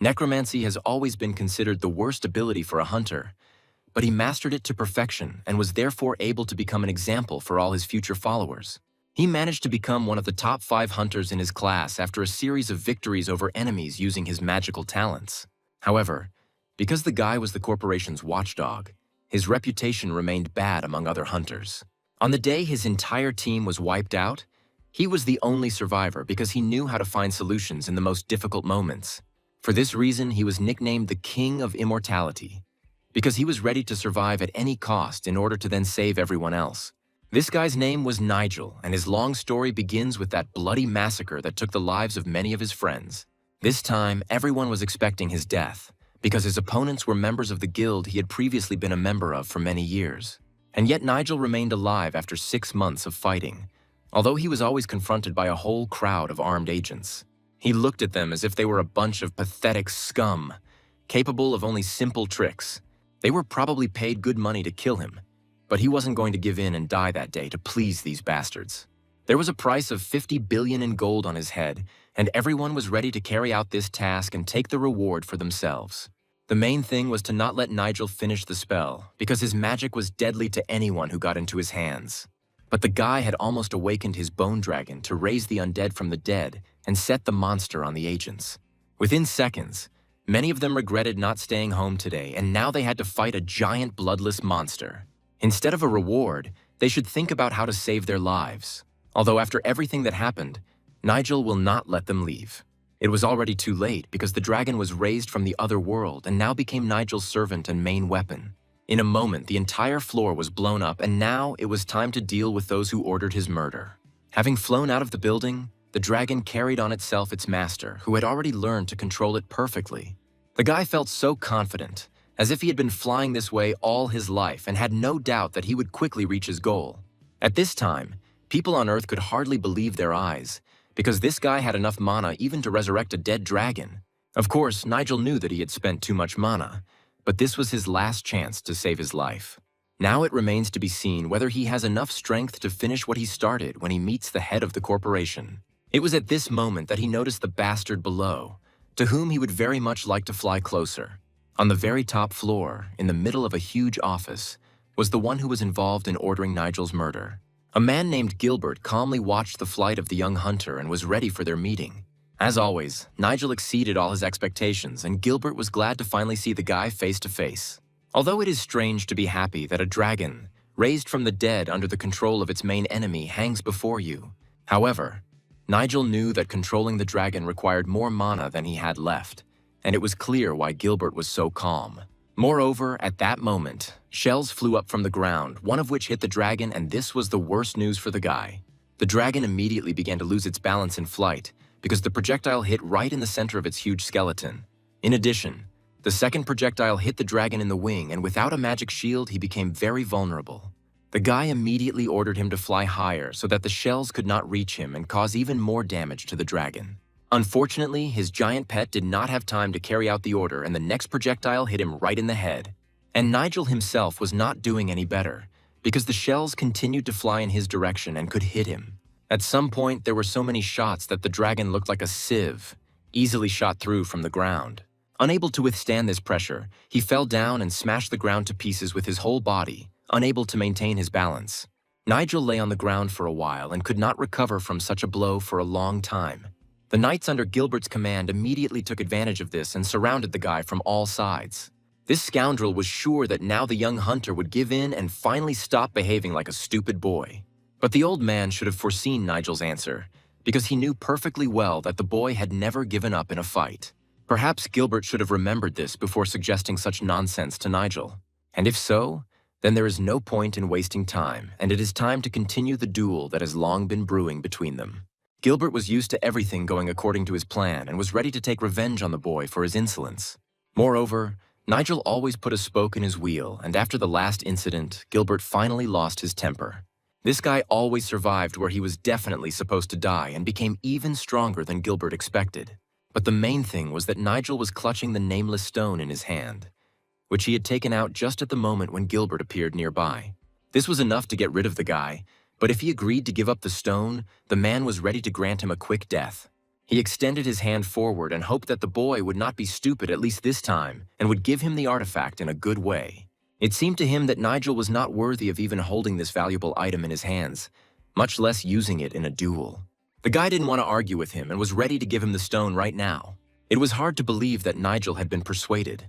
Necromancy has always been considered the worst ability for a hunter, but he mastered it to perfection and was therefore able to become an example for all his future followers. He managed to become one of the top 5 hunters in his class after a series of victories over enemies using his magical talents. However, because the guy was the corporation's watchdog, his reputation remained bad among other hunters. On the day his entire team was wiped out, he was the only survivor because he knew how to find solutions in the most difficult moments. For this reason, he was nicknamed the King of Immortality, because he was ready to survive at any cost in order to then save everyone else. This guy's name was Nigel, and his long story begins with that bloody massacre that took the lives of many of his friends. This time, everyone was expecting his death, because his opponents were members of the guild he had previously been a member of for many years. And yet Nigel remained alive after 6 months of fighting, although he was always confronted by a whole crowd of armed agents. He looked at them as if they were a bunch of pathetic scum, capable of only simple tricks. They were probably paid good money to kill him, but he wasn't going to give in and die that day to please these bastards. There was a price of 50 billion in gold on his head, and everyone was ready to carry out this task and take the reward for themselves. The main thing was to not let Nigel finish the spell, because his magic was deadly to anyone who got into his hands. But the guy had almost awakened his bone dragon to raise the undead from the dead and set the monster on the agents. Within seconds, many of them regretted not staying home today, and now they had to fight a giant bloodless monster. Instead of a reward, they should think about how to save their lives. Although after everything that happened, Nigel will not let them leave. It was already too late because the dragon was raised from the other world and now became Nigel's servant and main weapon. In a moment, the entire floor was blown up, and now it was time to deal with those who ordered his murder. Having flown out of the building, the dragon carried on itself its master, who had already learned to control it perfectly. The guy felt so confident, as if he had been flying this way all his life and had no doubt that he would quickly reach his goal. At this time, people on Earth could hardly believe their eyes, because this guy had enough mana even to resurrect a dead dragon. Of course, Nigel knew that he had spent too much mana, but this was his last chance to save his life. Now it remains to be seen whether he has enough strength to finish what he started when he meets the head of the corporation. It was at this moment that he noticed the bastard below, to whom he would very much like to fly closer. On the very top floor, in the middle of a huge office, was the one who was involved in ordering Nigel's murder. A man named Gilbert calmly watched the flight of the young hunter and was ready for their meeting. As always, Nigel exceeded all his expectations, and Gilbert was glad to finally see the guy face to face. Although it is strange to be happy that a dragon, raised from the dead under the control of its main enemy, hangs before you. However, Nigel knew that controlling the dragon required more mana than he had left, and it was clear why Gilbert was so calm. Moreover, at that moment, shells flew up from the ground, one of which hit the dragon, and this was the worst news for the guy. The dragon immediately began to lose its balance in flight, because the projectile hit right in the center of its huge skeleton. In addition, the second projectile hit the dragon in the wing, and without a magic shield, he became very vulnerable. The guy immediately ordered him to fly higher so that the shells could not reach him and cause even more damage to the dragon. Unfortunately, his giant pet did not have time to carry out the order, and the next projectile hit him right in the head. And Nigel himself was not doing any better, because the shells continued to fly in his direction and could hit him. At some point, there were so many shots that the dragon looked like a sieve, easily shot through from the ground. Unable to withstand this pressure, he fell down and smashed the ground to pieces with his whole body, unable to maintain his balance. Nigel lay on the ground for a while and could not recover from such a blow for a long time. The knights under Gilbert's command immediately took advantage of this and surrounded the guy from all sides. This scoundrel was sure that now the young hunter would give in and finally stop behaving like a stupid boy. But the old man should have foreseen Nigel's answer, because he knew perfectly well that the boy had never given up in a fight. Perhaps Gilbert should have remembered this before suggesting such nonsense to Nigel. And if so, then there is no point in wasting time, and it is time to continue the duel that has long been brewing between them. Gilbert was used to everything going according to his plan and was ready to take revenge on the boy for his insolence. Moreover, Nigel always put a spoke in his wheel, and after the last incident, Gilbert finally lost his temper. This guy always survived where he was definitely supposed to die and became even stronger than Gilbert expected. But the main thing was that Nigel was clutching the nameless stone in his hand, which he had taken out just at the moment when Gilbert appeared nearby. This was enough to get rid of the guy, but if he agreed to give up the stone, the man was ready to grant him a quick death. He extended his hand forward and hoped that the boy would not be stupid at least this time and would give him the artifact in a good way. It seemed to him that Nigel was not worthy of even holding this valuable item in his hands, much less using it in a duel. The guy didn't want to argue with him and was ready to give him the stone right now. It was hard to believe that Nigel had been persuaded,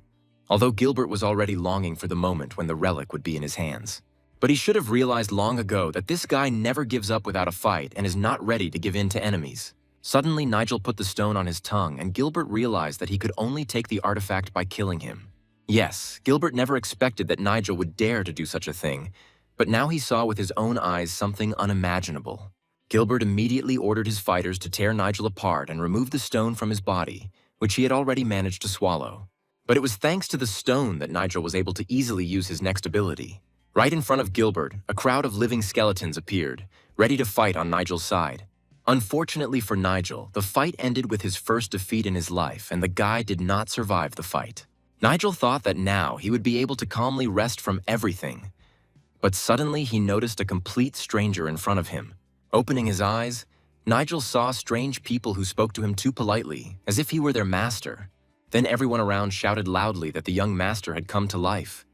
although Gilbert was already longing for the moment when the relic would be in his hands. But he should have realized long ago that this guy never gives up without a fight and is not ready to give in to enemies. Suddenly, Nigel put the stone on his tongue, and Gilbert realized that he could only take the artifact by killing him. Yes, Gilbert never expected that Nigel would dare to do such a thing, but now he saw with his own eyes something unimaginable. Gilbert immediately ordered his fighters to tear Nigel apart and remove the stone from his body, which he had already managed to swallow. But it was thanks to the stone that Nigel was able to easily use his next ability. Right in front of Gilbert, a crowd of living skeletons appeared, ready to fight on Nigel's side. Unfortunately for Nigel, the fight ended with his first defeat in his life, and the guy did not survive the fight. Nigel thought that now he would be able to calmly rest from everything. But suddenly he noticed a complete stranger in front of him. Opening his eyes, Nigel saw strange people who spoke to him too politely, as if he were their master. Then everyone around shouted loudly that the young master had come to life.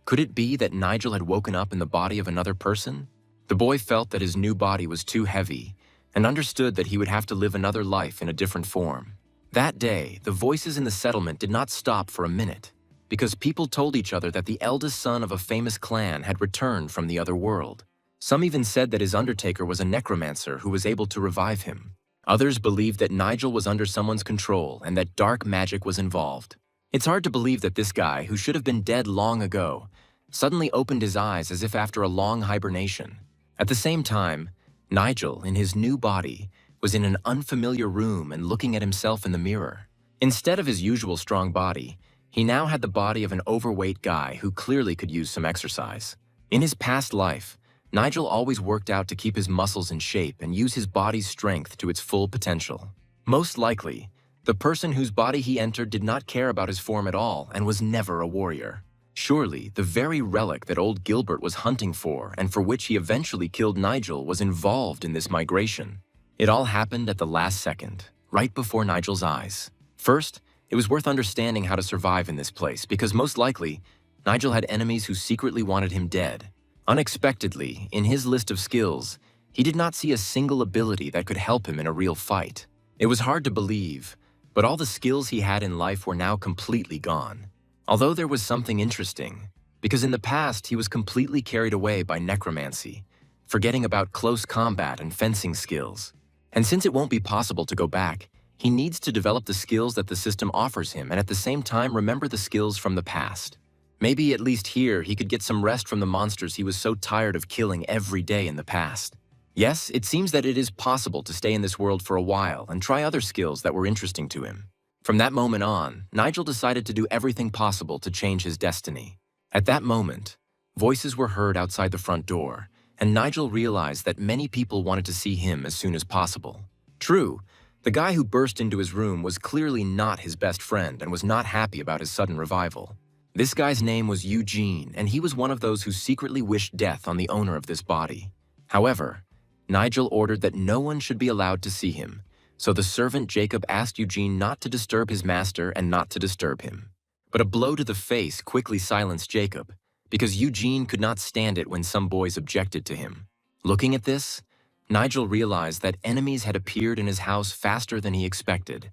Could it be that Nigel had woken up in the body of another person? The boy felt that his new body was too heavy, and understood that he would have to live another life in a different form. That day, the voices in the settlement did not stop for a minute, because people told each other that the eldest son of a famous clan had returned from the other world. Some even said that his undertaker was a necromancer who was able to revive him. Others believed that Nigel was under someone's control and that dark magic was involved. It's hard to believe that this guy, who should have been dead long ago, suddenly opened his eyes as if after a long hibernation. At the same time, Nigel, in his new body, was in an unfamiliar room and looking at himself in the mirror. Instead of his usual strong body, he now had the body of an overweight guy who clearly could use some exercise. In his past life, Nigel always worked out to keep his muscles in shape and use his body's strength to its full potential. Most likely, the person whose body he entered did not care about his form at all and was never a warrior. Surely, the very relic that old Gilbert was hunting for and for which he eventually killed Nigel was involved in this migration. It all happened at the last second, right before Nigel's eyes. First, it was worth understanding how to survive in this place because most likely, Nigel had enemies who secretly wanted him dead. Unexpectedly, in his list of skills, he did not see a single ability that could help him in a real fight. It was hard to believe, but all the skills he had in life were now completely gone. Although there was something interesting, because in the past he was completely carried away by necromancy, forgetting about close combat and fencing skills. And since it won't be possible to go back, he needs to develop the skills that the system offers him and at the same time remember the skills from the past. Maybe at least here he could get some rest from the monsters he was so tired of killing every day in the past. Yes, it seems that it is possible to stay in this world for a while and try other skills that were interesting to him. From that moment on, Nigel decided to do everything possible to change his destiny. At that moment, voices were heard outside the front door, and Nigel realized that many people wanted to see him as soon as possible. True, the guy who burst into his room was clearly not his best friend and was not happy about his sudden revival. This guy's name was Eugene, and he was one of those who secretly wished death on the owner of this body. However, Nigel ordered that no one should be allowed to see him, so the servant Jacob asked Eugene not to disturb his master and not to disturb him. But a blow to the face quickly silenced Jacob, because Eugene could not stand it when some boys objected to him. Looking at this, Nigel realized that enemies had appeared in his house faster than he expected,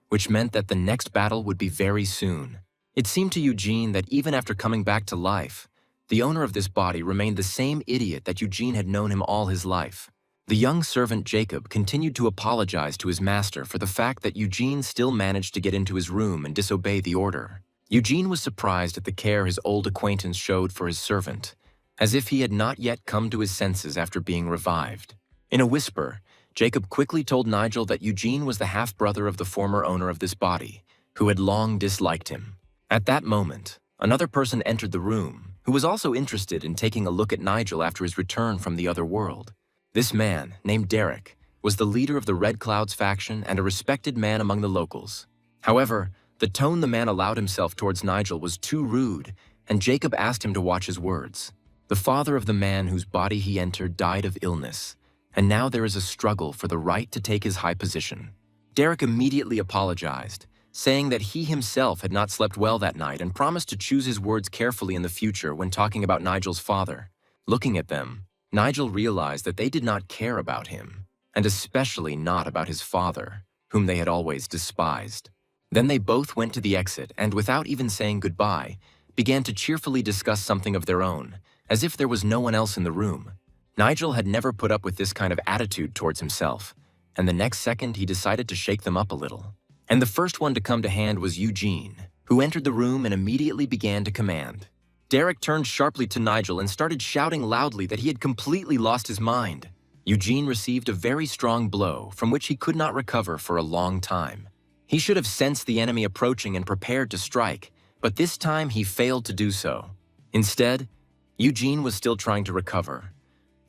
which meant that the next battle would be very soon. It seemed to Eugene that even after coming back to life, the owner of this body remained the same idiot that Eugene had known him all his life. The young servant Jacob continued to apologize to his master for the fact that Eugene still managed to get into his room and disobey the order. Eugene was surprised at the care his old acquaintance showed for his servant, as if he had not yet come to his senses after being revived. In a whisper, Jacob quickly told Nigel that Eugene was the half-brother of the former owner of this body, who had long disliked him. At that moment, another person entered the room, who was also interested in taking a look at Nigel after his return from the other world. This man, named Derek, was the leader of the Red Clouds faction and a respected man among the locals. However, the tone the man allowed himself towards Nigel was too rude, and Jacob asked him to watch his words. The father of the man whose body he entered died of illness, and now there is a struggle for the right to take his high position. Derek immediately apologized, saying that he himself had not slept well that night and promised to choose his words carefully in the future when talking about Nigel's father. Looking at them, Nigel realized that they did not care about him, and especially not about his father, whom they had always despised. Then they both went to the exit and, without even saying goodbye, began to cheerfully discuss something of their own, as if there was no one else in the room. Nigel had never put up with this kind of attitude towards himself, and the next second he decided to shake them up a little. And the first one to come to hand was Eugene, who entered the room and immediately began to command. Derek turned sharply to Nigel and started shouting loudly that he had completely lost his mind. Eugene received a very strong blow from which he could not recover for a long time. He should have sensed the enemy approaching and prepared to strike, but this time he failed to do so. Instead, Eugene was still trying to recover,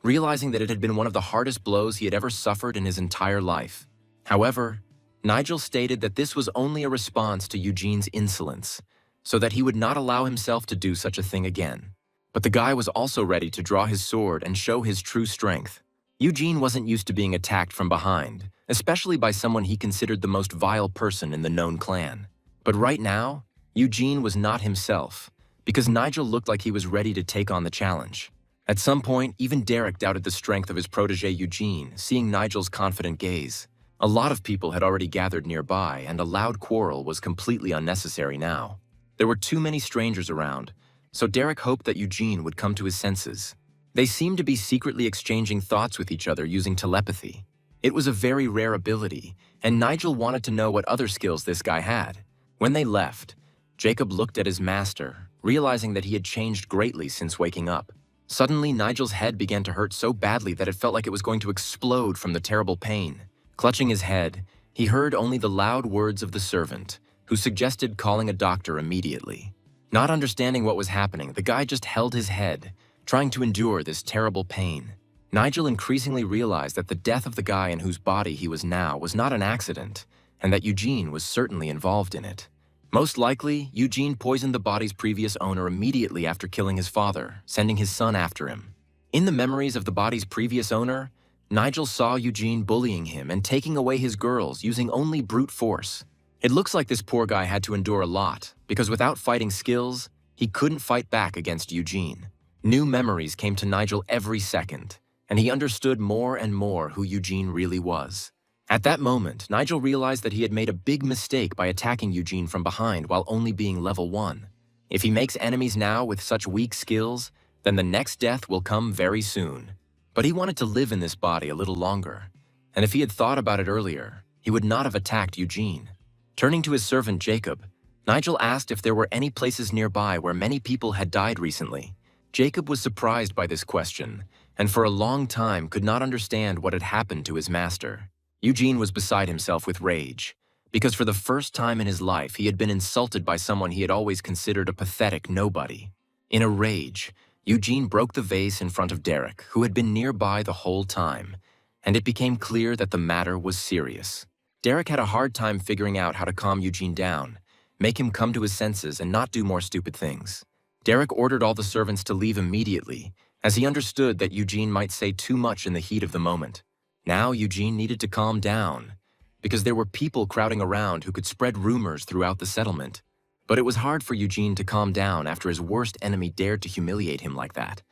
realizing that it had been one of the hardest blows he had ever suffered in his entire life. However, Nigel stated that this was only a response to Eugene's insolence, so that he would not allow himself to do such a thing again. But the guy was also ready to draw his sword and show his true strength. Eugene wasn't used to being attacked from behind, especially by someone he considered the most vile person in the known clan. But right now, Eugene was not himself, because Nigel looked like he was ready to take on the challenge. At some point, even Derek doubted the strength of his protege Eugene, seeing Nigel's confident gaze. A lot of people had already gathered nearby, and a loud quarrel was completely unnecessary now. There were too many strangers around, so Derek hoped that Eugene would come to his senses. They seemed to be secretly exchanging thoughts with each other using telepathy. It was a very rare ability, and Nigel wanted to know what other skills this guy had. When they left, Jacob looked at his master, realizing that he had changed greatly since waking up. Suddenly, Nigel's head began to hurt so badly that it felt like it was going to explode from the terrible pain. Clutching his head, he heard only the loud words of the servant, who suggested calling a doctor immediately. Not understanding what was happening, the guy just held his head, trying to endure this terrible pain. Nigel increasingly realized that the death of the guy in whose body he was now was not an accident, and that Eugene was certainly involved in it. Most likely, Eugene poisoned the body's previous owner immediately after killing his father, sending his son after him. In the memories of the body's previous owner, Nigel saw Eugene bullying him and taking away his girls using only brute force. It looks like this poor guy had to endure a lot, because without fighting skills, he couldn't fight back against Eugene. New memories came to Nigel every second, and he understood more and more who Eugene really was. At that moment, Nigel realized that he had made a big mistake by attacking Eugene from behind while only being level 1. If he makes enemies now with such weak skills, then the next death will come very soon. But he wanted to live in this body a little longer, and if he had thought about it earlier, he would not have attacked Eugene. Turning to his servant Jacob, Nigel asked if there were any places nearby where many people had died recently. Jacob was surprised by this question, and for a long time could not understand what had happened to his master. Eugene was beside himself with rage, because for the first time in his life he had been insulted by someone he had always considered a pathetic nobody. In a rage, Eugene broke the vase in front of Derek, who had been nearby the whole time, and it became clear that the matter was serious. Derek had a hard time figuring out how to calm Eugene down, make him come to his senses and not do more stupid things. Derek ordered all the servants to leave immediately, as he understood that Eugene might say too much in the heat of the moment. Now Eugene needed to calm down, because there were people crowding around who could spread rumors throughout the settlement. But it was hard for Eugene to calm down after his worst enemy dared to humiliate him like that.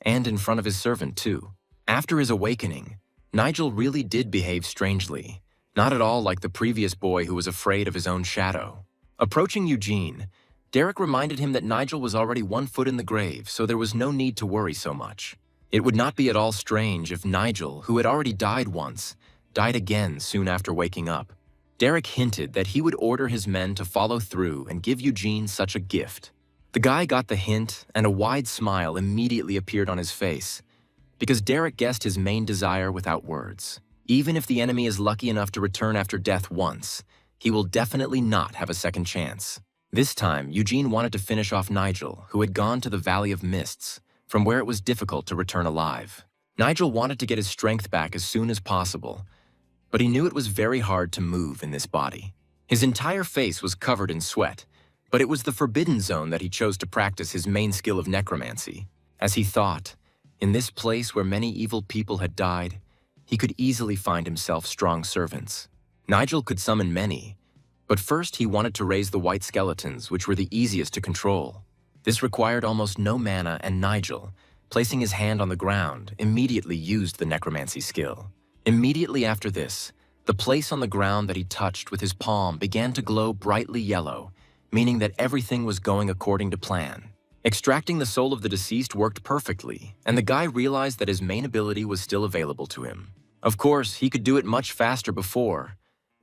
And in front of his servant, too. After his awakening, Nigel really did behave strangely, not at all like the previous boy who was afraid of his own shadow. Approaching Eugene, Derek reminded him that Nigel was already 1 foot in the grave, so there was no need to worry so much. It would not be at all strange if Nigel, who had already died once, died again soon after waking up. Derek hinted that he would order his men to follow through and give Eugene such a gift. The guy got the hint, and a wide smile immediately appeared on his face, because Derek guessed his main desire without words. Even if the enemy is lucky enough to return after death once, he will definitely not have a second chance. This time, Eugene wanted to finish off Nigel, who had gone to the Valley of Mists, from where it was difficult to return alive. Nigel wanted to get his strength back as soon as possible, but he knew it was very hard to move in this body. His entire face was covered in sweat, but it was the forbidden zone that he chose to practice his main skill of necromancy. As he thought, in this place where many evil people had died, he could easily find himself strong servants. Nigel could summon many, but first he wanted to raise the white skeletons, which were the easiest to control. This required almost no mana, and Nigel, placing his hand on the ground, immediately used the necromancy skill. Immediately after this, the place on the ground that he touched with his palm began to glow brightly yellow, meaning that everything was going according to plan. Extracting the soul of the deceased worked perfectly, and the guy realized that his main ability was still available to him. Of course, he could do it much faster before,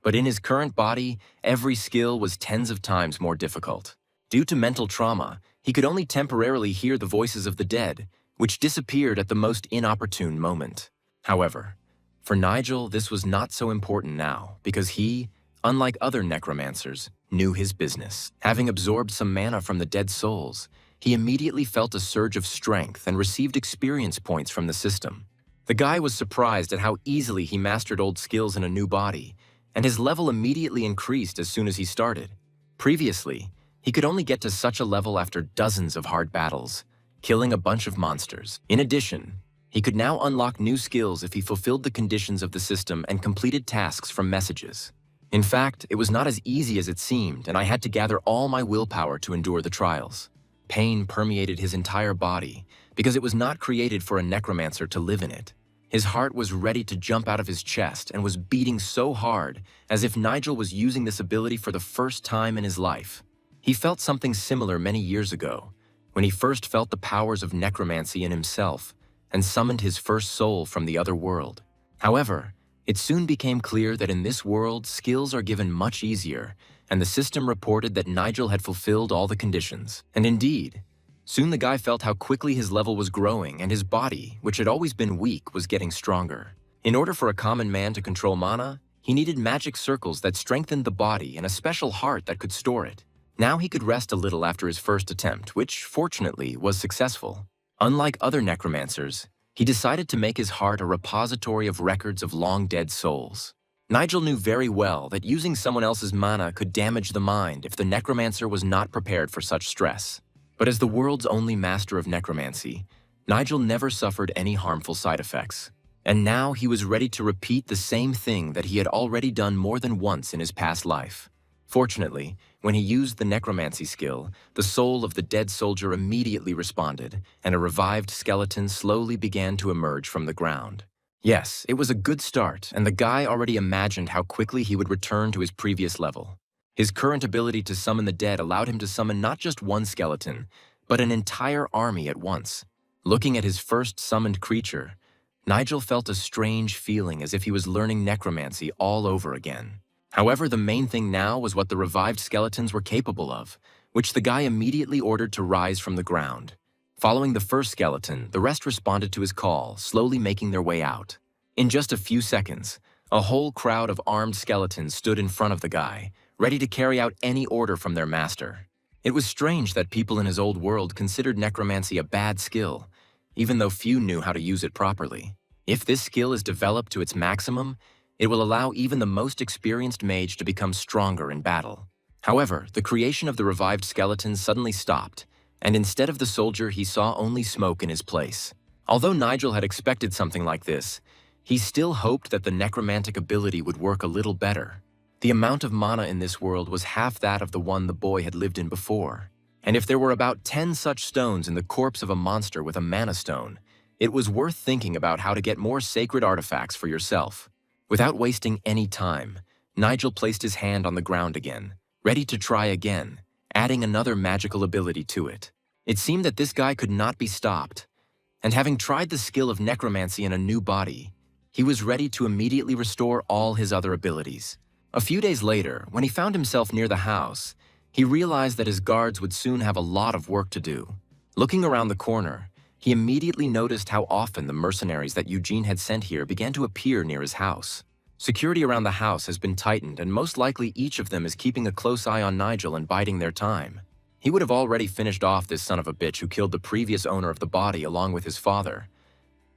but in his current body, every skill was tens of times more difficult. Due to mental trauma, he could only temporarily hear the voices of the dead, which disappeared at the most inopportune moment. However, for Nigel, this was not so important now, because he, unlike other necromancers, knew his business. Having absorbed some mana from the dead souls, he immediately felt a surge of strength and received experience points from the system. The guy was surprised at how easily he mastered old skills in a new body, and his level immediately increased as soon as he started. Previously, he could only get to such a level after dozens of hard battles, killing a bunch of monsters. In addition, he could now unlock new skills if he fulfilled the conditions of the system and completed tasks from messages. In fact, it was not as easy as it seemed, and I had to gather all my willpower to endure the trials. Pain permeated his entire body, because it was not created for a necromancer to live in it. His heart was ready to jump out of his chest and was beating so hard, as if Nigel was using this ability for the first time in his life. He felt something similar many years ago, when he first felt the powers of necromancy in himself and summoned his first soul from the other world. However, it soon became clear that in this world, skills are given much easier, and the system reported that Nigel had fulfilled all the conditions. And indeed, soon the guy felt how quickly his level was growing, and his body, which had always been weak, was getting stronger. In order for a common man to control mana, he needed magic circles that strengthened the body and a special heart that could store it. Now he could rest a little after his first attempt, which, fortunately, was successful. Unlike other necromancers, he decided to make his heart a repository of records of long-dead souls. Nigel knew very well that using someone else's mana could damage the mind if the necromancer was not prepared for such stress. But as the world's only master of necromancy, Nigel never suffered any harmful side effects. And now he was ready to repeat the same thing that he had already done more than once in his past life. Fortunately, when he used the necromancy skill, the soul of the dead soldier immediately responded, and a revived skeleton slowly began to emerge from the ground. Yes, it was a good start, and the guy already imagined how quickly he would return to his previous level. His current ability to summon the dead allowed him to summon not just one skeleton, but an entire army at once. Looking at his first summoned creature, Nigel felt a strange feeling as if he was learning necromancy all over again. However, the main thing now was what the revived skeletons were capable of, which the guy immediately ordered to rise from the ground. Following the first skeleton, the rest responded to his call, slowly making their way out. In just a few seconds, a whole crowd of armed skeletons stood in front of the guy, ready to carry out any order from their master. It was strange that people in his old world considered necromancy a bad skill, even though few knew how to use it properly. If this skill is developed to its maximum, it will allow even the most experienced mage to become stronger in battle. However, the creation of the revived skeletons suddenly stopped, and instead of the soldier, he saw only smoke in his place. Although Nigel had expected something like this, he still hoped that the necromantic ability would work a little better. The amount of mana in this world was half that of the one the boy had lived in before. And if there were about 10 such stones in the corpse of a monster with a mana stone, it was worth thinking about how to get more sacred artifacts for yourself. Without wasting any time, Nigel placed his hand on the ground again, ready to try again, adding another magical ability to it. It seemed that this guy could not be stopped, and having tried the skill of necromancy in a new body, he was ready to immediately restore all his other abilities. A few days later, when he found himself near the house, he realized that his guards would soon have a lot of work to do. Looking around the corner, he immediately noticed how often the mercenaries that Eugene had sent here began to appear near his house. Security around the house has been tightened, and most likely each of them is keeping a close eye on Nigel and biding their time. He would have already finished off this son of a bitch who killed the previous owner of the body along with his father.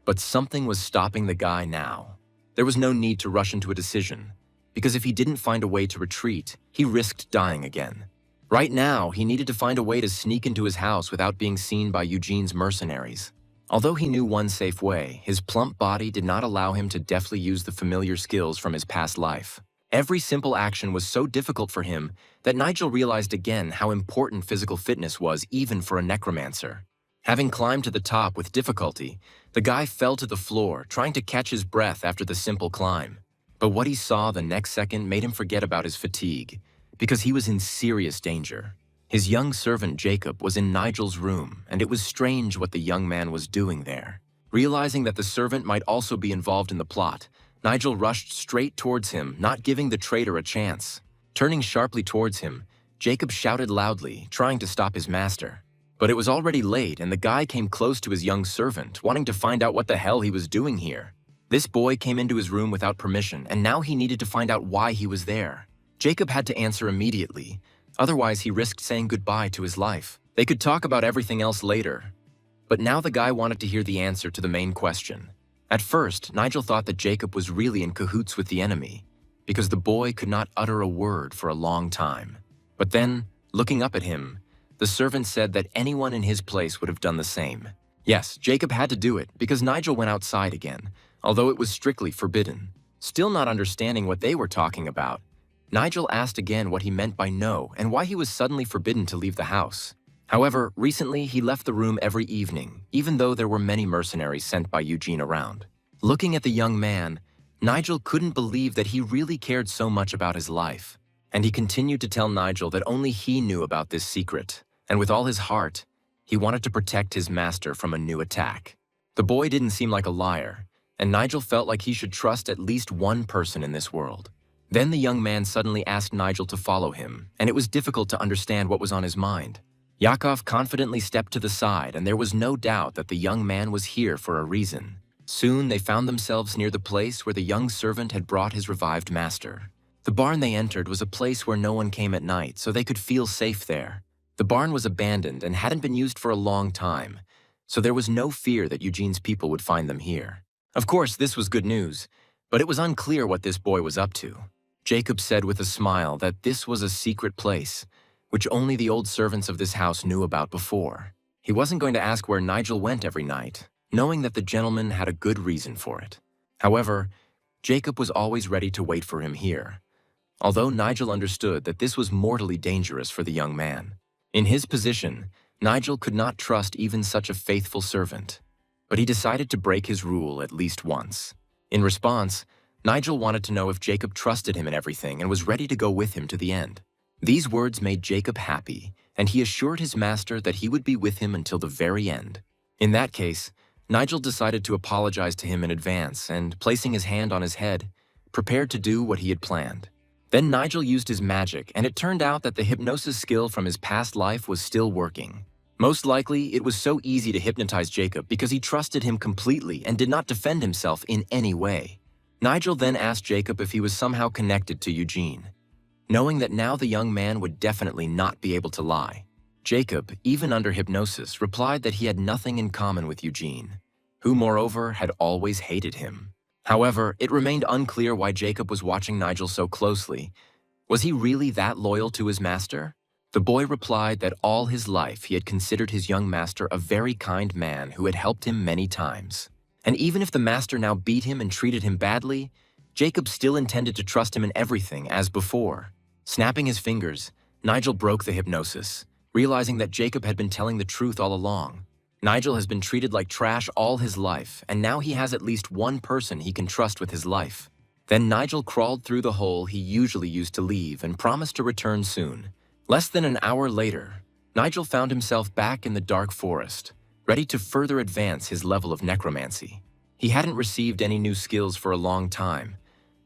But something was stopping the guy now. There was no need to rush into a decision, because if he didn't find a way to retreat, he risked dying again. Right now, he needed to find a way to sneak into his house without being seen by Eugene's mercenaries. Although he knew one safe way, his plump body did not allow him to deftly use the familiar skills from his past life. Every simple action was so difficult for him that Nigel realized again how important physical fitness was even for a necromancer. Having climbed to the top with difficulty, the guy fell to the floor, trying to catch his breath after the simple climb. But what he saw the next second made him forget about his fatigue, because he was in serious danger. His young servant Jacob was in Nigel's room, and it was strange what the young man was doing there. Realizing that the servant might also be involved in the plot, Nigel rushed straight towards him, not giving the traitor a chance. Turning sharply towards him, Jacob shouted loudly, trying to stop his master. But it was already late, and the guy came close to his young servant, wanting to find out what the hell he was doing here. This boy came into his room without permission, and now he needed to find out why he was there. Jacob had to answer immediately, otherwise he risked saying goodbye to his life. They could talk about everything else later, but now the guy wanted to hear the answer to the main question. At first, Nigel thought that Jacob was really in cahoots with the enemy, because the boy could not utter a word for a long time. But then, looking up at him, the servant said that anyone in his place would have done the same. Yes, Jacob had to do it, because Nigel went outside again, although it was strictly forbidden. Still not understanding what they were talking about, Nigel asked again what he meant by no and why he was suddenly forbidden to leave the house. However, recently he left the room every evening, even though there were many mercenaries sent by Eugene around. Looking at the young man, Nigel couldn't believe that he really cared so much about his life. And he continued to tell Nigel that only he knew about this secret, and with all his heart, he wanted to protect his master from a new attack. The boy didn't seem like a liar, and Nigel felt like he should trust at least one person in this world. Then the young man suddenly asked Nigel to follow him, and it was difficult to understand what was on his mind. Yakov confidently stepped to the side, and there was no doubt that the young man was here for a reason. Soon they found themselves near the place where the young servant had brought his revived master. The barn they entered was a place where no one came at night, so they could feel safe there. The barn was abandoned and hadn't been used for a long time, so there was no fear that Eugene's people would find them here. Of course, this was good news, but it was unclear what this boy was up to. Jacob said with a smile that this was a secret place, which only the old servants of this house knew about before. He wasn't going to ask where Nigel went every night, knowing that the gentleman had a good reason for it. However, Jacob was always ready to wait for him here, although Nigel understood that this was mortally dangerous for the young man. In his position, Nigel could not trust even such a faithful servant, but he decided to break his rule at least once. In response, Nigel wanted to know if Jacob trusted him in everything and was ready to go with him to the end. These words made Jacob happy, and he assured his master that he would be with him until the very end. In that case, Nigel decided to apologize to him in advance and, placing his hand on his head, prepared to do what he had planned. Then Nigel used his magic, and it turned out that the hypnosis skill from his past life was still working. Most likely, it was so easy to hypnotize Jacob because he trusted him completely and did not defend himself in any way. Nigel then asked Jacob if he was somehow connected to Eugene. Knowing that now the young man would definitely not be able to lie, Jacob, even under hypnosis, replied that he had nothing in common with Eugene, who moreover had always hated him. However, it remained unclear why Jacob was watching Nigel so closely. Was he really that loyal to his master? The boy replied that all his life he had considered his young master a very kind man who had helped him many times. And even if the master now beat him and treated him badly, Jacob still intended to trust him in everything as before. Snapping his fingers, Nigel broke the hypnosis, realizing that Jacob had been telling the truth all along. Nigel has been treated like trash all his life, and now he has at least one person he can trust with his life. Then Nigel crawled through the hole he usually used to leave and promised to return soon. Less than an hour later, Nigel found himself back in the dark forest, ready to further advance his level of necromancy. He hadn't received any new skills for a long time,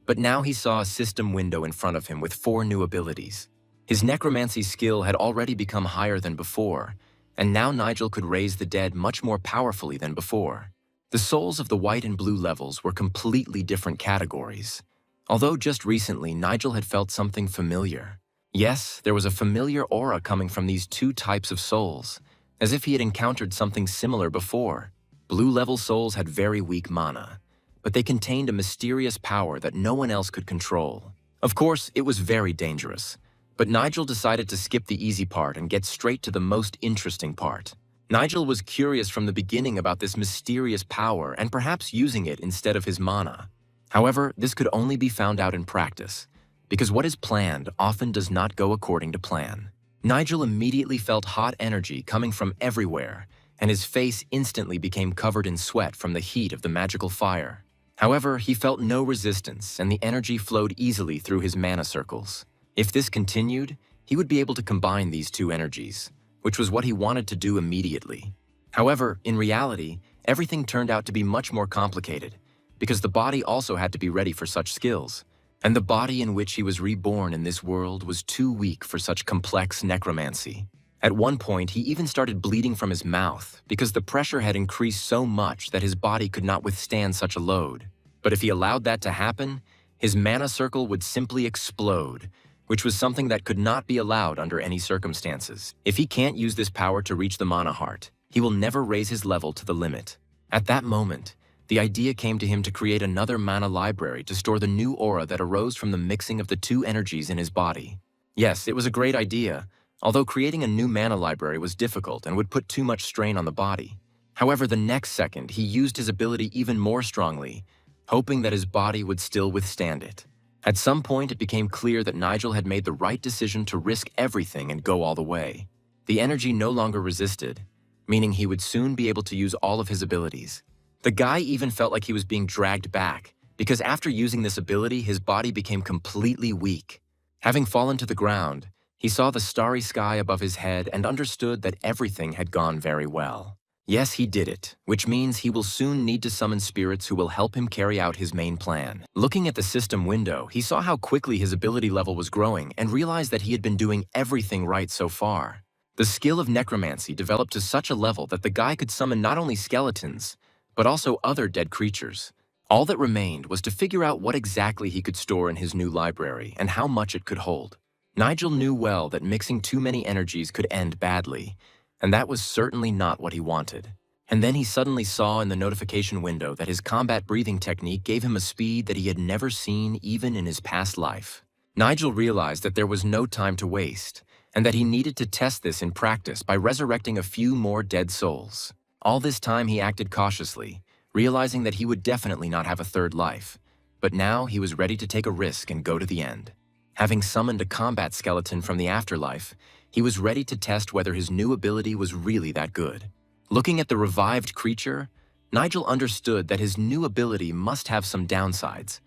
but now he saw a system window in front of him with 4 new abilities. His necromancy skill had already become higher than before, and now Nigel could raise the dead much more powerfully than before. The souls of the white and blue levels were completely different categories, although just recently Nigel had felt something familiar. Yes, there was a familiar aura coming from these 2 types of souls, as if he had encountered something similar before. Blue-level souls had very weak mana, but they contained a mysterious power that no one else could control. Of course, it was very dangerous, but Nigel decided to skip the easy part and get straight to the most interesting part. Nigel was curious from the beginning about this mysterious power and perhaps using it instead of his mana. However, this could only be found out in practice, because what is planned often does not go according to plan. Nigel immediately felt hot energy coming from everywhere, and his face instantly became covered in sweat from the heat of the magical fire. However, he felt no resistance, and the energy flowed easily through his mana circles. If this continued, he would be able to combine these two energies, which was what he wanted to do immediately. However, in reality, everything turned out to be much more complicated, because the body also had to be ready for such skills, and the body in which he was reborn in this world was too weak for such complex necromancy. At one point, he even started bleeding from his mouth because the pressure had increased so much that his body could not withstand such a load. But if he allowed that to happen, his mana circle would simply explode, which was something that could not be allowed under any circumstances. If he can't use this power to reach the mana heart, he will never raise his level to the limit. At that moment, the idea came to him to create another mana library to store the new aura that arose from the mixing of the two energies in his body. Yes, it was a great idea, although creating a new mana library was difficult and would put too much strain on the body. However, the next second, he used his ability even more strongly, hoping that his body would still withstand it. At some point, it became clear that Nigel had made the right decision to risk everything and go all the way. The energy no longer resisted, meaning he would soon be able to use all of his abilities. The guy even felt like he was being dragged back, because after using this ability, his body became completely weak. Having fallen to the ground, he saw the starry sky above his head and understood that everything had gone very well. Yes, he did it, which means he will soon need to summon spirits who will help him carry out his main plan. Looking at the system window, he saw how quickly his ability level was growing and realized that he had been doing everything right so far. The skill of necromancy developed to such a level that the guy could summon not only skeletons, but also other dead creatures. All that remained was to figure out what exactly he could store in his new library and how much it could hold. Nigel knew well that mixing too many energies could end badly, and that was certainly not what he wanted. And then he suddenly saw in the notification window that his combat breathing technique gave him a speed that he had never seen even in his past life. Nigel realized that there was no time to waste, and that he needed to test this in practice by resurrecting a few more dead souls. All this time he acted cautiously, realizing that he would definitely not have a third life, but now he was ready to take a risk and go to the end. Having summoned a combat skeleton from the afterlife, he was ready to test whether his new ability was really that good. Looking at the revived creature, Nigel understood that his new ability must have some downsides.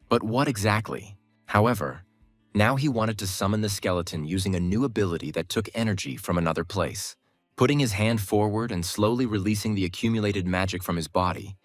But what exactly? However, now he wanted to summon the skeleton using a new ability that took energy from another place. Putting his hand forward and slowly releasing the accumulated magic from his body,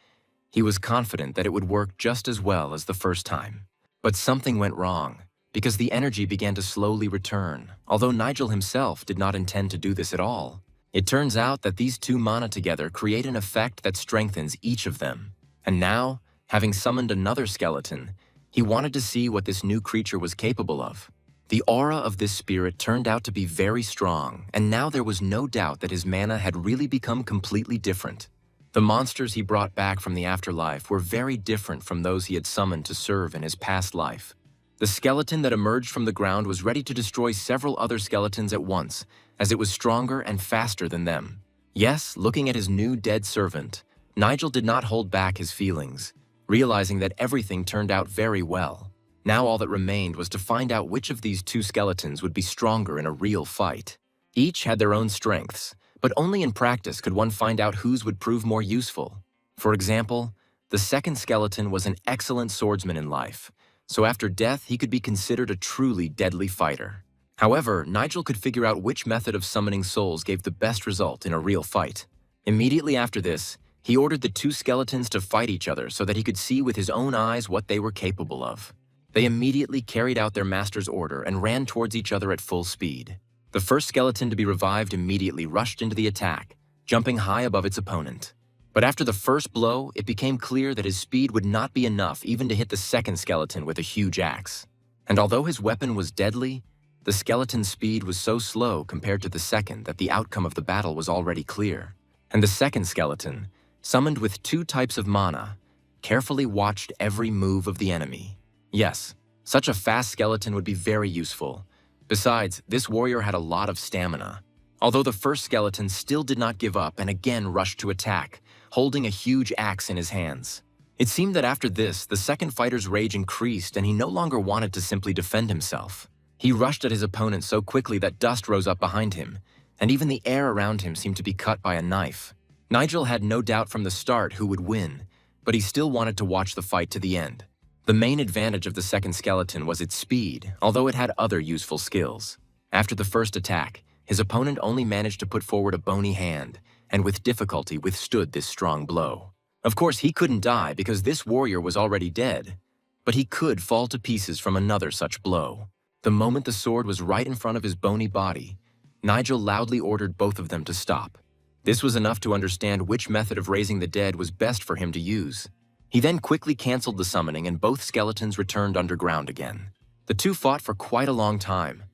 he was confident that it would work just as well as the first time. But something went wrong, because the energy began to slowly return, although Nigel himself did not intend to do this at all. It turns out that these two mana together create an effect that strengthens each of them. And now, having summoned another skeleton, he wanted to see what this new creature was capable of. The aura of this spirit turned out to be very strong, and now there was no doubt that his mana had really become completely different. The monsters he brought back from the afterlife were very different from those he had summoned to serve in his past life. The skeleton that emerged from the ground was ready to destroy several other skeletons at once, as it was stronger and faster than them. Yes, looking at his new dead servant, Nigel did not hold back his feelings, realizing that everything turned out very well. Now all that remained was to find out which of these two skeletons would be stronger in a real fight. Each had their own strengths, but only in practice could one find out whose would prove more useful. For example, the second skeleton was an excellent swordsman in life, so after death he could be considered a truly deadly fighter. However, Nigel could figure out which method of summoning souls gave the best result in a real fight. Immediately after this, he ordered the two skeletons to fight each other so that he could see with his own eyes what they were capable of. They immediately carried out their master's order and ran towards each other at full speed. The first skeleton to be revived immediately rushed into the attack, jumping high above its opponent. But after the first blow, it became clear that his speed would not be enough even to hit the second skeleton with a huge axe. And although his weapon was deadly, the skeleton's speed was so slow compared to the second that the outcome of the battle was already clear. And the second skeleton, summoned with two types of mana, carefully watched every move of the enemy. Yes, such a fast skeleton would be very useful. Besides, this warrior had a lot of stamina. Although the first skeleton still did not give up and again rushed to attack, holding a huge axe in his hands. It seemed that after this, the second fighter's rage increased and he no longer wanted to simply defend himself. He rushed at his opponent so quickly that dust rose up behind him, and even the air around him seemed to be cut by a knife. Nigel had no doubt from the start who would win, but he still wanted to watch the fight to the end. The main advantage of the second skeleton was its speed, although it had other useful skills. After the first attack, his opponent only managed to put forward a bony hand, and with difficulty withstood this strong blow. Of course, he couldn't die because this warrior was already dead, but he could fall to pieces from another such blow. The moment the sword was right in front of his bony body, Nigel loudly ordered both of them to stop. This was enough to understand which method of raising the dead was best for him to use. He then quickly canceled the summoning and both skeletons returned underground again. The two fought for quite a long time,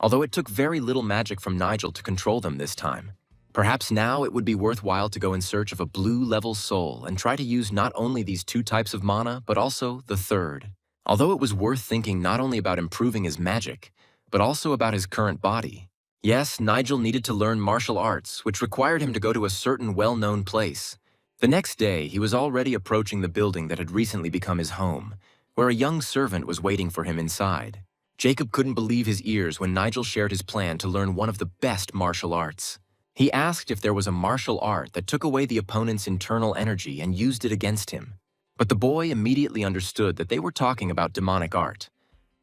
although it took very little magic from Nigel to control them this time. Perhaps now it would be worthwhile to go in search of a blue-level soul and try to use not only these two types of mana, but also the third. Although it was worth thinking not only about improving his magic, but also about his current body. Yes, Nigel needed to learn martial arts, which required him to go to a certain well-known place. The next day, he was already approaching the building that had recently become his home, where a young servant was waiting for him inside. Jacob couldn't believe his ears when Nigel shared his plan to learn one of the best martial arts. He asked if there was a martial art that took away the opponent's internal energy and used it against him. But the boy immediately understood that they were talking about demonic art,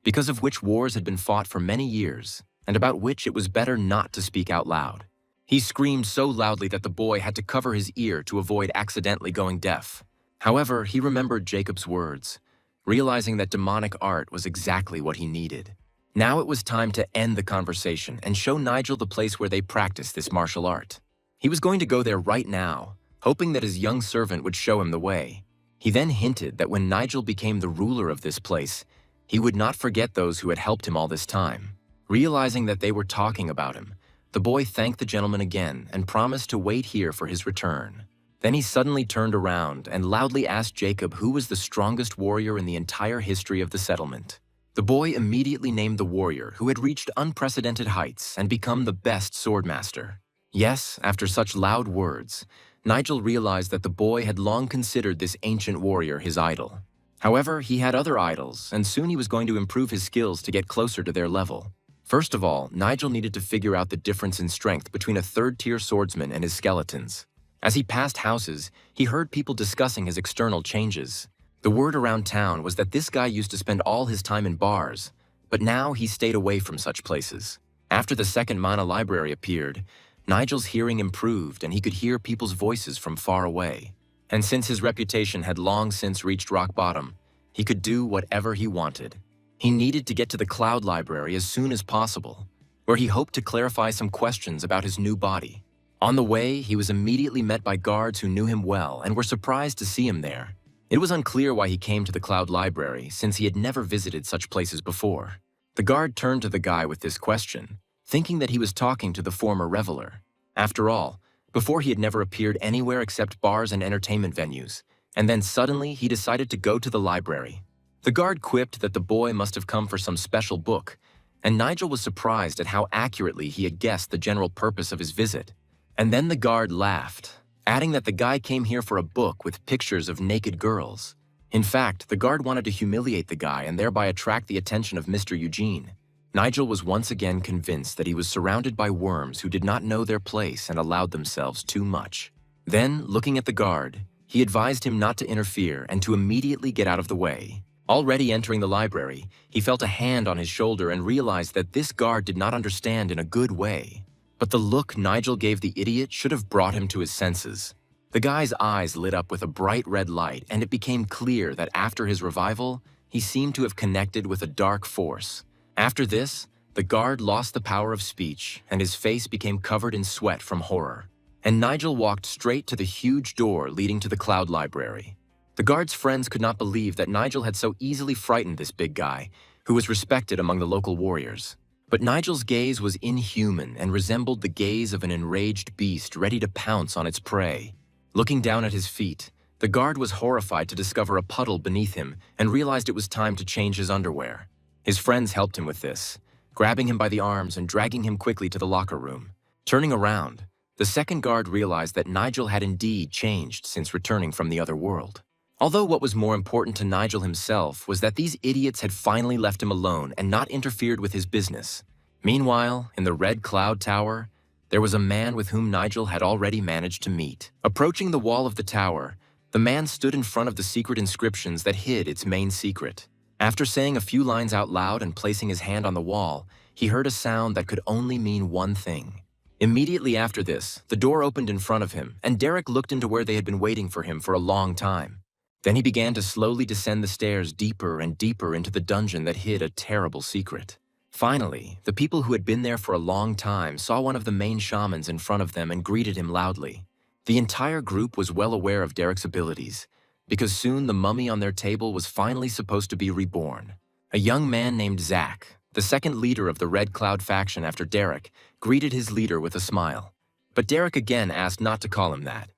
because of which wars had been fought for many years, and about which it was better not to speak out loud. He screamed so loudly that the boy had to cover his ear to avoid accidentally going deaf. However, he remembered Jacob's words, realizing that demonic art was exactly what he needed. Now it was time to end the conversation and show Nigel the place where they practiced this martial art. He was going to go there right now, hoping that his young servant would show him the way. He then hinted that when Nigel became the ruler of this place, he would not forget those who had helped him all this time. Realizing that they were talking about him, the boy thanked the gentleman again and promised to wait here for his return. Then he suddenly turned around and loudly asked Jacob who was the strongest warrior in the entire history of the settlement. The boy immediately named the warrior who had reached unprecedented heights and become the best swordmaster. Yes, after such loud words, Nigel realized that the boy had long considered this ancient warrior his idol. However, he had other idols, and soon he was going to improve his skills to get closer to their level. First of all, Nigel needed to figure out the difference in strength between a third-tier swordsman and his skeletons. As he passed houses, he heard people discussing his external changes. The word around town was that this guy used to spend all his time in bars, but now he stayed away from such places. After the second mana library appeared, Nigel's hearing improved and he could hear people's voices from far away. And since his reputation had long since reached rock bottom, he could do whatever he wanted. He needed to get to the Cloud Library as soon as possible, where he hoped to clarify some questions about his new body. On the way, he was immediately met by guards who knew him well and were surprised to see him there. It was unclear why he came to the Cloud Library, since he had never visited such places before. The guard turned to the guy with this question, thinking that he was talking to the former reveler. After all, before he had never appeared anywhere except bars and entertainment venues, and then suddenly he decided to go to the library. The guard quipped that the boy must have come for some special book, and Nigel was surprised at how accurately he had guessed the general purpose of his visit. And then the guard laughed, adding that the guy came here for a book with pictures of naked girls. In fact, the guard wanted to humiliate the guy and thereby attract the attention of Mr. Eugene. Nigel was once again convinced that he was surrounded by worms who did not know their place and allowed themselves too much. Then, looking at the guard, he advised him not to interfere and to immediately get out of the way. Already entering the library, he felt a hand on his shoulder and realized that this guard did not understand in a good way. But the look Nigel gave the idiot should have brought him to his senses. The guy's eyes lit up with a bright red light, and it became clear that after his revival, he seemed to have connected with a dark force. After this, the guard lost the power of speech, and his face became covered in sweat from horror. And Nigel walked straight to the huge door leading to the Cloud Library. The guard's friends could not believe that Nigel had so easily frightened this big guy, who was respected among the local warriors. But Nigel's gaze was inhuman and resembled the gaze of an enraged beast ready to pounce on its prey. Looking down at his feet, the guard was horrified to discover a puddle beneath him and realized it was time to change his underwear. His friends helped him with this, grabbing him by the arms and dragging him quickly to the locker room. Turning around, the second guard realized that Nigel had indeed changed since returning from the other world. Although what was more important to Nigel himself was that these idiots had finally left him alone and not interfered with his business. Meanwhile, in the Red Cloud Tower, there was a man with whom Nigel had already managed to meet. Approaching the wall of the tower, the man stood in front of the secret inscriptions that hid its main secret. After saying a few lines out loud and placing his hand on the wall, he heard a sound that could only mean one thing. Immediately after this, the door opened in front of him, and Derek looked into where they had been waiting for him for a long time. Then he began to slowly descend the stairs deeper and deeper into the dungeon that hid a terrible secret. Finally, the people who had been there for a long time saw one of the main shamans in front of them and greeted him loudly. The entire group was well aware of Derek's abilities, because soon the mummy on their table was finally supposed to be reborn. A young man named Zack, the second leader of the Red Cloud faction after Derek, greeted his leader with a smile. But Derek again asked not to call him that,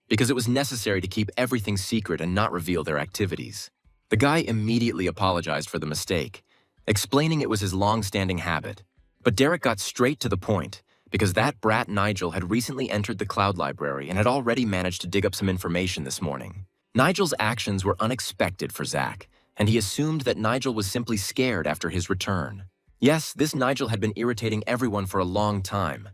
because it was necessary to keep everything secret and not reveal their activities. The guy immediately apologized for the mistake, explaining it was his long-standing habit. But Derek got straight to the point, because that brat Nigel had recently entered the Cloud Library and had already managed to dig up some information this morning. Nigel's actions were unexpected for Zack, and he assumed that Nigel was simply scared after his return. Yes, this Nigel had been irritating everyone for a long time,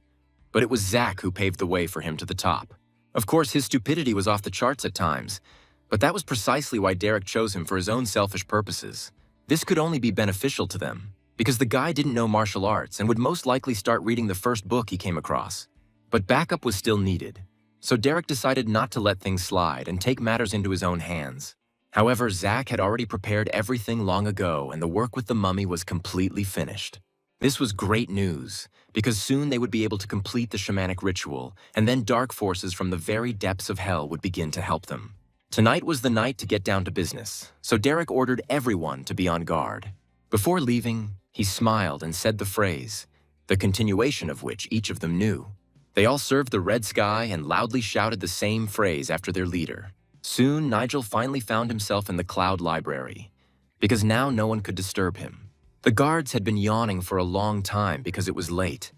but it was Zack who paved the way for him to the top. Of course, his stupidity was off the charts at times, but that was precisely why Derek chose him for his own selfish purposes. This could only be beneficial to them, because the guy didn't know martial arts and would most likely start reading the first book he came across. But backup was still needed, so Derek decided not to let things slide and take matters into his own hands. However, Zack had already prepared everything long ago and the work with the mummy was completely finished. This was great news, because soon they would be able to complete the shamanic ritual, and then dark forces from the very depths of hell would begin to help them. Tonight was the night to get down to business, so Derek ordered everyone to be on guard. Before leaving, he smiled and said the phrase, the continuation of which each of them knew. They all served the red sky and loudly shouted the same phrase after their leader. Soon, Nigel finally found himself in the Cloud Library, because now no one could disturb him. The guards had been yawning for a long time because it was late,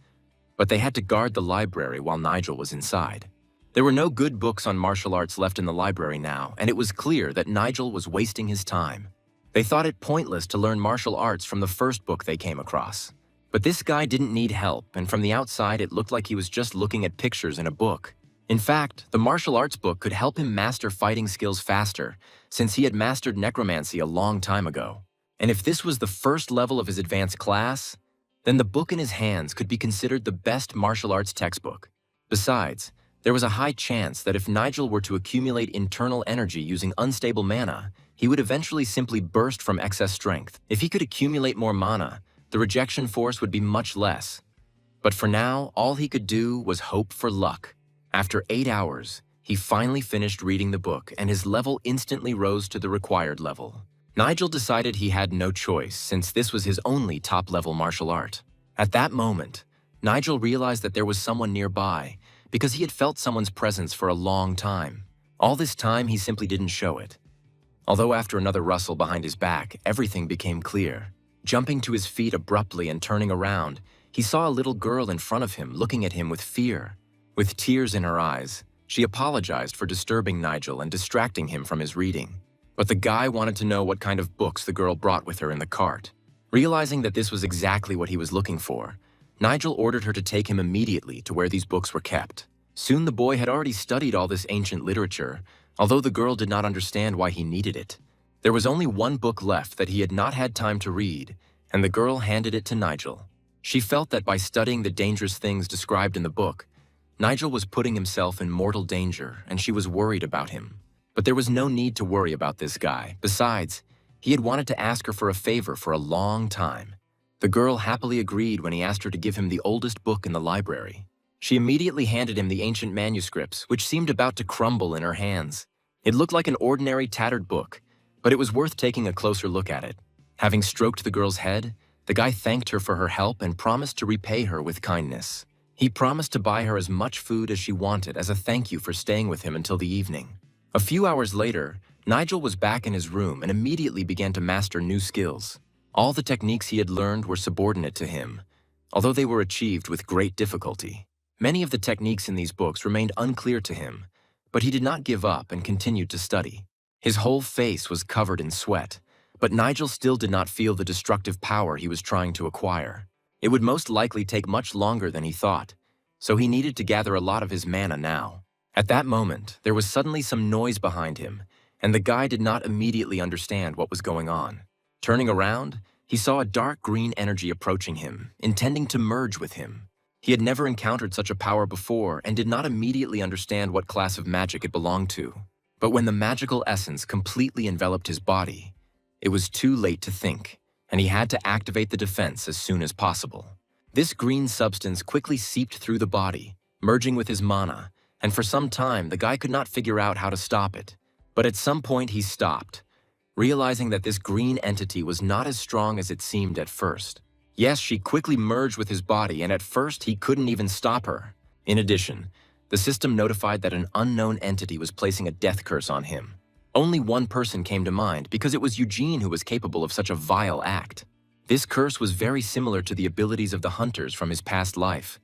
but they had to guard the library while Nigel was inside. There were no good books on martial arts left in the library now, and it was clear that Nigel was wasting his time. They thought it pointless to learn martial arts from the first book they came across. But this guy didn't need help, and from the outside it looked like he was just looking at pictures in a book. In fact, the martial arts book could help him master fighting skills faster, since he had mastered necromancy a long time ago. And if this was the first level of his advanced class, then the book in his hands could be considered the best martial arts textbook. Besides, there was a high chance that if Nigel were to accumulate internal energy using unstable mana, he would eventually simply burst from excess strength. If he could accumulate more mana, the rejection force would be much less. But for now, all he could do was hope for luck. After 8 hours, he finally finished reading the book, and his level instantly rose to the required level. Nigel decided he had no choice, since this was his only top-level martial art. At that moment, Nigel realized that there was someone nearby, because he had felt someone's presence for a long time. All this time, he simply didn't show it. Although after another rustle behind his back, everything became clear. Jumping to his feet abruptly and turning around, he saw a little girl in front of him looking at him with fear. With tears in her eyes, she apologized for disturbing Nigel and distracting him from his reading. But the guy wanted to know what kind of books the girl brought with her in the cart. Realizing that this was exactly what he was looking for, Nigel ordered her to take him immediately to where these books were kept. Soon the boy had already studied all this ancient literature, although the girl did not understand why he needed it. There was only one book left that he had not had time to read, and the girl handed it to Nigel. She felt that by studying the dangerous things described in the book, Nigel was putting himself in mortal danger, and she was worried about him. But there was no need to worry about this guy. Besides, he had wanted to ask her for a favor for a long time. The girl happily agreed when he asked her to give him the oldest book in the library. She immediately handed him the ancient manuscripts, which seemed about to crumble in her hands. It looked like an ordinary tattered book, but it was worth taking a closer look at it. Having stroked the girl's head, the guy thanked her for her help and promised to repay her with kindness. He promised to buy her as much food as she wanted as a thank you for staying with him until the evening. A few hours later, Nigel was back in his room and immediately began to master new skills. All the techniques he had learned were subordinate to him, although they were achieved with great difficulty. Many of the techniques in these books remained unclear to him, but he did not give up and continued to study. His whole face was covered in sweat, but Nigel still did not feel the destructive power he was trying to acquire. It would most likely take much longer than he thought, so he needed to gather a lot of his mana now. At that moment, there was suddenly some noise behind him, and the guy did not immediately understand what was going on. Turning around, he saw a dark green energy approaching him, intending to merge with him. He had never encountered such a power before and did not immediately understand what class of magic it belonged to. But when the magical essence completely enveloped his body, it was too late to think, and he had to activate the defense as soon as possible. This green substance quickly seeped through the body, merging with his mana, and for some time the guy could not figure out how to stop it. But at some point he stopped, realizing that this green entity was not as strong as it seemed at first. Yes, she quickly merged with his body, and at first he couldn't even stop her. In addition, the system notified that an unknown entity was placing a death curse on him. Only one person came to mind because it was Eugene who was capable of such a vile act. This curse was very similar to the abilities of the hunters from his past life,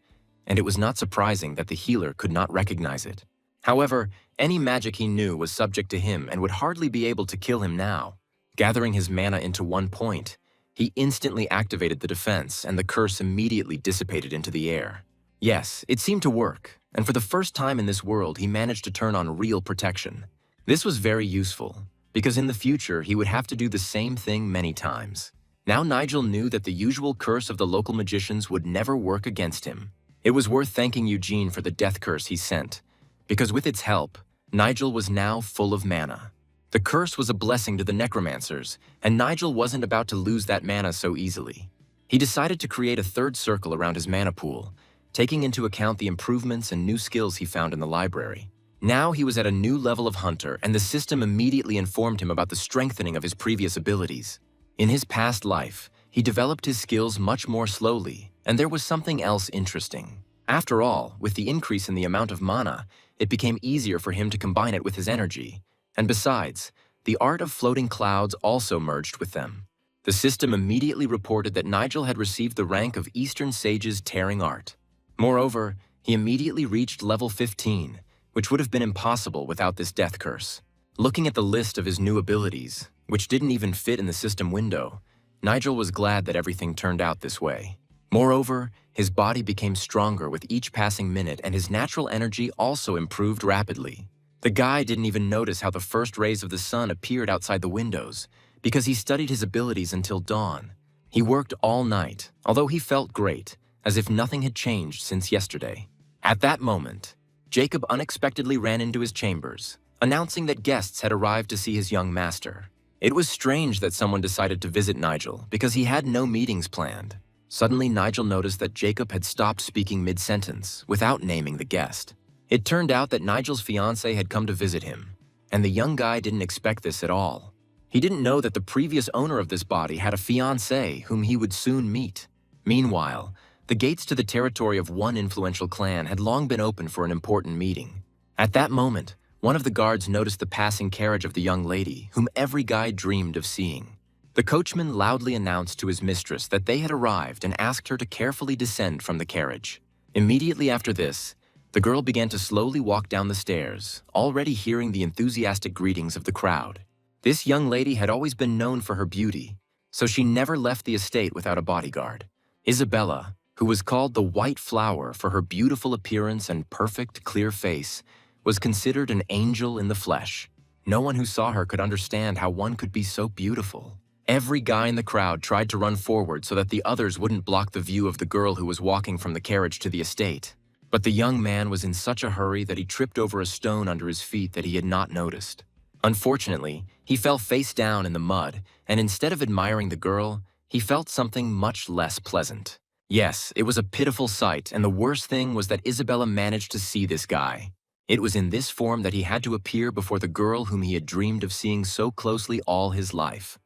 and it was not surprising that the healer could not recognize it. However, any magic he knew was subject to him and would hardly be able to kill him now. Gathering his mana into one point, he instantly activated the defense, and the curse immediately dissipated into the air. Yes, it seemed to work, and for the first time in this world he managed to turn on real protection. This was very useful, because in the future he would have to do the same thing many times. Now Nigel knew that the usual curse of the local magicians would never work against him. It was worth thanking Eugene for the death curse he sent, because with its help, Nigel was now full of mana. The curse was a blessing to the Necromancers, and Nigel wasn't about to lose that mana so easily. He decided to create a third circle around his mana pool, taking into account the improvements and new skills he found in the library. Now he was at a new level of hunter, and the system immediately informed him about the strengthening of his previous abilities. In his past life, he developed his skills much more slowly, and there was something else interesting. After all, with the increase in the amount of mana, it became easier for him to combine it with his energy. And besides, the art of floating clouds also merged with them. The system immediately reported that Nigel had received the rank of Eastern Sage's Tearing Art. Moreover, he immediately reached level 15, which would have been impossible without this death curse. Looking at the list of his new abilities, which didn't even fit in the system window, Nigel was glad that everything turned out this way. Moreover, his body became stronger with each passing minute, and his natural energy also improved rapidly. The guy didn't even notice how the first rays of the sun appeared outside the windows, because he studied his abilities until dawn. He worked all night, although he felt great, as if nothing had changed since yesterday. At that moment, Jacob unexpectedly ran into his chambers, announcing that guests had arrived to see his young master. It was strange that someone decided to visit Nigel, because he had no meetings planned. Suddenly, Nigel noticed that Jacob had stopped speaking mid-sentence, without naming the guest. It turned out that Nigel's fiancée had come to visit him, and the young guy didn't expect this at all. He didn't know that the previous owner of this body had a fiancée whom he would soon meet. Meanwhile, the gates to the territory of one influential clan had long been open for an important meeting. At that moment, one of the guards noticed the passing carriage of the young lady whom every guy dreamed of seeing. The coachman loudly announced to his mistress that they had arrived and asked her to carefully descend from the carriage. Immediately after this, the girl began to slowly walk down the stairs, already hearing the enthusiastic greetings of the crowd. This young lady had always been known for her beauty, so she never left the estate without a bodyguard. Isabella, who was called the White Flower for her beautiful appearance and perfect, clear face, was considered an angel in the flesh. No one who saw her could understand how one could be so beautiful. Every guy in the crowd tried to run forward so that the others wouldn't block the view of the girl who was walking from the carriage to the estate. But the young man was in such a hurry that he tripped over a stone under his feet that he had not noticed. Unfortunately, he fell face down in the mud, and instead of admiring the girl, he felt something much less pleasant. Yes, it was a pitiful sight, and the worst thing was that Isabella managed to see this guy. It was in this form that he had to appear before the girl whom he had dreamed of seeing so closely all his life,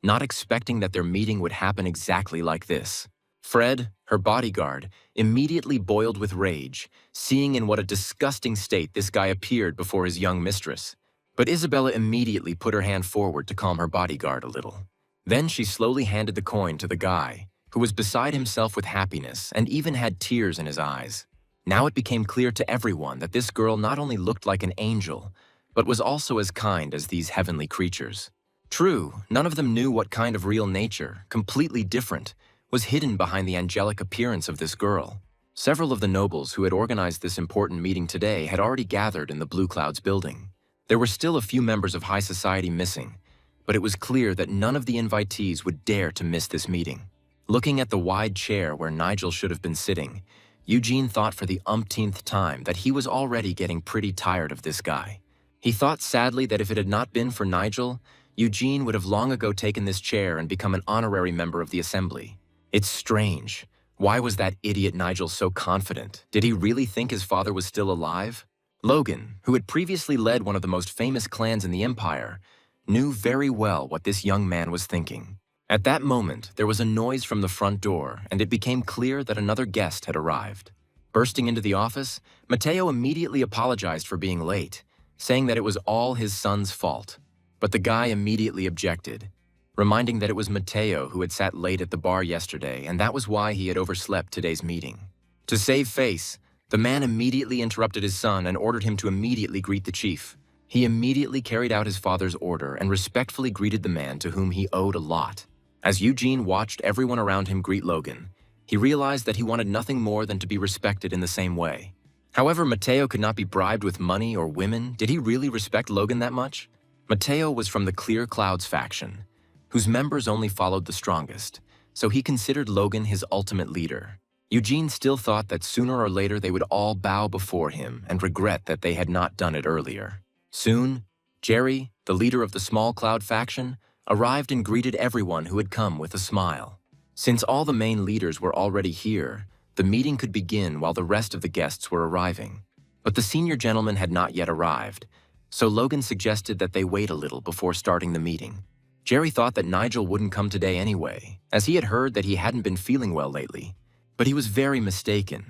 not expecting that their meeting would happen exactly like this. Fred, her bodyguard, immediately boiled with rage, seeing in what a disgusting state this guy appeared before his young mistress. But Isabella immediately put her hand forward to calm her bodyguard a little. Then she slowly handed the coin to the guy, who was beside himself with happiness and even had tears in his eyes. Now it became clear to everyone that this girl not only looked like an angel, but was also as kind as these heavenly creatures. True, none of them knew what kind of real nature, completely different, was hidden behind the angelic appearance of this girl. Several of the nobles who had organized this important meeting today had already gathered in the Blue Clouds building. There were still a few members of high society missing, but it was clear that none of the invitees would dare to miss this meeting. Looking at the wide chair where Nigel should have been sitting, Eugene thought for the umpteenth time that he was already getting pretty tired of this guy. He thought sadly that if it had not been for Nigel, Eugene would have long ago taken this chair and become an honorary member of the assembly. It's strange. Why was that idiot Nigel so confident? Did he really think his father was still alive? Logan, who had previously led one of the most famous clans in the Empire, knew very well what this young man was thinking. At that moment, there was a noise from the front door, and it became clear that another guest had arrived. Bursting into the office, Mateo immediately apologized for being late, saying that it was all his son's fault. But the guy immediately objected, reminding that it was Mateo who had sat late at the bar yesterday, and that was why he had overslept today's meeting. To save face, the man immediately interrupted his son and ordered him to immediately greet the chief. He immediately carried out his father's order and respectfully greeted the man to whom he owed a lot. As Eugene watched everyone around him greet Logan, he realized that he wanted nothing more than to be respected in the same way. However, Mateo could not be bribed with money or women. Did he really respect Logan that much? Mateo was from the Clear Clouds faction, whose members only followed the strongest, so he considered Logan his ultimate leader. Eugene still thought that sooner or later they would all bow before him and regret that they had not done it earlier. Soon, Jerry, the leader of the Small Cloud faction, arrived and greeted everyone who had come with a smile. Since all the main leaders were already here, the meeting could begin while the rest of the guests were arriving. But the senior gentleman had not yet arrived, so Logan suggested that they wait a little before starting the meeting. Jerry thought that Nigel wouldn't come today anyway, as he had heard that he hadn't been feeling well lately. But he was very mistaken,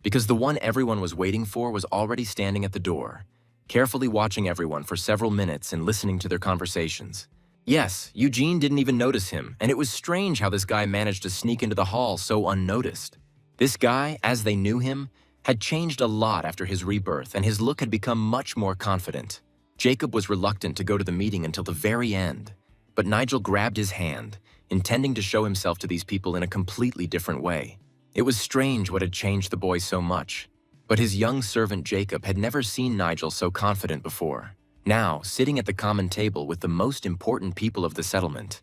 because the one everyone was waiting for was already standing at the door, carefully watching everyone for several minutes and listening to their conversations. Yes, Eugene didn't even notice him, and it was strange how this guy managed to sneak into the hall so unnoticed. This guy, as they knew him, had changed a lot after his rebirth, and his look had become much more confident. Jacob was reluctant to go to the meeting until the very end, but Nigel grabbed his hand, intending to show himself to these people in a completely different way. It was strange what had changed the boy so much, but his young servant Jacob had never seen Nigel so confident before. Now, sitting at the common table with the most important people of the settlement,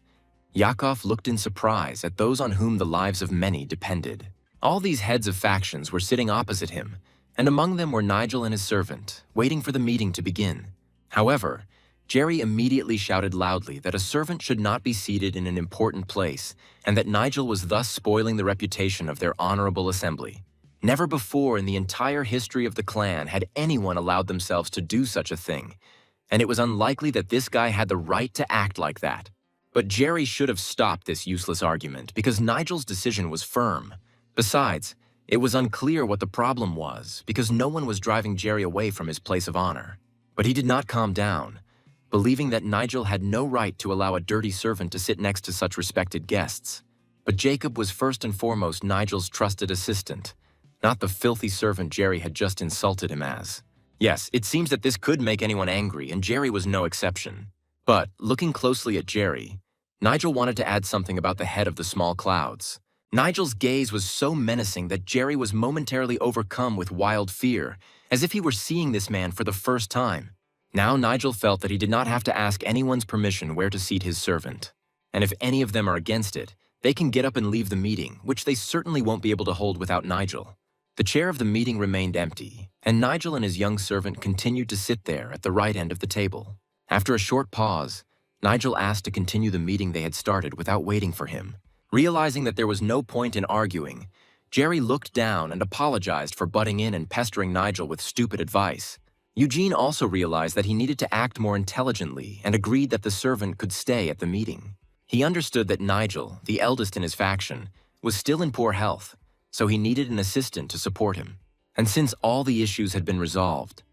Yakov looked in surprise at those on whom the lives of many depended. All these heads of factions were sitting opposite him, and among them were Nigel and his servant, waiting for the meeting to begin. However, Jerry immediately shouted loudly that a servant should not be seated in an important place, and that Nigel was thus spoiling the reputation of their honorable assembly. Never before in the entire history of the clan had anyone allowed themselves to do such a thing, and it was unlikely that this guy had the right to act like that. But Jerry should have stopped this useless argument because Nigel's decision was firm. Besides, it was unclear what the problem was because no one was driving Jerry away from his place of honor. But he did not calm down, believing that Nigel had no right to allow a dirty servant to sit next to such respected guests. But Jacob was first and foremost Nigel's trusted assistant, not the filthy servant Jerry had just insulted him as. Yes, it seems that this could make anyone angry, and Jerry was no exception. But, looking closely at Jerry, Nigel wanted to add something about the head of the Small Clouds. Nigel's gaze was so menacing that Jerry was momentarily overcome with wild fear, as if he were seeing this man for the first time. Now Nigel felt that he did not have to ask anyone's permission where to seat his servant. And if any of them are against it, they can get up and leave the meeting, which they certainly won't be able to hold without Nigel. The chair of the meeting remained empty, and Nigel and his young servant continued to sit there at the right end of the table. After a short pause, Nigel asked to continue the meeting they had started without waiting for him. Realizing that there was no point in arguing, Jerry looked down and apologized for butting in and pestering Nigel with stupid advice. Eugene also realized that he needed to act more intelligently and agreed that the servant could stay at the meeting. He understood that Nigel, the eldest in his faction, was still in poor health, so he needed an assistant to support him. And since all the issues had been resolved,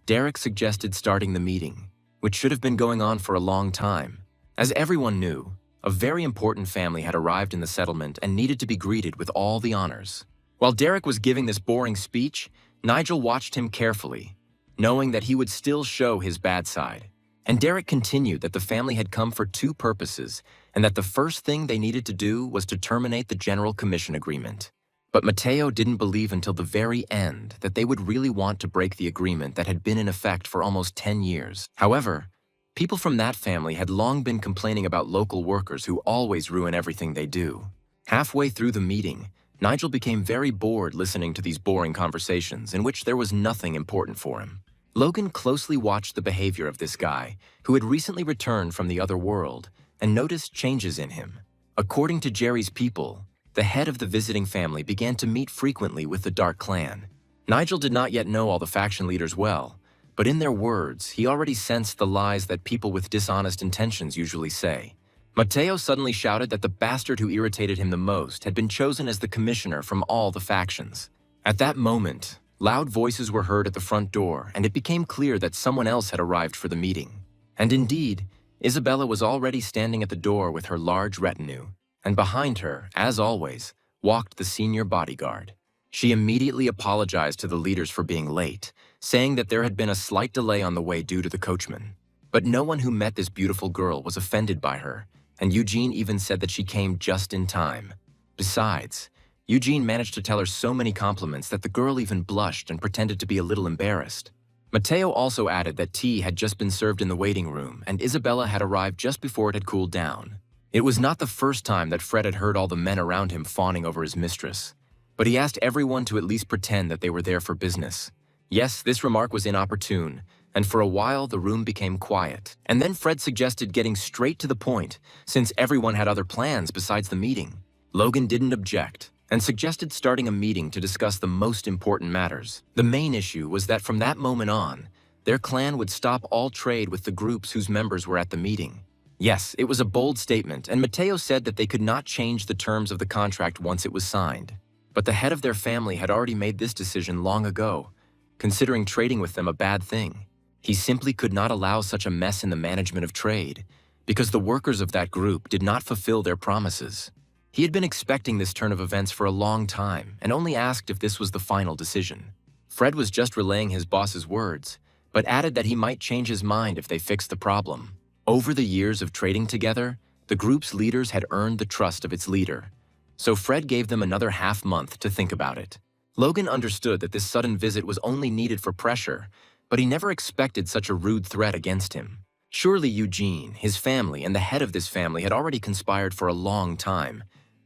Derek suggested starting the meeting, which should have been going on for a long time. As everyone knew, a very important family had arrived in the settlement and needed to be greeted with all the honors. While Derek was giving this boring speech, Nigel watched him carefully. knowing that he would still show his bad side. And Derek continued that the family had come for two purposes, and that the first thing they needed to do was to terminate the General Commission Agreement. But Mateo didn't believe until the very end that they would really want to break the agreement that had been in effect for almost 10 years. However, people from that family had long been complaining about local workers who always ruin everything they do. Halfway through the meeting, Nigel became very bored listening to these boring conversations in which there was nothing important for him. Logan closely watched the behavior of this guy, who had recently returned from the other world, and noticed changes in him. According to Jerry's people, the head of the visiting family began to meet frequently with the Dark Clan. Nigel did not yet know all the faction leaders well, but in their words, he already sensed the lies that people with dishonest intentions usually say. Mateo suddenly shouted that the bastard who irritated him the most had been chosen as the commissioner from all the factions. At that moment, loud voices were heard at the front door, and it became clear that someone else had arrived for the meeting. And indeed, Isabella was already standing at the door with her large retinue, and behind her, as always, walked the senior bodyguard. She immediately apologized to the leaders for being late, saying that there had been a slight delay on the way due to the coachman. But no one who met this beautiful girl was offended by her, and Eugene even said that she came just in time. Besides, Eugene managed to tell her so many compliments that the girl even blushed and pretended to be a little embarrassed. Mateo also added that tea had just been served in the waiting room, and Isabella had arrived just before it had cooled down. It was not the first time that Fred had heard all the men around him fawning over his mistress, but he asked everyone to at least pretend that they were there for business. Yes, this remark was inopportune, and for a while the room became quiet. And then Fred suggested getting straight to the point, since everyone had other plans besides the meeting. Logan didn't object, and suggested starting a meeting to discuss the most important matters. The main issue was that from that moment on, their clan would stop all trade with the groups whose members were at the meeting. Yes, it was a bold statement, and Mateo said that they could not change the terms of the contract once it was signed. But the head of their family had already made this decision long ago, considering trading with them a bad thing. He simply could not allow such a mess in the management of trade, because the workers of that group did not fulfill their promises. He had been expecting this turn of events for a long time, and only asked if this was the final decision. Fred was just relaying his boss's words, but added that he might change his mind if they fixed the problem. Over the years of trading together, the group's leaders had earned the trust of its leader, so Fred gave them another half-month to think about it. Logan understood that this sudden visit was only needed for pressure, but he never expected such a rude threat against him. Surely Eugene, his family, and the head of this family had already conspired for a long time,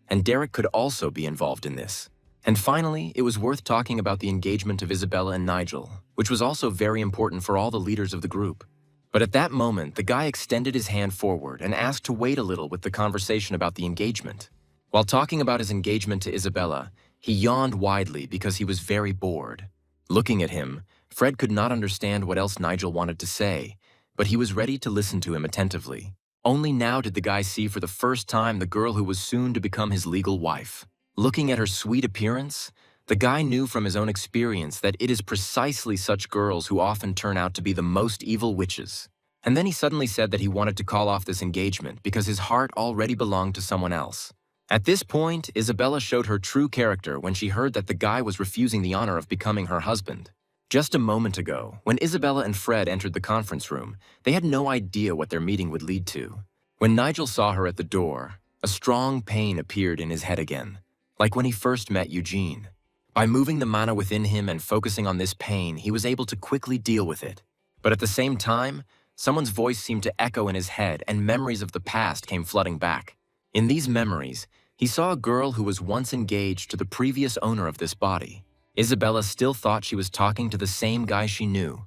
and Derek could also be involved in this. And finally, it was worth talking about the engagement of Isabella and Nigel, which was also very important for all the leaders of the group. But at that moment, the guy extended his hand forward and asked to wait a little with the conversation about the engagement. While talking about his engagement to Isabella, he yawned widely because he was very bored. Looking at him, Fred could not understand what else Nigel wanted to say, but he was ready to listen to him attentively. Only now did the guy see for the first time the girl who was soon to become his legal wife. Looking at her sweet appearance, the guy knew from his own experience that it is precisely such girls who often turn out to be the most evil witches. And then he suddenly said that he wanted to call off this engagement because his heart already belonged to someone else. At this point, Isabella showed her true character when she heard that the guy was refusing the honor of becoming her husband. Just a moment ago, when Isabella and Fred entered the conference room, they had no idea what their meeting would lead to. When Nigel saw her at the door, a strong pain appeared in his head again, like when he first met Eugene. By moving the mana within him and focusing on this pain, he was able to quickly deal with it. But at the same time, someone's voice seemed to echo in his head, and memories of the past came flooding back. In these memories, he saw a girl who was once engaged to the previous owner of this body. Isabella still thought she was talking to the same guy she knew,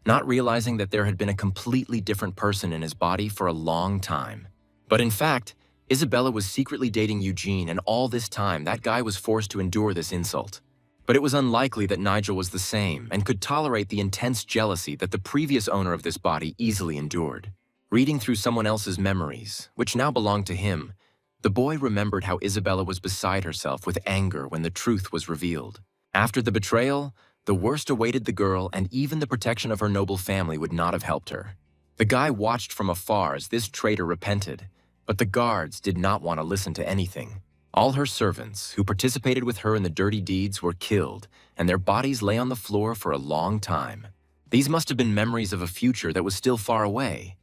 not realizing that there had been a completely different person in his body for a long time. But in fact, Isabella was secretly dating Eugene, and all this time that guy was forced to endure this insult. But it was unlikely that Nigel was the same and could tolerate the intense jealousy that the previous owner of this body easily endured. Reading through someone else's memories, which now belonged to him, the boy remembered how Isabella was beside herself with anger when the truth was revealed. After the betrayal, the worst awaited the girl, and even the protection of her noble family would not have helped her. The guy watched from afar as this traitor repented, but the guards did not want to listen to anything. All her servants, who participated with her in the dirty deeds, were killed, and their bodies lay on the floor for a long time. These must have been memories of a future that was still far away,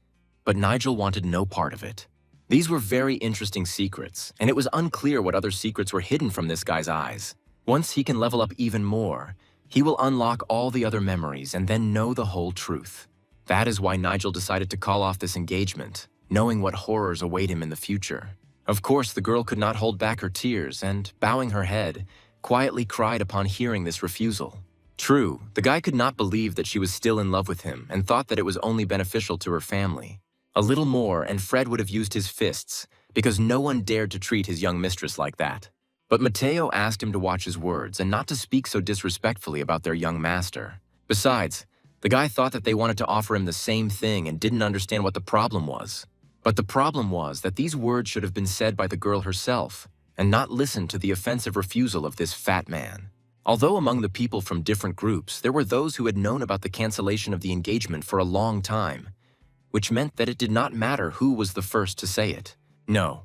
but Nigel wanted no part of it. These were very interesting secrets, and it was unclear what other secrets were hidden from this guy's eyes. Once he can level up even more, he will unlock all the other memories and then know the whole truth. That is why Nigel decided to call off this engagement, knowing what horrors await him in the future. Of course, the girl could not hold back her tears and, bowing her head, quietly cried upon hearing this refusal. True, the guy could not believe that she was still in love with him and thought that it was only beneficial to her family. A little more and Fred would have used his fists, because no one dared to treat his young mistress like that. But Mateo asked him to watch his words and not to speak so disrespectfully about their young master. Besides, the guy thought that they wanted to offer him the same thing and didn't understand what the problem was. But the problem was that these words should have been said by the girl herself and not listened to the offensive refusal of this fat man. Although among the people from different groups, there were those who had known about the cancellation of the engagement for a long time, which meant that it did not matter who was the first to say it. No,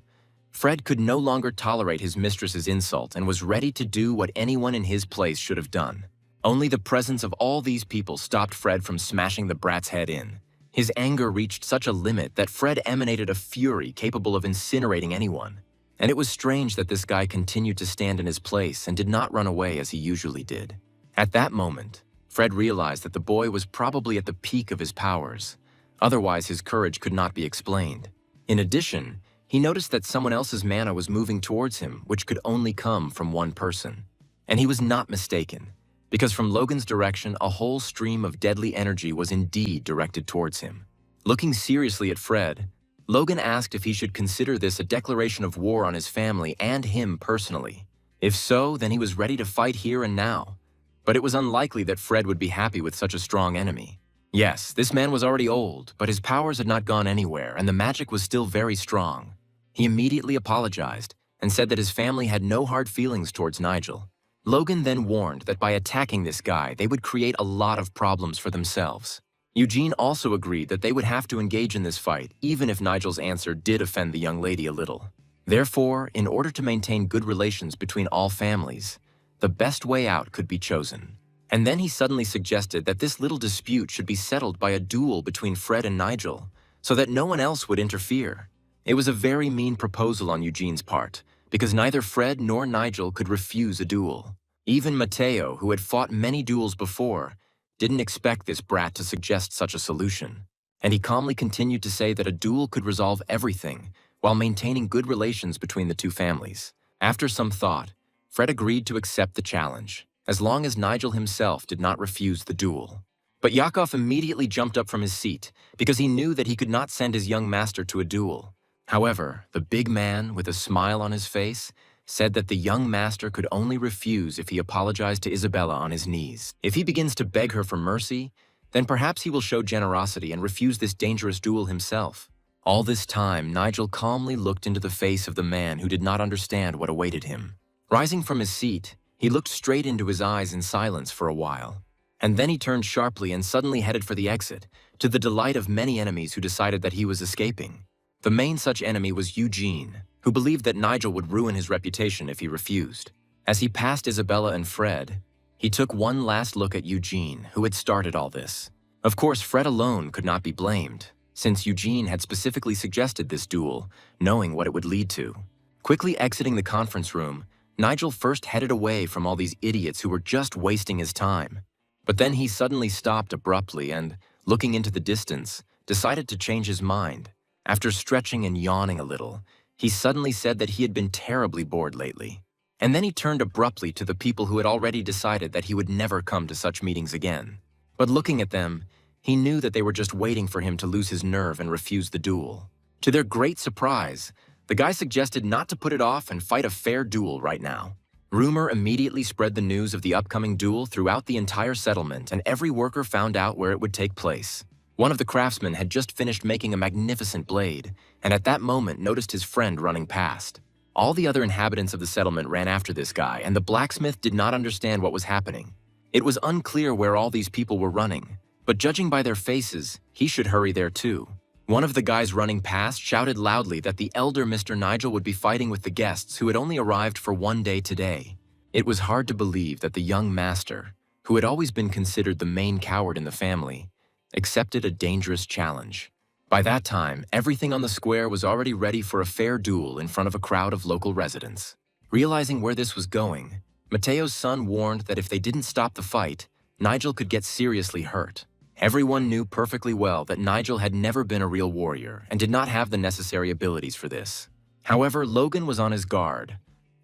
Fred could no longer tolerate his mistress's insult and was ready to do what anyone in his place should have done. Only the presence of all these people stopped Fred from smashing the brat's head in. His anger reached such a limit that Fred emanated a fury capable of incinerating anyone. And it was strange that this guy continued to stand in his place and did not run away as he usually did. At that moment, Fred realized that the boy was probably at the peak of his powers. Otherwise, his courage could not be explained. In addition, he noticed that someone else's mana was moving towards him, which could only come from one person. And he was not mistaken, because from Logan's direction, a whole stream of deadly energy was indeed directed towards him. Looking seriously at Fred, Logan asked if he should consider this a declaration of war on his family and him personally. If so, then he was ready to fight here and now. But it was unlikely that Fred would be happy with such a strong enemy. Yes, this man was already old, but his powers had not gone anywhere and the magic was still very strong. He immediately apologized and said that his family had no hard feelings towards Nigel. Logan then warned that by attacking this guy, they would create a lot of problems for themselves. Eugene also agreed that they would have to engage in this fight, even if Nigel's answer did offend the young lady a little. Therefore, in order to maintain good relations between all families, the best way out could be chosen. And then he suddenly suggested that this little dispute should be settled by a duel between Fred and Nigel, so that no one else would interfere. It was a very mean proposal on Eugene's part, because neither Fred nor Nigel could refuse a duel. Even Mateo, who had fought many duels before, didn't expect this brat to suggest such a solution. And he calmly continued to say that a duel could resolve everything, while maintaining good relations between the two families. After some thought, Fred agreed to accept the challenge, as long as Nigel himself did not refuse the duel. But Yakov immediately jumped up from his seat, because he knew that he could not send his young master to a duel. However, the big man, with a smile on his face, said that the young master could only refuse if he apologized to Isabella on his knees. If he begins to beg her for mercy, then perhaps he will show generosity and refuse this dangerous duel himself. All this time, Nigel calmly looked into the face of the man who did not understand what awaited him. Rising from his seat, he looked straight into his eyes in silence for a while. And then he turned sharply and suddenly headed for the exit, to the delight of many enemies who decided that he was escaping. The main such enemy was Eugene, who believed that Nigel would ruin his reputation if he refused. As he passed Isabella and Fred, he took one last look at Eugene, who had started all this. Of course, Fred alone could not be blamed, since Eugene had specifically suggested this duel, knowing what it would lead to. Quickly exiting the conference room, Nigel first headed away from all these idiots who were just wasting his time. But then he suddenly stopped abruptly and, looking into the distance, decided to change his mind. After stretching and yawning a little, he suddenly said that he had been terribly bored lately. And then he turned abruptly to the people who had already decided that he would never come to such meetings again. But looking at them, he knew that they were just waiting for him to lose his nerve and refuse the duel. To their great surprise, the guy suggested not to put it off and fight a fair duel right now. Rumor immediately spread the news of the upcoming duel throughout the entire settlement, and every worker found out where it would take place. One of the craftsmen had just finished making a magnificent blade, and at that moment noticed his friend running past. All the other inhabitants of the settlement ran after this guy, and the blacksmith did not understand what was happening. It was unclear where all these people were running, but judging by their faces, he should hurry there too. One of the guys running past shouted loudly that the elder Mr. Nigel would be fighting with the guests who had only arrived for one day today. It was hard to believe that the young master, who had always been considered the main coward in the family, accepted a dangerous challenge. By that time, everything on the square was already ready for a fair duel in front of a crowd of local residents. Realizing where this was going, Mateo's son warned that if they didn't stop the fight, Nigel could get seriously hurt. Everyone knew perfectly well that Nigel had never been a real warrior and did not have the necessary abilities for this. However, Logan was on his guard,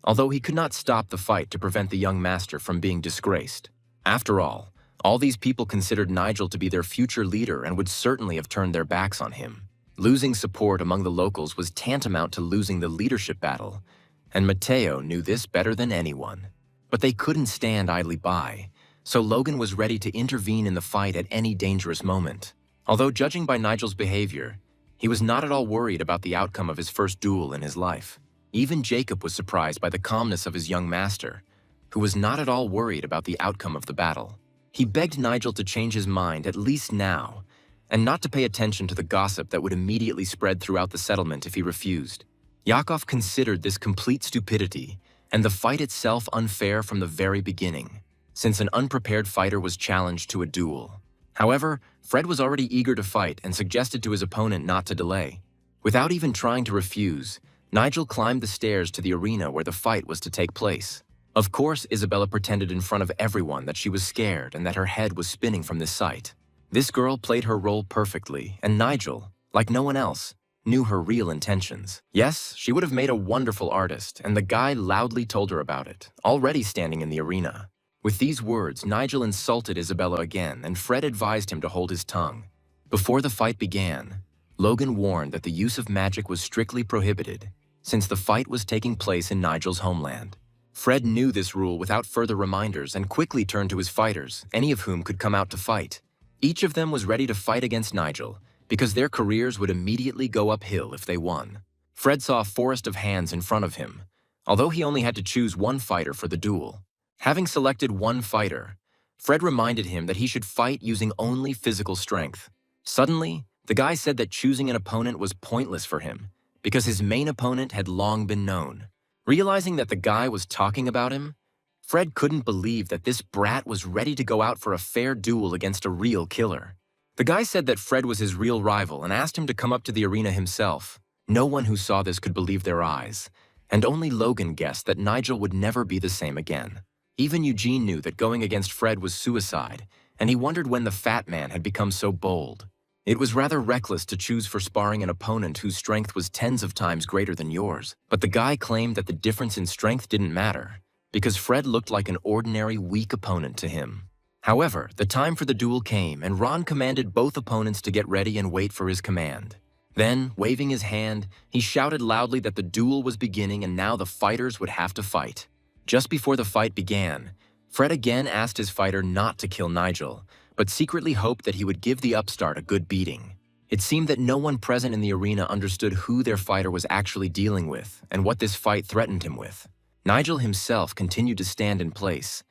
although he could not stop the fight to prevent the young master from being disgraced. After all these people considered Nigel to be their future leader and would certainly have turned their backs on him. Losing support among the locals was tantamount to losing the leadership battle, and Mateo knew this better than anyone. But they couldn't stand idly by, so Logan was ready to intervene in the fight at any dangerous moment. Although judging by Nigel's behavior, he was not at all worried about the outcome of his first duel in his life. Even Jacob was surprised by the calmness of his young master, who was not at all worried about the outcome of the battle. He begged Nigel to change his mind at least now, and not to pay attention to the gossip that would immediately spread throughout the settlement if he refused. Yakov considered this complete stupidity, and the fight itself unfair from the very beginning, since an unprepared fighter was challenged to a duel. However, Fred was already eager to fight and suggested to his opponent not to delay. Without even trying to refuse, Nigel climbed the stairs to the arena where the fight was to take place. Of course, Isabella pretended in front of everyone that she was scared and that her head was spinning from this sight. This girl played her role perfectly, and Nigel, like no one else, knew her real intentions. Yes, she would have made a wonderful artist, and the guy loudly told her about it, already standing in the arena. With these words, Nigel insulted Isabella again, and Fred advised him to hold his tongue. Before the fight began, Logan warned that the use of magic was strictly prohibited, since the fight was taking place in Nigel's homeland. Fred knew this rule without further reminders and quickly turned to his fighters, any of whom could come out to fight. Each of them was ready to fight against Nigel, because their careers would immediately go uphill if they won. Fred saw a forest of hands in front of him, although he only had to choose one fighter for the duel. Having selected one fighter, Fred reminded him that he should fight using only physical strength. Suddenly, the guy said that choosing an opponent was pointless for him, because his main opponent had long been known. Realizing that the guy was talking about him, Fred couldn't believe that this brat was ready to go out for a fair duel against a real killer. The guy said that Fred was his real rival and asked him to come up to the arena himself. No one who saw this could believe their eyes, and only Logan guessed that Nigel would never be the same again. Even Eugene knew that going against Fred was suicide, and he wondered when the fat man had become so bold. It was rather reckless to choose for sparring an opponent whose strength was tens of times greater than yours. But the guy claimed that the difference in strength didn't matter, because Fred looked like an ordinary weak opponent to him. However, the time for the duel came, and Ron commanded both opponents to get ready and wait for his command. Then, waving his hand, he shouted loudly that the duel was beginning and now the fighters would have to fight. Just before the fight began, Fred again asked his fighter not to kill Nigel, but secretly hoped that he would give the upstart a good beating. It seemed that no one present in the arena understood who their fighter was actually dealing with and what this fight threatened him with. Nigel himself continued to stand in place,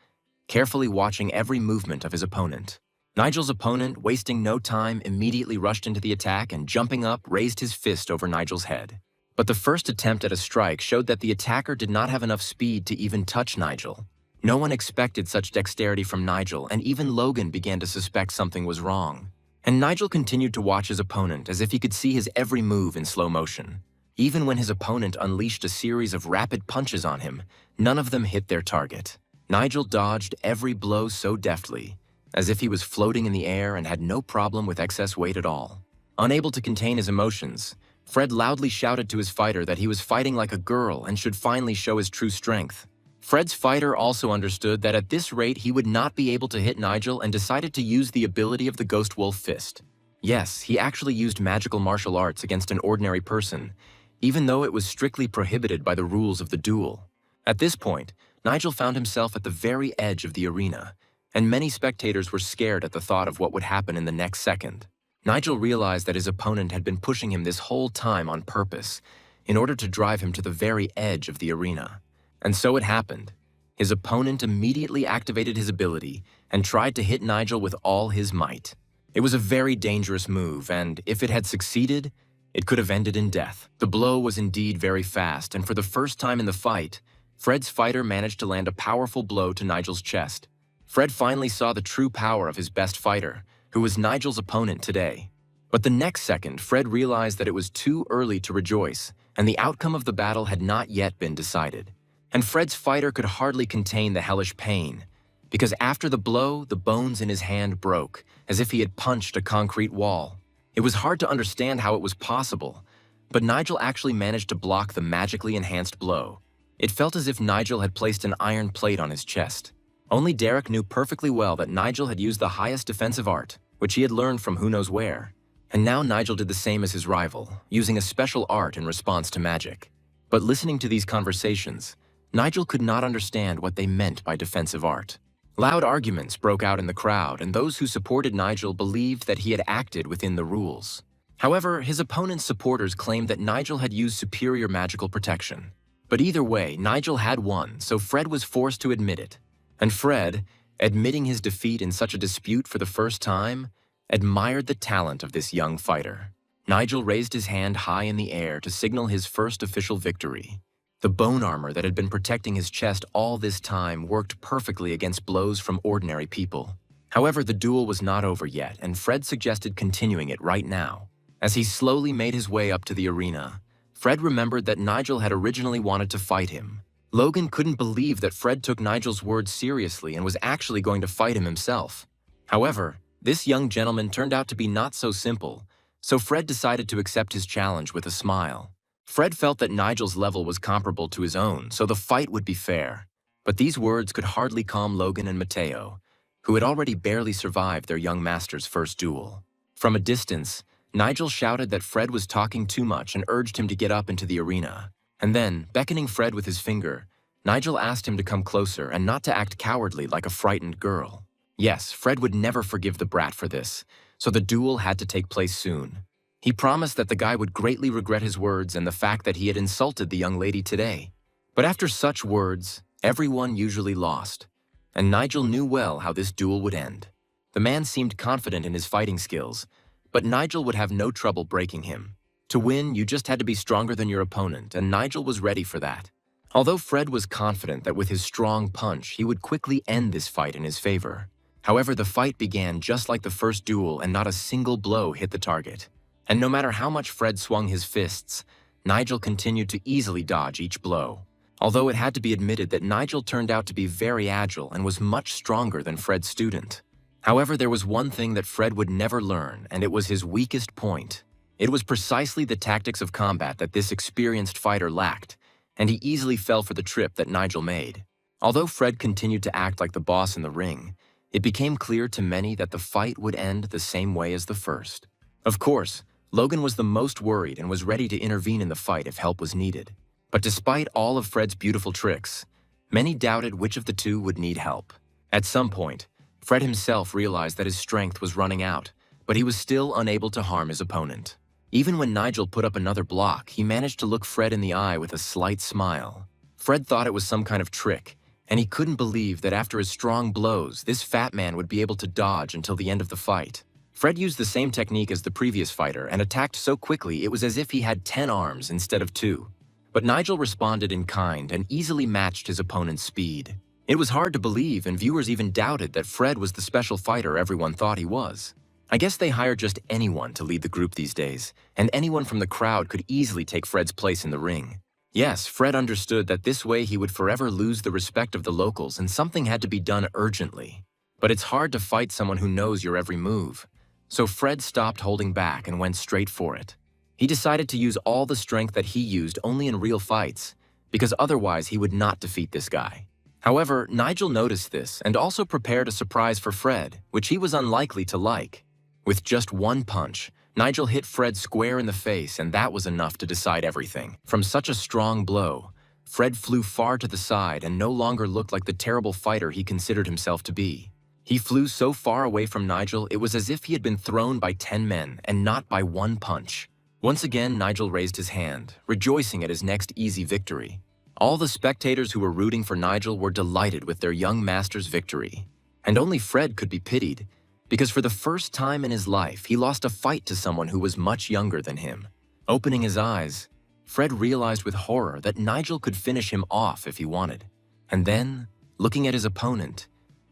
carefully watching every movement of his opponent. Nigel's opponent, wasting no time, immediately rushed into the attack and, jumping up, raised his fist over Nigel's head. But the first attempt at a strike showed that the attacker did not have enough speed to even touch Nigel. No one expected such dexterity from Nigel, and even Logan began to suspect something was wrong. And Nigel continued to watch his opponent as if he could see his every move in slow motion. Even when his opponent unleashed a series of rapid punches on him, none of them hit their target. Nigel dodged every blow so deftly, as if he was floating in the air and had no problem with excess weight at all. Unable to contain his emotions, Fred loudly shouted to his fighter that he was fighting like a girl and should finally show his true strength. Fred's fighter also understood that at this rate he would not be able to hit Nigel and decided to use the ability of the Ghost Wolf Fist. Yes, he actually used magical martial arts against an ordinary person, even though it was strictly prohibited by the rules of the duel. At this point, Nigel found himself at the very edge of the arena, and many spectators were scared at the thought of what would happen in the next second. Nigel realized that his opponent had been pushing him this whole time on purpose, in order to drive him to the very edge of the arena. And so it happened. His opponent immediately activated his ability and tried to hit Nigel with all his might. It was a very dangerous move, and if it had succeeded, it could have ended in death. The blow was indeed very fast, and for the first time in the fight, Fred's fighter managed to land a powerful blow to Nigel's chest. Fred finally saw the true power of his best fighter, who was Nigel's opponent today. But the next second, Fred realized that it was too early to rejoice, and the outcome of the battle had not yet been decided. And Fred's fighter could hardly contain the hellish pain, because after the blow, the bones in his hand broke, as if he had punched a concrete wall. It was hard to understand how it was possible, but Nigel actually managed to block the magically enhanced blow. It felt as if Nigel had placed an iron plate on his chest. Only Derek knew perfectly well that Nigel had used the highest defensive art, which he had learned from who knows where. And now Nigel did the same as his rival, using a special art in response to magic. But listening to these conversations, Nigel could not understand what they meant by defensive art. Loud arguments broke out in the crowd, and those who supported Nigel believed that he had acted within the rules. However, his opponent's supporters claimed that Nigel had used superior magical protection. But either way, Nigel had won, so Fred was forced to admit it. And Fred, admitting his defeat in such a dispute for the first time, admired the talent of this young fighter. Nigel raised his hand high in the air to signal his first official victory. The bone armor that had been protecting his chest all this time worked perfectly against blows from ordinary people. However, the duel was not over yet, and Fred suggested continuing it right now. As he slowly made his way up to the arena, Fred remembered that Nigel had originally wanted to fight him. Logan couldn't believe that Fred took Nigel's words seriously and was actually going to fight him himself. However, this young gentleman turned out to be not so simple, so Fred decided to accept his challenge with a smile. Fred felt that Nigel's level was comparable to his own, so the fight would be fair. But these words could hardly calm Logan and Mateo, who had already barely survived their young master's first duel. From a distance, Nigel shouted that Fred was talking too much and urged him to get up into the arena. And then, beckoning Fred with his finger, Nigel asked him to come closer and not to act cowardly like a frightened girl. Yes, Fred would never forgive the brat for this, so the duel had to take place soon. He promised that the guy would greatly regret his words and the fact that he had insulted the young lady today. But after such words, everyone usually lost, and Nigel knew well how this duel would end. The man seemed confident in his fighting skills, but Nigel would have no trouble breaking him. To win, you just had to be stronger than your opponent, and Nigel was ready for that. Although Fred was confident that with his strong punch, he would quickly end this fight in his favor. However, the fight began just like the first duel, and not a single blow hit the target. And no matter how much Fred swung his fists, Nigel continued to easily dodge each blow. Although it had to be admitted that Nigel turned out to be very agile and was much stronger than Fred's student. However, there was one thing that Fred would never learn, and it was his weakest point. It was precisely the tactics of combat that this experienced fighter lacked, and he easily fell for the trip that Nigel made. Although Fred continued to act like the boss in the ring, it became clear to many that the fight would end the same way as the first. Of course, Logan was the most worried and was ready to intervene in the fight if help was needed. But despite all of Fred's beautiful tricks, many doubted which of the two would need help. At some point, Fred himself realized that his strength was running out, but he was still unable to harm his opponent. Even when Nigel put up another block, he managed to look Fred in the eye with a slight smile. Fred thought it was some kind of trick, and he couldn't believe that after his strong blows, this fat man would be able to dodge until the end of the fight. Fred used the same technique as the previous fighter and attacked so quickly it was as if he had 10 arms instead of 2. But Nigel responded in kind and easily matched his opponent's speed. It was hard to believe, and viewers even doubted that Fred was the special fighter everyone thought he was. I guess they hired just anyone to lead the group these days, and anyone from the crowd could easily take Fred's place in the ring. Yes, Fred understood that this way he would forever lose the respect of the locals, and something had to be done urgently. But it's hard to fight someone who knows your every move. So Fred stopped holding back and went straight for it. He decided to use all the strength that he used only in real fights, because otherwise he would not defeat this guy. However, Nigel noticed this and also prepared a surprise for Fred, which he was unlikely to like. With just one punch, Nigel hit Fred square in the face, and that was enough to decide everything. From such a strong blow, Fred flew far to the side and no longer looked like the terrible fighter he considered himself to be. He flew so far away from Nigel, it was as if he had been thrown by 10 men and not by one punch. Once again, Nigel raised his hand, rejoicing at his next easy victory. All the spectators who were rooting for Nigel were delighted with their young master's victory. And only Fred could be pitied, because for the first time in his life, he lost a fight to someone who was much younger than him. Opening his eyes, Fred realized with horror that Nigel could finish him off if he wanted. And then, looking at his opponent,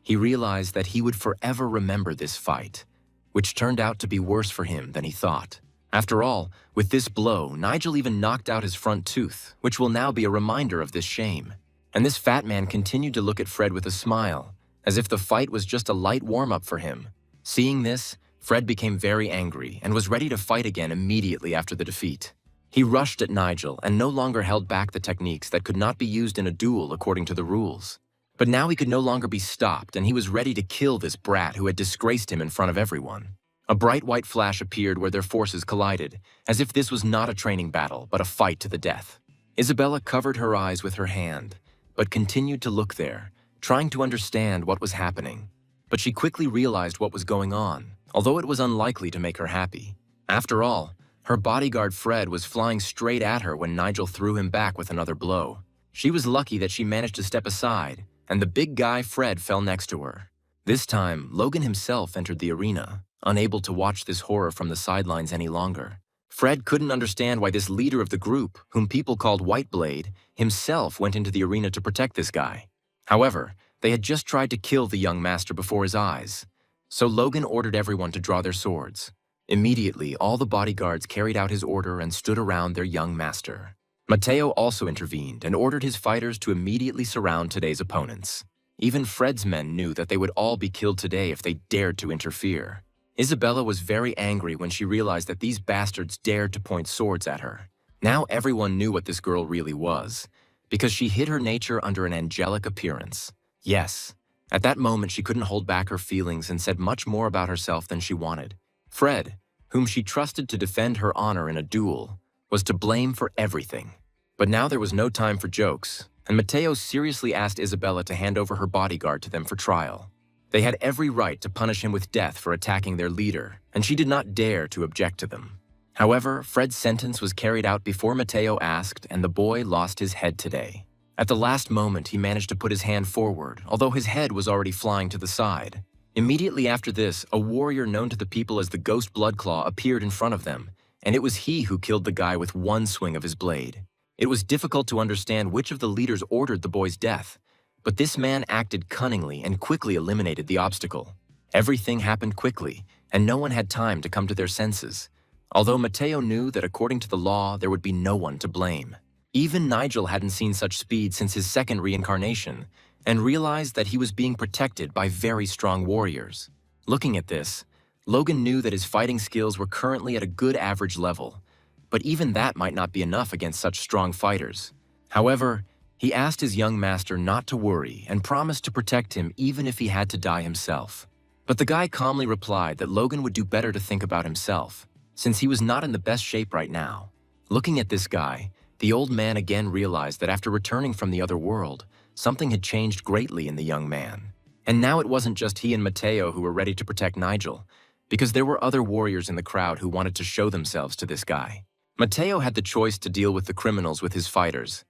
He realized that he would forever remember this fight, which turned out to be worse for him than he thought. After all, with this blow, Nigel even knocked out his front tooth, which will now be a reminder of this shame. And this fat man continued to look at Fred with a smile, as if the fight was just a light warm-up for him. Seeing this, Fred became very angry and was ready to fight again immediately after the defeat. He rushed at Nigel and no longer held back the techniques that could not be used in a duel according to the rules. But now he could no longer be stopped, and he was ready to kill this brat who had disgraced him in front of everyone. A bright white flash appeared where their forces collided, as if this was not a training battle, but a fight to the death. Isabella covered her eyes with her hand, but continued to look there, trying to understand what was happening. But she quickly realized what was going on, although it was unlikely to make her happy. After all, her bodyguard Fred was flying straight at her when Nigel threw him back with another blow. She was lucky that she managed to step aside, and the big guy Fred fell next to her. This time, Logan himself entered the arena, unable to watch this horror from the sidelines any longer. Fred couldn't understand why this leader of the group, whom people called Whiteblade, himself went into the arena to protect this guy. However, they had just tried to kill the young master before his eyes, so Logan ordered everyone to draw their swords. Immediately, all the bodyguards carried out his order and stood around their young master. Mateo also intervened and ordered his fighters to immediately surround today's opponents. Even Fred's men knew that they would all be killed today if they dared to interfere. Isabella was very angry when she realized that these bastards dared to point swords at her. Now everyone knew what this girl really was, because she hid her nature under an angelic appearance. Yes, at that moment she couldn't hold back her feelings and said much more about herself than she wanted. Fred, whom she trusted to defend her honor in a duel, was to blame for everything. But now there was no time for jokes, and Mateo seriously asked Isabella to hand over her bodyguard to them for trial. They had every right to punish him with death for attacking their leader, and she did not dare to object to them. However, Fred's sentence was carried out before Mateo asked, and the boy lost his head today. At the last moment, he managed to put his hand forward, although his head was already flying to the side. Immediately after this, a warrior known to the people as the Ghost Bloodclaw appeared in front of them, and it was he who killed the guy with one swing of his blade. It was difficult to understand which of the leaders ordered the boy's death, but this man acted cunningly and quickly eliminated the obstacle. Everything happened quickly, and no one had time to come to their senses, although Mateo knew that according to the law, there would be no one to blame. Even Nigel hadn't seen such speed since his second reincarnation, and realized that he was being protected by very strong warriors. Looking at this, Logan knew that his fighting skills were currently at a good average level, but even that might not be enough against such strong fighters. However, he asked his young master not to worry and promised to protect him even if he had to die himself. But the guy calmly replied that Logan would do better to think about himself, since he was not in the best shape right now. Looking at this guy, the old man again realized that after returning from the other world, something had changed greatly in the young man. And now it wasn't just he and Mateo who were ready to protect Nigel, because there were other warriors in the crowd who wanted to show themselves to this guy. Mateo had the choice to deal with the criminals with his fighters,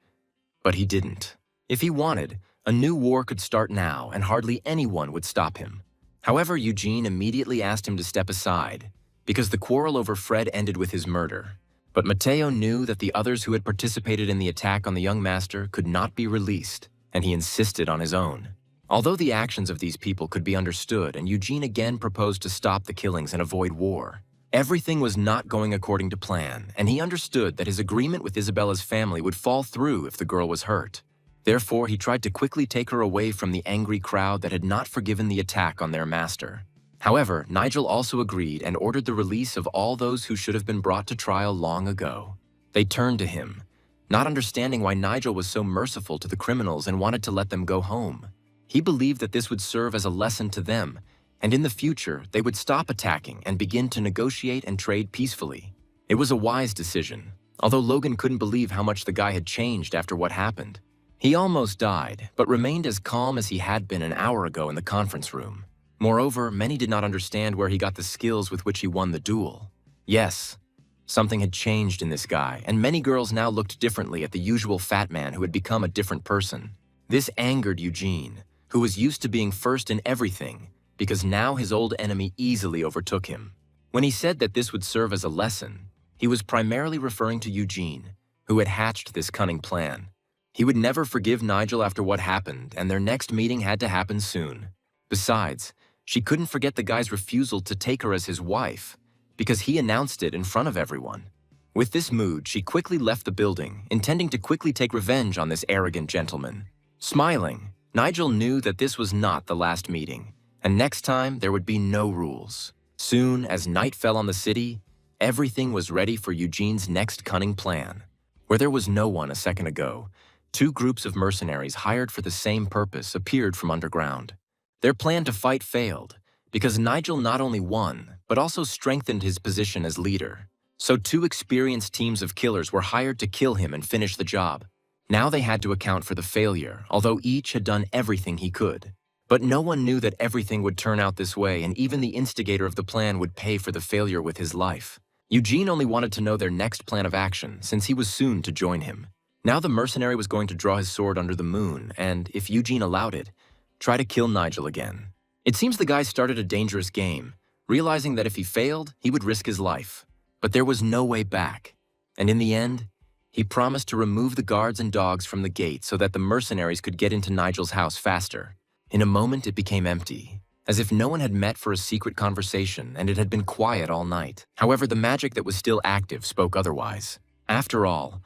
but he didn't. If he wanted, a new war could start now and hardly anyone would stop him. However, Eugene immediately asked him to step aside, because the quarrel over Fred ended with his murder. But Mateo knew that the others who had participated in the attack on the young master could not be released, and he insisted on his own. Although the actions of these people could be understood and Eugene again proposed to stop the killings and avoid war, everything was not going according to plan, and he understood that his agreement with Isabella's family would fall through if the girl was hurt. Therefore, he tried to quickly take her away from the angry crowd that had not forgiven the attack on their master. However, Nigel also agreed and ordered the release of all those who should have been brought to trial long ago. They turned to him, not understanding why Nigel was so merciful to the criminals and wanted to let them go home. He believed that this would serve as a lesson to them, and in the future, they would stop attacking and begin to negotiate and trade peacefully. It was a wise decision, although Logan couldn't believe how much the guy had changed after what happened. He almost died, but remained as calm as he had been an hour ago in the conference room. Moreover, many did not understand where he got the skills with which he won the duel. Yes, something had changed in this guy, and many girls now looked differently at the usual fat man who had become a different person. This angered Eugene, who was used to being first in everything, because now his old enemy easily overtook him. When he said that this would serve as a lesson, he was primarily referring to Eugene, who had hatched this cunning plan. He would never forgive Nigel after what happened, and their next meeting had to happen soon. Besides, she couldn't forget the guy's refusal to take her as his wife, because he announced it in front of everyone. With this mood, she quickly left the building, intending to quickly take revenge on this arrogant gentleman. Smiling, Nigel knew that this was not the last meeting, and next time there would be no rules. Soon, as night fell on the city, everything was ready for Eugene's next cunning plan. Where there was no one a second ago, two groups of mercenaries hired for the same purpose appeared from underground. Their plan to fight failed, because Nigel not only won, but also strengthened his position as leader. So two experienced teams of killers were hired to kill him and finish the job. Now they had to account for the failure, although each had done everything he could. But no one knew that everything would turn out this way, and even the instigator of the plan would pay for the failure with his life. Eugene only wanted to know their next plan of action, since he was soon to join him. Now the mercenary was going to draw his sword under the moon, and, if Eugene allowed it, try to kill Nigel again. It seems the guy started a dangerous game, realizing that if he failed, he would risk his life. But there was no way back, and in the end, he promised to remove the guards and dogs from the gate so that the mercenaries could get into Nigel's house faster. In a moment, it became empty, as if no one had met for a secret conversation and it had been quiet all night. However, the magic that was still active spoke otherwise. After all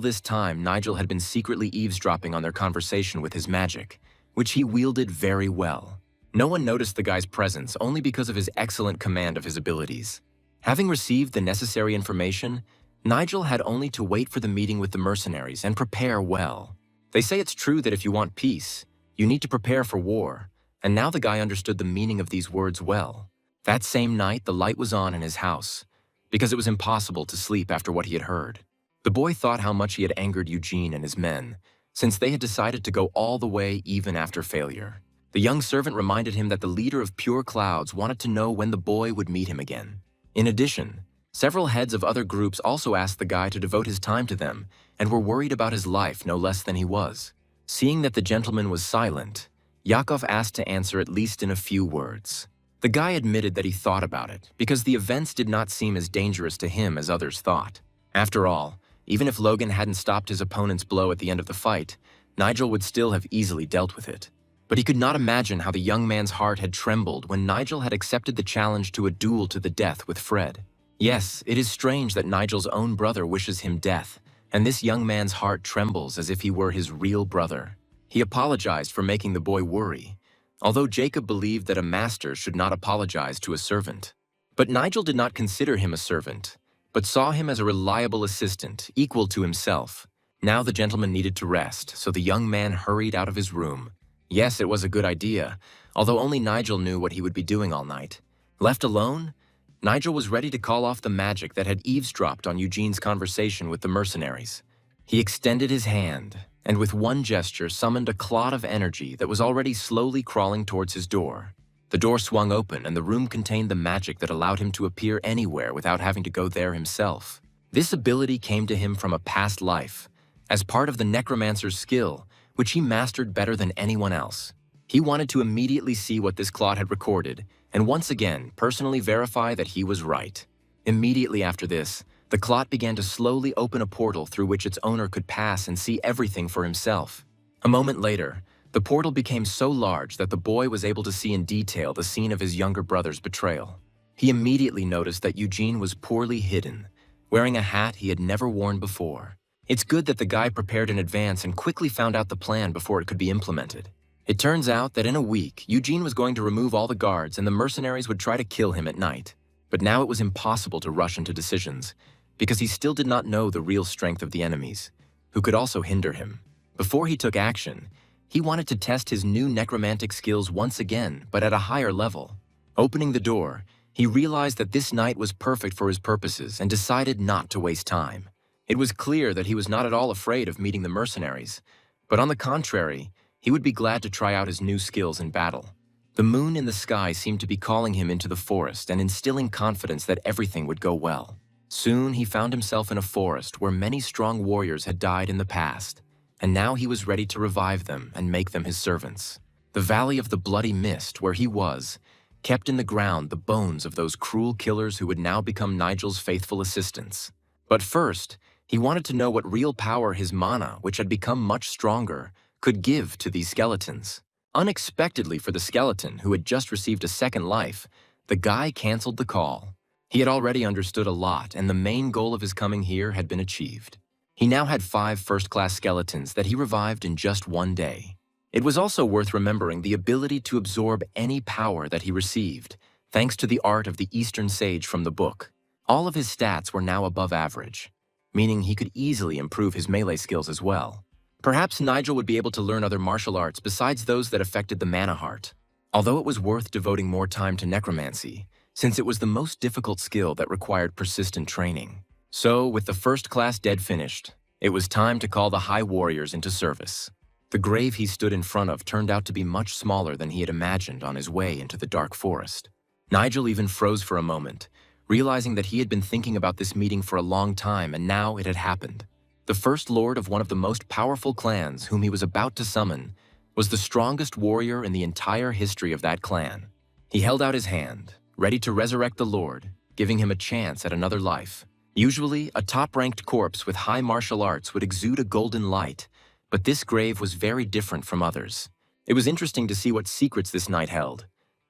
this time, Nigel had been secretly eavesdropping on their conversation with his magic, which he wielded very well. No one noticed the guy's presence only because of his excellent command of his abilities. Having received the necessary information, Nigel had only to wait for the meeting with the mercenaries and prepare well. They say it's true that if you want peace, you need to prepare for war, and now the guy understood the meaning of these words well. That same night, the light was on in his house, because it was impossible to sleep after what he had heard. The boy thought how much he had angered Eugene and his men, since they had decided to go all the way even after failure. The young servant reminded him that the leader of Pure Clouds wanted to know when the boy would meet him again. In addition, several heads of other groups also asked the guy to devote his time to them and were worried about his life no less than he was. Seeing that the gentleman was silent, Yakov asked to answer at least in a few words. The guy admitted that he thought about it, because the events did not seem as dangerous to him as others thought. After all, even if Logan hadn't stopped his opponent's blow at the end of the fight, Nigel would still have easily dealt with it. But he could not imagine how the young man's heart had trembled when Nigel had accepted the challenge to a duel to the death with Fred. Yes, it is strange that Nigel's own brother wishes him death, and this young man's heart trembles as if he were his real brother. He apologized for making the boy worry, although Jacob believed that a master should not apologize to a servant. But Nigel did not consider him a servant, but saw him as a reliable assistant, equal to himself. Now the gentleman needed to rest, so the young man hurried out of his room. Yes, it was a good idea, although only Nigel knew what he would be doing all night. Left alone, Nigel was ready to call off the magic that had eavesdropped on Eugene's conversation with the mercenaries. He extended his hand, and with one gesture summoned a clot of energy that was already slowly crawling towards his door. The door swung open, and the room contained the magic that allowed him to appear anywhere without having to go there himself. This ability came to him from a past life, as part of the Necromancer's skill, which he mastered better than anyone else. He wanted to immediately see what this clot had recorded, and once again personally verify that he was right. Immediately after this, the clot began to slowly open a portal through which its owner could pass and see everything for himself. A moment later, the portal became so large that the boy was able to see in detail the scene of his younger brother's betrayal. He immediately noticed that Eugene was poorly hidden, wearing a hat he had never worn before. It's good that the guy prepared in advance and quickly found out the plan before it could be implemented. It turns out that in a week, Eugene was going to remove all the guards and the mercenaries would try to kill him at night. But now it was impossible to rush into decisions, because he still did not know the real strength of the enemies, who could also hinder him. Before he took action, he wanted to test his new necromantic skills once again, but at a higher level. Opening the door, he realized that this night was perfect for his purposes and decided not to waste time. It was clear that he was not at all afraid of meeting the mercenaries, but on the contrary, he would be glad to try out his new skills in battle. The moon in the sky seemed to be calling him into the forest and instilling confidence that everything would go well. Soon he found himself in a forest where many strong warriors had died in the past, and now he was ready to revive them and make them his servants. The Valley of the Bloody Mist, where he was, kept in the ground the bones of those cruel killers who would now become Nigel's faithful assistants. But first, he wanted to know what real power his mana, which had become much stronger, could give to these skeletons. Unexpectedly for the skeleton, who had just received a second life, the guy canceled the call. He had already understood a lot, and the main goal of his coming here had been achieved. He now had 5 first-class skeletons that he revived in just one day. It was also worth remembering the ability to absorb any power that he received, thanks to the art of the Eastern Sage from the book. All of his stats were now above average, meaning he could easily improve his melee skills as well. Perhaps Nigel would be able to learn other martial arts besides those that affected the mana heart, although it was worth devoting more time to necromancy, since it was the most difficult skill that required persistent training. So, with the first class dead finished, it was time to call the High Warriors into service. The grave he stood in front of turned out to be much smaller than he had imagined on his way into the dark forest. Nigel even froze for a moment, realizing that he had been thinking about this meeting for a long time, and now it had happened. The first lord of one of the most powerful clans whom he was about to summon was the strongest warrior in the entire history of that clan. He held out his hand, ready to resurrect the lord, giving him a chance at another life. Usually, a top-ranked corpse with high martial arts would exude a golden light, but this grave was very different from others. It was interesting to see what secrets this knight held.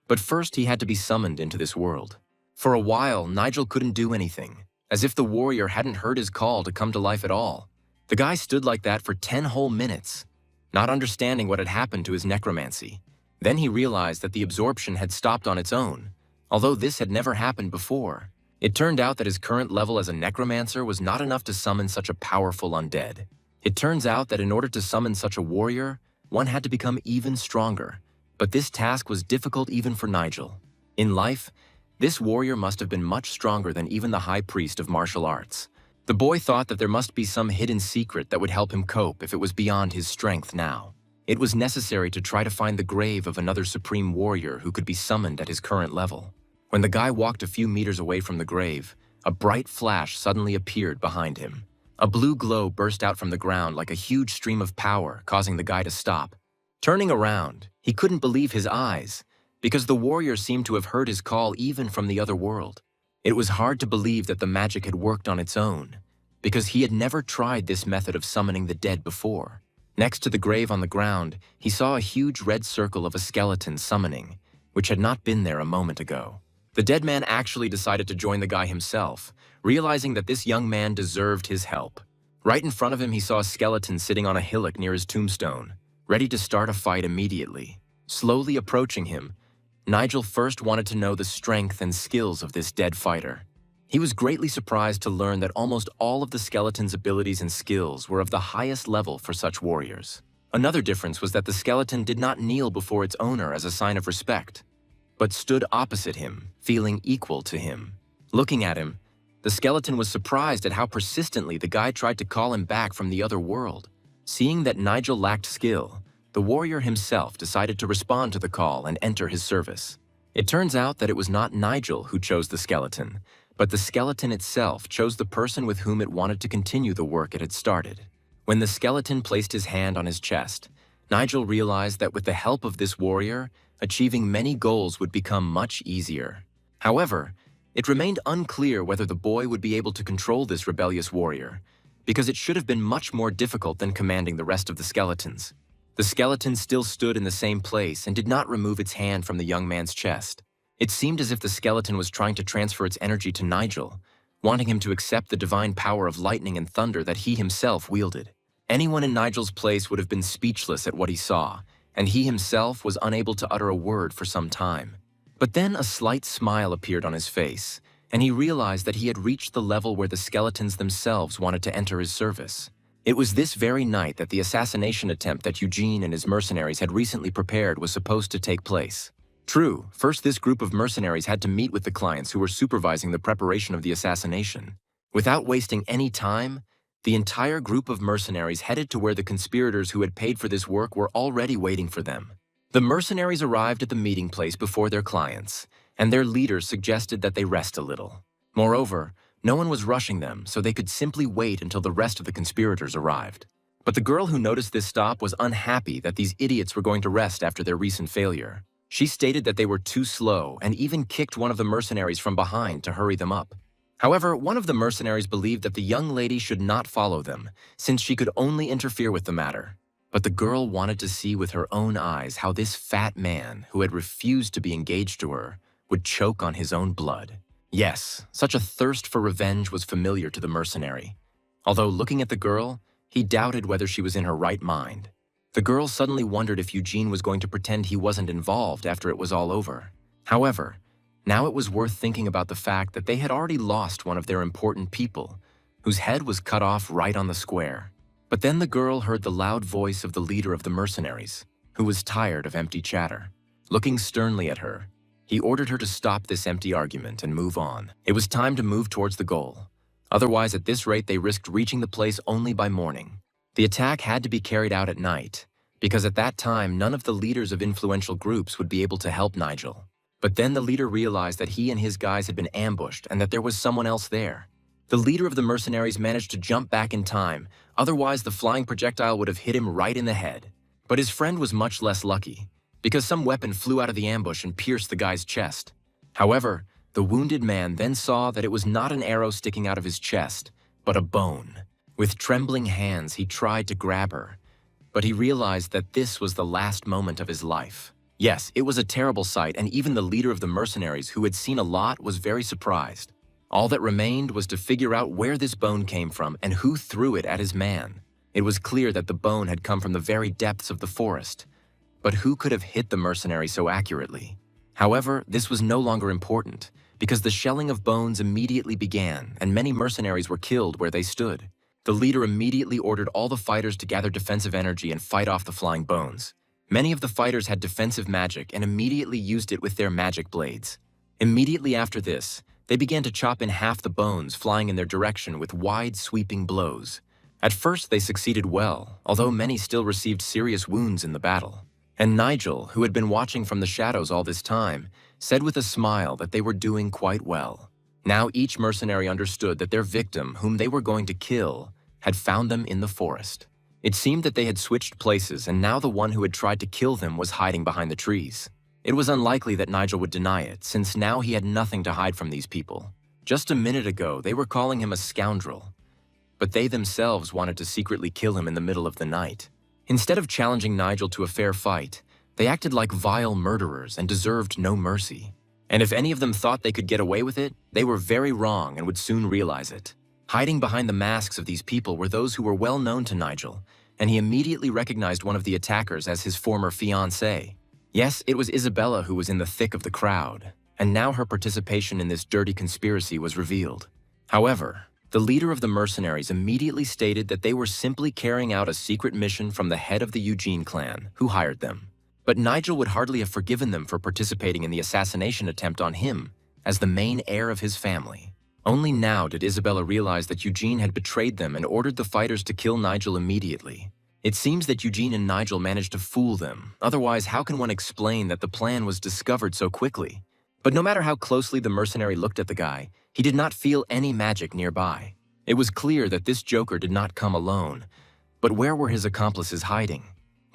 But first he had to be summoned into this world. For a while, Nigel couldn't do anything, as if the warrior hadn't heard his call to come to life at all. The guy stood like that for 10 whole minutes, not understanding what had happened to his necromancy. Then he realized that the absorption had stopped on its own, although this had never happened before. It turned out that his current level as a necromancer was not enough to summon such a powerful undead. It turns out that in order to summon such a warrior, one had to become even stronger. But this task was difficult even for Nigel. In life, this warrior must have been much stronger than even the high priest of martial arts. The boy thought that there must be some hidden secret that would help him cope if it was beyond his strength now. It was necessary to try to find the grave of another supreme warrior who could be summoned at his current level. When the guy walked a few meters away from the grave, a bright flash suddenly appeared behind him. A blue glow burst out from the ground like a huge stream of power, causing the guy to stop. Turning around, he couldn't believe his eyes, because the warrior seemed to have heard his call even from the other world. It was hard to believe that the magic had worked on its own, because he had never tried this method of summoning the dead before. Next to the grave on the ground, he saw a huge red circle of a skeleton summoning, which had not been there a moment ago. The dead man actually decided to join the guy himself, realizing that this young man deserved his help. Right in front of him, he saw a skeleton sitting on a hillock near his tombstone, ready to start a fight immediately. Slowly approaching him, Nigel first wanted to know the strength and skills of this dead fighter. He was greatly surprised to learn that almost all of the skeleton's abilities and skills were of the highest level for such warriors. Another difference was that the skeleton did not kneel before its owner as a sign of respect, but stood opposite him, feeling equal to him. Looking at him, the skeleton was surprised at how persistently the guy tried to call him back from the other world. Seeing that Nigel lacked skill, the warrior himself decided to respond to the call and enter his service. It turns out that it was not Nigel who chose the skeleton, but the skeleton itself chose the person with whom it wanted to continue the work it had started. When the skeleton placed his hand on his chest, Nigel realized that with the help of this warrior, achieving many goals would become much easier. However, it remained unclear whether the boy would be able to control this rebellious warrior, because it should have been much more difficult than commanding the rest of the skeletons. The skeleton still stood in the same place and did not remove its hand from the young man's chest. It seemed as if the skeleton was trying to transfer its energy to Nigel, wanting him to accept the divine power of lightning and thunder that he himself wielded. Anyone in Nigel's place would have been speechless at what he saw, and he himself was unable to utter a word for some time. But then a slight smile appeared on his face, and he realized that he had reached the level where the skeletons themselves wanted to enter his service. It was this very night that the assassination attempt that Eugene and his mercenaries had recently prepared was supposed to take place. True, first this group of mercenaries had to meet with the clients who were supervising the preparation of the assassination. Without wasting any time, the entire group of mercenaries headed to where the conspirators who had paid for this work were already waiting for them. The mercenaries arrived at the meeting place before their clients, and their leaders suggested that they rest a little. Moreover, no one was rushing them, so they could simply wait until the rest of the conspirators arrived. But the girl who noticed this stop was unhappy that these idiots were going to rest after their recent failure. She stated that they were too slow and even kicked one of the mercenaries from behind to hurry them up. However, one of the mercenaries believed that the young lady should not follow them, since she could only interfere with the matter. But the girl wanted to see with her own eyes how this fat man, who had refused to be engaged to her, would choke on his own blood. Yes, such a thirst for revenge was familiar to the mercenary. Although looking at the girl, he doubted whether she was in her right mind. The girl suddenly wondered if Eugene was going to pretend he wasn't involved after it was all over. However, now it was worth thinking about the fact that they had already lost one of their important people, whose head was cut off right on the square. But then the girl heard the loud voice of the leader of the mercenaries, who was tired of empty chatter. Looking sternly at her, he ordered her to stop this empty argument and move on. It was time to move towards the goal. Otherwise, at this rate, they risked reaching the place only by morning. The attack had to be carried out at night, because at that time, none of the leaders of influential groups would be able to help Nigel. But then the leader realized that he and his guys had been ambushed and that there was someone else there. The leader of the mercenaries managed to jump back in time, otherwise the flying projectile would have hit him right in the head. But his friend was much less lucky, because some weapon flew out of the ambush and pierced the guy's chest. However, the wounded man then saw that it was not an arrow sticking out of his chest, but a bone. With trembling hands, he tried to grab her, but he realized that this was the last moment of his life. Yes, it was a terrible sight, and even the leader of the mercenaries, who had seen a lot, was very surprised. All that remained was to figure out where this bone came from and who threw it at his man. It was clear that the bone had come from the very depths of the forest. But who could have hit the mercenary so accurately? However, this was no longer important, because the shelling of bones immediately began, and many mercenaries were killed where they stood. The leader immediately ordered all the fighters to gather defensive energy and fight off the flying bones. Many of the fighters had defensive magic and immediately used it with their magic blades. Immediately after this, they began to chop in half the bones, flying in their direction with wide, sweeping blows. At first, they succeeded well, although many still received serious wounds in the battle. And Nigel, who had been watching from the shadows all this time, said with a smile that they were doing quite well. Now each mercenary understood that their victim, whom they were going to kill, had found them in the forest. It seemed that they had switched places, and now the one who had tried to kill them was hiding behind the trees. It was unlikely that Nigel would deny it, since now he had nothing to hide from these people. Just a minute ago, they were calling him a scoundrel, but they themselves wanted to secretly kill him in the middle of the night. Instead of challenging Nigel to a fair fight, they acted like vile murderers and deserved no mercy. And if any of them thought they could get away with it, they were very wrong and would soon realize it. Hiding behind the masks of these people were those who were well known to Nigel, and he immediately recognized one of the attackers as his former fiancée. Yes, it was Isabella who was in the thick of the crowd, and now her participation in this dirty conspiracy was revealed. However, the leader of the mercenaries immediately stated that they were simply carrying out a secret mission from the head of the Eugene clan, who hired them. But Nigel would hardly have forgiven them for participating in the assassination attempt on him, as the main heir of his family. Only now did Isabella realize that Eugene had betrayed them and ordered the fighters to kill Nigel immediately. It seems that Eugene and Nigel managed to fool them, otherwise how can one explain that the plan was discovered so quickly? But no matter how closely the mercenary looked at the guy, he did not feel any magic nearby. It was clear that this joker did not come alone, but where were his accomplices hiding?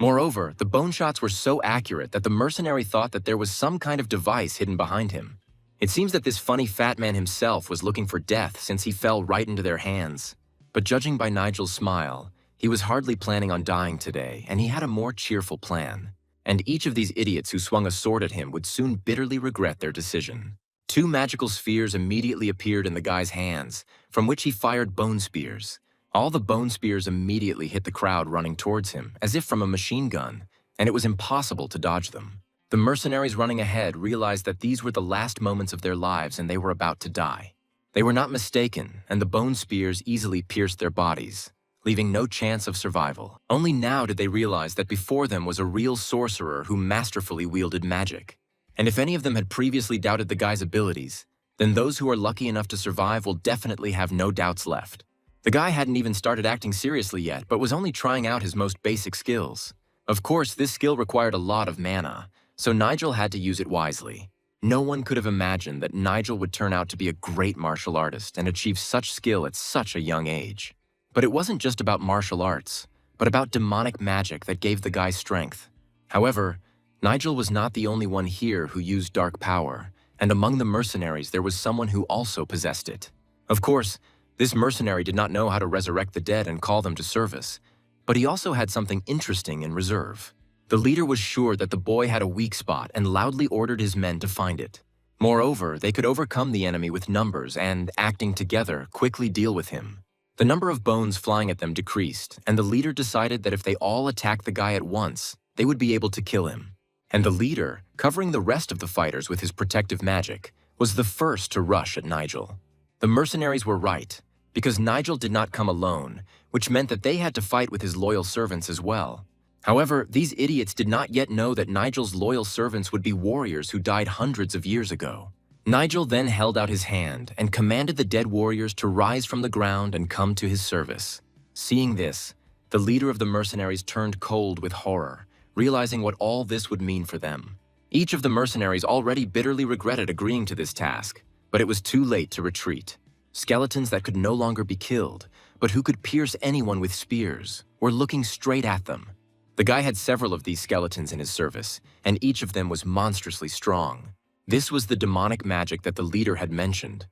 Moreover, the bone shots were so accurate that the mercenary thought that there was some kind of device hidden behind him. It seems that this funny fat man himself was looking for death since he fell right into their hands. But judging by Nigel's smile, he was hardly planning on dying today, and he had a more cheerful plan. And each of these idiots who swung a sword at him would soon bitterly regret their decision. 2 magical spheres immediately appeared in the guy's hands, from which he fired bone spears. All the bone spears immediately hit the crowd running towards him, as if from a machine gun, and it was impossible to dodge them. The mercenaries running ahead realized that these were the last moments of their lives and they were about to die. They were not mistaken, and the bone spears easily pierced their bodies, leaving no chance of survival. Only now did they realize that before them was a real sorcerer who masterfully wielded magic. And if any of them had previously doubted the guy's abilities, then those who are lucky enough to survive will definitely have no doubts left. The guy hadn't even started acting seriously yet, but was only trying out his most basic skills. Of course, this skill required a lot of mana, so Nigel had to use it wisely. No one could have imagined that Nigel would turn out to be a great martial artist and achieve such skill at such a young age. But it wasn't just about martial arts, but about demonic magic that gave the guy strength. However, Nigel was not the only one here who used dark power, and among the mercenaries there was someone who also possessed it. Of course, this mercenary did not know how to resurrect the dead and call them to service, But he also had something interesting in reserve. The leader was sure that the boy had a weak spot and loudly ordered his men to find it. Moreover, they could overcome the enemy with numbers and, acting together, quickly deal with him. The number of bones flying at them decreased, and the leader decided that if they all attacked the guy at once, they would be able to kill him. And the leader, covering the rest of the fighters with his protective magic, was the first to rush at Nigel. The mercenaries were right, because Nigel did not come alone, which meant that they had to fight with his loyal servants as well. However, these idiots did not yet know that Nigel's loyal servants would be warriors who died hundreds of years ago. Nigel then held out his hand and commanded the dead warriors to rise from the ground and come to his service. Seeing this, the leader of the mercenaries turned cold with horror, realizing what all this would mean for them. Each of the mercenaries already bitterly regretted agreeing to this task, but it was too late to retreat. Skeletons that could no longer be killed, but who could pierce anyone with spears, were looking straight at them. The guy had several of these skeletons in his service, and each of them was monstrously strong. This was the demonic magic that the leader had mentioned.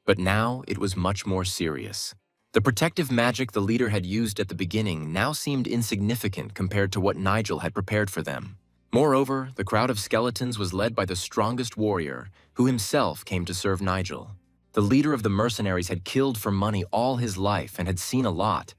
But now it was much more serious. The protective magic the leader had used at the beginning now seemed insignificant compared to what Nigel had prepared for them. Moreover, the crowd of skeletons was led by the strongest warrior, who himself came to serve Nigel. The leader of the mercenaries had killed for money all his life and had seen a lot,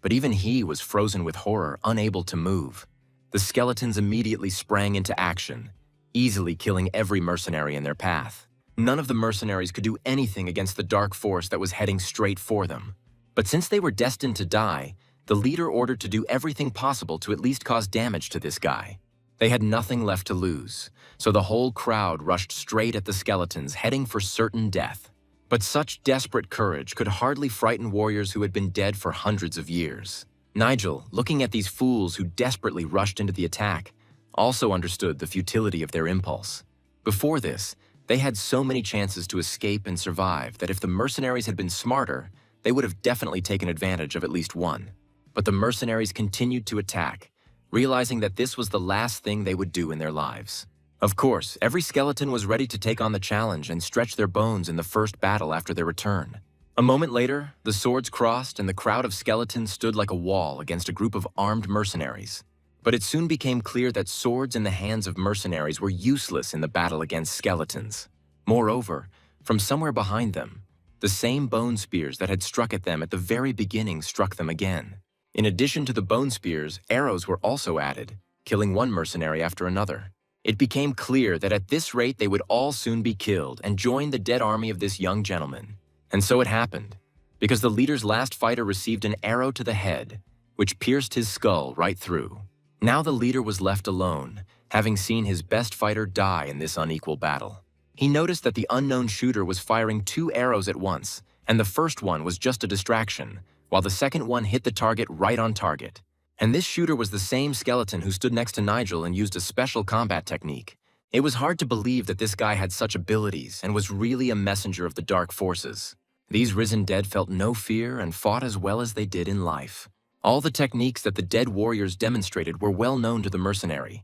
but even he was frozen with horror, unable to move. The skeletons immediately sprang into action, easily killing every mercenary in their path. None of the mercenaries could do anything against the dark force that was heading straight for them. But since they were destined to die, the leader ordered to do everything possible to at least cause damage to this guy. They had nothing left to lose, so the whole crowd rushed straight at the skeletons, heading for certain death. But such desperate courage could hardly frighten warriors who had been dead for hundreds of years. Nigel, looking at these fools who desperately rushed into the attack, also understood the futility of their impulse. Before this, they had so many chances to escape and survive that if the mercenaries had been smarter, they would have definitely taken advantage of at least one. But the mercenaries continued to attack, realizing that this was the last thing they would do in their lives. Of course, every skeleton was ready to take on the challenge and stretch their bones in the first battle after their return. A moment later, the swords crossed and the crowd of skeletons stood like a wall against a group of armed mercenaries. But it soon became clear that swords in the hands of mercenaries were useless in the battle against skeletons. Moreover, from somewhere behind them, the same bone spears that had struck at them at the very beginning struck them again. In addition to the bone spears, arrows were also added, killing one mercenary after another. It became clear that at this rate they would all soon be killed and join the dead army of this young gentleman. And so it happened, because the leader's last fighter received an arrow to the head, which pierced his skull right through. Now the leader was left alone, having seen his best fighter die in this unequal battle. He noticed that the unknown shooter was firing 2 arrows at once, and the first one was just a distraction, while the second one hit the target right on target. And this shooter was the same skeleton who stood next to Nigel and used a special combat technique. It was hard to believe that this guy had such abilities and was really a messenger of the dark forces. These risen dead felt no fear and fought as well as they did in life. All the techniques that the dead warriors demonstrated were well known to the mercenary,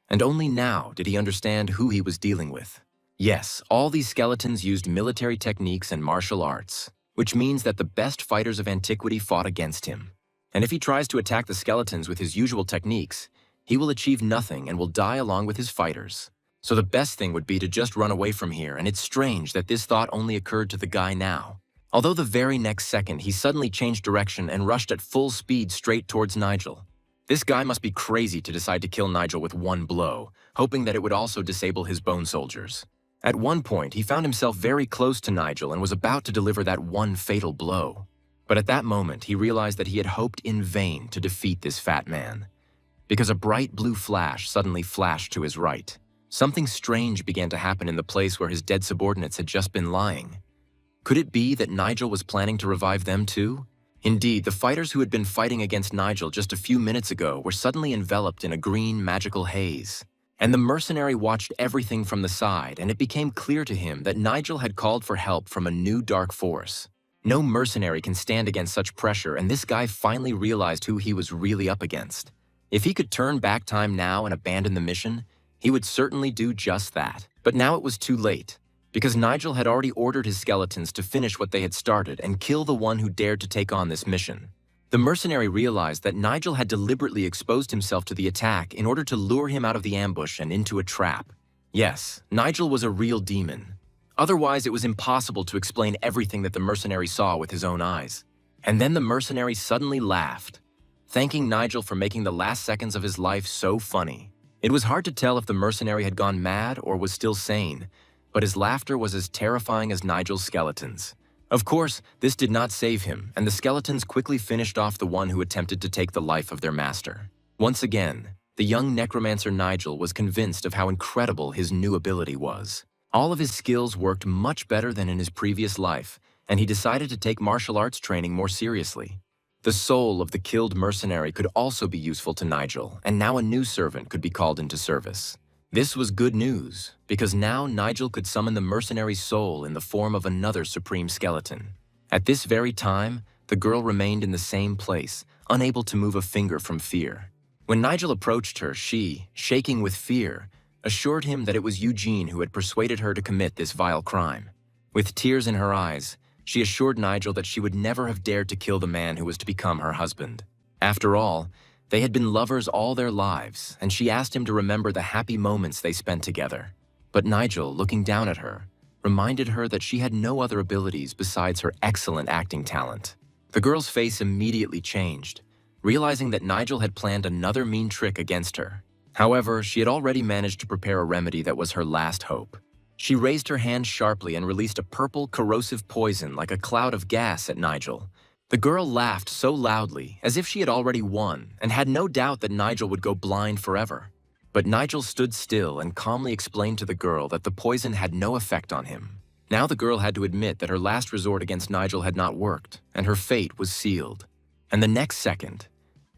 and only now did he understand who he was dealing with. Yes, all these skeletons used military techniques and martial arts, which means that the best fighters of antiquity fought against him. And if he tries to attack the skeletons with his usual techniques, he will achieve nothing and will die along with his fighters. So the best thing would be to just run away from here, and it's strange that this thought only occurred to the guy now. Although the very next second he suddenly changed direction and rushed at full speed straight towards Nigel. This guy must be crazy to decide to kill Nigel with one blow, hoping that it would also disable his bone soldiers. At one point, he found himself very close to Nigel and was about to deliver that one fatal blow. But at that moment, he realized that he had hoped in vain to defeat this fat man, because a bright blue flash suddenly flashed to his right. Something strange began to happen in the place where his dead subordinates had just been lying. Could it be that Nigel was planning to revive them too? Indeed, the fighters who had been fighting against Nigel just a few minutes ago were suddenly enveloped in a green magical haze. And the mercenary watched everything from the side, and it became clear to him that Nigel had called for help from a new dark force. No mercenary can stand against such pressure, and this guy finally realized who he was really up against. If he could turn back time now and abandon the mission, he would certainly do just that. But now it was too late, because Nigel had already ordered his skeletons to finish what they had started and kill the one who dared to take on this mission. The mercenary realized that Nigel had deliberately exposed himself to the attack in order to lure him out of the ambush and into a trap. Yes, Nigel was a real demon. Otherwise, it was impossible to explain everything that the mercenary saw with his own eyes. And then the mercenary suddenly laughed, thanking Nigel for making the last seconds of his life so funny. It was hard to tell if the mercenary had gone mad or was still sane, but his laughter was as terrifying as Nigel's skeletons. Of course, this did not save him, and the skeletons quickly finished off the one who attempted to take the life of their master. Once again, the young necromancer Nigel was convinced of how incredible his new ability was. All of his skills worked much better than in his previous life, and he decided to take martial arts training more seriously. The soul of the killed mercenary could also be useful to Nigel, and now a new servant could be called into service. This was good news, because now Nigel could summon the mercenary's soul in the form of another supreme skeleton. At this very time, the girl remained in the same place, unable to move a finger from fear. When Nigel approached her, she, shaking with fear, assured him that it was Eugene who had persuaded her to commit this vile crime. With tears in her eyes, she assured Nigel that she would never have dared to kill the man who was to become her husband. After all, they had been lovers all their lives, and she asked him to remember the happy moments they spent together. But Nigel, looking down at her, reminded her that she had no other abilities besides her excellent acting talent. The girl's face immediately changed, realizing that Nigel had planned another mean trick against her. However, she had already managed to prepare a remedy that was her last hope. She raised her hand sharply and released a purple, corrosive poison like a cloud of gas at Nigel. The girl laughed so loudly, as if she had already won, and had no doubt that Nigel would go blind forever. But Nigel stood still and calmly explained to the girl that the poison had no effect on him. Now the girl had to admit that her last resort against Nigel had not worked, and her fate was sealed. And the next second,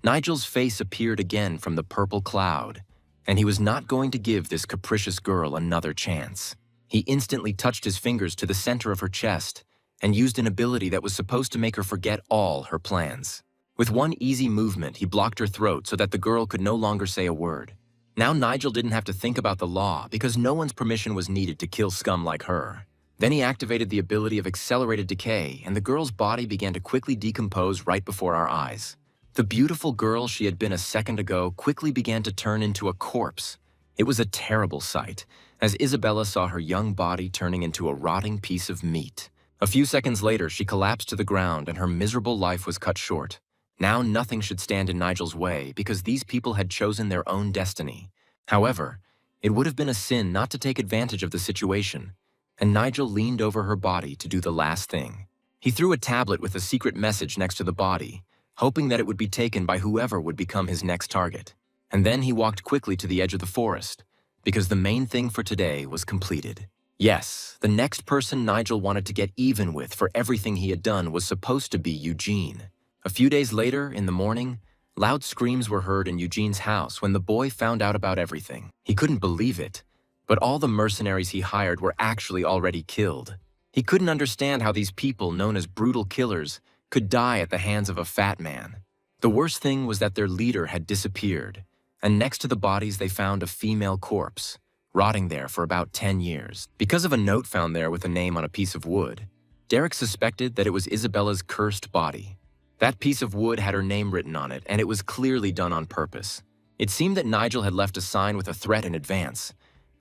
Nigel's face appeared again from the purple cloud, and he was not going to give this capricious girl another chance. He instantly touched his fingers to the center of her chest and used an ability that was supposed to make her forget all her plans. With one easy movement, he blocked her throat so that the girl could no longer say a word. Now Nigel didn't have to think about the law because no one's permission was needed to kill scum like her. Then he activated the ability of accelerated decay, and the girl's body began to quickly decompose right before our eyes. The beautiful girl she had been a second ago quickly began to turn into a corpse. It was a terrible sight, as Isabella saw her young body turning into a rotting piece of meat. A few seconds later, she collapsed to the ground and her miserable life was cut short. Now nothing should stand in Nigel's way because these people had chosen their own destiny. However, it would have been a sin not to take advantage of the situation, and Nigel leaned over her body to do the last thing. He threw a tablet with a secret message next to the body, hoping that it would be taken by whoever would become his next target. And then he walked quickly to the edge of the forest, because the main thing for today was completed. Yes, the next person Nigel wanted to get even with for everything he had done was supposed to be Eugene. A few days later, in the morning, loud screams were heard in Eugene's house when the boy found out about everything. He couldn't believe it, but all the mercenaries he hired were actually already killed. He couldn't understand how these people, known as brutal killers, could die at the hands of a fat man. The worst thing was that their leader had disappeared, and next to the bodies they found a female corpse, rotting there for about 10 years. Because of a note found there with a name on a piece of wood, Derek suspected that it was Isabella's cursed body. That piece of wood had her name written on it, and it was clearly done on purpose. It seemed that Nigel had left a sign with a threat in advance,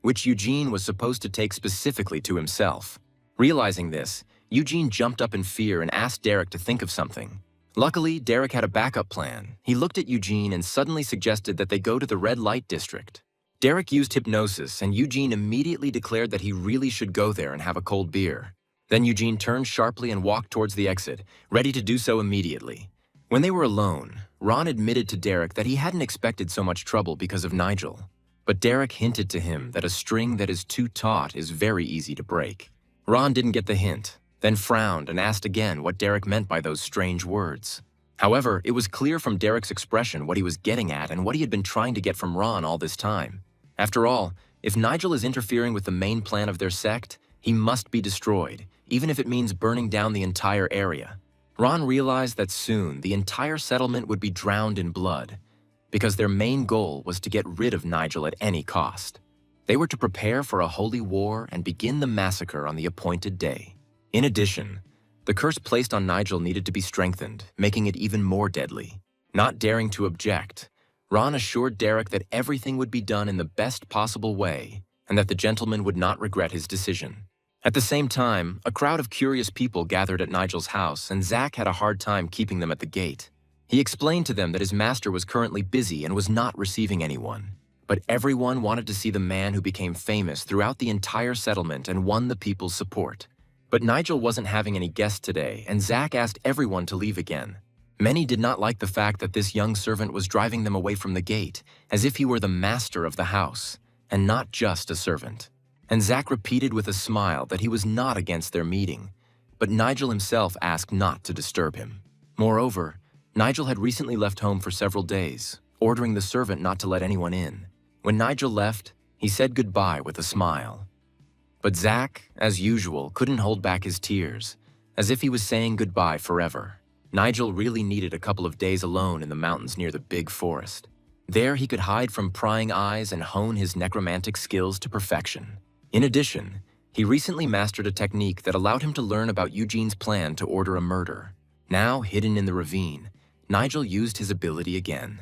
which Eugene was supposed to take specifically to himself. Realizing this, Eugene jumped up in fear and asked Derek to think of something. Luckily, Derek had a backup plan. He looked at Eugene and suddenly suggested that they go to the red light district. Derek used hypnosis, and Eugene immediately declared that he really should go there and have a cold beer. Then Eugene turned sharply and walked towards the exit, ready to do so immediately. When they were alone, Ron admitted to Derek that he hadn't expected so much trouble because of Nigel. But Derek hinted to him that a string that is too taut is very easy to break. Ron didn't get the hint, then frowned and asked again what Derek meant by those strange words. However, it was clear from Derek's expression what he was getting at and what he had been trying to get from Ron all this time. After all, if Nigel is interfering with the main plan of their sect, he must be destroyed, even if it means burning down the entire area. Ron realized that soon the entire settlement would be drowned in blood, because their main goal was to get rid of Nigel at any cost. They were to prepare for a holy war and begin the massacre on the appointed day. In addition, The curse placed on Nigel needed to be strengthened, making it even more deadly. Not daring to object, Ron assured Derek that everything would be done in the best possible way and that the gentleman would not regret his decision. At the same time, a crowd of curious people gathered at Nigel's house, and Zack had a hard time keeping them at the gate. He explained to them that his master was currently busy and was not receiving anyone. But everyone wanted to see the man who became famous throughout the entire settlement and won the people's support. But Nigel wasn't having any guests today, and Zack asked everyone to leave again. Many did not like the fact that this young servant was driving them away from the gate, as if he were the master of the house, and not just a servant. And Zack repeated with a smile that he was not against their meeting, but Nigel himself asked not to disturb him. Moreover, Nigel had recently left home for several days, ordering the servant not to let anyone in. When Nigel left, he said goodbye with a smile. But Zack, as usual, couldn't hold back his tears, as if he was saying goodbye forever. Nigel really needed a couple of days alone in the mountains near the big forest. There he could hide from prying eyes and hone his necromantic skills to perfection. In addition, he recently mastered a technique that allowed him to learn about Eugene's plan to order a murder. Now, hidden in the ravine, Nigel used his ability again,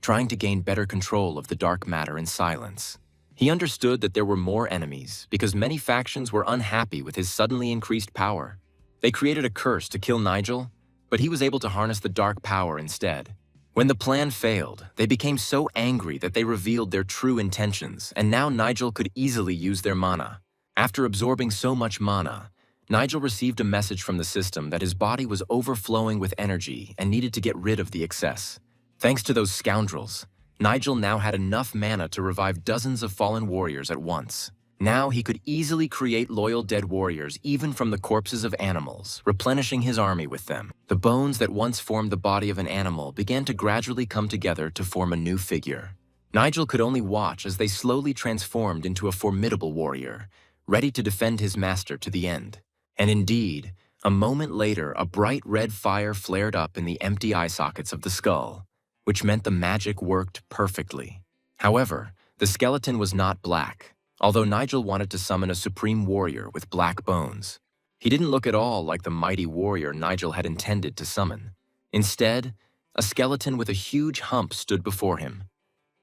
trying to gain better control of the dark matter in silence. He understood that there were more enemies because many factions were unhappy with his suddenly increased power. They created a curse to kill Nigel, but he was able to harness the dark power instead. When the plan failed, they became so angry that they revealed their true intentions, and now Nigel could easily use their mana. After absorbing so much mana, Nigel received a message from the system that his body was overflowing with energy and needed to get rid of the excess. Thanks to those scoundrels, Nigel now had enough mana to revive dozens of fallen warriors at once. Now he could easily create loyal dead warriors even from the corpses of animals, replenishing his army with them. The bones that once formed the body of an animal began to gradually come together to form a new figure. Nigel could only watch as they slowly transformed into a formidable warrior, ready to defend his master to the end. And indeed, a moment later, a bright red fire flared up in the empty eye sockets of the skull, which meant the magic worked perfectly. However, the skeleton was not black. Although Nigel wanted to summon a supreme warrior with black bones, he didn't look at all like the mighty warrior Nigel had intended to summon. Instead, a skeleton with a huge hump stood before him.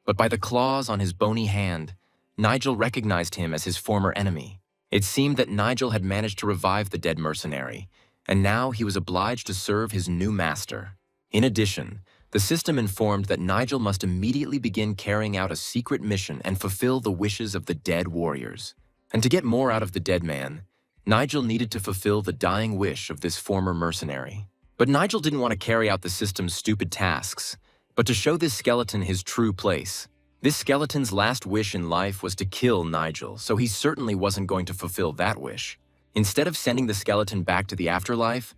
But by the claws on his bony hand, Nigel recognized him as his former enemy. It seemed that Nigel had managed to revive the dead mercenary, and now he was obliged to serve his new master. In addition, the system informed that Nigel must immediately begin carrying out a secret mission and fulfill the wishes of the dead warriors. And to get more out of the dead man, Nigel needed to fulfill the dying wish of this former mercenary. But Nigel didn't want to carry out the system's stupid tasks, but to show this skeleton his true place. This skeleton's last wish in life was to kill Nigel, so he certainly wasn't going to fulfill that wish. Instead of sending the skeleton back to the afterlife,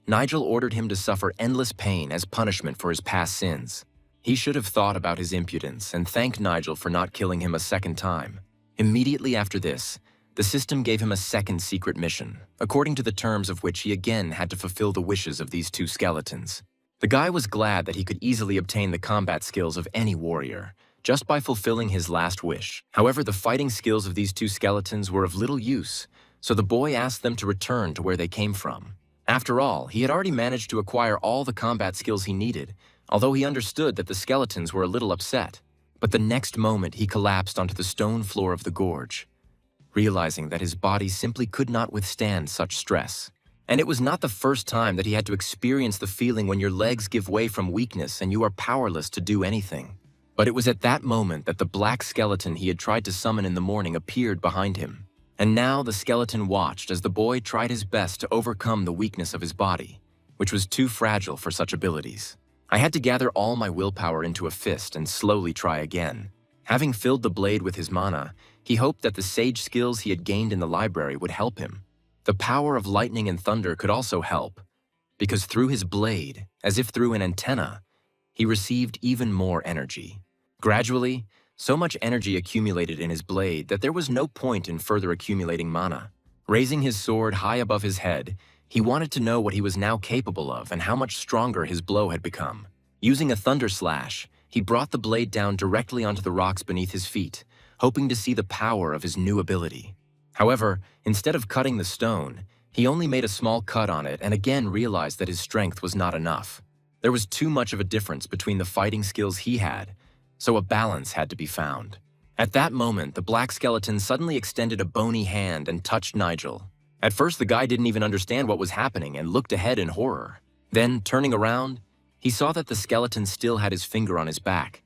Nigel ordered him to suffer endless pain as punishment for his past sins. He should have thought about his impudence and thanked Nigel for not killing him a second time. Immediately after this, the system gave him a second secret mission, according to the terms of which he again had to fulfill the wishes of these two skeletons. The guy was glad that he could easily obtain the combat skills of any warrior, just by fulfilling his last wish. However, the fighting skills of these two skeletons were of little use, so the boy asked them to return to where they came from. After all, he had already managed to acquire all the combat skills he needed, although he understood that the skeletons were a little upset. But the next moment he collapsed onto the stone floor of the gorge, realizing that his body simply could not withstand such stress. And it was not the first time that he had to experience the feeling when your legs give way from weakness and you are powerless to do anything. But it was at that moment that the black skeleton he had tried to summon in the morning appeared behind him. And now the skeleton watched as the boy tried his best to overcome the weakness of his body, which was too fragile for such abilities. I had to gather all my willpower into a fist and slowly try again. Having filled the blade with his mana, he hoped that the sage skills he had gained in the library would help him. The power of lightning and thunder could also help, because through his blade, as if through an antenna, he received even more energy. Gradually, so much energy accumulated in his blade that there was no point in further accumulating mana. Raising his sword high above his head, he wanted to know what he was now capable of and how much stronger his blow had become. Using a thunder slash, he brought the blade down directly onto the rocks beneath his feet, hoping to see the power of his new ability. However, instead of cutting the stone, He only made a small cut on it and again realized that his strength was not enough. There was too much of a difference between the fighting skills he had, so a balance had to be found. At that moment, the black skeleton suddenly extended a bony hand and touched Nigel. At first, the guy didn't even understand what was happening and looked ahead in horror. Then, turning around, he saw that the skeleton still had his finger on his back.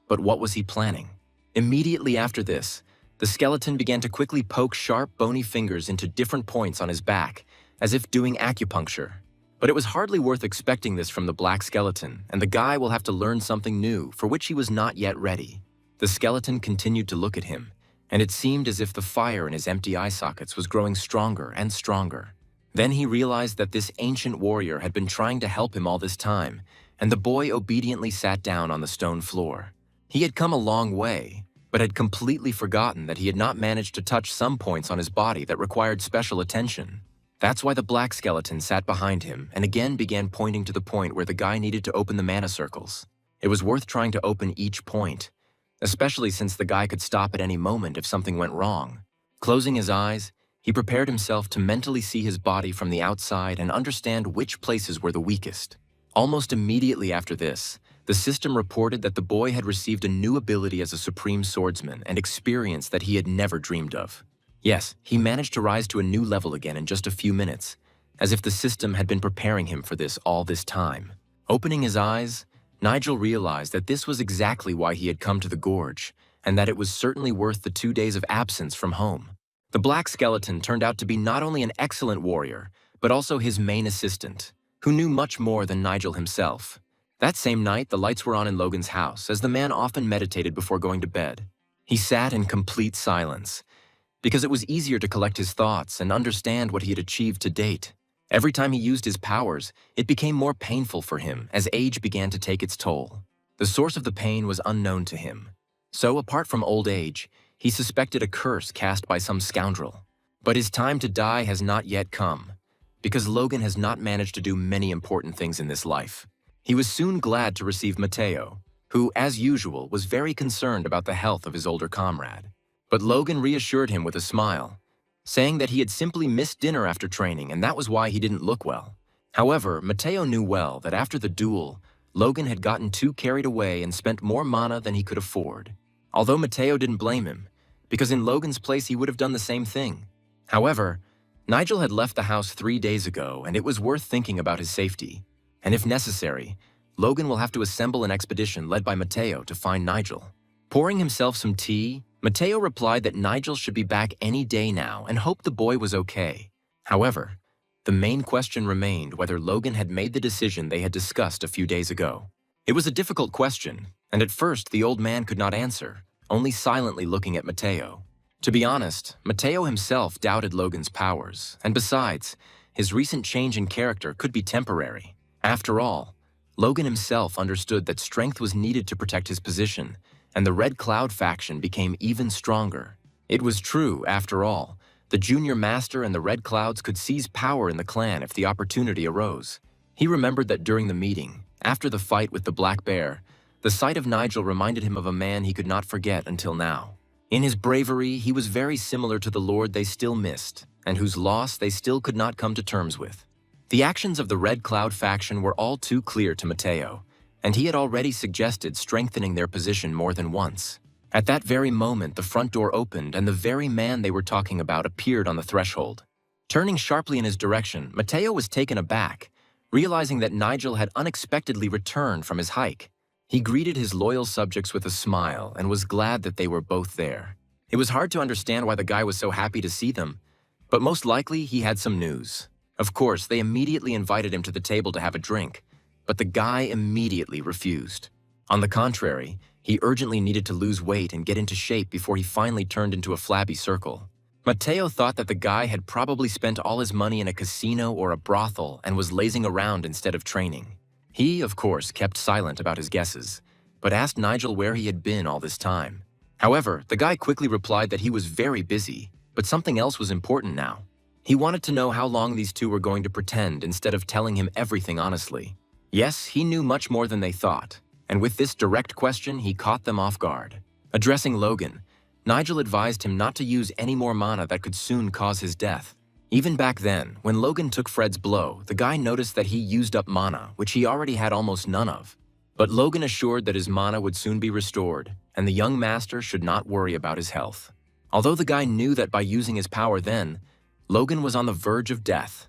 But what was he planning? Immediately after this, the skeleton began to quickly poke sharp, bony fingers into different points on his back, as if doing acupuncture. But it was hardly worth expecting this from the black skeleton, and the guy will have to learn something new for which he was not yet ready. The skeleton continued to look at him, and it seemed as if the fire in his empty eye sockets was growing stronger and stronger. Then he realized that this ancient warrior had been trying to help him all this time, and the boy obediently sat down on the stone floor. He had come a long way, but had completely forgotten that he had not managed to touch some points on his body that required special attention. That's why the black skeleton sat behind him and again began pointing to the point where the guy needed to open the mana circles. It was worth trying to open each point, especially since the guy could stop at any moment if something went wrong. Closing his eyes, he prepared himself to mentally see his body from the outside and understand which places were the weakest. Almost immediately after this, the system reported that the boy had received a new ability as a supreme swordsman and experience that he had never dreamed of. Yes, he managed to rise to a new level again in just a few minutes, as if the system had been preparing him for this all this time. Opening his eyes, Nigel realized that this was exactly why he had come to the gorge, and that it was certainly worth the 2 days of absence from home. The black skeleton turned out to be not only an excellent warrior, but also his main assistant, who knew much more than Nigel himself. That same night, the lights were on in Logan's house, as the man often meditated before going to bed. He sat in complete silence, because it was easier to collect his thoughts and understand what he had achieved to date. Every time he used his powers, it became more painful for him as age began to take its toll. The source of the pain was unknown to him. So, apart from old age, he suspected a curse cast by some scoundrel. But his time to die has not yet come, because Logan has not managed to do many important things in this life. He was soon glad to receive Mateo, who, as usual, was very concerned about the health of his older comrade. But Logan reassured him with a smile, saying that he had simply missed dinner after training and that was why he didn't look well. However, Mateo knew well that after the duel, Logan had gotten too carried away and spent more mana than he could afford. Although Mateo didn't blame him, because in Logan's place he would have done the same thing. However, Nigel had left the house 3 days ago and it was worth thinking about his safety. And if necessary, Logan will have to assemble an expedition led by Mateo to find Nigel. Pouring himself some tea, Mateo replied that Nigel should be back any day now and hoped the boy was okay. However, the main question remained whether Logan had made the decision they had discussed a few days ago. It was a difficult question, and at first the old man could not answer, only silently looking at Mateo. To be honest, Mateo himself doubted Logan's powers, and besides, his recent change in character could be temporary. After all, Logan himself understood that strength was needed to protect his position, and the Red Cloud faction became even stronger. It was true, after all, the Junior Master and the Red Clouds could seize power in the clan if the opportunity arose. He remembered that during the meeting, after the fight with the Black Bear, the sight of Nigel reminded him of a man he could not forget until now. In his bravery, he was very similar to the Lord they still missed, and whose loss they still could not come to terms with. The actions of the Red Cloud faction were all too clear to Mateo, and he had already suggested strengthening their position more than once. At that very moment, the front door opened and the very man they were talking about appeared on the threshold. Turning sharply in his direction, Mateo was taken aback, realizing that Nigel had unexpectedly returned from his hike. He greeted his loyal subjects with a smile and was glad that they were both there. It was hard to understand why the guy was so happy to see them, but most likely he had some news. Of course, they immediately invited him to the table to have a drink, but the guy immediately refused. On the contrary, he urgently needed to lose weight and get into shape before he finally turned into a flabby circle. Mateo thought that the guy had probably spent all his money in a casino or a brothel and was lazing around instead of training. He, of course, kept silent about his guesses, but asked Nigel where he had been all this time. However, the guy quickly replied that he was very busy, but something else was important now. He wanted to know how long these two were going to pretend instead of telling him everything honestly. Yes, he knew much more than they thought, and with this direct question, he caught them off guard. Addressing Logan, Nigel advised him not to use any more mana that could soon cause his death. Even back then, when Logan took Fred's blow, the guy noticed that he used up mana, which he already had almost none of. But Logan assured that his mana would soon be restored, and the young master should not worry about his health. Although the guy knew that by using his power then, Logan was on the verge of death,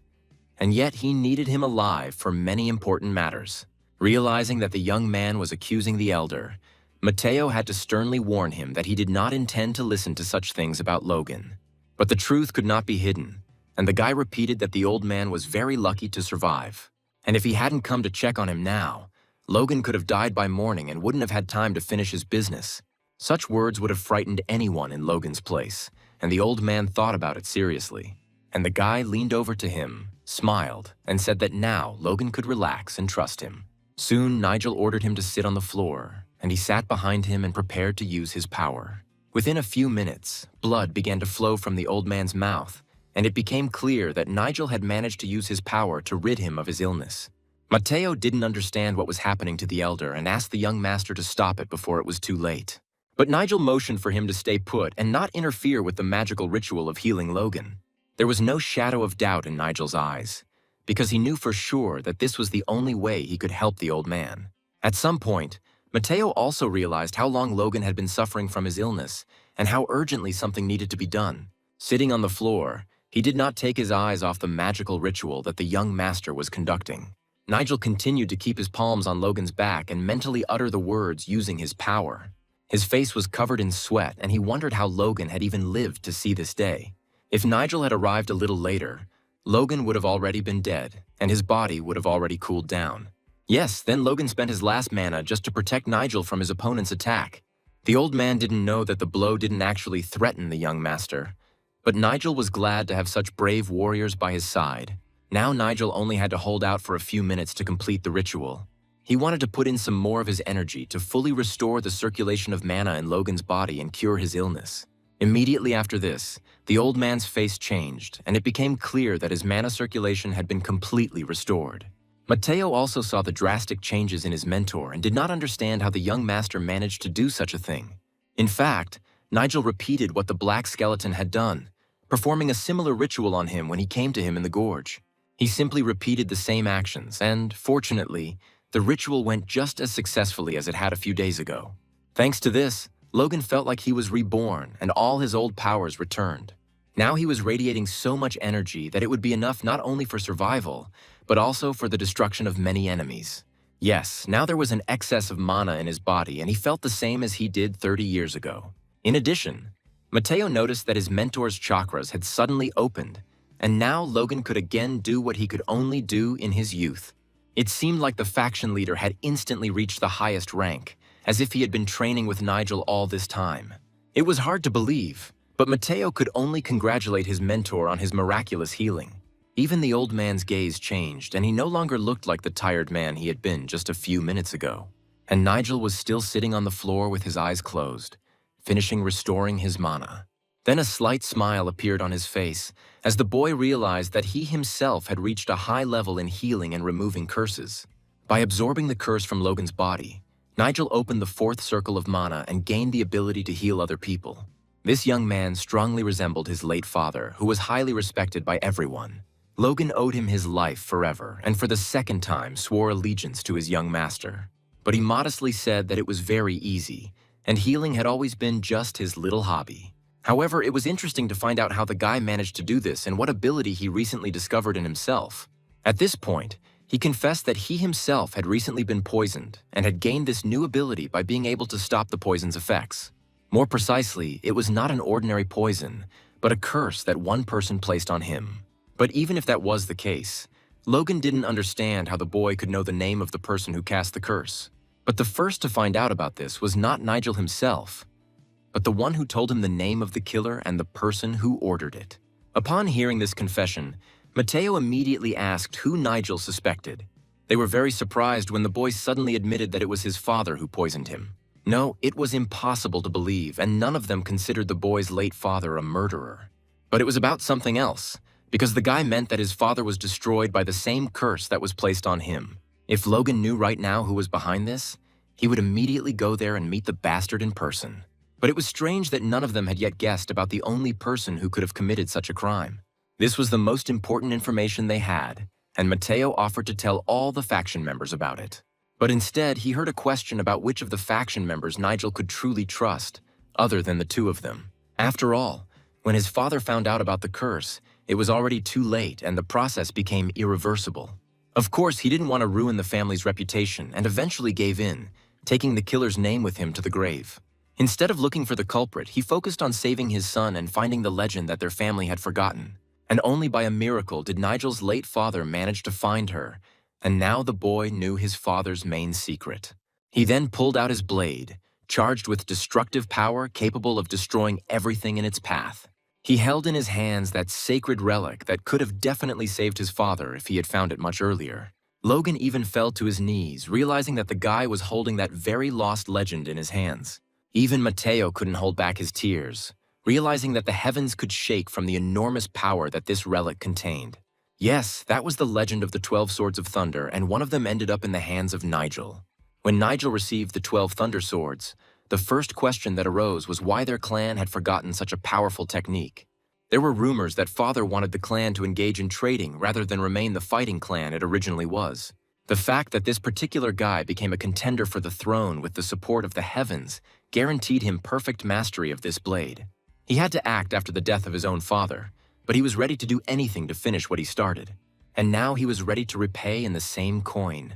and yet he needed him alive for many important matters. Realizing that the young man was accusing the elder, Mateo had to sternly warn him that he did not intend to listen to such things about Logan. But the truth could not be hidden, and the guy repeated that the old man was very lucky to survive. And if he hadn't come to check on him now, Logan could have died by morning and wouldn't have had time to finish his business. Such words would have frightened anyone in Logan's place, and the old man thought about it seriously. And the guy leaned over to him, smiled, and said that now Logan could relax and trust him. Soon, Nigel ordered him to sit on the floor, and he sat behind him and prepared to use his power. Within a few minutes, blood began to flow from the old man's mouth, and it became clear that Nigel had managed to use his power to rid him of his illness. Mateo didn't understand what was happening to the elder and asked the young master to stop it before it was too late. But Nigel motioned for him to stay put and not interfere with the magical ritual of healing Logan. There was no shadow of doubt in Nigel's eyes, because he knew for sure that this was the only way he could help the old man. At some point, Mateo also realized how long Logan had been suffering from his illness and how urgently something needed to be done. Sitting on the floor, he did not take his eyes off the magical ritual that the young master was conducting. Nigel continued to keep his palms on Logan's back and mentally utter the words using his power. His face was covered in sweat, and he wondered how Logan had even lived to see this day. If Nigel had arrived a little later, Logan would have already been dead, and his body would have already cooled down. Yes, then Logan spent his last mana just to protect Nigel from his opponent's attack. The old man didn't know that the blow didn't actually threaten the young master, but Nigel was glad to have such brave warriors by his side. Now Nigel only had to hold out for a few minutes to complete the ritual. He wanted to put in some more of his energy to fully restore the circulation of mana in Logan's body and cure his illness. Immediately after this, the old man's face changed, and it became clear that his mana circulation had been completely restored. Mateo also saw the drastic changes in his mentor and did not understand how the young master managed to do such a thing. In fact, Nigel repeated what the black skeleton had done, performing a similar ritual on him when he came to him in the gorge. He simply repeated the same actions, and, fortunately, the ritual went just as successfully as it had a few days ago. Thanks to this, Logan felt like he was reborn and all his old powers returned. Now he was radiating so much energy that it would be enough not only for survival, but also for the destruction of many enemies. Yes, now there was an excess of mana in his body, and he felt the same as he did 30 years ago. In addition, Mateo noticed that his mentor's chakras had suddenly opened, and now Logan could again do what he could only do in his youth. It seemed like the faction leader had instantly reached the highest rank, as if he had been training with Nigel all this time. It was hard to believe, but Mateo could only congratulate his mentor on his miraculous healing. Even the old man's gaze changed, and he no longer looked like the tired man he had been just a few minutes ago. And Nigel was still sitting on the floor with his eyes closed, finishing restoring his mana. Then a slight smile appeared on his face as the boy realized that he himself had reached a high level in healing and removing curses. By absorbing the curse from Logan's body, Nigel opened the fourth circle of mana and gained the ability to heal other people. This young man strongly resembled his late father, who was highly respected by everyone. Logan owed him his life forever, and for the second time swore allegiance to his young master. But he modestly said that it was very easy, and healing had always been just his little hobby. However, it was interesting to find out how the guy managed to do this and what ability he recently discovered in himself. At this point, he confessed that he himself had recently been poisoned and had gained this new ability by being able to stop the poison's effects. More precisely, it was not an ordinary poison, but a curse that one person placed on him. But even if that was the case, Logan didn't understand how the boy could know the name of the person who cast the curse. But the first to find out about this was not Nigel himself, but the one who told him the name of the killer and the person who ordered it. Upon hearing this confession, Mateo immediately asked who Nigel suspected. They were very surprised when the boy suddenly admitted that it was his father who poisoned him. No, it was impossible to believe, and none of them considered the boy's late father a murderer. But it was about something else, because the guy meant that his father was destroyed by the same curse that was placed on him. If Logan knew right now who was behind this, he would immediately go there and meet the bastard in person. But it was strange that none of them had yet guessed about the only person who could have committed such a crime. This was the most important information they had, and Mateo offered to tell all the faction members about it. But instead, he heard a question about which of the faction members Nigel could truly trust, other than the two of them. After all, when his father found out about the curse, it was already too late and the process became irreversible. Of course, he didn't want to ruin the family's reputation and eventually gave in, taking the killer's name with him to the grave. Instead of looking for the culprit, he focused on saving his son and finding the legend that their family had forgotten. And only by a miracle did Nigel's late father manage to find her, and now the boy knew his father's main secret. He then pulled out his blade, charged with destructive power capable of destroying everything in its path. He held in his hands that sacred relic that could have definitely saved his father if he had found it much earlier. Logan even fell to his knees, realizing that the guy was holding that very lost legend in his hands. Even Mateo couldn't hold back his tears, realizing that the heavens could shake from the enormous power that this relic contained. Yes, that was the legend of the 12 Swords of Thunder, and one of them ended up in the hands of Nigel. When Nigel received the 12 Thunder Swords, the first question that arose was why their clan had forgotten such a powerful technique. There were rumors that father wanted the clan to engage in trading rather than remain the fighting clan it originally was. The fact that this particular guy became a contender for the throne with the support of the heavens guaranteed him perfect mastery of this blade. He had to act after the death of his own father, but he was ready to do anything to finish what he started. And now he was ready to repay in the same coin,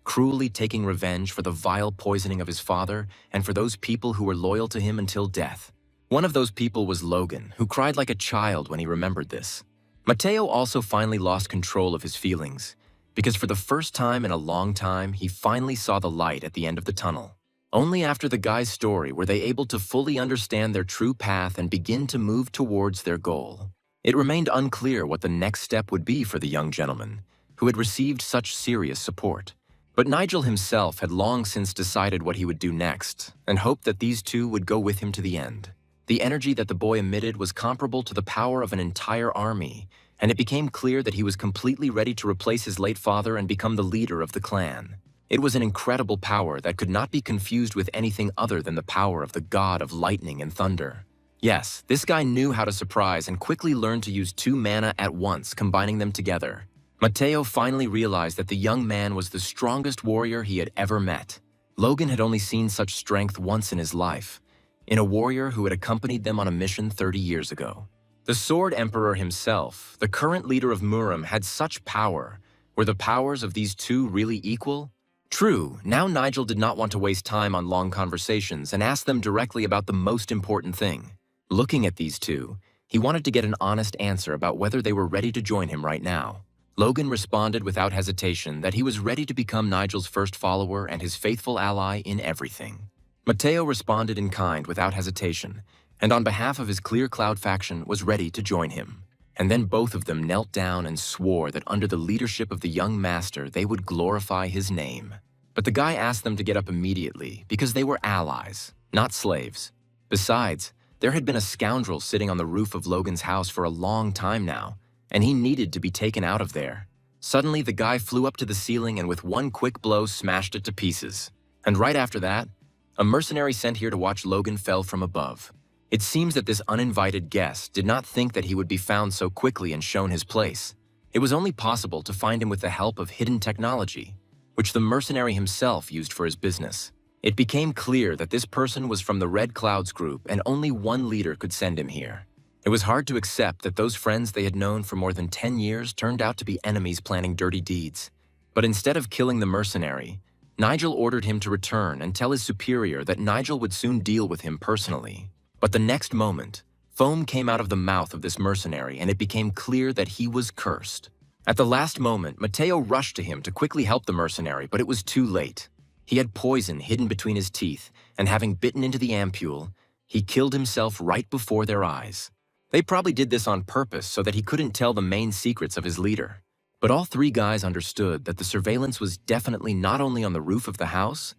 cruelly taking revenge for the vile poisoning of his father and for those people who were loyal to him until death. One of those people was Logan, who cried like a child when he remembered this. Mateo also finally lost control of his feelings, because for the first time in a long time, he finally saw the light at the end of the tunnel. Only after the guy's story were they able to fully understand their true path and begin to move towards their goal. It remained unclear what the next step would be for the young gentleman, who had received such serious support. But Nigel himself had long since decided what he would do next, and hoped that these two would go with him to the end. The energy that the boy emitted was comparable to the power of an entire army, and it became clear that he was completely ready to replace his late father and become the leader of the clan. It was an incredible power that could not be confused with anything other than the power of the god of lightning and thunder. Yes, this guy knew how to surprise and quickly learned to use 2 mana at once, combining them together. Mateo finally realized that the young man was the strongest warrior he had ever met. Logan had only seen such strength once in his life, in a warrior who had accompanied them on a mission 30 years ago. The Sword Emperor himself, the current leader of Muram, had such power. Were the powers of these two really equal? True, now Nigel did not want to waste time on long conversations and asked them directly about the most important thing. Looking at these two, he wanted to get an honest answer about whether they were ready to join him right now. Logan responded without hesitation that he was ready to become Nigel's first follower and his faithful ally in everything. Mateo responded in kind without hesitation, and on behalf of his Clear Cloud faction was ready to join him. And then both of them knelt down and swore that under the leadership of the young master they would glorify his name. But the guy asked them to get up immediately because they were allies, not slaves. Besides, there had been a scoundrel sitting on the roof of Logan's house for a long time now, and he needed to be taken out of there. Suddenly, the guy flew up to the ceiling and with one quick blow smashed it to pieces. And right after that, a mercenary sent here to watch Logan fell from above. It seems that this uninvited guest did not think that he would be found so quickly and shown his place. It was only possible to find him with the help of hidden technology, which the mercenary himself used for his business. It became clear that this person was from the Red Clouds group and only one leader could send him here. It was hard to accept that those friends they had known for more than 10 years turned out to be enemies planning dirty deeds. But instead of killing the mercenary, Nigel ordered him to return and tell his superior that Nigel would soon deal with him personally. But the next moment, foam came out of the mouth of this mercenary and it became clear that he was cursed. At the last moment, Mateo rushed to him to quickly help the mercenary, but it was too late. He had poison hidden between his teeth, and having bitten into the ampule, he killed himself right before their eyes. They probably did this on purpose so that he couldn't tell the main secrets of his leader. But all three guys understood that the surveillance was definitely not only on the roof of the house,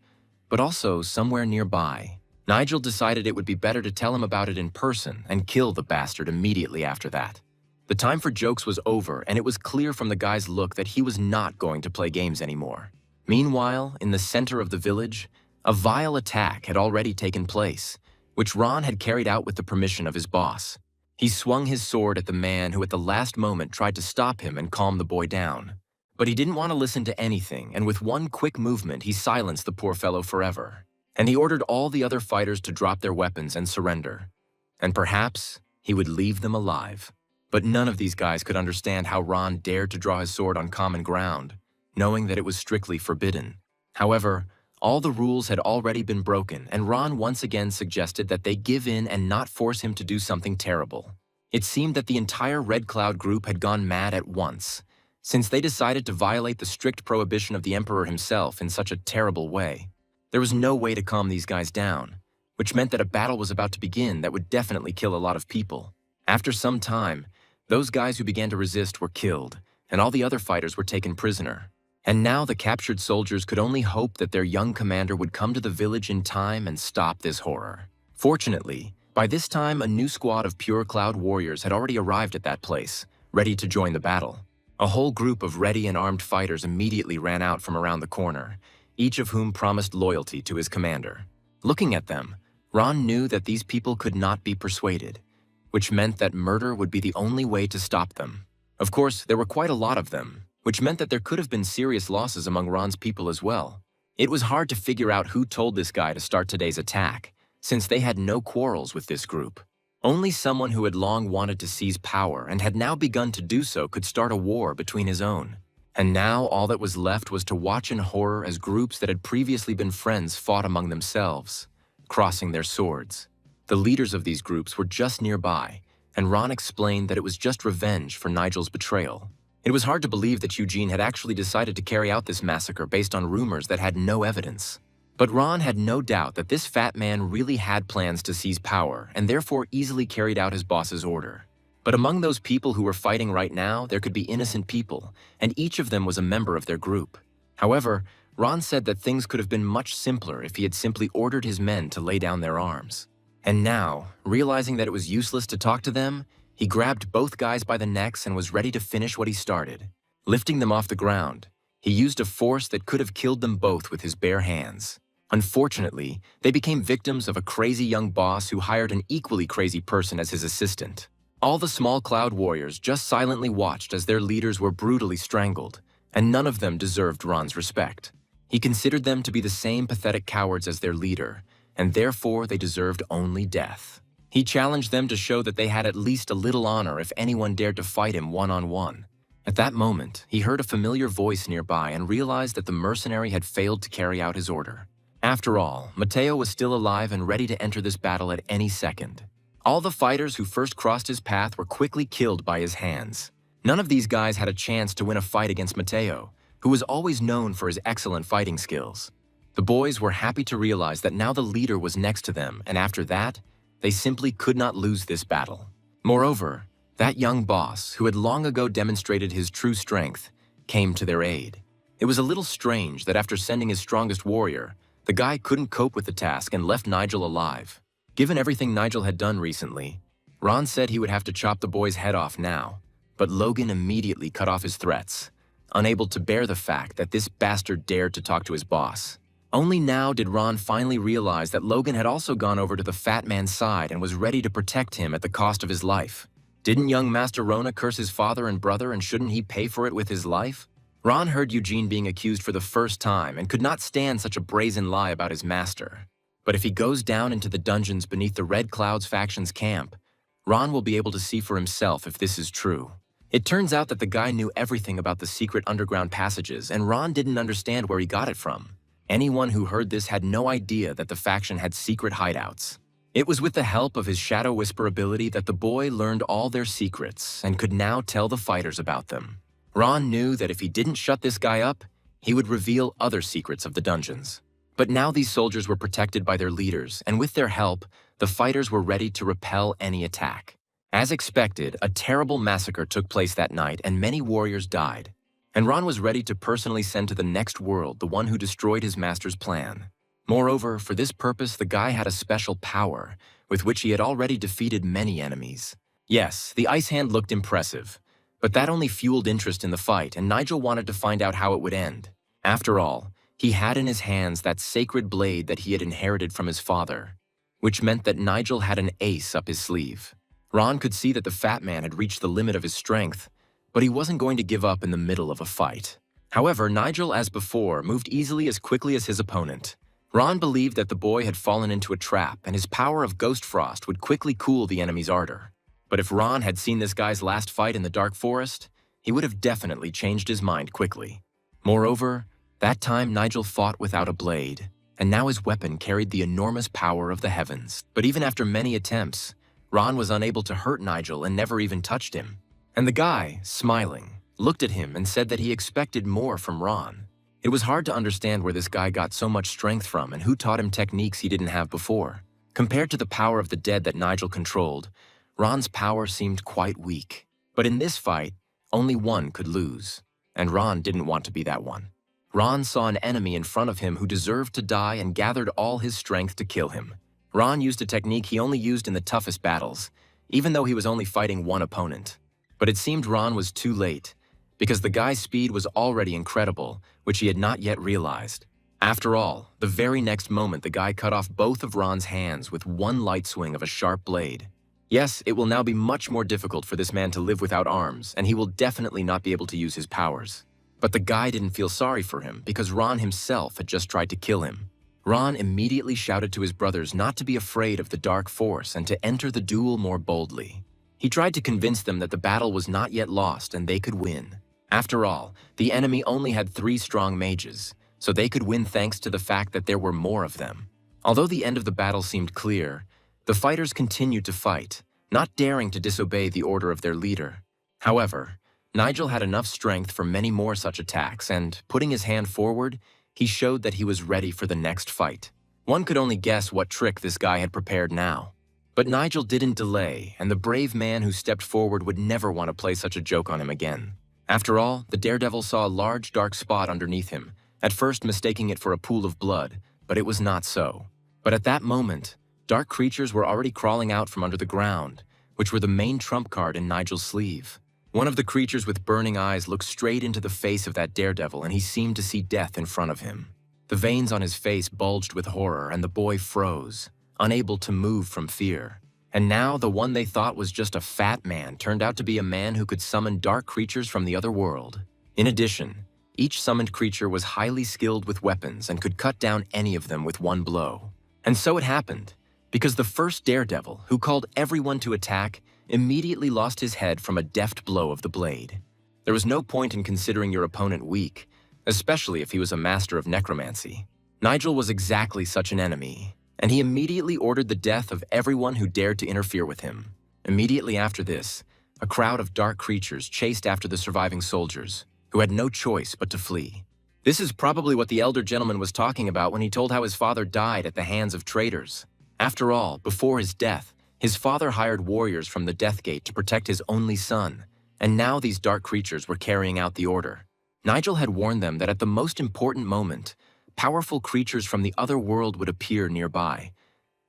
but also somewhere nearby. Nigel decided it would be better to tell him about it in person and kill the bastard immediately after that. The time for jokes was over, and it was clear from the guy's look that he was not going to play games anymore. Meanwhile, in the center of the village, a vile attack had already taken place, which Ron had carried out with the permission of his boss. He swung his sword at the man who at the last moment tried to stop him and calm the boy down. But he didn't want to listen to anything, and with one quick movement, he silenced the poor fellow forever. And he ordered all the other fighters to drop their weapons and surrender. And perhaps he would leave them alive. But none of these guys could understand how Ron dared to draw his sword on common ground, knowing that it was strictly forbidden. However, all the rules had already been broken, and Ron once again suggested that they give in and not force him to do something terrible. It seemed that the entire Red Cloud group had gone mad at once, since they decided to violate the strict prohibition of the Emperor himself in such a terrible way. There was no way to calm these guys down, which meant that a battle was about to begin that would definitely kill a lot of people. After some time, those guys who began to resist were killed, and all the other fighters were taken prisoner. And now the captured soldiers could only hope that their young commander would come to the village in time and stop this horror. Fortunately, by this time a new squad of pure cloud warriors had already arrived at that place, ready to join the battle. A whole group of ready and armed fighters immediately ran out from around the corner, each of whom promised loyalty to his commander. Looking at them, Ron knew that these people could not be persuaded, which meant that murder would be the only way to stop them. Of course, there were quite a lot of them, which meant that there could have been serious losses among Ron's people as well. It was hard to figure out who told this guy to start today's attack, since they had no quarrels with this group. Only someone who had long wanted to seize power and had now begun to do so could start a war between his own. And now all that was left was to watch in horror as groups that had previously been friends fought among themselves, crossing their swords. The leaders of these groups were just nearby, and Ron explained that it was just revenge for Nigel's betrayal. It was hard to believe that Eugene had actually decided to carry out this massacre based on rumors that had no evidence. But Ron had no doubt that this fat man really had plans to seize power and therefore easily carried out his boss's order. But among those people who were fighting right now, there could be innocent people, and each of them was a member of their group. However, Ron said that things could have been much simpler if he had simply ordered his men to lay down their arms. And now, realizing that it was useless to talk to them, he grabbed both guys by the necks and was ready to finish what he started. Lifting them off the ground, he used a force that could have killed them both with his bare hands. Unfortunately, they became victims of a crazy young boss who hired an equally crazy person as his assistant. All the small cloud warriors just silently watched as their leaders were brutally strangled, and none of them deserved Ron's respect. He considered them to be the same pathetic cowards as their leader, and therefore they deserved only death. He challenged them to show that they had at least a little honor if anyone dared to fight him one-on-one. At that moment, he heard a familiar voice nearby and realized that the mercenary had failed to carry out his order. After all, Mateo was still alive and ready to enter this battle at any second. All the fighters who first crossed his path were quickly killed by his hands. None of these guys had a chance to win a fight against Mateo, who was always known for his excellent fighting skills. The boys were happy to realize that now the leader was next to them, and after that, they simply could not lose this battle. Moreover, that young boss, who had long ago demonstrated his true strength, came to their aid. It was a little strange that after sending his strongest warrior, the guy couldn't cope with the task and left Nigel alive. Given everything Nigel had done recently, Ron said he would have to chop the boy's head off now, but Logan immediately cut off his threats, unable to bear the fact that this bastard dared to talk to his boss. Only now did Ron finally realize that Logan had also gone over to the fat man's side and was ready to protect him at the cost of his life. Didn't young Master Rona curse his father and brother, and shouldn't he pay for it with his life? Ron heard Eugene being accused for the first time and could not stand such a brazen lie about his master. But if he goes down into the dungeons beneath the Red Clouds faction's camp, Ron will be able to see for himself if this is true. It turns out that the guy knew everything about the secret underground passages, and Ron didn't understand where he got it from. Anyone who heard this had no idea that the faction had secret hideouts. It was with the help of his Shadow Whisper ability that the boy learned all their secrets and could now tell the fighters about them. Ron knew that if he didn't shut this guy up, he would reveal other secrets of the dungeons. But now these soldiers were protected by their leaders, and with their help, the fighters were ready to repel any attack. As expected, a terrible massacre took place that night and many warriors died. And Ron was ready to personally send to the next world the one who destroyed his master's plan. Moreover, for this purpose, the guy had a special power, with which he had already defeated many enemies. Yes, the Ice Hand looked impressive, but that only fueled interest in the fight, and Nigel wanted to find out how it would end. After all, he had in his hands that sacred blade that he had inherited from his father, which meant that Nigel had an ace up his sleeve. Ron could see that the fat man had reached the limit of his strength, but he wasn't going to give up in the middle of a fight. However, Nigel, as before, moved easily as quickly as his opponent. Ron believed that the boy had fallen into a trap, and his power of Ghost Frost would quickly cool the enemy's ardor. But if Ron had seen this guy's last fight in the Dark Forest, he would have definitely changed his mind quickly. Moreover, that time Nigel fought without a blade, and now his weapon carried the enormous power of the heavens. But even after many attempts, Ron was unable to hurt Nigel and never even touched him. And the guy, smiling, looked at him and said that he expected more from Ron. It was hard to understand where this guy got so much strength from and who taught him techniques he didn't have before. Compared to the power of the dead that Nigel controlled, Ron's power seemed quite weak. But in this fight, only one could lose, and Ron didn't want to be that one. Ron saw an enemy in front of him who deserved to die and gathered all his strength to kill him. Ron used a technique he only used in the toughest battles, even though he was only fighting one opponent. But it seemed Ron was too late, because the guy's speed was already incredible, which he had not yet realized. After all, the very next moment the guy cut off both of Ron's hands with one light swing of a sharp blade. Yes, it will now be much more difficult for this man to live without arms, and he will definitely not be able to use his powers. But the guy didn't feel sorry for him because Ron himself had just tried to kill him. Ron immediately shouted to his brothers not to be afraid of the dark force and to enter the duel more boldly. He tried to convince them that the battle was not yet lost and they could win. After all, the enemy only had 3 strong mages, so they could win thanks to the fact that there were more of them. Although the end of the battle seemed clear, the fighters continued to fight, not daring to disobey the order of their leader. However, Nigel had enough strength for many more such attacks, and putting his hand forward, he showed that he was ready for the next fight. One could only guess what trick this guy had prepared now. But Nigel didn't delay, and the brave man who stepped forward would never want to play such a joke on him again. After all, the daredevil saw a large dark spot underneath him, at first mistaking it for a pool of blood, but it was not so. But at that moment, dark creatures were already crawling out from under the ground, which were the main trump card in Nigel's sleeve. One of the creatures with burning eyes looked straight into the face of that daredevil, and he seemed to see death in front of him. The veins on his face bulged with horror, and the boy froze, unable to move from fear. And now the one they thought was just a fat man turned out to be a man who could summon dark creatures from the other world. In addition, each summoned creature was highly skilled with weapons and could cut down any of them with one blow. And so it happened, because the first daredevil, who called everyone to attack, immediately lost his head from a deft blow of the blade. There was no point in considering your opponent weak, especially if he was a master of necromancy. Nigel was exactly such an enemy, and he immediately ordered the death of everyone who dared to interfere with him. Immediately after this, a crowd of dark creatures chased after the surviving soldiers, who had no choice but to flee. This is probably what the elder gentleman was talking about when he told how his father died at the hands of traitors. After all, before his death, his father hired warriors from the Death Gate to protect his only son, and now these dark creatures were carrying out the order. Nigel had warned them that at the most important moment, powerful creatures from the other world would appear nearby.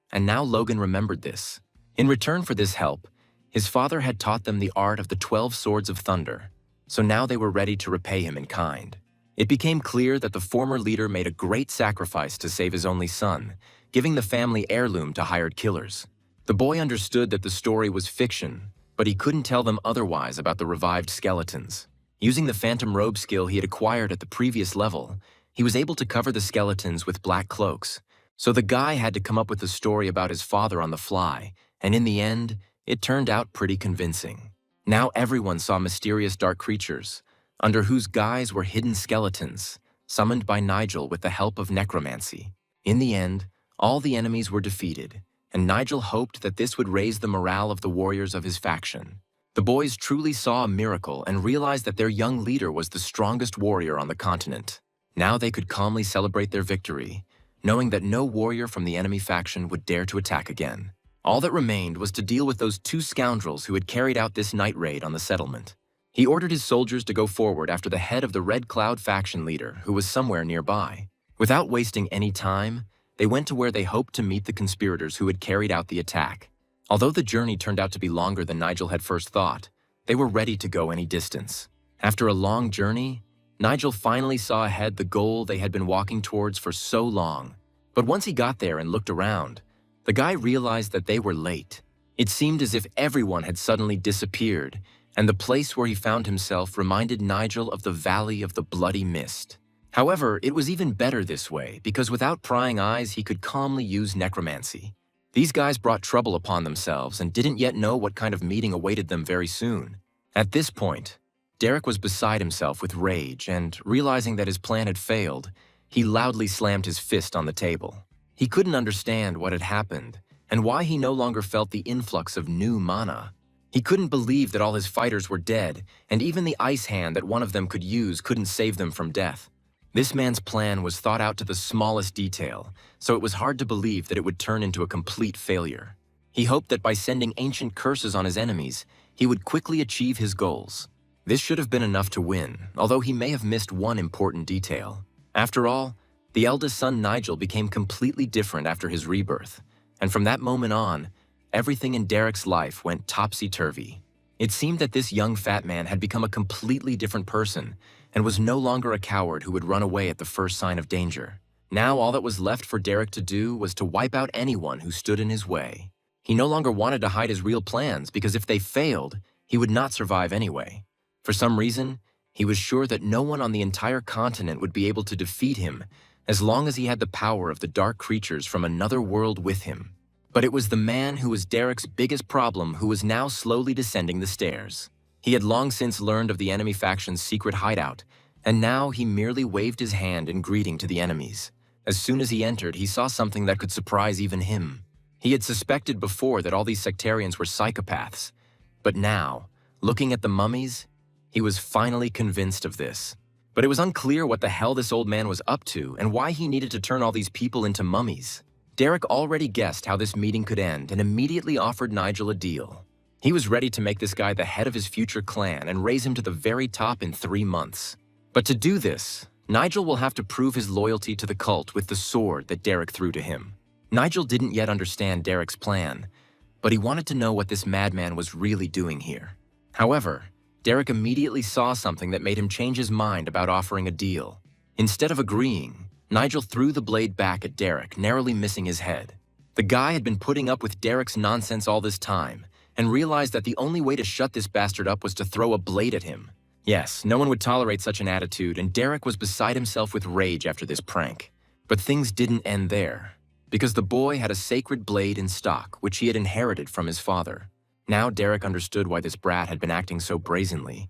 And now Logan remembered this. In return for this help, his father had taught them the art of the 12 Swords of Thunder, so now they were ready to repay him in kind. It became clear that the former leader made a great sacrifice to save his only son, giving the family heirloom to hired killers. The boy understood that the story was fiction, but he couldn't tell them otherwise about the revived skeletons. Using the phantom robe skill he had acquired at the previous level, he was able to cover the skeletons with black cloaks. So the guy had to come up with a story about his father on the fly, and in the end, it turned out pretty convincing. Now everyone saw mysterious dark creatures, under whose guise were hidden skeletons, summoned by Nigel with the help of necromancy. In the end, all the enemies were defeated, and Nigel hoped that this would raise the morale of the warriors of his faction. The boys truly saw a miracle and realized that their young leader was the strongest warrior on the continent. Now they could calmly celebrate their victory, knowing that no warrior from the enemy faction would dare to attack again. All that remained was to deal with those 2 scoundrels who had carried out this night raid on the settlement. He ordered his soldiers to go forward after the head of the Red Cloud faction leader, who was somewhere nearby. Without wasting any time, they went to where they hoped to meet the conspirators who had carried out the attack. Although the journey turned out to be longer than Nigel had first thought, they were ready to go any distance. After a long journey, Nigel finally saw ahead the goal they had been walking towards for so long. But once he got there and looked around, the guy realized that they were late. It seemed as if everyone had suddenly disappeared, and the place where he found himself reminded Nigel of the Valley of the Bloody Mist. However, it was even better this way, because without prying eyes, he could calmly use necromancy. These guys brought trouble upon themselves and didn't yet know what kind of meeting awaited them very soon. At this point, Derek was beside himself with rage, and realizing that his plan had failed, he loudly slammed his fist on the table. He couldn't understand what had happened, and why he no longer felt the influx of new mana. He couldn't believe that all his fighters were dead, and even the ice hand that one of them could use couldn't save them from death. This man's plan was thought out to the smallest detail, so it was hard to believe that it would turn into a complete failure. He hoped that by sending ancient curses on his enemies, he would quickly achieve his goals. This should have been enough to win, although he may have missed one important detail. After all, the eldest son Nigel became completely different after his rebirth, and from that moment on, everything in Derek's life went topsy-turvy. It seemed that this young fat man had become a completely different person and was no longer a coward who would run away at the first sign of danger. Now all that was left for Derek to do was to wipe out anyone who stood in his way. He no longer wanted to hide his real plans because if they failed, he would not survive anyway. For some reason, he was sure that no one on the entire continent would be able to defeat him as long as he had the power of the dark creatures from another world with him. But it was the man who was Derek's biggest problem who was now slowly descending the stairs. He had long since learned of the enemy faction's secret hideout, and now he merely waved his hand in greeting to the enemies. As soon as he entered, he saw something that could surprise even him. He had suspected before that all these sectarians were psychopaths, but now, looking at the mummies, he was finally convinced of this. But it was unclear what the hell this old man was up to and why he needed to turn all these people into mummies. Derek already guessed how this meeting could end and immediately offered Nigel a deal. He was ready to make this guy the head of his future clan and raise him to the very top in 3 months. But to do this, Nigel will have to prove his loyalty to the cult with the sword that Derek threw to him. Nigel didn't yet understand Derek's plan, but he wanted to know what this madman was really doing here. However, Derek immediately saw something that made him change his mind about offering a deal. Instead of agreeing, Nigel threw the blade back at Derek, narrowly missing his head. The guy had been putting up with Derek's nonsense all this time, and realized that the only way to shut this bastard up was to throw a blade at him. Yes, no one would tolerate such an attitude, and Derek was beside himself with rage after this prank. But things didn't end there, because the boy had a sacred blade in stock, which he had inherited from his father. Now Derek understood why this brat had been acting so brazenly,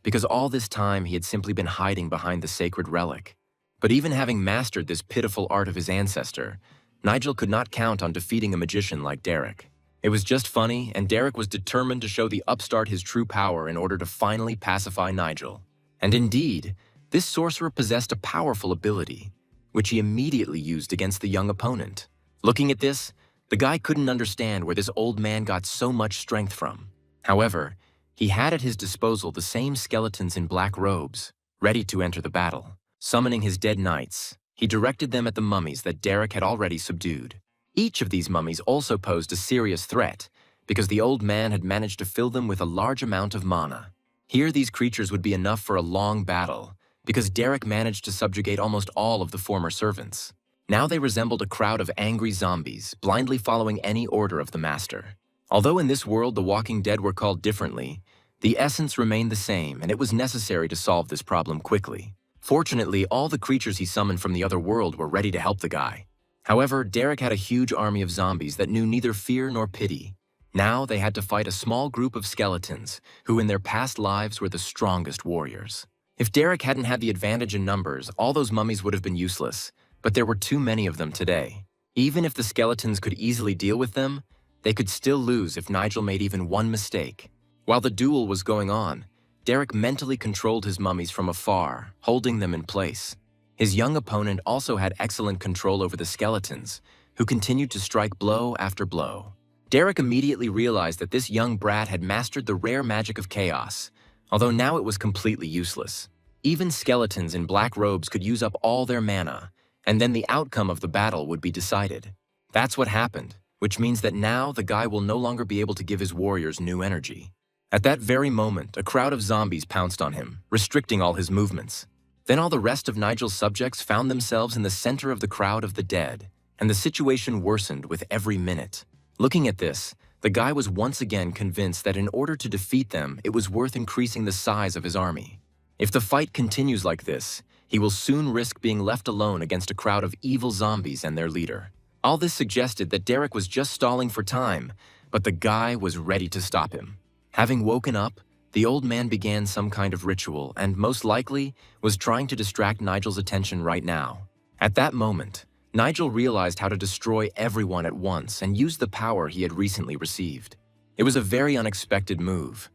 because all this time he had simply been hiding behind the sacred relic. But even having mastered this pitiful art of his ancestor, Nigel could not count on defeating a magician like Derek. It was just funny, and Derek was determined to show the upstart his true power in order to finally pacify Nigel. And indeed, this sorcerer possessed a powerful ability, which he immediately used against the young opponent. Looking at this, the guy couldn't understand where this old man got so much strength from. However, he had at his disposal the same skeletons in black robes, ready to enter the battle. Summoning his dead knights, he directed them at the mummies that Derek had already subdued. Each of these mummies also posed a serious threat, because the old man had managed to fill them with a large amount of mana. Here these creatures would be enough for a long battle, because Derek managed to subjugate almost all of the former servants. Now they resembled a crowd of angry zombies, blindly following any order of the master. Although in this world the Walking Dead were called differently, the essence remained the same, and it was necessary to solve this problem quickly. Fortunately, all the creatures he summoned from the other world were ready to help the guy. However, Derek had a huge army of zombies that knew neither fear nor pity. Now they had to fight a small group of skeletons, who in their past lives were the strongest warriors. If Derek hadn't had the advantage in numbers, all those mummies would have been useless, but there were too many of them today. Even if the skeletons could easily deal with them, they could still lose if Nigel made even one mistake. While the duel was going on, Derek mentally controlled his mummies from afar, holding them in place. His young opponent also had excellent control over the skeletons, who continued to strike blow after blow. Derek immediately realized that this young brat had mastered the rare magic of chaos, although now it was completely useless. Even skeletons in black robes could use up all their mana, and then the outcome of the battle would be decided. That's what happened, which means that now the guy will no longer be able to give his warriors new energy. At that very moment, a crowd of zombies pounced on him, restricting all his movements. Then all the rest of Nigel's subjects found themselves in the center of the crowd of the dead, and the situation worsened with every minute. Looking at this, the guy was once again convinced that in order to defeat them, it was worth increasing the size of his army. If the fight continues like this, he will soon risk being left alone against a crowd of evil zombies and their leader. All this suggested that Derek was just stalling for time, but the guy was ready to stop him. Having woken up, the old man began some kind of ritual and, most likely, was trying to distract Nigel's attention right now. At that moment, Nigel realized how to destroy everyone at once and used the power he had recently received. It was a very unexpected move,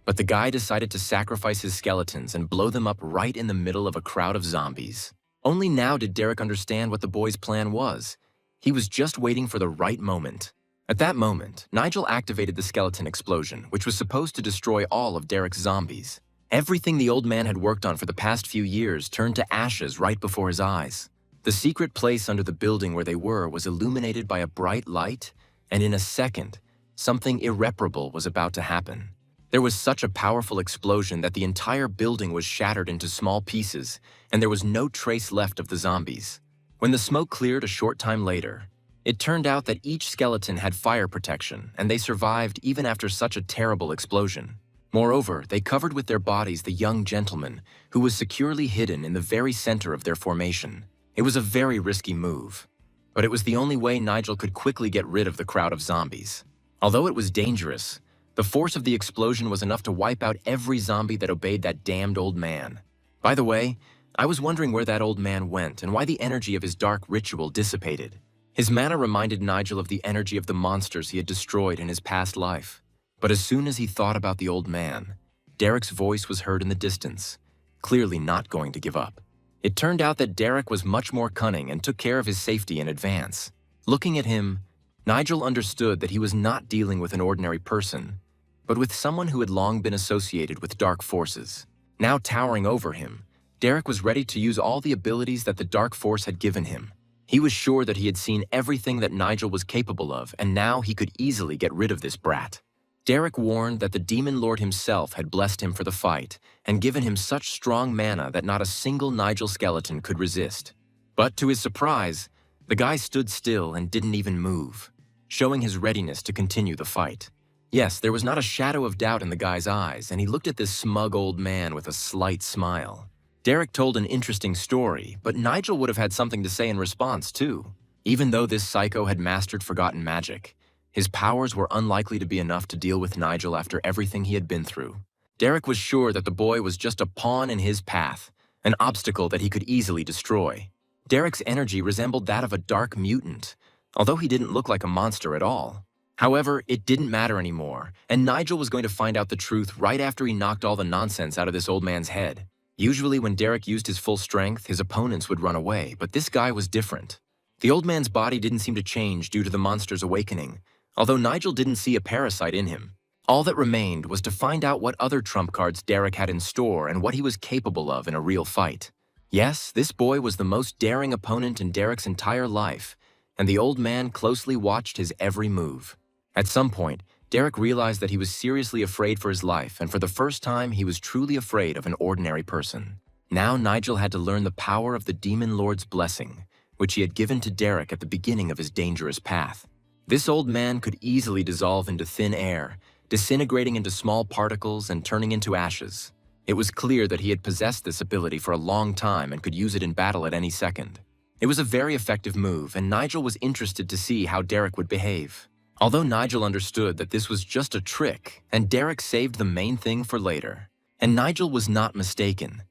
but the guy decided to sacrifice his skeletons and blow them up right in the middle of a crowd of zombies. Only now did Derek understand what the boy's plan was. He was just waiting for the right moment. At that moment, Nigel activated the skeleton explosion, which was supposed to destroy all of Derek's zombies. Everything the old man had worked on for the past few years turned to ashes right before his eyes. The secret place under the building where they were was illuminated by a bright light, and in a second, something irreparable was about to happen. There was such a powerful explosion that the entire building was shattered into small pieces, and there was no trace left of the zombies. When the smoke cleared a short time later, it turned out that each skeleton had fire protection, and they survived even after such a terrible explosion. Moreover, they covered with their bodies the young gentleman, who was securely hidden in the very center of their formation. It was a very risky move, but it was the only way Nigel could quickly get rid of the crowd of zombies. Although it was dangerous, the force of the explosion was enough to wipe out every zombie that obeyed that damned old man. By the way, I was wondering where that old man went and why the energy of his dark ritual dissipated. His mana reminded Nigel of the energy of the monsters he had destroyed in his past life. But as soon as he thought about the old man, Derek's voice was heard in the distance, clearly not going to give up. It turned out that Derek was much more cunning and took care of his safety in advance. Looking at him, Nigel understood that he was not dealing with an ordinary person, but with someone who had long been associated with dark forces. Now towering over him, Derek was ready to use all the abilities that the dark force had given him. He was sure that he had seen everything that Nigel was capable of, and now he could easily get rid of this brat. Derek warned that the Demon Lord himself had blessed him for the fight and given him such strong mana that not a single Nigel skeleton could resist. But to his surprise, the guy stood still and didn't even move, showing his readiness to continue the fight. Yes, there was not a shadow of doubt in the guy's eyes, and he looked at this smug old man with a slight smile. Derek told an interesting story, but Nigel would have had something to say in response too. Even though this psycho had mastered forgotten magic, his powers were unlikely to be enough to deal with Nigel after everything he had been through. Derek was sure that the boy was just a pawn in his path, an obstacle that he could easily destroy. Derek's energy resembled that of a dark mutant, although he didn't look like a monster at all. However, it didn't matter anymore, and Nigel was going to find out the truth right after he knocked all the nonsense out of this old man's head. Usually when Derek used his full strength, his opponents would run away, but this guy was different. The old man's body didn't seem to change due to the monster's awakening, although Nigel didn't see a parasite in him. All that remained was to find out what other trump cards Derek had in store and what he was capable of in a real fight. Yes, this boy was the most daring opponent in Derek's entire life, and the old man closely watched his every move. At some point, Derek realized that he was seriously afraid for his life, and for the first time, he was truly afraid of an ordinary person. Now Nigel had to learn the power of the Demon Lord's blessing, which he had given to Derek at the beginning of his dangerous path. This old man could easily dissolve into thin air, disintegrating into small particles and turning into ashes. It was clear that he had possessed this ability for a long time and could use it in battle at any second. It was a very effective move, and Nigel was interested to see how Derek would behave. Although Nigel understood that this was just a trick, and Derek saved the main thing for later. And Nigel was not mistaken.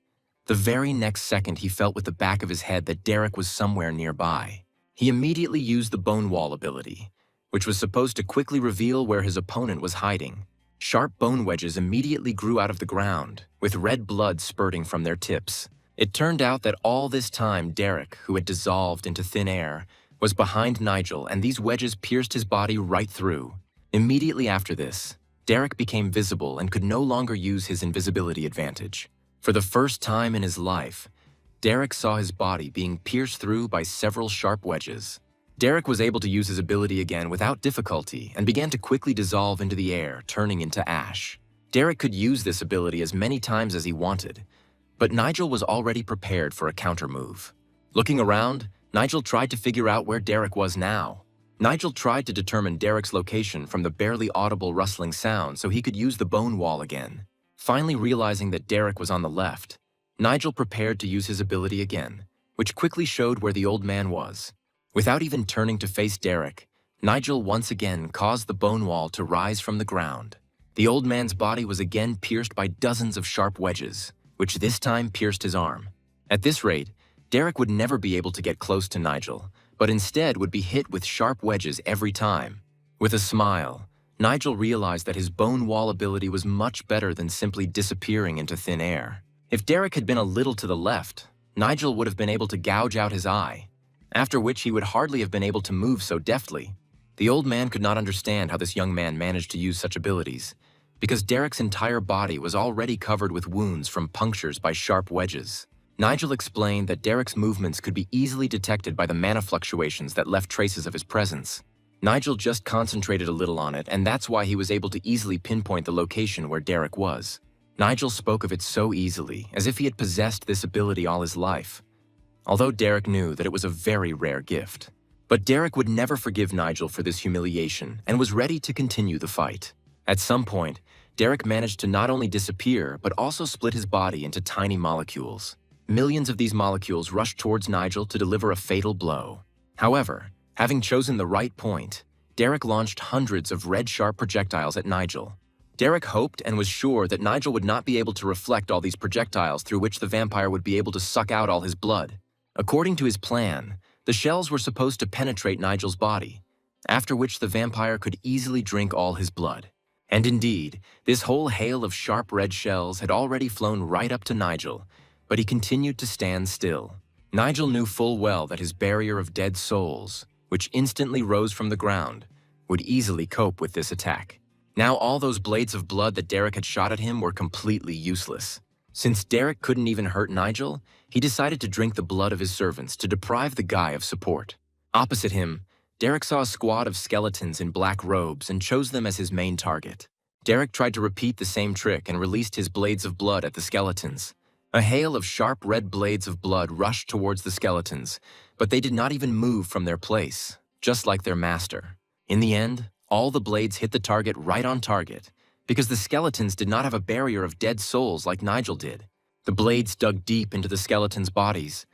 The very next second he felt with the back of his head that Derek was somewhere nearby. He immediately used the Bone Wall ability, which was supposed to quickly reveal where his opponent was hiding. Sharp bone wedges immediately grew out of the ground, with red blood spurting from their tips. It turned out that all this time Derek, who had dissolved into thin air, was behind Nigel, and these wedges pierced his body right through. Immediately after this, Derek became visible and could no longer use his invisibility advantage. For the first time in his life, Derek saw his body being pierced through by several sharp wedges. Derek was able to use his ability again without difficulty and began to quickly dissolve into the air, turning into ash. Derek could use this ability as many times as he wanted, but Nigel was already prepared for a counter move. Looking around, Nigel tried to figure out where Derek was now. Nigel tried to determine Derek's location from the barely audible rustling sound so he could use the bone wall again. Finally realizing that Derek was on the left, Nigel prepared to use his ability again, which quickly showed where the old man was. Without even turning to face Derek, Nigel once again caused the bone wall to rise from the ground. The old man's body was again pierced by dozens of sharp wedges, which this time pierced his arm. At this rate, Derek would never be able to get close to Nigel, but instead would be hit with sharp wedges every time. With a smile, Nigel realized that his bone wall ability was much better than simply disappearing into thin air. If Derek had been a little to the left, Nigel would have been able to gouge out his eye, after which he would hardly have been able to move so deftly. The old man could not understand how this young man managed to use such abilities, because Derek's entire body was already covered with wounds from punctures by sharp wedges. Nigel explained that Derek's movements could be easily detected by the mana fluctuations that left traces of his presence. Nigel just concentrated a little on it, and that's why he was able to easily pinpoint the location where Derek was. Nigel spoke of it so easily, as if he had possessed this ability all his life, although Derek knew that it was a very rare gift. But Derek would never forgive Nigel for this humiliation and was ready to continue the fight. At some point, Derek managed to not only disappear, but also split his body into tiny molecules. Millions of these molecules rushed towards Nigel to deliver a fatal blow. However, having chosen the right point, Derek launched hundreds of red-sharp projectiles at Nigel. Derek hoped and was sure that Nigel would not be able to reflect all these projectiles, through which the vampire would be able to suck out all his blood. According to his plan, the shells were supposed to penetrate Nigel's body, after which the vampire could easily drink all his blood. And indeed, this whole hail of sharp red shells had already flown right up to Nigel, but he continued to stand still. Nigel knew full well that his barrier of dead souls, which instantly rose from the ground, would easily cope with this attack. Now all those blades of blood that Derek had shot at him were completely useless. Since Derek couldn't even hurt Nigel, he decided to drink the blood of his servants to deprive the guy of support. Opposite him, Derek saw a squad of skeletons in black robes and chose them as his main target. Derek tried to repeat the same trick and released his blades of blood at the skeletons. A hail of sharp red blades of blood rushed towards the skeletons, but they did not even move from their place, just like their master. In the end, all the blades hit the target right on target, because the skeletons did not have a barrier of dead souls like Nigel did. The blades dug deep into the skeletons' bodies,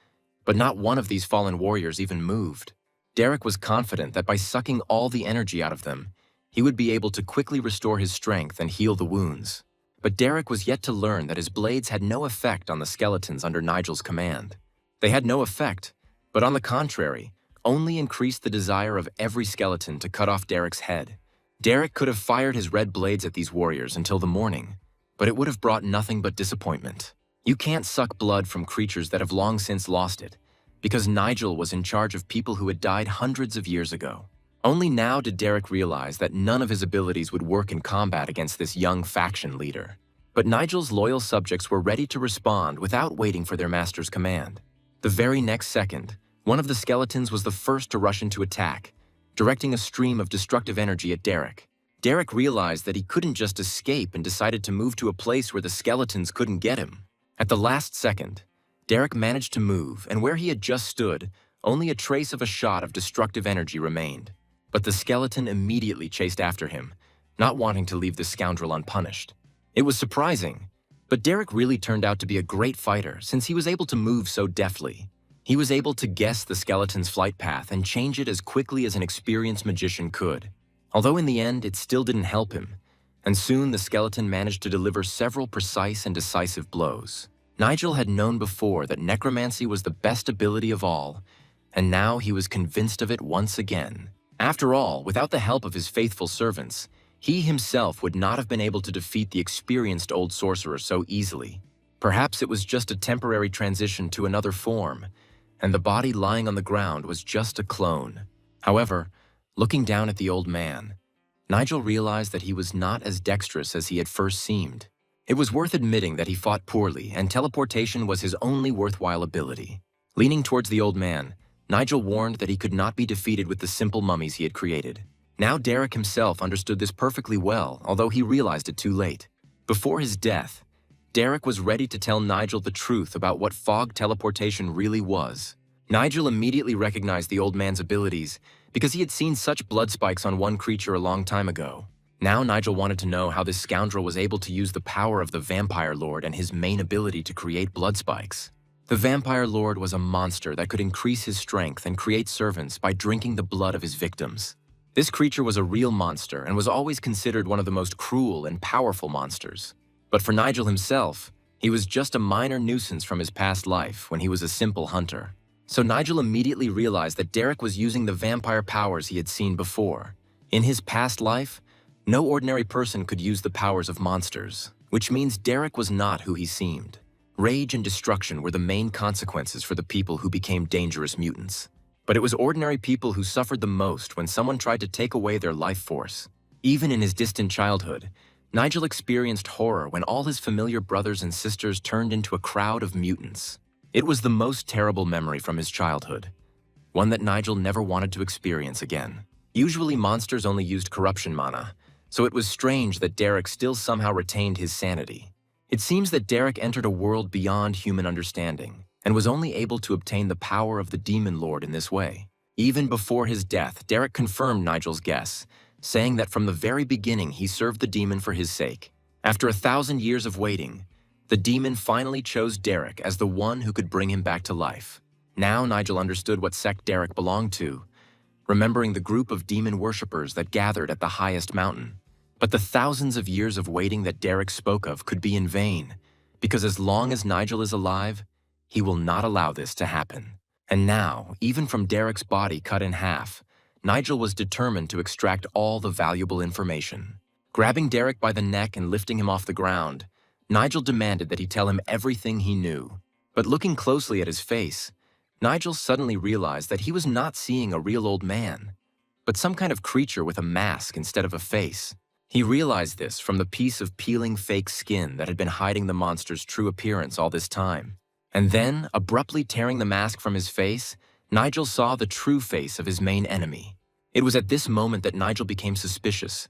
but not one of these fallen warriors even moved. Derek was confident that by sucking all the energy out of them, he would be able to quickly restore his strength and heal the wounds. But Derek was yet to learn that his blades had no effect on the skeletons under Nigel's command. They had no effect, but on the contrary, only increased the desire of every skeleton to cut off Derek's head. Derek could have fired his red blades at these warriors until the morning, but it would have brought nothing but disappointment. You can't suck blood from creatures that have long since lost it, because Nigel was in charge of people who had died hundreds of years ago. Only now did Derek realize that none of his abilities would work in combat against this young faction leader. But Nigel's loyal subjects were ready to respond without waiting for their master's command. The very next second, one of the skeletons was the first to rush into attack, directing a stream of destructive energy at Derek. Derek realized that he couldn't just escape and decided to move to a place where the skeletons couldn't get him. At the last second, Derek managed to move, and where he had just stood, only a trace of a shot of destructive energy remained. But the skeleton immediately chased after him, not wanting to leave the scoundrel unpunished. It was surprising, but Derek really turned out to be a great fighter since he was able to move so deftly. He was able to guess the skeleton's flight path and change it as quickly as an experienced magician could. Although in the end, it still didn't help him, and soon the skeleton managed to deliver several precise and decisive blows. Nigel had known before that necromancy was the best ability of all, and now he was convinced of it once again. After all, without the help of his faithful servants, he himself would not have been able to defeat the experienced old sorcerer so easily. Perhaps it was just a temporary transition to another form, and the body lying on the ground was just a clone. However, looking down at the old man, Nigel realized that he was not as dexterous as he had first seemed. It was worth admitting that he fought poorly, and teleportation was his only worthwhile ability. Leaning towards the old man, Nigel warned that he could not be defeated with the simple mummies he had created. Now Derek himself understood this perfectly well, although he realized it too late. Before his death, Derek was ready to tell Nigel the truth about what fog teleportation really was. Nigel immediately recognized the old man's abilities because he had seen such blood spikes on one creature a long time ago. Now Nigel wanted to know how this scoundrel was able to use the power of the Vampire Lord and his main ability to create blood spikes. The Vampire Lord was a monster that could increase his strength and create servants by drinking the blood of his victims. This creature was a real monster and was always considered one of the most cruel and powerful monsters. But for Nigel himself, he was just a minor nuisance from his past life when he was a simple hunter. So Nigel immediately realized that Derek was using the vampire powers he had seen before. In his past life, no ordinary person could use the powers of monsters, which means Derek was not who he seemed. Rage and destruction were the main consequences for the people who became dangerous mutants. But it was ordinary people who suffered the most when someone tried to take away their life force. Even in his distant childhood, Nigel experienced horror when all his familiar brothers and sisters turned into a crowd of mutants. It was the most terrible memory from his childhood, one that Nigel never wanted to experience again. Usually monsters only used corruption mana, so it was strange that Derek still somehow retained his sanity. It seems that Derek entered a world beyond human understanding, and was only able to obtain the power of the Demon Lord in this way. Even before his death, Derek confirmed Nigel's guess, saying that from the very beginning he served the demon for his sake. After 1,000 years of waiting, the demon finally chose Derek as the one who could bring him back to life. Now Nigel understood what sect Derek belonged to, remembering the group of demon worshippers that gathered at the highest mountain. But the thousands of years of waiting that Derek spoke of could be in vain, because as long as Nigel is alive, he will not allow this to happen. And now, even from Derek's body cut in half, Nigel was determined to extract all the valuable information. Grabbing Derek by the neck and lifting him off the ground, Nigel demanded that he tell him everything he knew. But looking closely at his face, Nigel suddenly realized that he was not seeing a real old man, but some kind of creature with a mask instead of a face. He realized this from the piece of peeling fake skin that had been hiding the monster's true appearance all this time. And then, abruptly tearing the mask from his face, Nigel saw the true face of his main enemy. It was at this moment that Nigel became suspicious,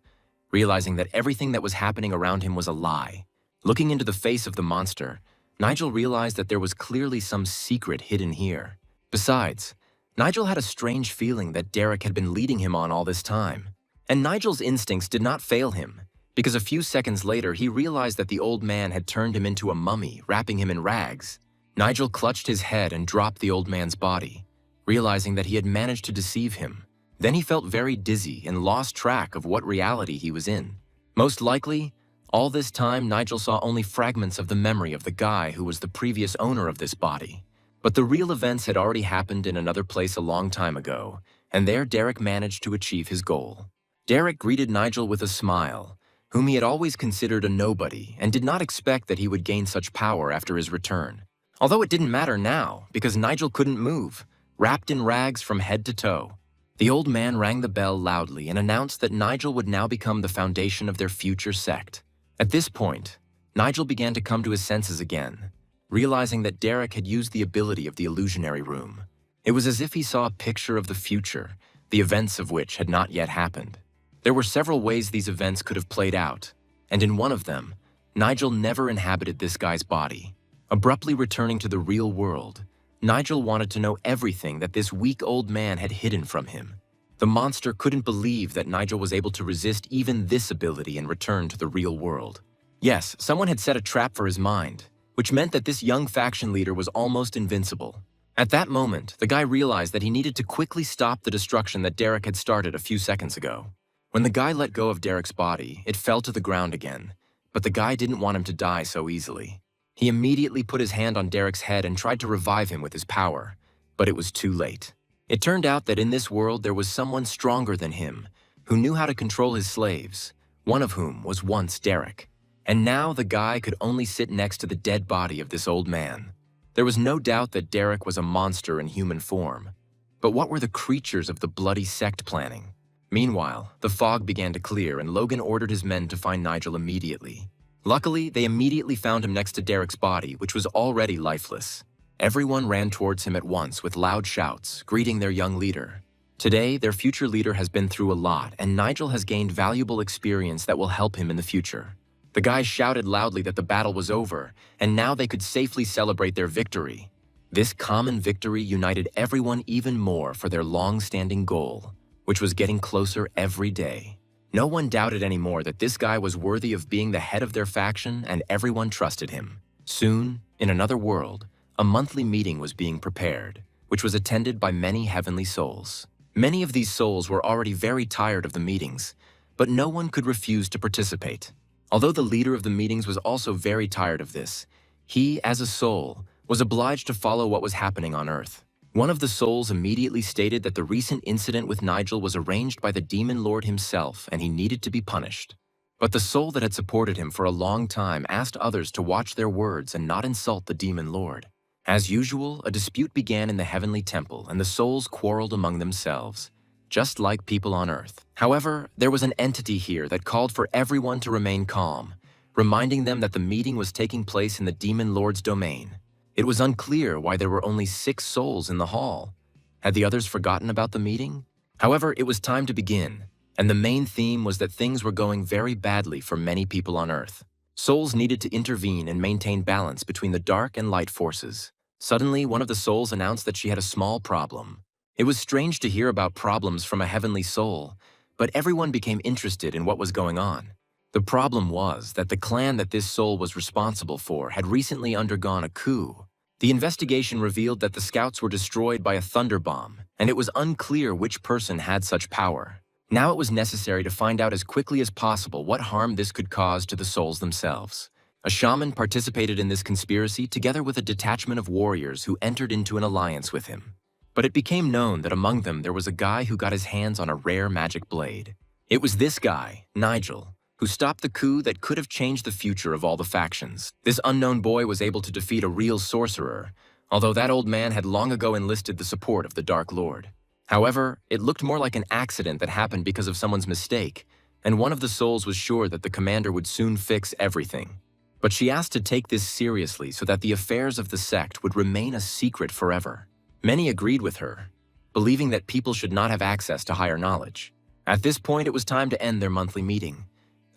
realizing that everything that was happening around him was a lie. Looking into the face of the monster, Nigel realized that there was clearly some secret hidden here. Besides, Nigel had a strange feeling that Derek had been leading him on all this time. And Nigel's instincts did not fail him, because a few seconds later he realized that the old man had turned him into a mummy, wrapping him in rags. Nigel clutched his head and dropped the old man's body, realizing that he had managed to deceive him. Then he felt very dizzy and lost track of what reality he was in. Most likely, all this time Nigel saw only fragments of the memory of the guy who was the previous owner of this body. But the real events had already happened in another place a long time ago, and there Derek managed to achieve his goal. Derek greeted Nigel with a smile, whom he had always considered a nobody and did not expect that he would gain such power after his return. Although it didn't matter now, because Nigel couldn't move, wrapped in rags from head to toe. The old man rang the bell loudly and announced that Nigel would now become the foundation of their future sect. At this point, Nigel began to come to his senses again, realizing that Derek had used the ability of the illusionary room. It was as if he saw a picture of the future, the events of which had not yet happened. There were several ways these events could have played out, and in one of them, Nigel never inhabited this guy's body. Abruptly returning to the real world, Nigel wanted to know everything that this weak old man had hidden from him. The monster couldn't believe that Nigel was able to resist even this ability and return to the real world. Yes, someone had set a trap for his mind, which meant that this young faction leader was almost invincible. At that moment, the guy realized that he needed to quickly stop the destruction that Derek had started a few seconds ago. When the guy let go of Derek's body, it fell to the ground again, but the guy didn't want him to die so easily. He immediately put his hand on Derek's head and tried to revive him with his power, but it was too late. It turned out that in this world there was someone stronger than him, who knew how to control his slaves, one of whom was once Derek. And now the guy could only sit next to the dead body of this old man. There was no doubt that Derek was a monster in human form. But what were the creatures of the bloody sect planning? Meanwhile, the fog began to clear and Logan ordered his men to find Nigel immediately. Luckily, they immediately found him next to Derek's body, which was already lifeless. Everyone ran towards him at once with loud shouts, greeting their young leader. Today, their future leader has been through a lot, and Nigel has gained valuable experience that will help him in the future. The guys shouted loudly that the battle was over, and now they could safely celebrate their victory. This common victory united everyone even more for their long-standing goal, which was getting closer every day. No one doubted anymore that this guy was worthy of being the head of their faction, and everyone trusted him. Soon, in another world, a monthly meeting was being prepared, which was attended by many heavenly souls. Many of these souls were already very tired of the meetings, but no one could refuse to participate. Although the leader of the meetings was also very tired of this, he, as a soul, was obliged to follow what was happening on Earth. One of the souls immediately stated that the recent incident with Nigel was arranged by the Demon Lord himself and he needed to be punished. But the soul that had supported him for a long time asked others to watch their words and not insult the Demon Lord. As usual, a dispute began in the heavenly temple and the souls quarreled among themselves, just like people on Earth. However, there was an entity here that called for everyone to remain calm, reminding them that the meeting was taking place in the Demon Lord's domain. It was unclear why there were only 6 souls in the hall. Had the others forgotten about the meeting? However, it was time to begin, and the main theme was that things were going very badly for many people on Earth. Souls needed to intervene and maintain balance between the dark and light forces. Suddenly, one of the souls announced that she had a small problem. It was strange to hear about problems from a heavenly soul, but everyone became interested in what was going on. The problem was that the clan that this soul was responsible for had recently undergone a coup. The investigation revealed that the scouts were destroyed by a thunder bomb, and it was unclear which person had such power. Now it was necessary to find out as quickly as possible what harm this could cause to the souls themselves. A shaman participated in this conspiracy together with a detachment of warriors who entered into an alliance with him. But it became known that among them there was a guy who got his hands on a rare magic blade. It was this guy, Nigel, who stopped the coup that could have changed the future of all the factions. This unknown boy was able to defeat a real sorcerer, although that old man had long ago enlisted the support of the Dark Lord. However, it looked more like an accident that happened because of someone's mistake, and one of the souls was sure that the commander would soon fix everything. But she asked to take this seriously so that the affairs of the sect would remain a secret forever. Many agreed with her, believing that people should not have access to higher knowledge. At this point, it was time to end their monthly meeting,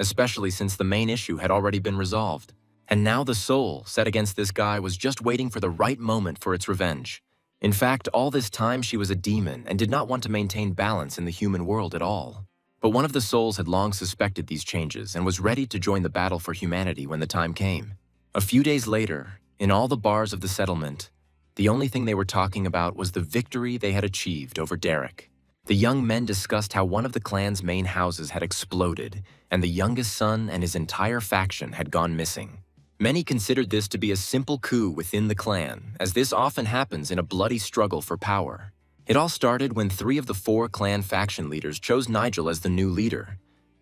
especially since the main issue had already been resolved. And now the soul set against this guy was just waiting for the right moment for its revenge. In fact, all this time she was a demon and did not want to maintain balance in the human world at all. But one of the souls had long suspected these changes and was ready to join the battle for humanity when the time came. A few days later, in all the bars of the settlement, the only thing they were talking about was the victory they had achieved over Derek. The young men discussed how one of the clan's main houses had exploded, and the youngest son and his entire faction had gone missing. Many considered this to be a simple coup within the clan, as this often happens in a bloody struggle for power. It all started when 3 of the 4 clan faction leaders chose Nigel as the new leader.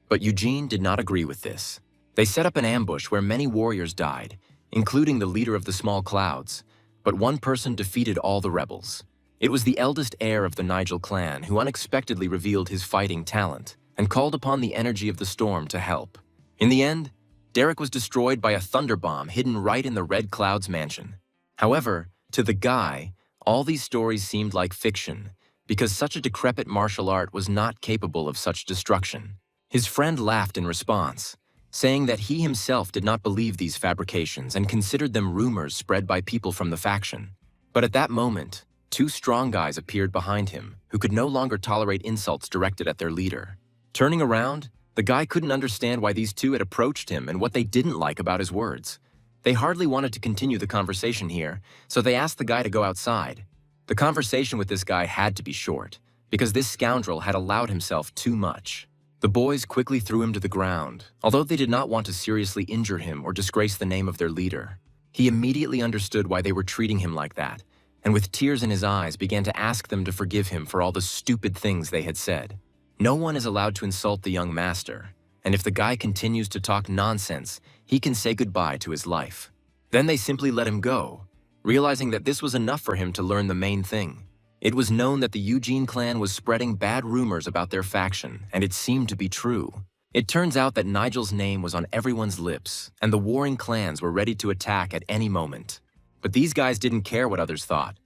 But Eugene did not agree with this. They set up an ambush where many warriors died, including the leader of the Small Clouds, but one person defeated all the rebels. It was the eldest heir of the Nigel clan who unexpectedly revealed his fighting talent and called upon the energy of the storm to help. In the end, Derek was destroyed by a thunder bomb hidden right in the Red Cloud's mansion. However, to the guy, all these stories seemed like fiction because such a decrepit martial art was not capable of such destruction. His friend laughed in response, saying that he himself did not believe these fabrications and considered them rumors spread by people from the faction. But at that moment, 2 strong guys appeared behind him who could no longer tolerate insults directed at their leader. Turning around, the guy couldn't understand why these 2 had approached him and what they didn't like about his words. They hardly wanted to continue the conversation here, so they asked the guy to go outside. The conversation with this guy had to be short, because this scoundrel had allowed himself too much. The boys quickly threw him to the ground, although they did not want to seriously injure him or disgrace the name of their leader. He immediately understood why they were treating him like that, and with tears in his eyes began to ask them to forgive him for all the stupid things they had said. No one is allowed to insult the young master, and if the guy continues to talk nonsense, he can say goodbye to his life. Then they simply let him go, realizing that this was enough for him to learn the main thing. It was known that the Eugene clan was spreading bad rumors about their faction, and it seemed to be true. It turns out that Nigel's name was on everyone's lips, and the warring clans were ready to attack at any moment. But these guys didn't care what others thought,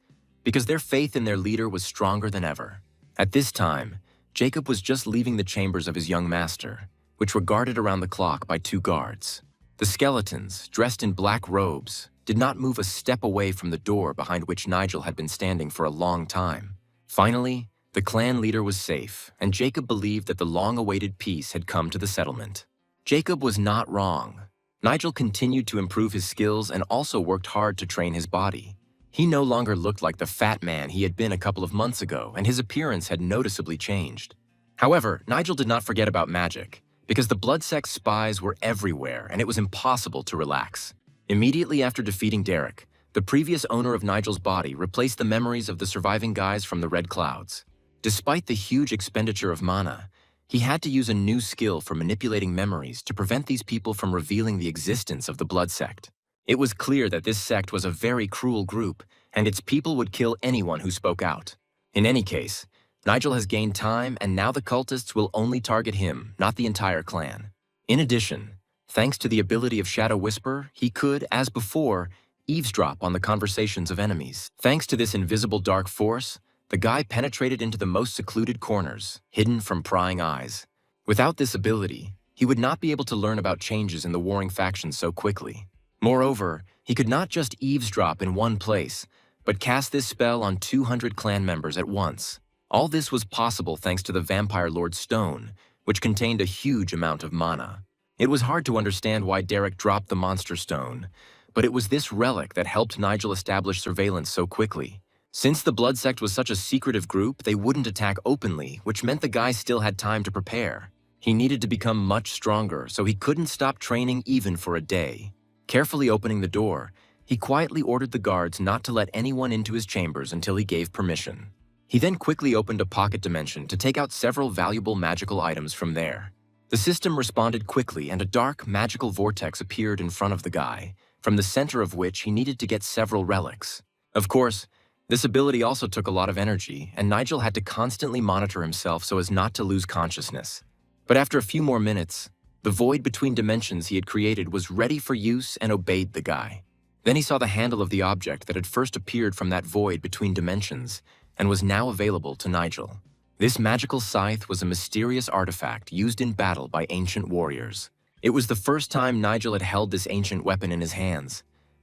because their faith in their leader was stronger than ever. At this time, Jacob was just leaving the chambers of his young master, which were guarded around the clock by 2 guards. The skeletons, dressed in black robes, did not move a step away from the door behind which Nigel had been standing for a long time. Finally, the clan leader was safe, and Jacob believed that the long-awaited peace had come to the settlement. Jacob was not wrong. Nigel continued to improve his skills and also worked hard to train his body. He no longer looked like the fat man he had been a couple of months ago, and his appearance had noticeably changed. However, Nigel did not forget about magic, because the Bloodsect spies were everywhere and it was impossible to relax. Immediately after defeating Derek, the previous owner of Nigel's body replaced the memories of the surviving guys from the Red Clouds. Despite the huge expenditure of mana, he had to use a new skill for manipulating memories to prevent these people from revealing the existence of the Blood Sect. It was clear that this sect was a very cruel group, and its people would kill anyone who spoke out. In any case, Nigel has gained time, and now the cultists will only target him, not the entire clan. In addition, thanks to the ability of Shadow Whisper, he could, as before, eavesdrop on the conversations of enemies. Thanks to this invisible dark force, the guy penetrated into the most secluded corners, hidden from prying eyes. Without this ability, he would not be able to learn about changes in the warring factions so quickly. Moreover, he could not just eavesdrop in one place, but cast this spell on 200 clan members at once. All this was possible thanks to the Vampire Lord's Stone, which contained a huge amount of mana. It was hard to understand why Derek dropped the Monster Stone, but it was this relic that helped Nigel establish surveillance so quickly. Since the Blood Sect was such a secretive group, they wouldn't attack openly, which meant the guy still had time to prepare. He needed to become much stronger, so he couldn't stop training even for a day. Carefully opening the door, he quietly ordered the guards not to let anyone into his chambers until he gave permission. He then quickly opened a pocket dimension to take out several valuable magical items from there. The system responded quickly, and a dark, magical vortex appeared in front of the guy, from the center of which he needed to get several relics. Of course, this ability also took a lot of energy, and Nigel had to constantly monitor himself so as not to lose consciousness. But after a few more minutes, the void between dimensions he had created was ready for use and obeyed the guy. Then he saw the handle of the object that had first appeared from that void between dimensions and was now available to Nigel. This magical scythe was a mysterious artifact used in battle by ancient warriors. It was the first time Nigel had held this ancient weapon in his hands,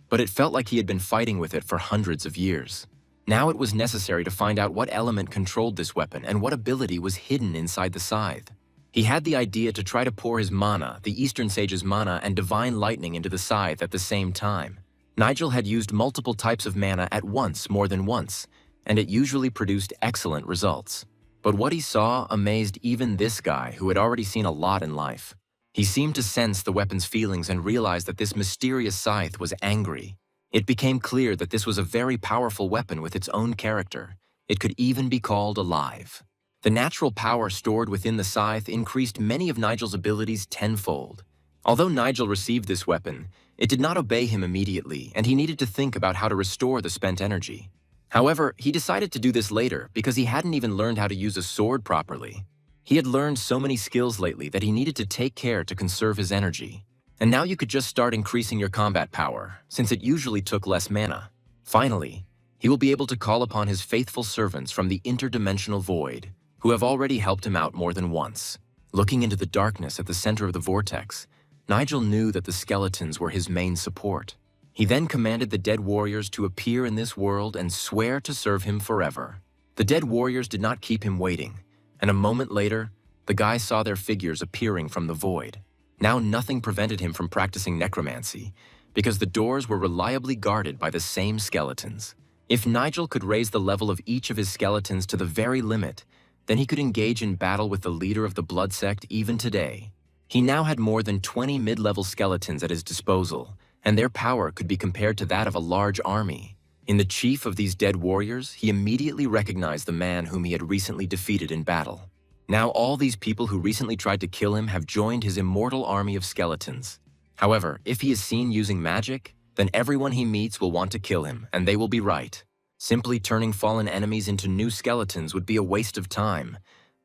but it felt like he had been fighting with it for hundreds of years. Now it was necessary to find out what element controlled this weapon and what ability was hidden inside the scythe. He had the idea to try to pour his mana, the Eastern Sage's mana, and divine lightning into the scythe at the same time. Nigel had used multiple types of mana at once more than once, and it usually produced excellent results. But what he saw amazed even this guy who had already seen a lot in life. He seemed to sense the weapon's feelings and realized that this mysterious scythe was angry. It became clear that this was a very powerful weapon with its own character. It could even be called alive. The natural power stored within the scythe increased many of Nigel's abilities tenfold. Although Nigel received this weapon, it did not obey him immediately, and he needed to think about how to restore the spent energy. However, he decided to do this later because he hadn't even learned how to use a sword properly. He had learned so many skills lately that he needed to take care to conserve his energy. And now you could just start increasing your combat power, since it usually took less mana. Finally, he will be able to call upon his faithful servants from the interdimensional void, who have already helped him out more than once. Looking into the darkness at the center of the vortex, Nigel knew that the skeletons were his main support. He then commanded the dead warriors to appear in this world and swear to serve him forever. The dead warriors did not keep him waiting, and a moment later, the guy saw their figures appearing from the void. Now nothing prevented him from practicing necromancy, because the doors were reliably guarded by the same skeletons. If Nigel could raise the level of each of his skeletons to the very limit, then he could engage in battle with the leader of the Blood Sect even today. He now had more than 20 mid-level skeletons at his disposal, and their power could be compared to that of a large army. In the chief of these dead warriors, he immediately recognized the man whom he had recently defeated in battle. Now all these people who recently tried to kill him have joined his immortal army of skeletons. However, if he is seen using magic, then everyone he meets will want to kill him, and they will be right. Simply turning fallen enemies into new skeletons would be a waste of time.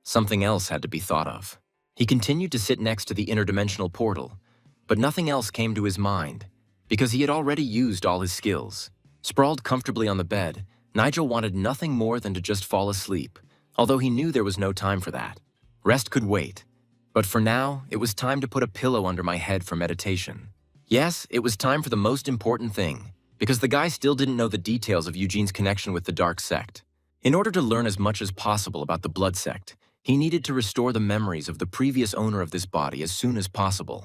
Something else had to be thought of. He continued to sit next to the interdimensional portal, but nothing else came to his mind, because he had already used all his skills. Sprawled comfortably on the bed, Nigel wanted nothing more than to just fall asleep, although he knew there was no time for that. Rest could wait, but for now, it was time to put a pillow under my head for meditation. Yes, it was time for the most important thing, because the guy still didn't know the details of Eugene's connection with the dark sect. In order to learn as much as possible about the blood sect, he needed to restore the memories of the previous owner of this body as soon as possible.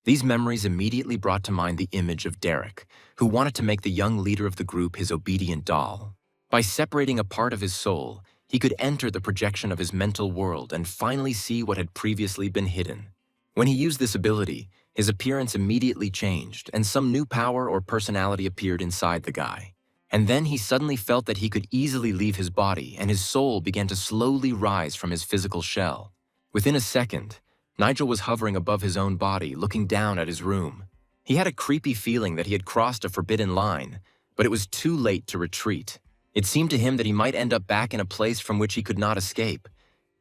These memories immediately brought to mind the image of Derek, who wanted to make the young leader of the group his obedient doll. By separating a part of his soul, he could enter the projection of his mental world and finally see what had previously been hidden. When he used this ability, his appearance immediately changed, and some new power or personality appeared inside the guy. And then he suddenly felt that he could easily leave his body, and his soul began to slowly rise from his physical shell. Within a second, Nigel was hovering above his own body, looking down at his room. He had a creepy feeling that he had crossed a forbidden line, but it was too late to retreat. It seemed to him that he might end up back in a place from which he could not escape,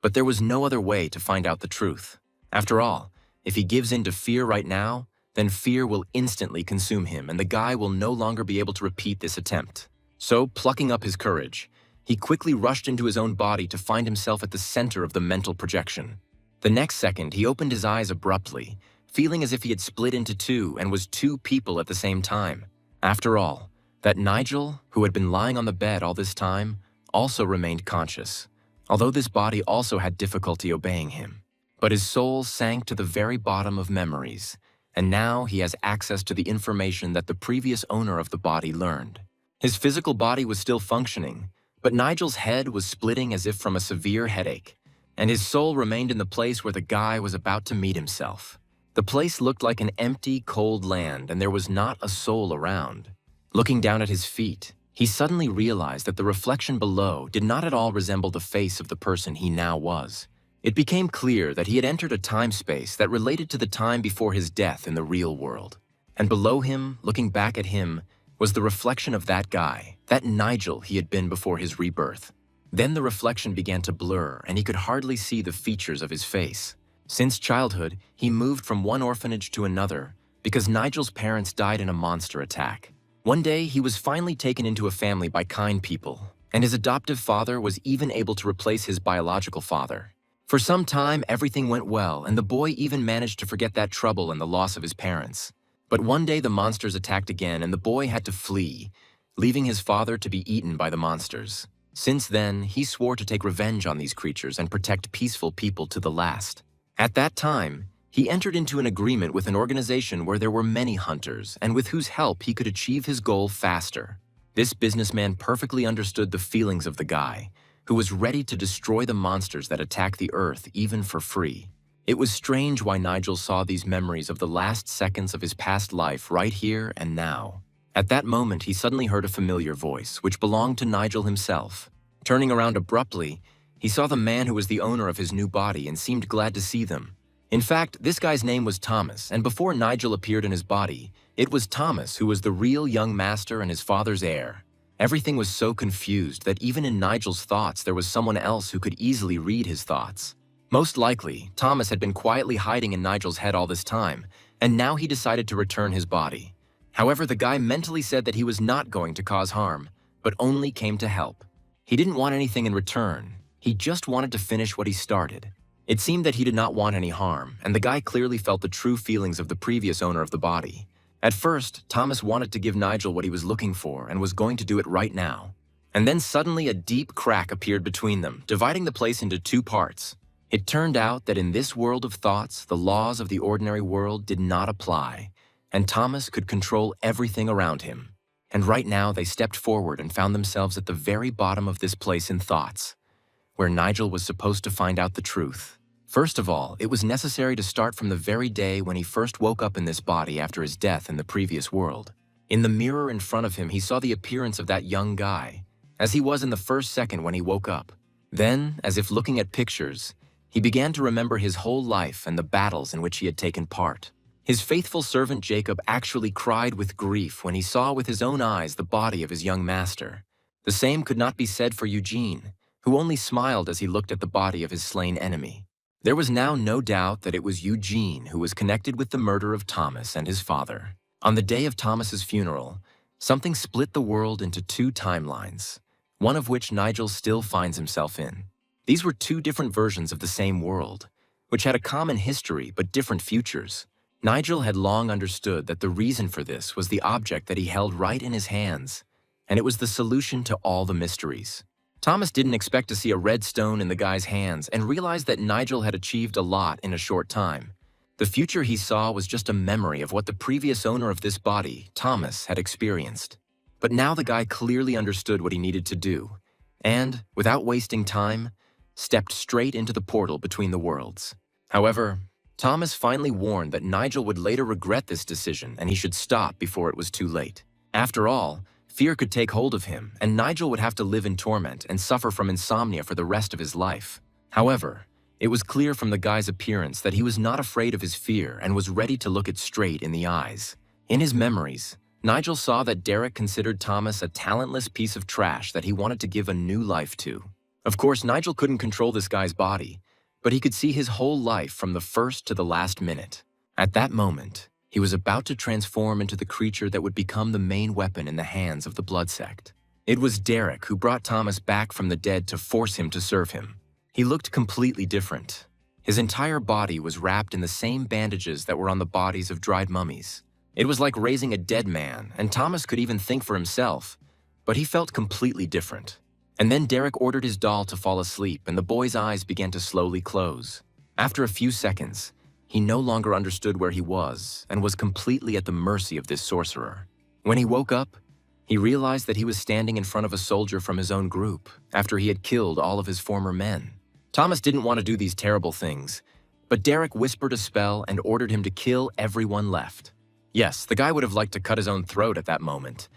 but there was no other way to find out the truth. After all, if he gives in to fear right now, then fear will instantly consume him, and the guy will no longer be able to repeat this attempt. So, plucking up his courage, he quickly rushed into his own body to find himself at the center of the mental projection. The next second, he opened his eyes abruptly, feeling as if he had split into two and was two people at the same time. After all, that Nigel, who had been lying on the bed all this time, also remained conscious, although this body also had difficulty obeying him. But his soul sank to the very bottom of memories, and now he has access to the information that the previous owner of the body learned. His physical body was still functioning, but Nigel's head was splitting as if from a severe headache, and his soul remained in the place where the guy was about to meet himself. The place looked like an empty, cold land, and there was not a soul around. Looking down at his feet, he suddenly realized that the reflection below did not at all resemble the face of the person he now was. It became clear that he had entered a time-space that related to the time before his death in the real world. And below him, looking back at him, was the reflection of that guy, that Nigel he had been before his rebirth. Then the reflection began to blur, and he could hardly see the features of his face. Since childhood, he moved from one orphanage to another because Nigel's parents died in a monster attack. One day, he was finally taken into a family by kind people, and his adoptive father was even able to replace his biological father. For some time, everything went well, and the boy even managed to forget that trouble and the loss of his parents. But one day the monsters attacked again, and the boy had to flee, leaving his father to be eaten by the monsters. Since then, he swore to take revenge on these creatures and protect peaceful people to the last. At that time, he entered into an agreement with an organization where there were many hunters and with whose help he could achieve his goal faster. This businessman perfectly understood the feelings of the guy, who was ready to destroy the monsters that attack the earth even for free. It was strange why Nigel saw these memories of the last seconds of his past life right here and now. At that moment, he suddenly heard a familiar voice, which belonged to Nigel himself. Turning around abruptly, he saw the man who was the owner of his new body and seemed glad to see them. In fact, this guy's name was Thomas, and before Nigel appeared in his body, it was Thomas who was the real young master and his father's heir. Everything was so confused that even in Nigel's thoughts there was someone else who could easily read his thoughts. Most likely, Thomas had been quietly hiding in Nigel's head all this time, and now he decided to return his body. However, the guy mentally said that he was not going to cause harm, but only came to help. He didn't want anything in return. He just wanted to finish what he started. It seemed that he did not want any harm, and the guy clearly felt the true feelings of the previous owner of the body. At first, Thomas wanted to give Nigel what he was looking for and was going to do it right now. And then suddenly a deep crack appeared between them, dividing the place into two parts. It turned out that in this world of thoughts, the laws of the ordinary world did not apply, and Thomas could control everything around him. And right now they stepped forward and found themselves at the very bottom of this place in thoughts, where Nigel was supposed to find out the truth. First of all, it was necessary to start from the very day when he first woke up in this body after his death in the previous world. In the mirror in front of him, he saw the appearance of that young guy, as he was in the first second when he woke up. Then, as if looking at pictures, he began to remember his whole life and the battles in which he had taken part. His faithful servant Jacob actually cried with grief when he saw with his own eyes the body of his young master. The same could not be said for Eugene, who only smiled as he looked at the body of his slain enemy. There was now no doubt that it was Eugene who was connected with the murder of Thomas and his father. On the day of Thomas's funeral, something split the world into two timelines, one of which Nigel still finds himself in. These were two different versions of the same world, which had a common history but different futures. Nigel had long understood that the reason for this was the object that he held right in his hands, and it was the solution to all the mysteries. Thomas didn't expect to see a red stone in the guy's hands and realized that Nigel had achieved a lot in a short time. The future he saw was just a memory of what the previous owner of this body, Thomas, had experienced. But now the guy clearly understood what he needed to do, and, without wasting time, stepped straight into the portal between the worlds. However, Thomas finally warned that Nigel would later regret this decision and he should stop before it was too late. After all, fear could take hold of him, and Nigel would have to live in torment and suffer from insomnia for the rest of his life. However, it was clear from the guy's appearance that he was not afraid of his fear and was ready to look it straight in the eyes. In his memories, Nigel saw that Derek considered Thomas a talentless piece of trash that he wanted to give a new life to. Of course, Nigel couldn't control this guy's body, but he could see his whole life from the first to the last minute. At that moment, he was about to transform into the creature that would become the main weapon in the hands of the blood sect. It was Derek who brought Thomas back from the dead to force him to serve him. He looked completely different. His entire body was wrapped in the same bandages that were on the bodies of dried mummies. It was like raising a dead man, and Thomas could even think for himself, but he felt completely different. And then Derek ordered his doll to fall asleep, and the boy's eyes began to slowly close. After a few seconds, he no longer understood where he was and was completely at the mercy of this sorcerer. When he woke up, he realized that he was standing in front of a soldier from his own group after he had killed all of his former men. Thomas didn't want to do these terrible things, but Derek whispered a spell and ordered him to kill everyone left. Yes, the guy would have liked to cut his own throat at that moment,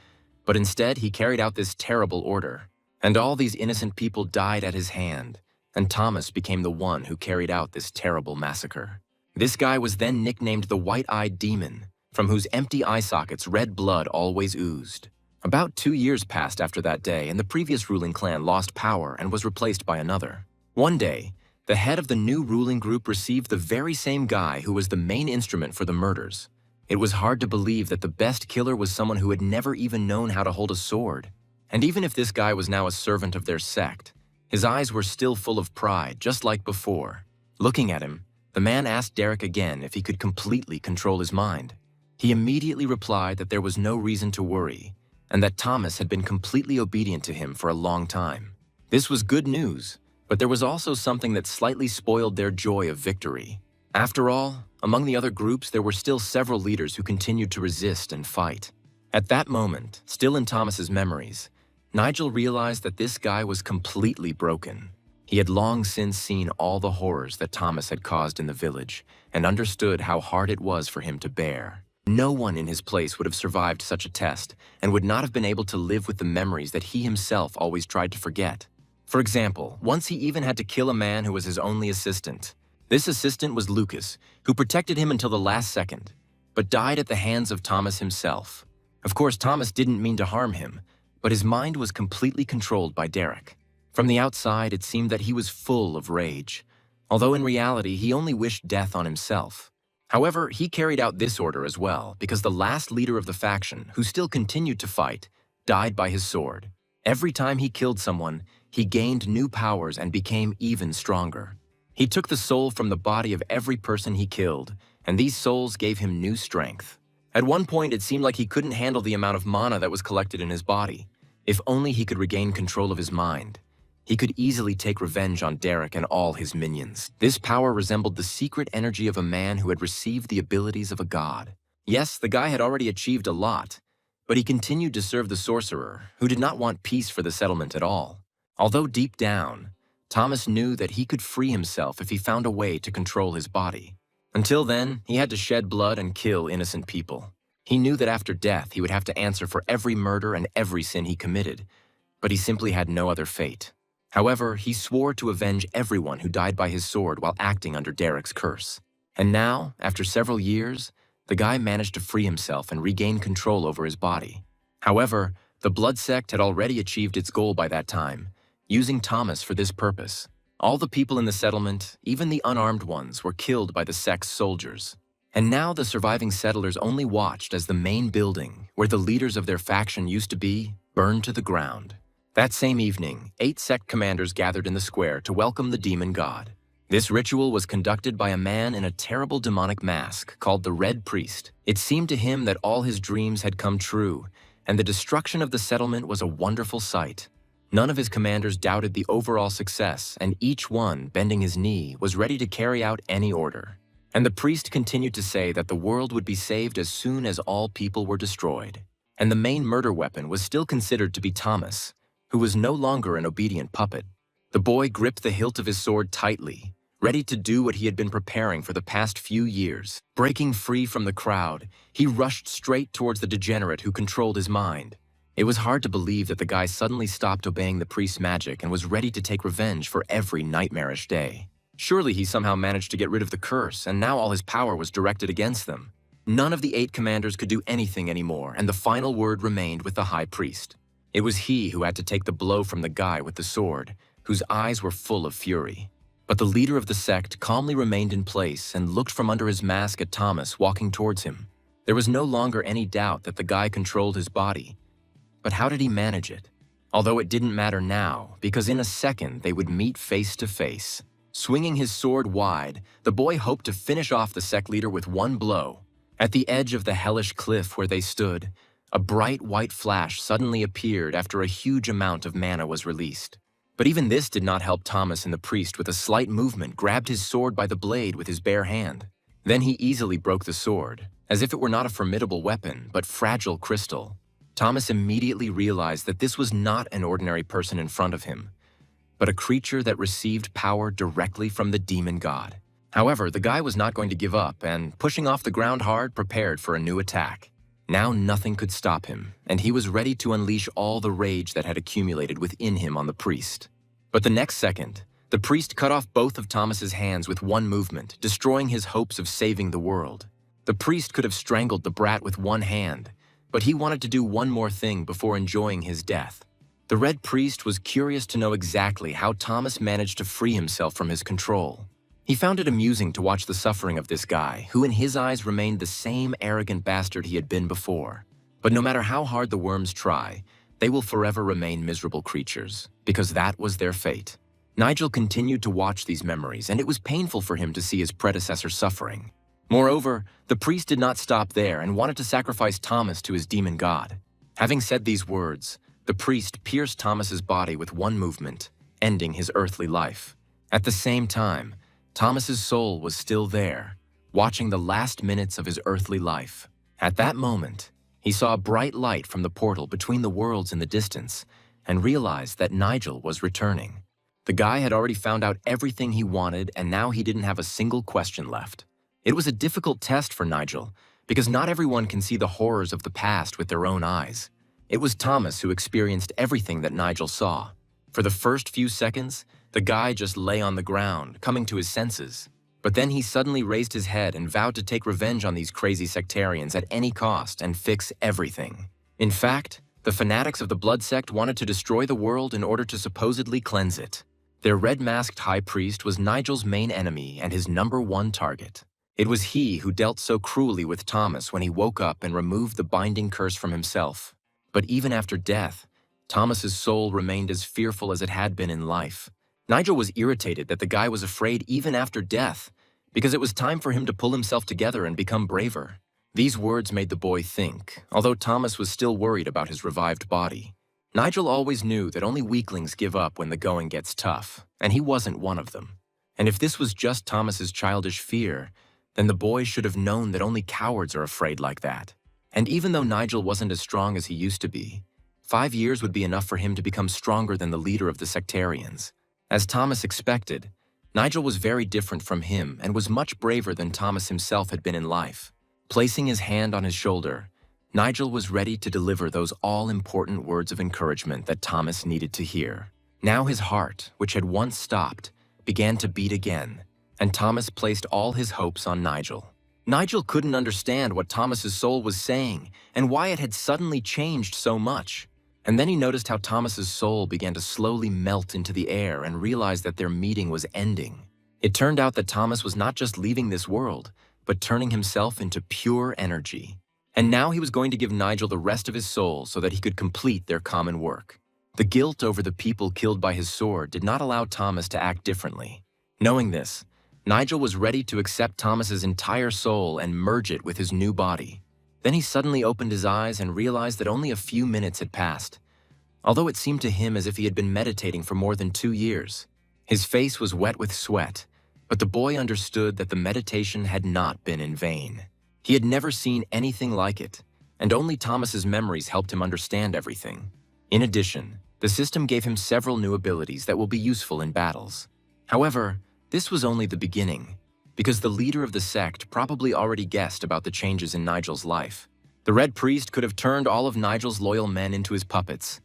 but instead he carried out this terrible order. And all these innocent people died at his hand, and Thomas became the one who carried out this terrible massacre. This guy was then nicknamed the White-Eyed Demon, from whose empty eye sockets red blood always oozed. About 2 years passed after that day, and the previous ruling clan lost power and was replaced by another. One day, the head of the new ruling group received the very same guy who was the main instrument for the murders. It was hard to believe that the best killer was someone who had never even known how to hold a sword. And even if this guy was now a servant of their sect, his eyes were still full of pride, just like before. Looking at him, the man asked Derek again if he could completely control his mind. He immediately replied that there was no reason to worry, and that Thomas had been completely obedient to him for a long time. This was good news, but there was also something that slightly spoiled their joy of victory. After all, among the other groups, there were still several leaders who continued to resist and fight. At that moment, still in Thomas's memories, Nigel realized that this guy was completely broken. He had long since seen all the horrors that Thomas had caused in the village and understood how hard it was for him to bear. No one in his place would have survived such a test and would not have been able to live with the memories that he himself always tried to forget. For example, once he even had to kill a man who was his only assistant. This assistant was Lucas, who protected him until the last second, but died at the hands of Thomas himself. Of course, Thomas didn't mean to harm him, but his mind was completely controlled by Derek. From the outside, it seemed that he was full of rage, although in reality, he only wished death on himself. However, he carried out this order as well, because the last leader of the faction, who still continued to fight, died by his sword. Every time he killed someone, he gained new powers and became even stronger. He took the soul from the body of every person he killed, and these souls gave him new strength. At one point, it seemed like he couldn't handle the amount of mana that was collected in his body. If only he could regain control of his mind, he could easily take revenge on Derek and all his minions. This power resembled the secret energy of a man who had received the abilities of a god. Yes, the guy had already achieved a lot, but he continued to serve the sorcerer, who did not want peace for the settlement at all. Although deep down, Thomas knew that he could free himself if he found a way to control his body. Until then, he had to shed blood and kill innocent people. He knew that after death, he would have to answer for every murder and every sin he committed, but he simply had no other fate. However, he swore to avenge everyone who died by his sword while acting under Derek's curse. And now, after several years, the guy managed to free himself and regain control over his body. However, the blood sect had already achieved its goal by that time, using Thomas for this purpose. All the people in the settlement, even the unarmed ones, were killed by the sect's soldiers. And now the surviving settlers only watched as the main building, where the leaders of their faction used to be, burned to the ground. That same evening, 8 sect commanders gathered in the square to welcome the demon god. This ritual was conducted by a man in a terrible demonic mask called the Red Priest. It seemed to him that all his dreams had come true, and the destruction of the settlement was a wonderful sight. None of his commanders doubted the overall success, and each one, bending his knee, was ready to carry out any order. And the priest continued to say that the world would be saved as soon as all people were destroyed. And the main murder weapon was still considered to be Thomas, who was no longer an obedient puppet. The boy gripped the hilt of his sword tightly, ready to do what he had been preparing for the past few years. Breaking free from the crowd, he rushed straight towards the degenerate who controlled his mind. It was hard to believe that the guy suddenly stopped obeying the priest's magic and was ready to take revenge for every nightmarish day. Surely he somehow managed to get rid of the curse, and now all his power was directed against them. None of the 8 commanders could do anything anymore, and the final word remained with the high priest. It was he who had to take the blow from the guy with the sword, whose eyes were full of fury. But the leader of the sect calmly remained in place and looked from under his mask at Thomas walking towards him. There was no longer any doubt that the guy controlled his body. But how did he manage it? Although it didn't matter now, because in a second they would meet face to face. Swinging his sword wide, the boy hoped to finish off the sect leader with one blow. At the edge of the hellish cliff where they stood, a bright white flash suddenly appeared after a huge amount of mana was released. But even this did not help Thomas, and the priest, with a slight movement, grabbed his sword by the blade with his bare hand. Then he easily broke the sword, as if it were not a formidable weapon, but fragile crystal. Thomas immediately realized that this was not an ordinary person in front of him, but a creature that received power directly from the demon god. However, the guy was not going to give up, and pushing off the ground hard, prepared for a new attack. Now nothing could stop him, and he was ready to unleash all the rage that had accumulated within him on the priest. But the next second, the priest cut off both of Thomas's hands with one movement, destroying his hopes of saving the world. The priest could have strangled the brat with one hand, but he wanted to do one more thing before enjoying his death. The Red Priest was curious to know exactly how Thomas managed to free himself from his control. He found it amusing to watch the suffering of this guy, who in his eyes remained the same arrogant bastard he had been before. But no matter how hard the worms try, they will forever remain miserable creatures, because that was their fate. Nigel continued to watch these memories, and it was painful for him to see his predecessor suffering. Moreover, the priest did not stop there and wanted to sacrifice Thomas to his demon god. Having said these words, the priest pierced Thomas's body with one movement, ending his earthly life. At the same time, Thomas's soul was still there, watching the last minutes of his earthly life. At that moment, he saw a bright light from the portal between the worlds in the distance and realized that Nigel was returning. The guy had already found out everything he wanted, and now he didn't have a single question left. It was a difficult test for Nigel, because not everyone can see the horrors of the past with their own eyes. It was Thomas who experienced everything that Nigel saw. For the first few seconds, the guy just lay on the ground, coming to his senses. But then he suddenly raised his head and vowed to take revenge on these crazy sectarians at any cost and fix everything. In fact, the fanatics of the Blood Sect wanted to destroy the world in order to supposedly cleanse it. Their red-masked high priest was Nigel's main enemy and his #1 target. It was he who dealt so cruelly with Thomas when he woke up and removed the binding curse from himself. But even after death, Thomas's soul remained as fearful as it had been in life. Nigel was irritated that the guy was afraid even after death, because it was time for him to pull himself together and become braver. These words made the boy think, although Thomas was still worried about his revived body. Nigel always knew that only weaklings give up when the going gets tough, and he wasn't one of them. And if this was just Thomas's childish fear, then the boy should have known that only cowards are afraid like that. And even though Nigel wasn't as strong as he used to be, 5 years would be enough for him to become stronger than the leader of the sectarians. As Thomas expected, Nigel was very different from him and was much braver than Thomas himself had been in life. Placing his hand on his shoulder, Nigel was ready to deliver those all-important words of encouragement that Thomas needed to hear. Now his heart, which had once stopped, began to beat again, and Thomas placed all his hopes on Nigel. Nigel couldn't understand what Thomas's soul was saying and why it had suddenly changed so much. And then he noticed how Thomas's soul began to slowly melt into the air and realized that their meeting was ending. It turned out that Thomas was not just leaving this world, but turning himself into pure energy. And now he was going to give Nigel the rest of his soul so that he could complete their common work. The guilt over the people killed by his sword did not allow Thomas to act differently. Knowing this, Nigel was ready to accept Thomas's entire soul and merge it with his new body. Then he suddenly opened his eyes and realized that only a few minutes had passed, although it seemed to him as if he had been meditating for more than 2 years. His face was wet with sweat, but the boy understood that the meditation had not been in vain. He had never seen anything like it, and only Thomas's memories helped him understand everything. In addition, the system gave him several new abilities that will be useful in battles. However, this was only the beginning, because the leader of the sect probably already guessed about the changes in Nigel's life. The Red Priest could have turned all of Nigel's loyal men into his puppets,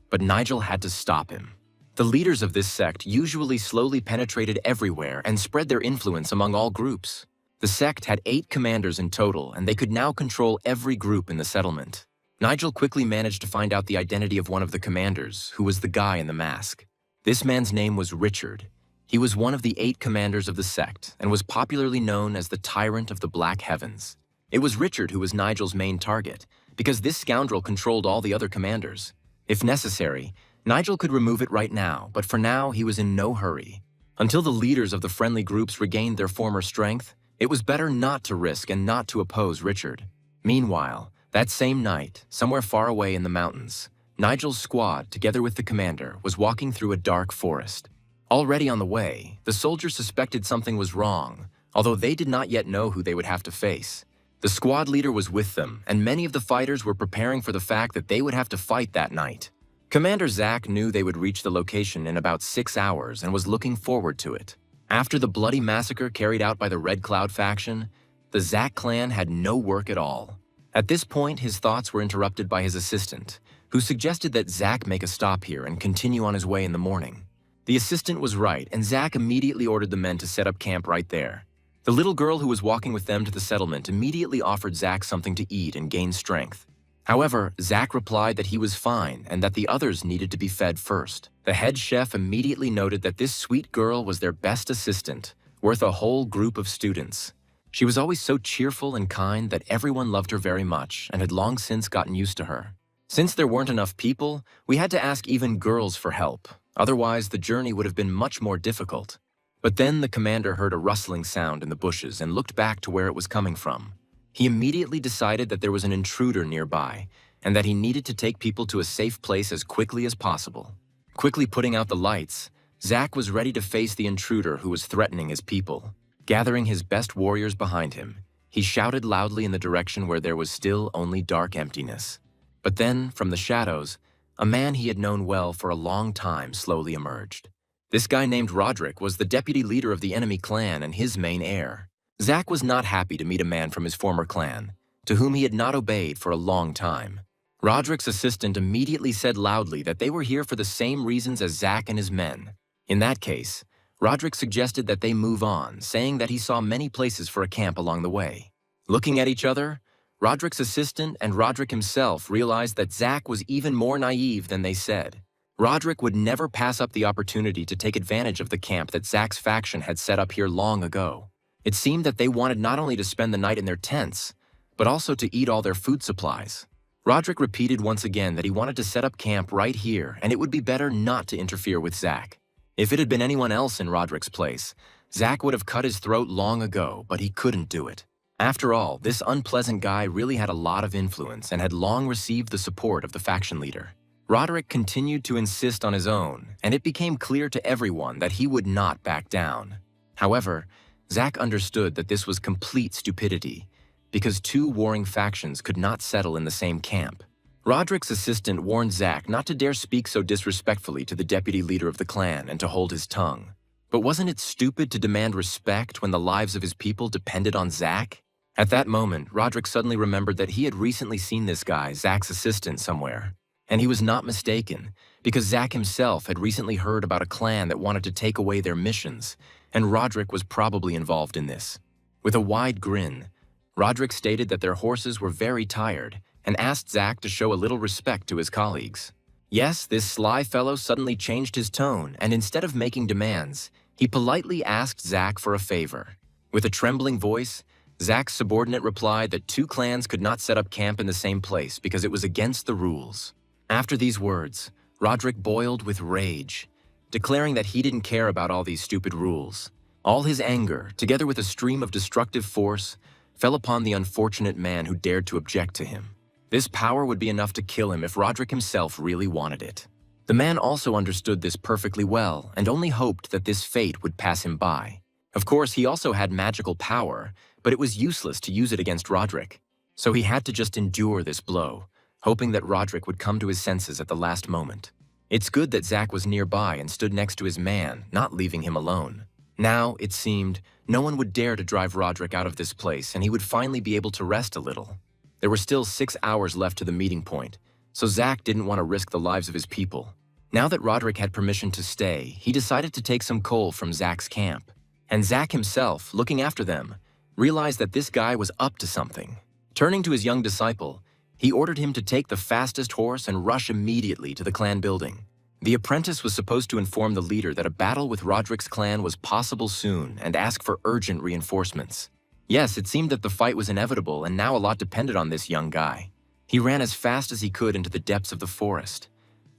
but Nigel had to stop him. The leaders of this sect usually slowly penetrated everywhere and spread their influence among all groups. The sect had 8 commanders in total, and they could now control every group in the settlement. Nigel quickly managed to find out the identity of one of the commanders, who was the guy in the mask. This man's name was Richard. He was one of the 8 commanders of the sect and was popularly known as the Tyrant of the Black Heavens. It was Richard who was Nigel's main target, because this scoundrel controlled all the other commanders. If necessary, Nigel could remove it right now, but for now he was in no hurry. Until the leaders of the friendly groups regained their former strength, it was better not to risk and not to oppose Richard. Meanwhile, that same night, somewhere far away in the mountains, Nigel's squad, together with the commander, was walking through a dark forest. Already on the way, the soldiers suspected something was wrong, although they did not yet know who they would have to face. The squad leader was with them, and many of the fighters were preparing for the fact that they would have to fight that night. Commander Zack knew they would reach the location in about 6 hours and was looking forward to it. After the bloody massacre carried out by the Red Cloud faction, the Zack clan had no work at all. At this point, his thoughts were interrupted by his assistant, who suggested that Zack make a stop here and continue on his way in the morning. The assistant was right, and Zack immediately ordered the men to set up camp right there. The little girl who was walking with them to the settlement immediately offered Zack something to eat and gain strength. However, Zack replied that he was fine and that the others needed to be fed first. The head chef immediately noted that this sweet girl was their best assistant, worth a whole group of students. She was always so cheerful and kind that everyone loved her very much and had long since gotten used to her. Since there weren't enough people, we had to ask even girls for help. Otherwise, the journey would have been much more difficult. But then the commander heard a rustling sound in the bushes and looked back to where it was coming from. He immediately decided that there was an intruder nearby and that he needed to take people to a safe place as quickly as possible. Quickly putting out the lights, Zack was ready to face the intruder who was threatening his people. Gathering his best warriors behind him, he shouted loudly in the direction where there was still only dark emptiness. But then, from the shadows, a man he had known well for a long time slowly emerged. This guy named Roderick was the deputy leader of the enemy clan and his main heir. Zack was not happy to meet a man from his former clan, to whom he had not obeyed for a long time. Roderick's assistant immediately said loudly that they were here for the same reasons as Zack and his men. In that case, Roderick suggested that they move on, saying that he saw many places for a camp along the way. Looking at each other, Roderick's assistant and Roderick himself realized that Zack was even more naive than they said. Roderick would never pass up the opportunity to take advantage of the camp that Zack's faction had set up here long ago. It seemed that they wanted not only to spend the night in their tents, but also to eat all their food supplies. Roderick repeated once again that he wanted to set up camp right here, and it would be better not to interfere with Zack. If it had been anyone else in Roderick's place, Zack would have cut his throat long ago, but he couldn't do it. After all, this unpleasant guy really had a lot of influence and had long received the support of the faction leader. Roderick continued to insist on his own, and it became clear to everyone that he would not back down. However, Zack understood that this was complete stupidity, because 2 warring factions could not settle in the same camp. Roderick's assistant warned Zack not to dare speak so disrespectfully to the deputy leader of the clan and to hold his tongue. But wasn't it stupid to demand respect when the lives of his people depended on Zack? At that moment, Roderick suddenly remembered that he had recently seen this guy, Zack's assistant, somewhere. And he was not mistaken, because Zack himself had recently heard about a clan that wanted to take away their missions, and Roderick was probably involved in this. With a wide grin, Roderick stated that their horses were very tired and asked Zack to show a little respect to his colleagues. Yes, this sly fellow suddenly changed his tone, and instead of making demands, he politely asked Zack for a favor. With a trembling voice, Zack's subordinate replied that 2 clans could not set up camp in the same place because it was against the rules. After these words, Roderick boiled with rage, declaring that he didn't care about all these stupid rules. All his anger, together with a stream of destructive force, fell upon the unfortunate man who dared to object to him. This power would be enough to kill him if Roderick himself really wanted it. The man also understood this perfectly well and only hoped that this fate would pass him by. Of course, he also had magical power, but it was useless to use it against Roderick. So he had to just endure this blow, hoping that Roderick would come to his senses at the last moment. It's good that Zack was nearby and stood next to his man, not leaving him alone. Now, it seemed, no one would dare to drive Roderick out of this place and he would finally be able to rest a little. There were still 6 hours left to the meeting point, so Zack didn't want to risk the lives of his people. Now that Roderick had permission to stay, he decided to take some coal from Zack's camp. And Zack himself, looking after them, realized that this guy was up to something. Turning to his young disciple, he ordered him to take the fastest horse and rush immediately to the clan building. The apprentice was supposed to inform the leader that a battle with Roderick's clan was possible soon and ask for urgent reinforcements. Yes, it seemed that the fight was inevitable and now a lot depended on this young guy. He ran as fast as he could into the depths of the forest,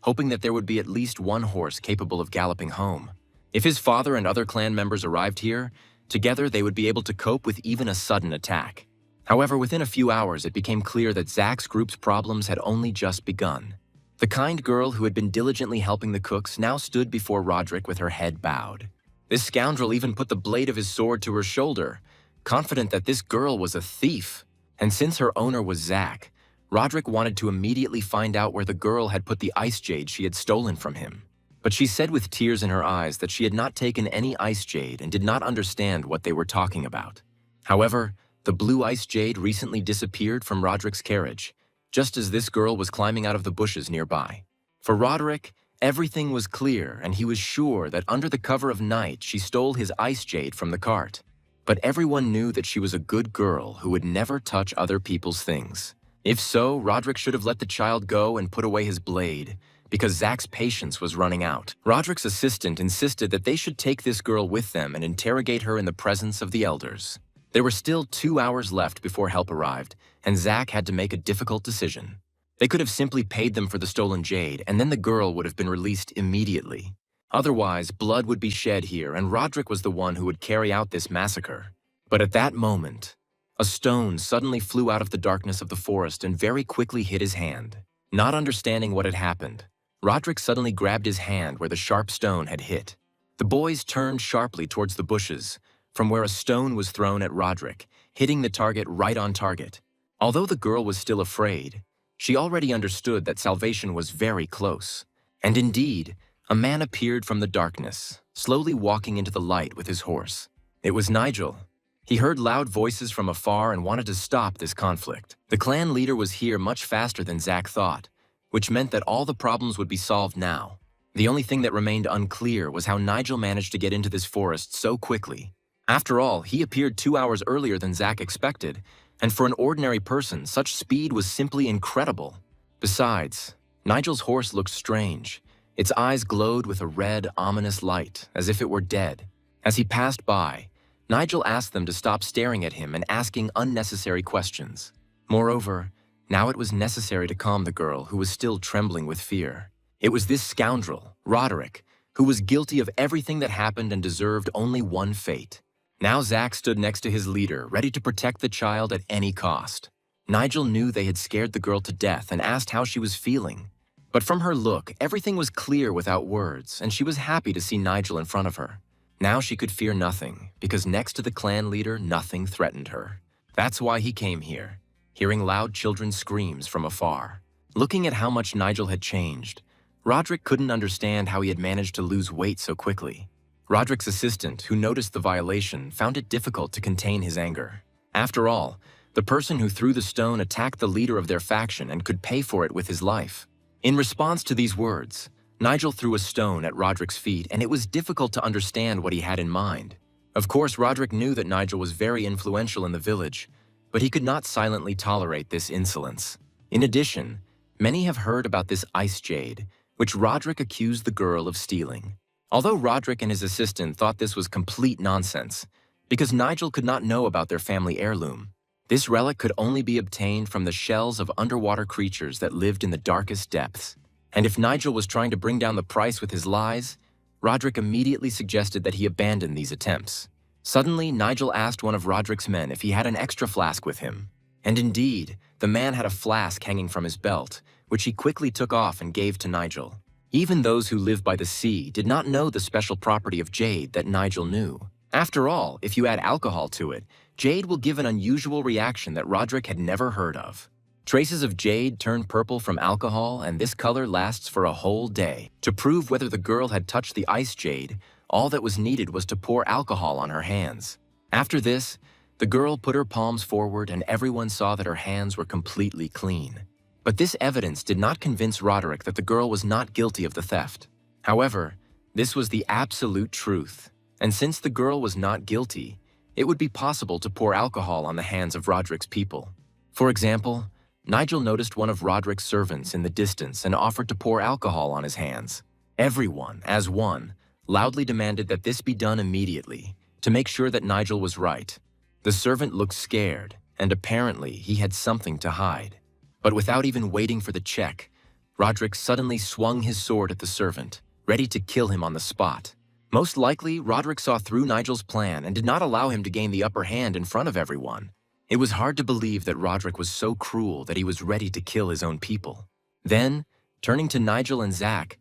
hoping that there would be at least one horse capable of galloping home. If his father and other clan members arrived here, together they would be able to cope with even a sudden attack. However, within a few hours it became clear that Zack's group's problems had only just begun. The kind girl who had been diligently helping the cooks now stood before Roderick with her head bowed. This scoundrel even put the blade of his sword to her shoulder, confident that this girl was a thief. And since her owner was Zack, Roderick wanted to immediately find out where the girl had put the ice jade she had stolen from him. But she said with tears in her eyes that she had not taken any ice jade and did not understand what they were talking about. However, the blue ice jade recently disappeared from Roderick's carriage, just as this girl was climbing out of the bushes nearby. For Roderick, everything was clear and he was sure that under the cover of night she stole his ice jade from the cart. But everyone knew that she was a good girl who would never touch other people's things. If so, Roderick should have let the child go and put away his blade, because Zack's patience was running out. Roderick's assistant insisted that they should take this girl with them and interrogate her in the presence of the elders. There were still 2 hours left before help arrived, and Zack had to make a difficult decision. They could have simply paid them for the stolen jade, and then the girl would have been released immediately. Otherwise, blood would be shed here, and Roderick was the one who would carry out this massacre. But at that moment, a stone suddenly flew out of the darkness of the forest and very quickly hit his hand. Not understanding what had happened, Roderick suddenly grabbed his hand where the sharp stone had hit. The boys turned sharply towards the bushes, from where a stone was thrown at Roderick, hitting the target right on target. Although the girl was still afraid, she already understood that salvation was very close. And indeed, a man appeared from the darkness, slowly walking into the light with his horse. It was Nigel. He heard loud voices from afar and wanted to stop this conflict. The clan leader was here much faster than Zack thought, which meant that all the problems would be solved now. The only thing that remained unclear was how Nigel managed to get into this forest so quickly. After all, he appeared 2 hours earlier than Zack expected, and for an ordinary person, such speed was simply incredible. Besides, Nigel's horse looked strange. Its eyes glowed with a red, ominous light, as if it were dead. As he passed by, Nigel asked them to stop staring at him and asking unnecessary questions. Moreover, now it was necessary to calm the girl who was still trembling with fear. It was this scoundrel, Roderick, who was guilty of everything that happened and deserved only one fate. Now Zack stood next to his leader, ready to protect the child at any cost. Nigel knew they had scared the girl to death and asked how she was feeling. But from her look, everything was clear without words, and she was happy to see Nigel in front of her. Now she could fear nothing, because next to the clan leader, nothing threatened her. That's why he came here, hearing loud children's screams from afar. Looking at how much Nigel had changed, Roderick couldn't understand how he had managed to lose weight so quickly. Roderick's assistant, who noticed the violation, found it difficult to contain his anger. After all, the person who threw the stone attacked the leader of their faction and could pay for it with his life. In response to these words, Nigel threw a stone at Roderick's feet, and it was difficult to understand what he had in mind. Of course, Roderick knew that Nigel was very influential in the village, but he could not silently tolerate this insolence. In addition, many have heard about this ice jade, which Roderick accused the girl of stealing. Although Roderick and his assistant thought this was complete nonsense, because Nigel could not know about their family heirloom, this relic could only be obtained from the shells of underwater creatures that lived in the darkest depths. And if Nigel was trying to bring down the price with his lies, Roderick immediately suggested that he abandon these attempts. Suddenly, Nigel asked one of Roderick's men if he had an extra flask with him. And indeed, the man had a flask hanging from his belt, which he quickly took off and gave to Nigel. Even those who live by the sea did not know the special property of jade that Nigel knew. After all, if you add alcohol to it, jade will give an unusual reaction that Roderick had never heard of. Traces of jade turn purple from alcohol, and this color lasts for a whole day. To prove whether the girl had touched the ice jade, all that was needed was to pour alcohol on her hands. After this, the girl put her palms forward and everyone saw that her hands were completely clean. But this evidence did not convince Roderick that the girl was not guilty of the theft. However, this was the absolute truth, and since the girl was not guilty, it would be possible to pour alcohol on the hands of Roderick's people. For example, Nigel noticed one of Roderick's servants in the distance and offered to pour alcohol on his hands. Everyone, as one, loudly demanded that this be done immediately, to make sure that Nigel was right. The servant looked scared, and apparently he had something to hide. But without even waiting for the check, Roderick suddenly swung his sword at the servant, ready to kill him on the spot. Most likely, Roderick saw through Nigel's plan and did not allow him to gain the upper hand in front of everyone. It was hard to believe that Roderick was so cruel that he was ready to kill his own people. Then, turning to Nigel and Zack,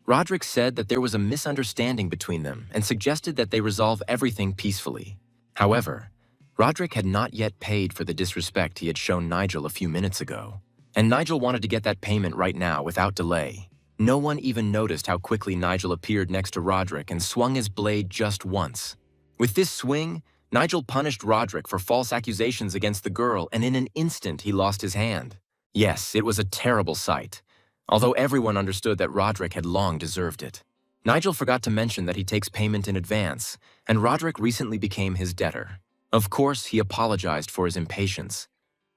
Roderick said that there was a misunderstanding between them and suggested that they resolve everything peacefully. However, Roderick had not yet paid for the disrespect he had shown Nigel a few minutes ago, and Nigel wanted to get that payment right now without delay. No one even noticed how quickly Nigel appeared next to Roderick and swung his blade just once. With this swing, Nigel punished Roderick for false accusations against the girl, and in an instant he lost his hand. Yes, it was a terrible sight, although everyone understood that Roderick had long deserved it. Nigel forgot to mention that he takes payment in advance, and Roderick recently became his debtor. Of course, he apologized for his impatience,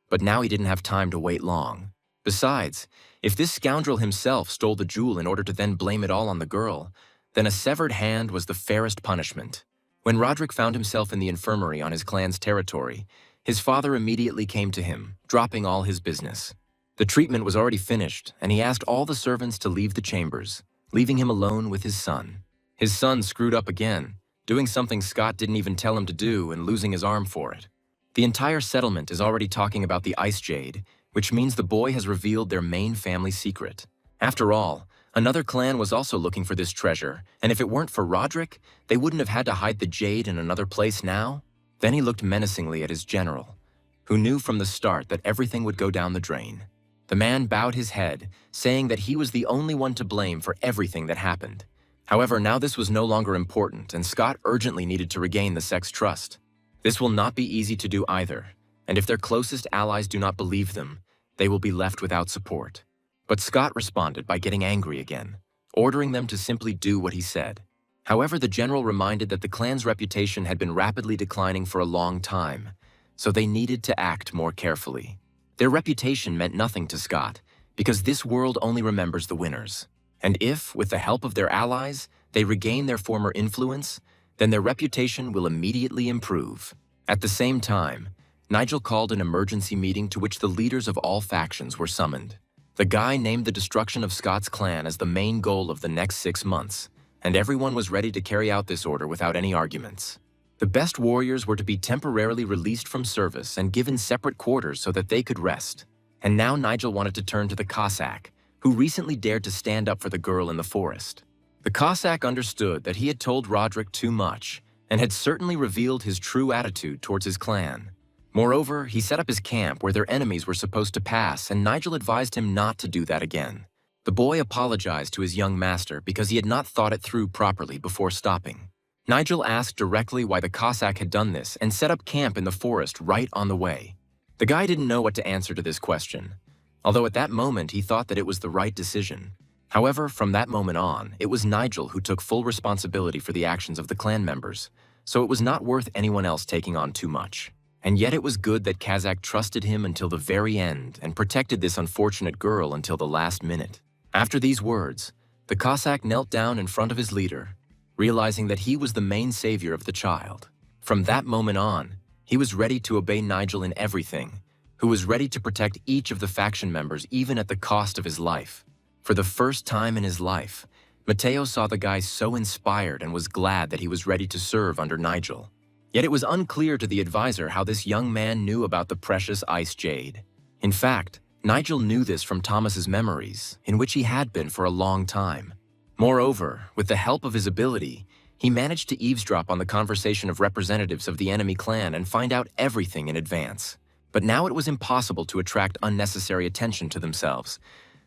but now he didn't have time to wait long. Besides, if this scoundrel himself stole the jewel in order to then blame it all on the girl, then a severed hand was the fairest punishment. When Roderick found himself in the infirmary on his clan's territory, his father immediately came to him, dropping all his business. The treatment was already finished, and he asked all the servants to leave the chambers, leaving him alone with his son. His son screwed up again, doing something Scott didn't even tell him to do and losing his arm for it. The entire settlement is already talking about the ice jade, which means the boy has revealed their main family secret. After all, another clan was also looking for this treasure, and if it weren't for Roderick, they wouldn't have had to hide the jade in another place now. Then he looked menacingly at his general, who knew from the start that everything would go down the drain. The man bowed his head, saying that he was the only one to blame for everything that happened. However, now this was no longer important, and Scott urgently needed to regain the sect's trust. This will not be easy to do either, and if their closest allies do not believe them, they will be left without support. But Scott responded by getting angry again, ordering them to simply do what he said. However, the general reminded that the clan's reputation had been rapidly declining for a long time, so they needed to act more carefully. Their reputation meant nothing to Scott, because this world only remembers the winners. And if, with the help of their allies, they regain their former influence, then their reputation will immediately improve. At the same time, Nigel called an emergency meeting to which the leaders of all factions were summoned. The guy named the destruction of Scott's clan as the main goal of the next 6 months, and everyone was ready to carry out this order without any arguments. The best warriors were to be temporarily released from service and given separate quarters so that they could rest. And now Nigel wanted to turn to the Cossack, who recently dared to stand up for the girl in the forest. The Cossack understood that he had told Roderick too much and had certainly revealed his true attitude towards his clan. Moreover, he set up his camp where their enemies were supposed to pass, and Nigel advised him not to do that again. The boy apologized to his young master because he had not thought it through properly before stopping. Nigel asked directly why the Cossack had done this and set up camp in the forest right on the way. The guy didn't know what to answer to this question, although at that moment he thought that it was the right decision. However, from that moment on, it was Nigel who took full responsibility for the actions of the clan members, so it was not worth anyone else taking on too much. And yet it was good that Kazakh trusted him until the very end and protected this unfortunate girl until the last minute. After these words, the Cossack knelt down in front of his leader, realizing that he was the main savior of the child. From that moment on, he was ready to obey Nigel in everything, who was ready to protect each of the faction members even at the cost of his life. For the first time in his life, Matteo saw the guy so inspired and was glad that he was ready to serve under Nigel. Yet it was unclear to the advisor how this young man knew about the precious ice jade. In fact, Nigel knew this from Thomas's memories, in which he had been for a long time. Moreover, with the help of his ability, he managed to eavesdrop on the conversation of representatives of the enemy clan and find out everything in advance. But now it was impossible to attract unnecessary attention to themselves,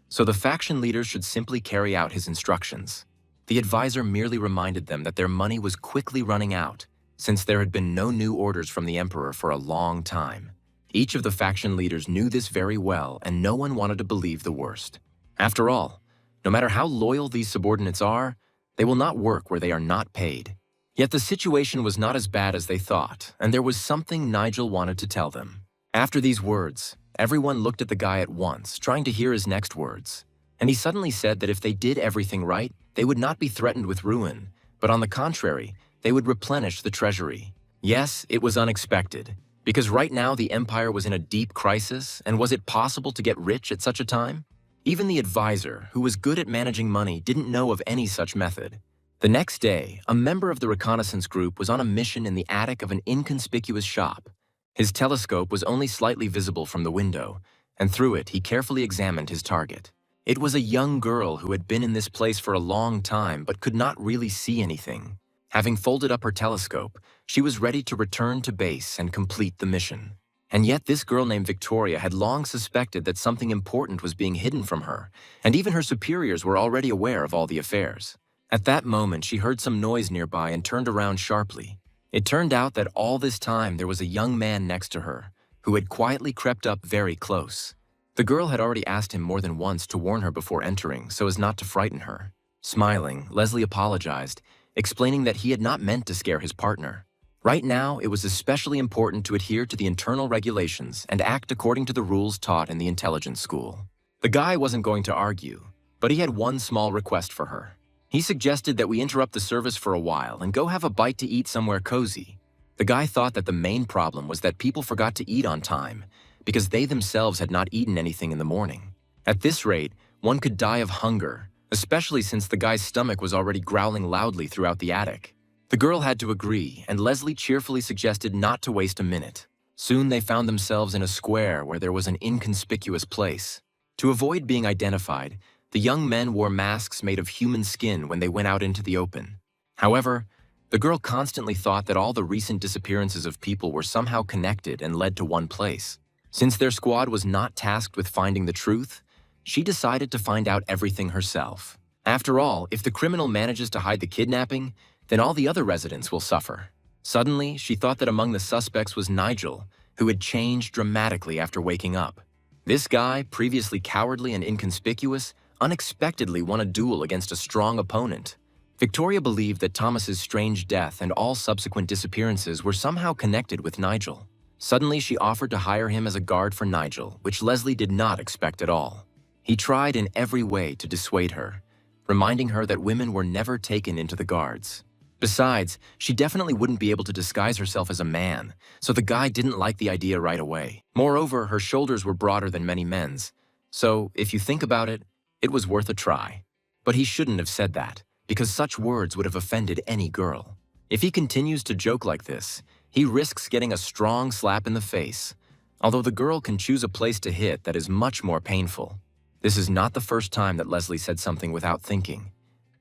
so the faction leaders should simply carry out his instructions. The advisor merely reminded them that their money was quickly running out, since there had been no new orders from the emperor for a long time. Each of the faction leaders knew this very well, and no one wanted to believe the worst. After all, no matter how loyal these subordinates are, they will not work where they are not paid. Yet the situation was not as bad as they thought, and there was something Nigel wanted to tell them. After these words, everyone looked at the guy at once, trying to hear his next words. And he suddenly said that if they did everything right, they would not be threatened with ruin, but on the contrary, they would replenish the treasury. Yes, it was unexpected, because right now the empire was in a deep crisis, and was it possible to get rich at such a time? Even the advisor, who was good at managing money, didn't know of any such method. The next day, a member of the reconnaissance group was on a mission in the attic of an inconspicuous shop. His telescope was only slightly visible from the window, and through it he carefully examined his target. It was a young girl who had been in this place for a long time but could not really see anything. Having folded up her telescope, she was ready to return to base and complete the mission. And yet this girl named Victoria had long suspected that something important was being hidden from her, and even her superiors were already aware of all the affairs. At that moment, she heard some noise nearby and turned around sharply. It turned out that all this time there was a young man next to her, who had quietly crept up very close. The girl had already asked him more than once to warn her before entering, so as not to frighten her. Smiling, Leslie apologized, explaining that he had not meant to scare his partner. Right now, it was especially important to adhere to the internal regulations and act according to the rules taught in the intelligence school. The guy wasn't going to argue, but he had one small request for her. He suggested that we interrupt the service for a while and go have a bite to eat somewhere cozy. The guy thought that the main problem was that people forgot to eat on time, because they themselves had not eaten anything in the morning. At this rate, one could die of hunger, especially since the guy's stomach was already growling loudly throughout the attic. The girl had to agree, and Leslie cheerfully suggested not to waste a minute. Soon they found themselves in a square where there was an inconspicuous place. To avoid being identified, the young men wore masks made of human skin when they went out into the open. However, the girl constantly thought that all the recent disappearances of people were somehow connected and led to one place. Since their squad was not tasked with finding the truth, she decided to find out everything herself. After all, if the criminal manages to hide the kidnapping, then all the other residents will suffer. Suddenly, she thought that among the suspects was Nigel, who had changed dramatically after waking up. This guy, previously cowardly and inconspicuous, unexpectedly won a duel against a strong opponent. Victoria believed that Thomas's strange death and all subsequent disappearances were somehow connected with Nigel. Suddenly, she offered to hire him as a guard for Nigel, which Leslie did not expect at all. He tried in every way to dissuade her, reminding her that women were never taken into the guards. Besides, she definitely wouldn't be able to disguise herself as a man, so the guy didn't like the idea right away. Moreover, her shoulders were broader than many men's, so if you think about it, it was worth a try. But he shouldn't have said that, because such words would have offended any girl. If he continues to joke like this, he risks getting a strong slap in the face, although the girl can choose a place to hit that is much more painful. This is not the first time that Leslie said something without thinking,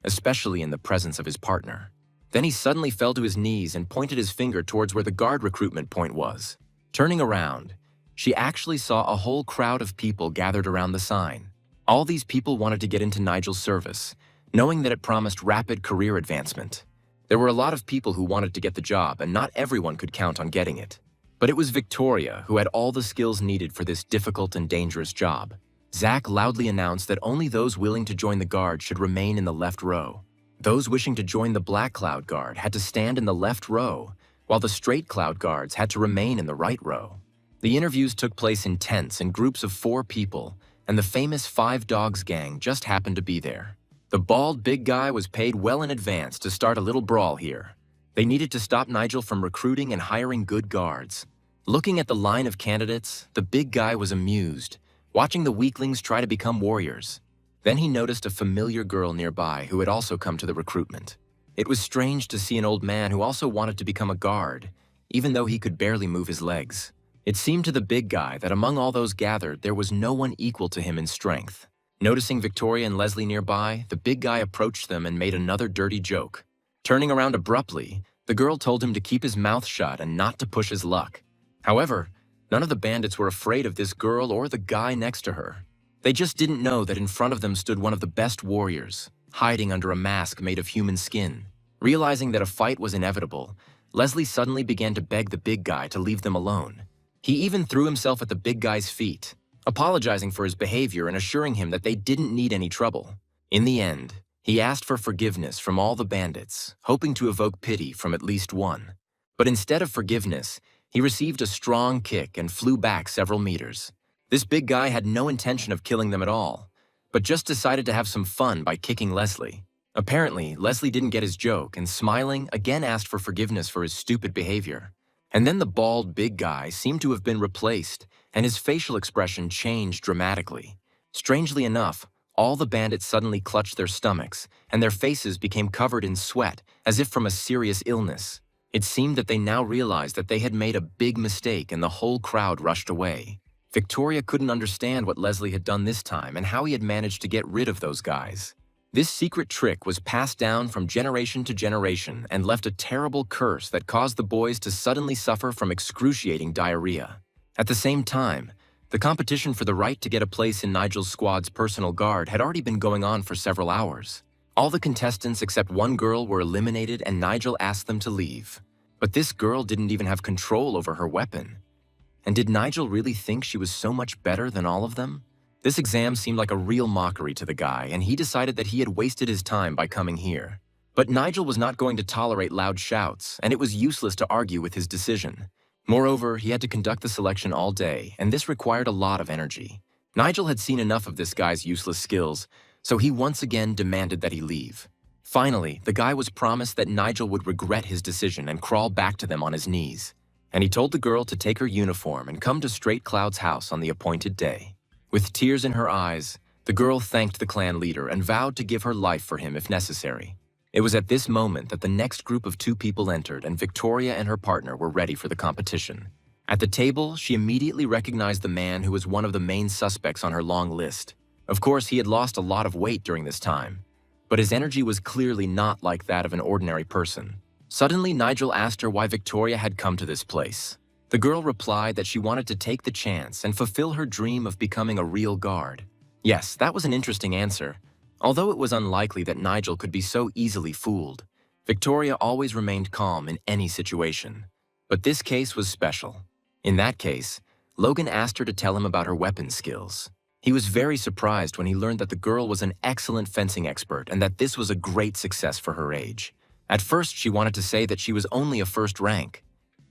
especially in the presence of his partner. Then he suddenly fell to his knees and pointed his finger towards where the guard recruitment point was. Turning around, she actually saw a whole crowd of people gathered around the sign. All these people wanted to get into Nigel's service, knowing that it promised rapid career advancement. There were a lot of people who wanted to get the job, and not everyone could count on getting it. But it was Victoria who had all the skills needed for this difficult and dangerous job. Zack loudly announced that only those willing to join the guard should remain in the left row. Those wishing to join the Black Cloud Guard had to stand in the left row, while the Straight Cloud Guards had to remain in the right row. The interviews took place in tents in groups of 4 people, and the famous 5 Dogs gang just happened to be there. The bald big guy was paid well in advance to start a little brawl here. They needed to stop Nigel from recruiting and hiring good guards. Looking at the line of candidates, the big guy was amused, watching the weaklings try to become warriors. Then he noticed a familiar girl nearby who had also come to the recruitment. It was strange to see an old man who also wanted to become a guard, even though he could barely move his legs. It seemed to the big guy that among all those gathered, there was no one equal to him in strength. Noticing Victoria and Leslie nearby, the big guy approached them and made another dirty joke. Turning around abruptly, the girl told him to keep his mouth shut and not to push his luck. However, none of the bandits were afraid of this girl or the guy next to her. They just didn't know that in front of them stood one of the best warriors, hiding under a mask made of human skin. Realizing that a fight was inevitable, Leslie suddenly began to beg the big guy to leave them alone. He even threw himself at the big guy's feet, apologizing for his behavior and assuring him that they didn't need any trouble. In the end, he asked for forgiveness from all the bandits, hoping to evoke pity from at least one. But instead of forgiveness, he received a strong kick and flew back several meters. This big guy had no intention of killing them at all, but just decided to have some fun by kicking Leslie. Apparently, Leslie didn't get his joke and, smiling, again asked for forgiveness for his stupid behavior. And then the bald big guy seemed to have been replaced, and his facial expression changed dramatically. Strangely enough, all the bandits suddenly clutched their stomachs, and their faces became covered in sweat, as if from a serious illness. It seemed that they now realized that they had made a big mistake, and the whole crowd rushed away. Victoria couldn't understand what Leslie had done this time and how he had managed to get rid of those guys. This secret trick was passed down from generation to generation and left a terrible curse that caused the boys to suddenly suffer from excruciating diarrhea. At the same time, the competition for the right to get a place in Nigel's squad's personal guard had already been going on for several hours. All the contestants except one girl were eliminated, and Nigel asked them to leave. But this girl didn't even have control over her weapon. And did Nigel really think she was so much better than all of them? This exam seemed like a real mockery to the guy, and he decided that he had wasted his time by coming here. But Nigel was not going to tolerate loud shouts, and it was useless to argue with his decision. Moreover, he had to conduct the selection all day, and this required a lot of energy. Nigel had seen enough of this guy's useless skills, so he once again demanded that he leave. Finally, the guy was promised that Nigel would regret his decision and crawl back to them on his knees. And he told the girl to take her uniform and come to Straight Cloud's house on the appointed day. With tears in her eyes, the girl thanked the clan leader and vowed to give her life for him if necessary. It was at this moment that the next group of 2 people entered, and Victoria and her partner were ready for the competition. At the table, she immediately recognized the man who was one of the main suspects on her long list. Of course, he had lost a lot of weight during this time, but his energy was clearly not like that of an ordinary person. Suddenly, Nigel asked her why Victoria had come to this place. The girl replied that she wanted to take the chance and fulfill her dream of becoming a real guard. Yes, that was an interesting answer. Although it was unlikely that Nigel could be so easily fooled, Victoria always remained calm in any situation. But this case was special. In that case, Logan asked her to tell him about her weapon skills. He was very surprised when he learned that the girl was an excellent fencing expert and that this was a great success for her age. At first, she wanted to say that she was only a first rank,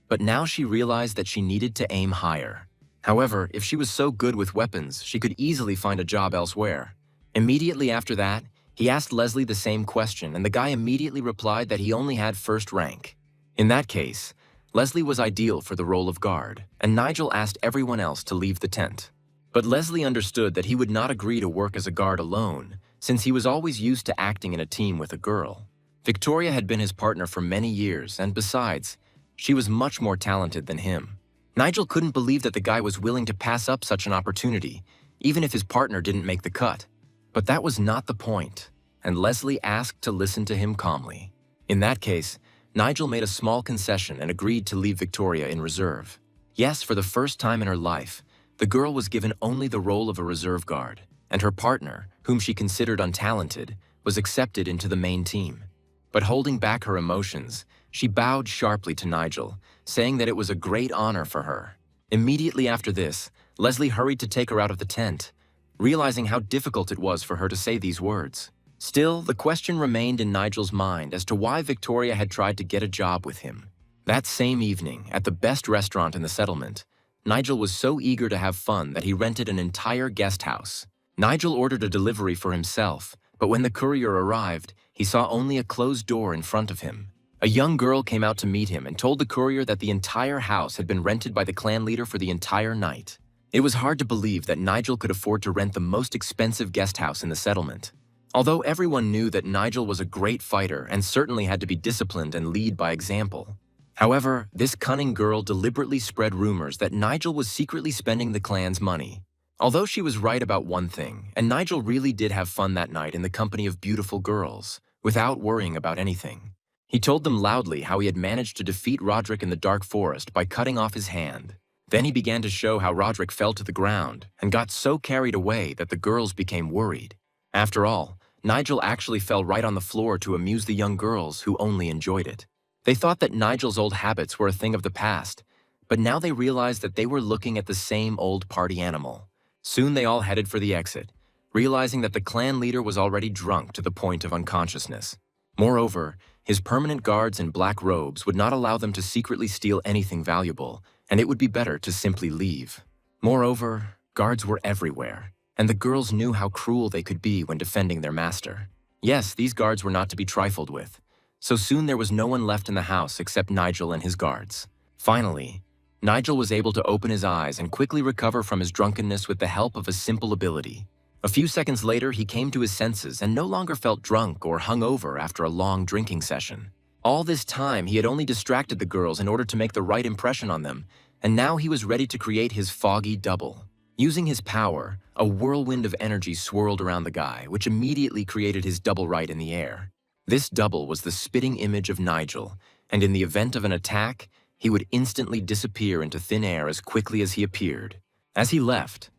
but now she realized that she needed to aim higher. However, if she was so good with weapons, she could easily find a job elsewhere. Immediately after that, he asked Leslie the same question, and the guy immediately replied that he only had first rank. In that case, Leslie was ideal for the role of guard, and Nigel asked everyone else to leave the tent. But Leslie understood that he would not agree to work as a guard alone, since he was always used to acting in a team with a girl. Victoria had been his partner for many years, and besides, she was much more talented than him. Nigel couldn't believe that the guy was willing to pass up such an opportunity, even if his partner didn't make the cut. But that was not the point, and Leslie asked to listen to him calmly. In that case, Nigel made a small concession and agreed to leave Victoria in reserve. Yes, for the first time in her life, the girl was given only the role of a reserve guard, and her partner, whom she considered untalented, was accepted into the main team. But holding back her emotions, she bowed sharply to Nigel, saying that it was a great honor for her. Immediately after this, Leslie hurried to take her out of the tent, realizing how difficult it was for her to say these words. Still, the question remained in Nigel's mind as to why Victoria had tried to get a job with him. That same evening, at the best restaurant in the settlement, Nigel was so eager to have fun that he rented an entire guest house. Nigel ordered a delivery for himself, but when the courier arrived, he saw only a closed door in front of him. A young girl came out to meet him and told the courier that the entire house had been rented by the clan leader for the entire night. It was hard to believe that Nigel could afford to rent the most expensive guest house in the settlement. Although everyone knew that Nigel was a great fighter and certainly had to be disciplined and lead by example. However, this cunning girl deliberately spread rumors that Nigel was secretly spending the clan's money. Although she was right about one thing, and Nigel really did have fun that night in the company of beautiful girls, without worrying about anything. He told them loudly how he had managed to defeat Roderick in the dark forest by cutting off his hand. Then he began to show how Roderick fell to the ground and got so carried away that the girls became worried. After all, Nigel actually fell right on the floor to amuse the young girls who only enjoyed it. They thought that Nigel's old habits were a thing of the past, but now they realized that they were looking at the same old party animal. Soon they all headed for the exit, realizing that the clan leader was already drunk to the point of unconsciousness. Moreover, his permanent guards in black robes would not allow them to secretly steal anything valuable, and it would be better to simply leave. Moreover, guards were everywhere, and the girls knew how cruel they could be when defending their master. Yes, these guards were not to be trifled with. So soon there was no one left in the house except Nigel and his guards. Finally, Nigel was able to open his eyes and quickly recover from his drunkenness with the help of a simple ability. A few seconds later, he came to his senses and no longer felt drunk or hungover after a long drinking session. All this time, he had only distracted the girls in order to make the right impression on them, and now he was ready to create his foggy double. Using his power, a whirlwind of energy swirled around the guy, which immediately created his double right in the air. This double was the spitting image of Nigel, and in the event of an attack, he would instantly disappear into thin air as quickly as he appeared. As he left,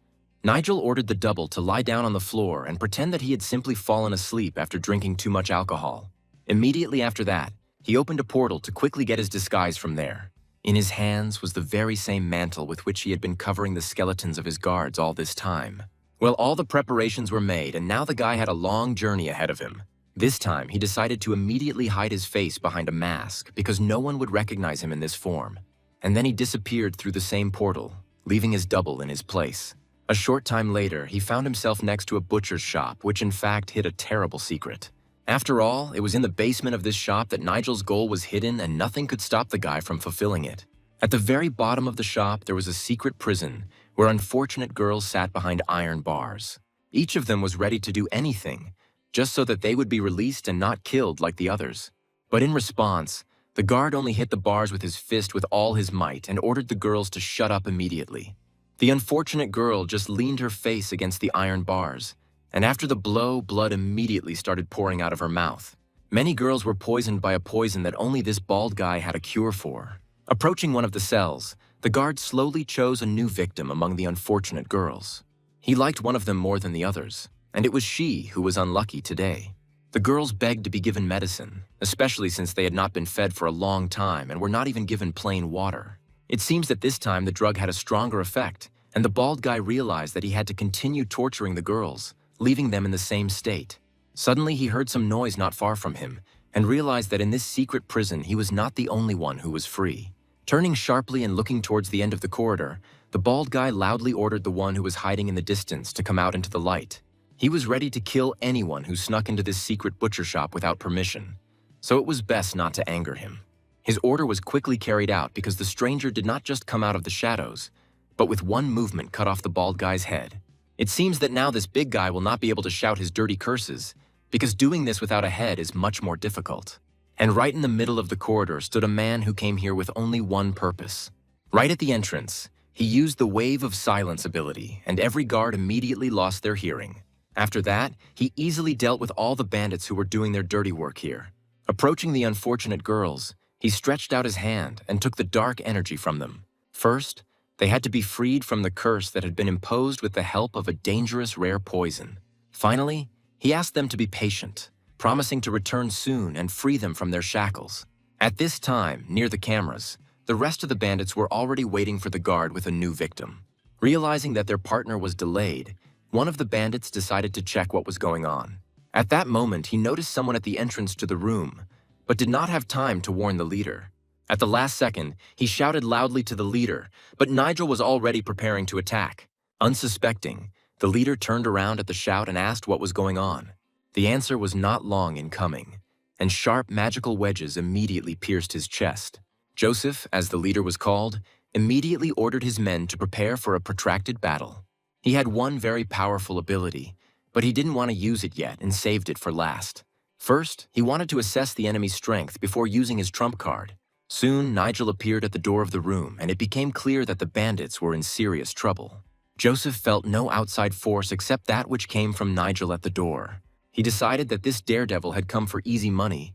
Nigel ordered the double to lie down on the floor and pretend that he had simply fallen asleep after drinking too much alcohol. Immediately after that, he opened a portal to quickly get his disguise from there. In his hands was the very same mantle with which he had been covering the skeletons of his guards all this time. Well, all the preparations were made, and now the guy had a long journey ahead of him. This time, he decided to immediately hide his face behind a mask because no one would recognize him in this form. And then he disappeared through the same portal, leaving his double in his place. A short time later, he found himself next to a butcher's shop, which in fact hid a terrible secret. After all, it was in the basement of this shop that Nigel's goal was hidden and nothing could stop the guy from fulfilling it. At the very bottom of the shop, there was a secret prison where unfortunate girls sat behind iron bars. Each of them was ready to do anything, just so that they would be released and not killed like the others. But in response, the guard only hit the bars with his fist with all his might and ordered the girls to shut up immediately. The unfortunate girl just leaned her face against the iron bars, and after the blow, blood immediately started pouring out of her mouth. Many girls were poisoned by a poison that only this bald guy had a cure for. Approaching one of the cells, the guard slowly chose a new victim among the unfortunate girls. He liked one of them more than the others, and it was she who was unlucky today. The girls begged to be given medicine, especially since they had not been fed for a long time and were not even given plain water. It seems that this time the drug had a stronger effect, and the bald guy realized that he had to continue torturing the girls, leaving them in the same state. Suddenly he heard some noise not far from him, and realized that in this secret prison he was not the only one who was free. Turning sharply and looking towards the end of the corridor, the bald guy loudly ordered the one who was hiding in the distance to come out into the light. He was ready to kill anyone who snuck into this secret butcher shop without permission, so it was best not to anger him. His order was quickly carried out because the stranger did not just come out of the shadows, but with one movement cut off the bald guy's head. It seems that now this big guy will not be able to shout his dirty curses, because doing this without a head is much more difficult. And right in the middle of the corridor stood a man who came here with only one purpose. Right at the entrance, he used the Wave of Silence ability, and every guard immediately lost their hearing. After that, he easily dealt with all the bandits who were doing their dirty work here. Approaching the unfortunate girls, he stretched out his hand and took the dark energy from them. First, they had to be freed from the curse that had been imposed with the help of a dangerous rare poison. Finally, he asked them to be patient, promising to return soon and free them from their shackles. At this time, near the cameras, the rest of the bandits were already waiting for the guard with a new victim. Realizing that their partner was delayed, one of the bandits decided to check what was going on. At that moment, he noticed someone at the entrance to the room, but did not have time to warn the leader. At the last second, he shouted loudly to the leader, but Nigel was already preparing to attack. Unsuspecting, the leader turned around at the shout and asked what was going on. The answer was not long in coming, and sharp magical wedges immediately pierced his chest. Joseph, as the leader was called, immediately ordered his men to prepare for a protracted battle. He had one very powerful ability, but he didn't want to use it yet and saved it for last. First, he wanted to assess the enemy's strength before using his trump card. Soon, Nigel appeared at the door of the room, and it became clear that the bandits were in serious trouble. Joseph felt no outside force except that which came from Nigel at the door. He decided that this daredevil had come for easy money,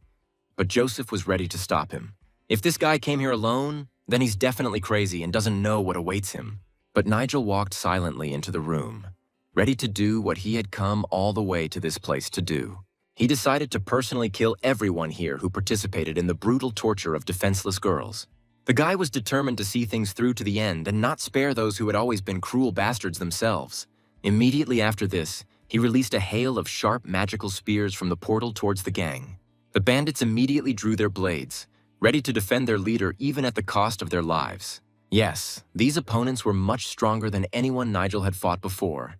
but Joseph was ready to stop him. If this guy came here alone, then he's definitely crazy and doesn't know what awaits him. But Nigel walked silently into the room, ready to do what he had come all the way to this place to do. He decided to personally kill everyone here who participated in the brutal torture of defenseless girls. The guy was determined to see things through to the end and not spare those who had always been cruel bastards themselves. Immediately after this, he released a hail of sharp magical spears from the portal towards the gang. The bandits immediately drew their blades, ready to defend their leader even at the cost of their lives. Yes, these opponents were much stronger than anyone Nigel had fought before,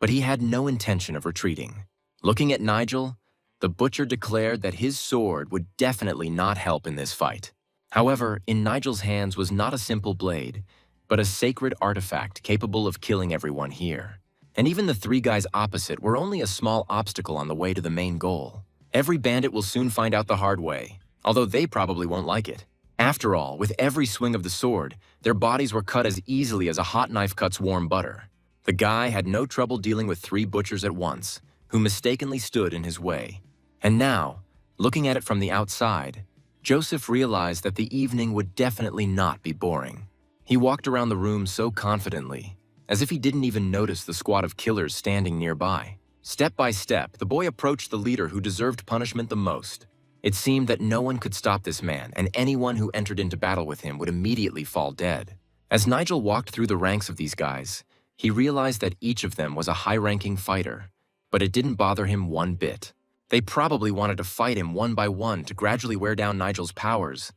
but he had no intention of retreating. Looking at Nigel, the butcher declared that his sword would definitely not help in this fight. However, in Nigel's hands was not a simple blade, but a sacred artifact capable of killing everyone here. And even the three guys opposite were only a small obstacle on the way to the main goal. Every bandit will soon find out the hard way, although they probably won't like it. After all, with every swing of the sword, their bodies were cut as easily as a hot knife cuts warm butter. The guy had no trouble dealing with three butchers at once, who mistakenly stood in his way. And now, looking at it from the outside, Joseph realized that the evening would definitely not be boring. He walked around the room so confidently, as if he didn't even notice the squad of killers standing nearby. Step by step, the boy approached the leader who deserved punishment the most. It seemed that no one could stop this man, and anyone who entered into battle with him would immediately fall dead. As Nigel walked through the ranks of these guys, he realized that each of them was a high-ranking fighter, but it didn't bother him one bit. They probably wanted to fight him one by one to gradually wear down Nigel's powers,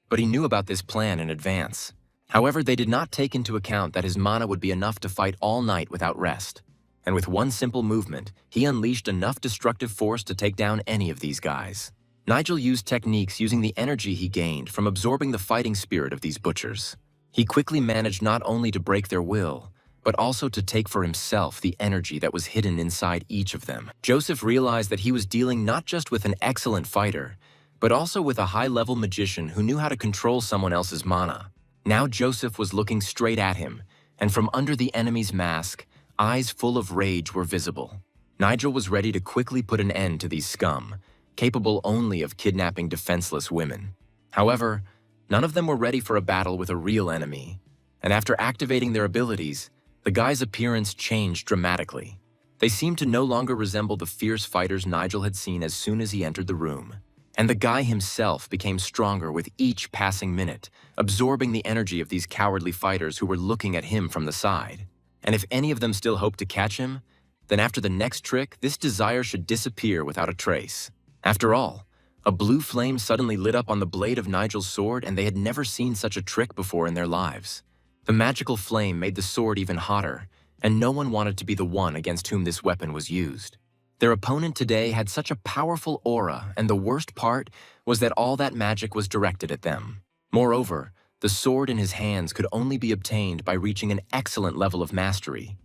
but he knew about this plan in advance. However, they did not take into account that his mana would be enough to fight all night without rest. And with one simple movement, he unleashed enough destructive force to take down any of these guys. Nigel used techniques using the energy he gained from absorbing the fighting spirit of these butchers. He quickly managed not only to break their will, but also to take for himself the energy that was hidden inside each of them. Joseph realized that he was dealing not just with an excellent fighter, but also with a high-level magician who knew how to control someone else's mana. Now Joseph was looking straight at him, and from under the enemy's mask, eyes full of rage were visible. Nigel was ready to quickly put an end to these scum, capable only of kidnapping defenseless women. However, none of them were ready for a battle with a real enemy, and after activating their abilities, the guy's appearance changed dramatically. They seemed to no longer resemble the fierce fighters Nigel had seen as soon as he entered the room. And the guy himself became stronger with each passing minute, absorbing the energy of these cowardly fighters who were looking at him from the side. And if any of them still hoped to catch him, then after the next trick, this desire should disappear without a trace. After all, a blue flame suddenly lit up on the blade of Nigel's sword, and they had never seen such a trick before in their lives. The magical flame made the sword even hotter, and no one wanted to be the one against whom this weapon was used. Their opponent today had such a powerful aura, and the worst part was that all that magic was directed at them. Moreover, the sword in his hands could only be obtained by reaching an excellent level of mastery,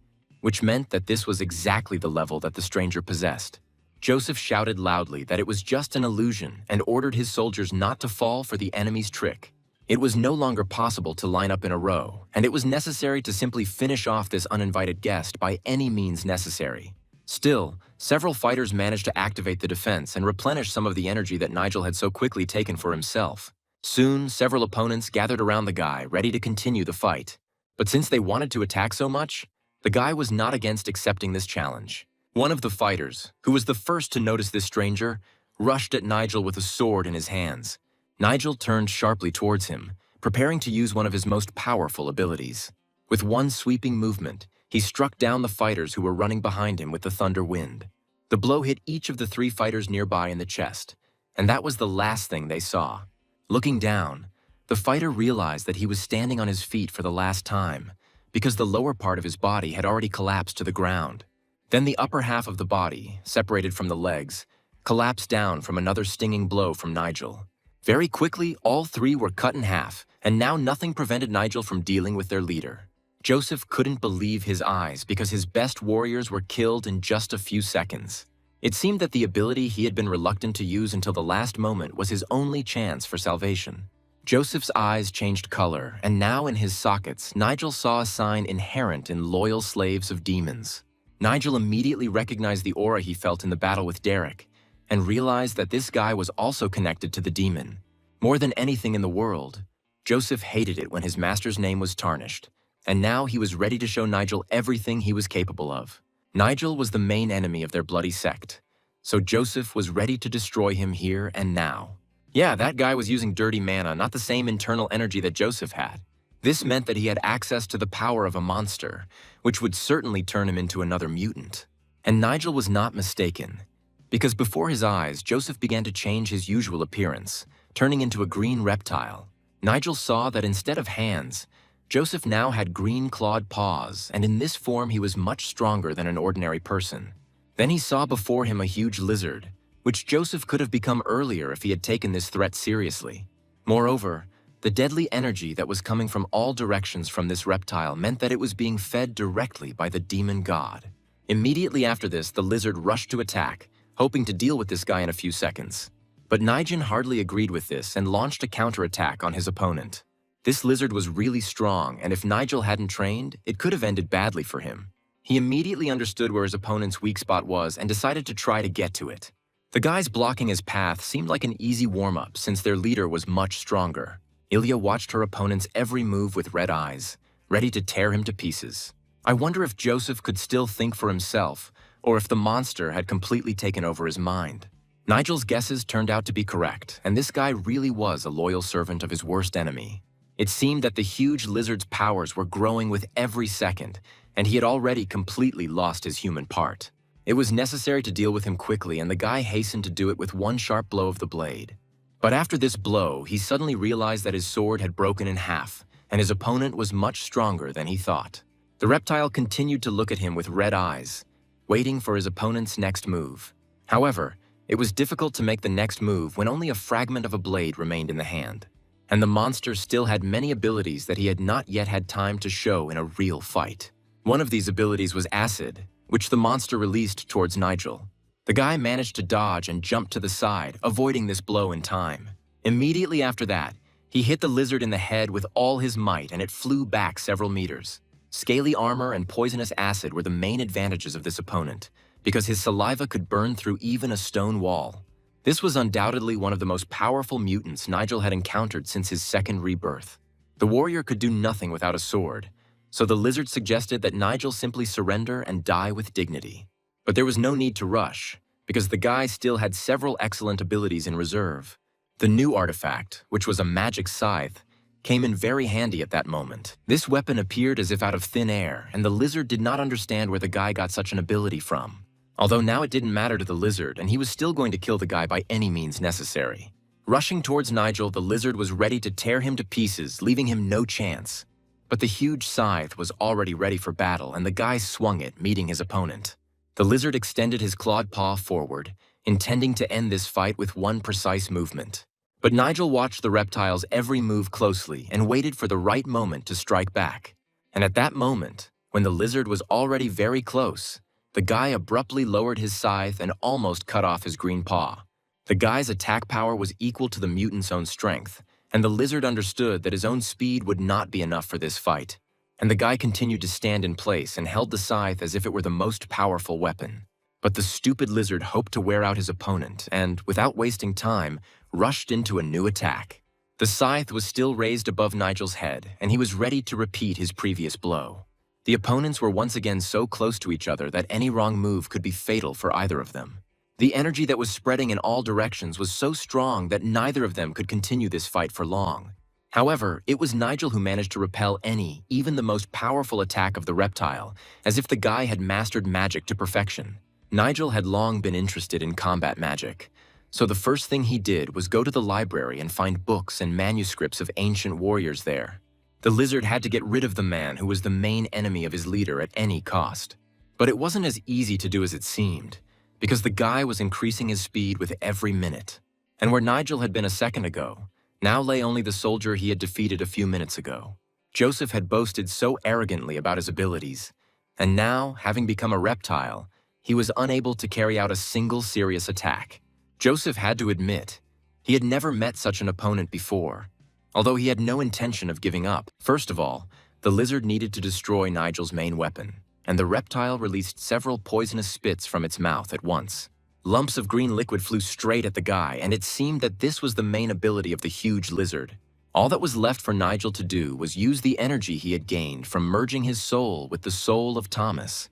which meant that this was exactly the level that the stranger possessed. Joseph shouted loudly that it was just an illusion and ordered his soldiers not to fall for the enemy's trick. It was no longer possible to line up in a row, and it was necessary to simply finish off this uninvited guest by any means necessary. Still, several fighters managed to activate the defense and replenish some of the energy that Nigel had so quickly taken for himself. Soon, several opponents gathered around the guy, ready to continue the fight. But since they wanted to attack so much, the guy was not against accepting this challenge. One of the fighters, who was the first to notice this stranger, rushed at Nigel with a sword in his hands. Nigel turned sharply towards him, preparing to use one of his most powerful abilities. With one sweeping movement, he struck down the fighters who were running behind him with the thunder wind. The blow hit each of the three fighters nearby in the chest, and that was the last thing they saw. Looking down, the fighter realized that he was standing on his feet for the last time, because the lower part of his body had already collapsed to the ground. Then the upper half of the body, separated from the legs, collapsed down from another stinging blow from Nigel. Very quickly, all three were cut in half, and now nothing prevented Nigel from dealing with their leader. Joseph couldn't believe his eyes because his best warriors were killed in just a few seconds. It seemed that the ability he had been reluctant to use until the last moment was his only chance for salvation. Joseph's eyes changed color, and now in his sockets, Nigel saw a sign inherent in loyal slaves of demons. Nigel immediately recognized the aura he felt in the battle with Derek, and realized that this guy was also connected to the demon. More than anything in the world, Joseph hated it when his master's name was tarnished, and now he was ready to show Nigel everything he was capable of. Nigel was the main enemy of their bloody sect, so Joseph was ready to destroy him here and now. Yeah, that guy was using dirty mana, not the same internal energy that Joseph had. This meant that he had access to the power of a monster, which would certainly turn him into another mutant. And Nigel was not mistaken, because before his eyes, Joseph began to change his usual appearance, turning into a green reptile. Nigel saw that instead of hands, Joseph now had green clawed paws, and in this form he was much stronger than an ordinary person. Then he saw before him a huge lizard, which Joseph could have become earlier if he had taken this threat seriously. Moreover, the deadly energy that was coming from all directions from this reptile meant that it was being fed directly by the demon god. Immediately after this, the lizard rushed to attack, hoping to deal with this guy in a few seconds. But Nigel hardly agreed with this and launched a counterattack on his opponent. This lizard was really strong, and if Nigel hadn't trained, it could have ended badly for him. He immediately understood where his opponent's weak spot was and decided to try to get to it. The guys blocking his path seemed like an easy warm-up since their leader was much stronger. Ilya watched her opponent's every move with red eyes, ready to tear him to pieces. I wonder if Joseph could still think for himself, or if the monster had completely taken over his mind. Nigel's guesses turned out to be correct, and this guy really was a loyal servant of his worst enemy. It seemed that the huge lizard's powers were growing with every second, and he had already completely lost his human part. It was necessary to deal with him quickly, and the guy hastened to do it with one sharp blow of the blade. But after this blow, he suddenly realized that his sword had broken in half, and his opponent was much stronger than he thought. The reptile continued to look at him with red eyes, waiting for his opponent's next move. However, it was difficult to make the next move when only a fragment of a blade remained in the hand. And the monster still had many abilities that he had not yet had time to show in a real fight. One of these abilities was acid, which the monster released towards Nigel. The guy managed to dodge and jump to the side, avoiding this blow in time. Immediately after that, he hit the lizard in the head with all his might, and it flew back several meters. Scaly armor and poisonous acid were the main advantages of this opponent, because his saliva could burn through even a stone wall. This was undoubtedly one of the most powerful mutants Nigel had encountered since his second rebirth. The warrior could do nothing without a sword, so the lizard suggested that Nigel simply surrender and die with dignity. But there was no need to rush, because the guy still had several excellent abilities in reserve. The new artifact, which was a magic scythe, came in very handy at that moment. This weapon appeared as if out of thin air, and the lizard did not understand where the guy got such an ability from. Although now it didn't matter to the lizard, and he was still going to kill the guy by any means necessary. Rushing towards Nigel, the lizard was ready to tear him to pieces, leaving him no chance. But the huge scythe was already ready for battle, and the guy swung it, meeting his opponent. The lizard extended his clawed paw forward, intending to end this fight with one precise movement. But Nigel watched the reptile's every move closely and waited for the right moment to strike back. And at that moment, when the lizard was already very close, the guy abruptly lowered his scythe and almost cut off his green paw. The guy's attack power was equal to the mutant's own strength, and the lizard understood that his own speed would not be enough for this fight. And the guy continued to stand in place and held the scythe as if it were the most powerful weapon. But the stupid lizard hoped to wear out his opponent and, without wasting time, rushed into a new attack. The scythe was still raised above Nigel's head, and he was ready to repeat his previous blow. The opponents were once again so close to each other that any wrong move could be fatal for either of them. The energy that was spreading in all directions was so strong that neither of them could continue this fight for long. However, it was Nigel who managed to repel any, even the most powerful attack of the reptile, as if the guy had mastered magic to perfection. Nigel had long been interested in combat magic, so the first thing he did was go to the library and find books and manuscripts of ancient warriors there. The lizard had to get rid of the man who was the main enemy of his leader at any cost. But it wasn't as easy to do as it seemed, because the guy was increasing his speed with every minute. And where Nigel had been a second ago, now lay only the soldier he had defeated a few minutes ago. Joseph had boasted so arrogantly about his abilities, and now, having become a reptile, he was unable to carry out a single serious attack. Joseph had to admit, he had never met such an opponent before, although he had no intention of giving up. First of all, the lizard needed to destroy Nigel's main weapon, and the reptile released several poisonous spits from its mouth at once. Lumps of green liquid flew straight at the guy, and it seemed that this was the main ability of the huge lizard. All that was left for Nigel to do was use the energy he had gained from merging his soul with the soul of Thomas,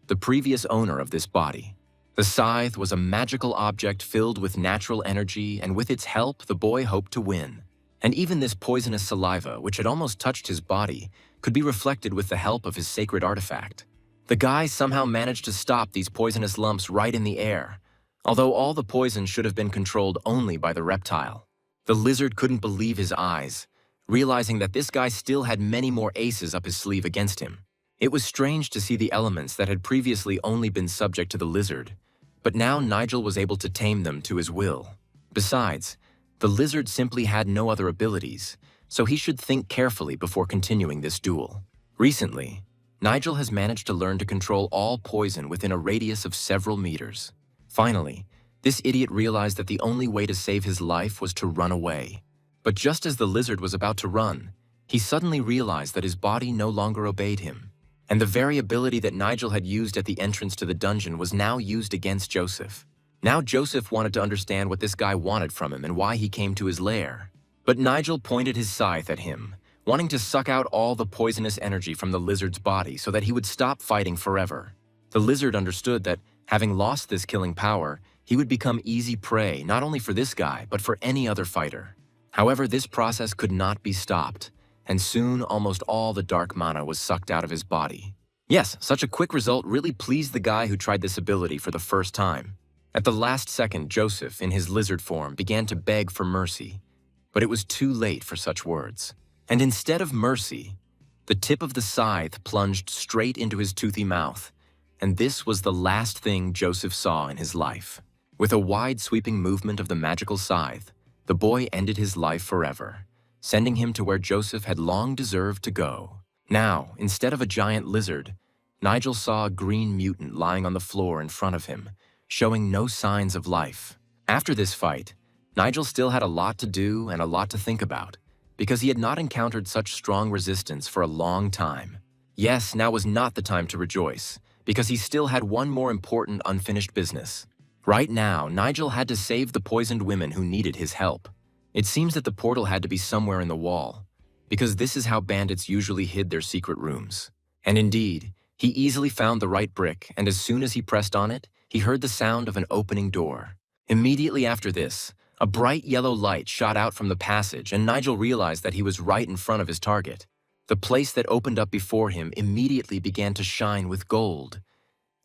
the previous owner of this body. The scythe was a magical object filled with natural energy, and with its help, the boy hoped to win. And even this poisonous saliva, which had almost touched his body, could be reflected with the help of his sacred artifact. The guy somehow managed to stop these poisonous lumps right in the air, although all the poison should have been controlled only by the reptile. The lizard couldn't believe his eyes, realizing that this guy still had many more aces up his sleeve against him. It was strange to see the elements that had previously only been subject to the lizard, but now Nigel was able to tame them to his will. Besides, the lizard simply had no other abilities, so he should think carefully before continuing this duel. Recently, Nigel has managed to learn to control all poison within a radius of several meters. Finally, this idiot realized that the only way to save his life was to run away. But just as the lizard was about to run, he suddenly realized that his body no longer obeyed him, and the very ability that Nigel had used at the entrance to the dungeon was now used against Joseph. Now Joseph wanted to understand what this guy wanted from him and why he came to his lair. But Nigel pointed his scythe at him, wanting to suck out all the poisonous energy from the lizard's body so that he would stop fighting forever. The lizard understood that, having lost this killing power, he would become easy prey not only for this guy, but for any other fighter. However, this process could not be stopped, and soon almost all the dark mana was sucked out of his body. Yes, such a quick result really pleased the guy who tried this ability for the first time. At the last second, Joseph, in his lizard form, began to beg for mercy, but it was too late for such words. And instead of mercy, the tip of the scythe plunged straight into his toothy mouth, and this was the last thing Joseph saw in his life. With a wide sweeping movement of the magical scythe, the boy ended his life forever, sending him to where Joseph had long deserved to go. Now, instead of a giant lizard, Nigel saw a green mutant lying on the floor in front of him, showing no signs of life. After this fight, Nigel still had a lot to do and a lot to think about, because he had not encountered such strong resistance for a long time. Yes, now was not the time to rejoice, because he still had one more important unfinished business. Right now, Nigel had to save the poisoned women who needed his help. It seems that the portal had to be somewhere in the wall, because this is how bandits usually hid their secret rooms. And indeed, he easily found the right brick, and as soon as he pressed on it, he heard the sound of an opening door. Immediately after this, a bright yellow light shot out from the passage, and Nigel realized that he was right in front of his target. The place that opened up before him immediately began to shine with gold,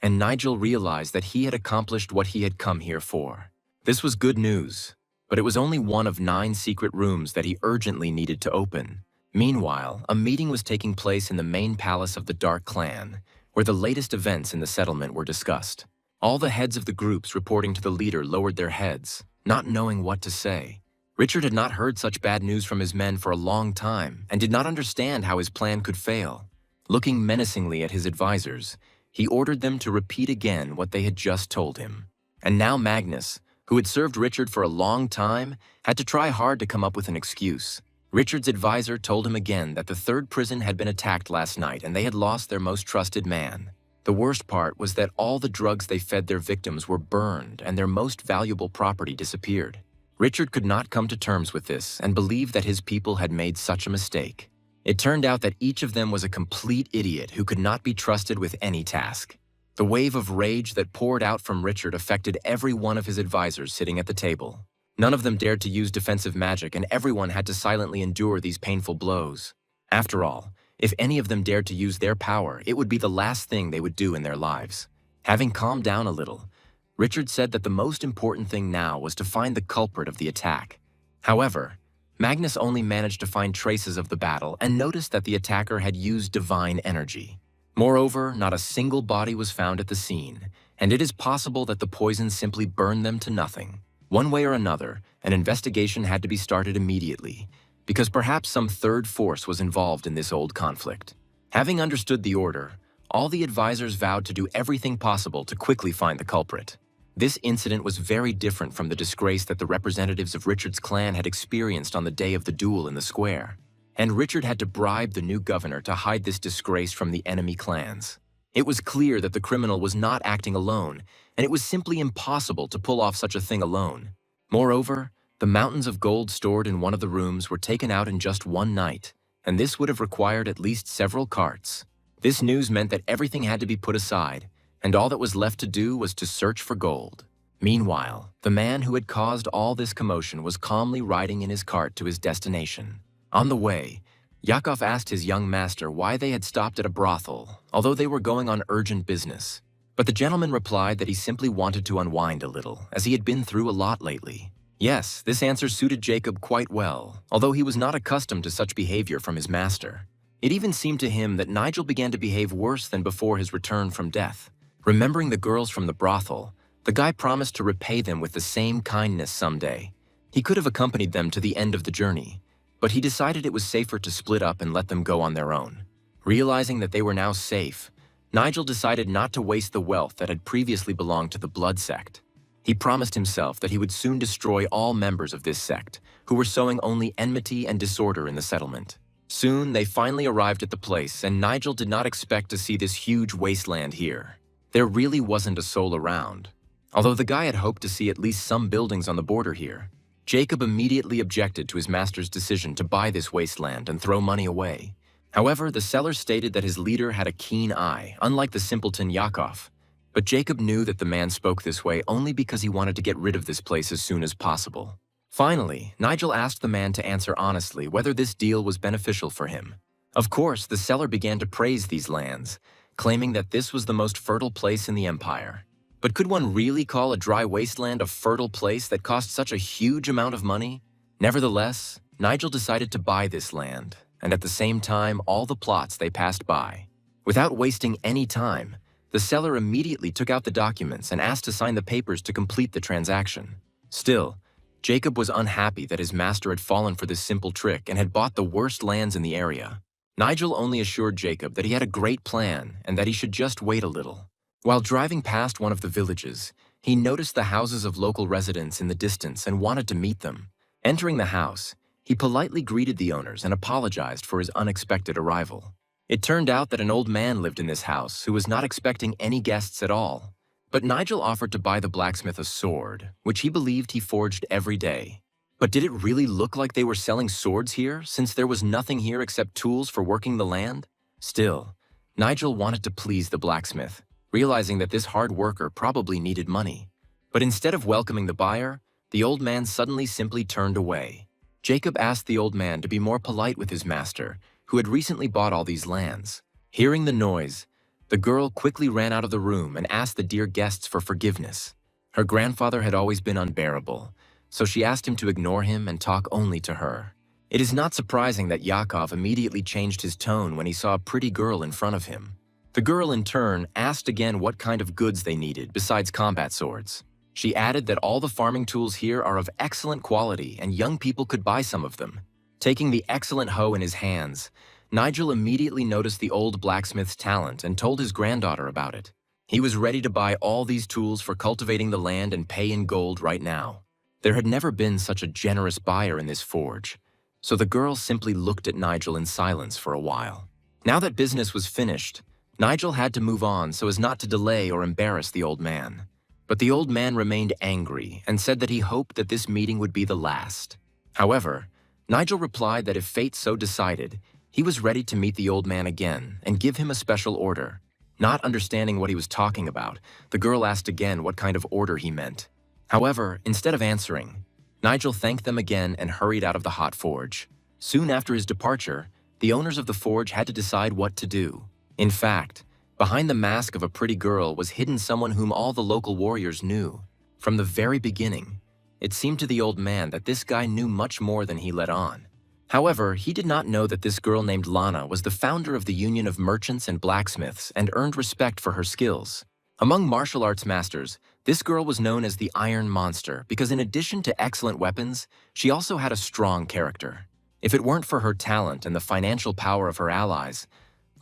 and Nigel realized that he had accomplished what he had come here for. This was good news, but it was only one of 9 secret rooms that he urgently needed to open. Meanwhile, a meeting was taking place in the main palace of the Dark Clan, where the latest events in the settlement were discussed. All the heads of the groups reporting to the leader lowered their heads, not knowing what to say. Richard had not heard such bad news from his men for a long time and did not understand how his plan could fail. Looking menacingly at his advisors, he ordered them to repeat again what they had just told him. And now Magnus, who had served Richard for a long time, had to try hard to come up with an excuse. Richard's advisor told him again that the 3rd prison had been attacked last night and they had lost their most trusted man. The worst part was that all the drugs they fed their victims were burned and their most valuable property disappeared. Richard could not come to terms with this and believed that his people had made such a mistake. It turned out that each of them was a complete idiot who could not be trusted with any task. The wave of rage that poured out from Richard affected every one of his advisors sitting at the table. None of them dared to use defensive magic, and everyone had to silently endure these painful blows. After all, if any of them dared to use their power, it would be the last thing they would do in their lives. Having calmed down a little, Richard said that the most important thing now was to find the culprit of the attack. However, Magnus only managed to find traces of the battle and noticed that the attacker had used divine energy. Moreover, not a single body was found at the scene, and it is possible that the poison simply burned them to nothing. One way or another, an investigation had to be started immediately, because perhaps some third force was involved in this old conflict. Having understood the order, all the advisors vowed to do everything possible to quickly find the culprit. This incident was very different from the disgrace that the representatives of Richard's clan had experienced on the day of the duel in the square. And Richard had to bribe the new governor to hide this disgrace from the enemy clans. It was clear that the criminal was not acting alone, and it was simply impossible to pull off such a thing alone. Moreover, the mountains of gold stored in one of the rooms were taken out in just one night, and this would have required at least several carts. This news meant that everything had to be put aside, and all that was left to do was to search for gold. Meanwhile, the man who had caused all this commotion was calmly riding in his cart to his destination. On the way, Yakov asked his young master why they had stopped at a brothel, although they were going on urgent business. But the gentleman replied that he simply wanted to unwind a little, as he had been through a lot lately. Yes, this answer suited Jacob quite well, although he was not accustomed to such behavior from his master. It even seemed to him that Nigel began to behave worse than before his return from death. Remembering the girls from the brothel, the guy promised to repay them with the same kindness someday. He could have accompanied them to the end of the journey, but he decided it was safer to split up and let them go on their own. Realizing that they were now safe, Nigel decided not to waste the wealth that had previously belonged to the blood sect. He promised himself that he would soon destroy all members of this sect, who were sowing only enmity and disorder in the settlement. Soon, they finally arrived at the place, and Nigel did not expect to see this huge wasteland here. There really wasn't a soul around. Although the guy had hoped to see at least some buildings on the border here, Jacob immediately objected to his master's decision to buy this wasteland and throw money away. However, the seller stated that his leader had a keen eye, unlike the simpleton Yakov. But Jacob knew that the man spoke this way only because he wanted to get rid of this place as soon as possible. Finally, Nigel asked the man to answer honestly whether this deal was beneficial for him. Of course, the seller began to praise these lands, claiming that this was the most fertile place in the empire. But could one really call a dry wasteland a fertile place that cost such a huge amount of money? Nevertheless, Nigel decided to buy this land, and at the same time all the plots they passed by. Without wasting any time, the seller immediately took out the documents and asked to sign the papers to complete the transaction. Still, Jacob was unhappy that his master had fallen for this simple trick and had bought the worst lands in the area. Nigel only assured Jacob that he had a great plan and that he should just wait a little. While driving past one of the villages, he noticed the houses of local residents in the distance and wanted to meet them. Entering the house, he politely greeted the owners and apologized for his unexpected arrival. It turned out that an old man lived in this house who was not expecting any guests at all. But Nigel offered to buy the blacksmith a sword, which he believed he forged every day. But did it really look like they were selling swords here, since there was nothing here except tools for working the land? Still, Nigel wanted to please the blacksmith, realizing that this hard worker probably needed money. But instead of welcoming the buyer, the old man suddenly simply turned away. Jacob asked the old man to be more polite with his master, who had recently bought all these lands. Hearing the noise, the girl quickly ran out of the room and asked the dear guests for forgiveness. Her grandfather had always been unbearable, so she asked him to ignore him and talk only to her. It is not surprising that Yakov immediately changed his tone when he saw a pretty girl in front of him. The girl, in turn, asked again what kind of goods they needed besides combat swords. She added that all the farming tools here are of excellent quality and young people could buy some of them. Taking the excellent hoe in his hands, Nigel immediately noticed the old blacksmith's talent and told his granddaughter about it. He was ready to buy all these tools for cultivating the land and pay in gold right now. There had never been such a generous buyer in this forge, so the girl simply looked at Nigel in silence for a while. Now that business was finished, Nigel had to move on so as not to delay or embarrass the old man. But the old man remained angry and said that he hoped that this meeting would be the last. However, Nigel replied that if fate so decided, he was ready to meet the old man again and give him a special order. Not understanding what he was talking about, the girl asked again what kind of order he meant. However, instead of answering, Nigel thanked them again and hurried out of the hot forge. Soon after his departure, the owners of the forge had to decide what to do. In fact, behind the mask of a pretty girl was hidden someone whom all the local warriors knew. From the very beginning, it seemed to the old man that this guy knew much more than he let on. However, he did not know that this girl named Lana was the founder of the Union of Merchants and Blacksmiths and earned respect for her skills. Among martial arts masters, This girl was known as the Iron Monster because in addition to excellent weapons, she also had a strong character. If it weren't for her talent and the financial power of her allies,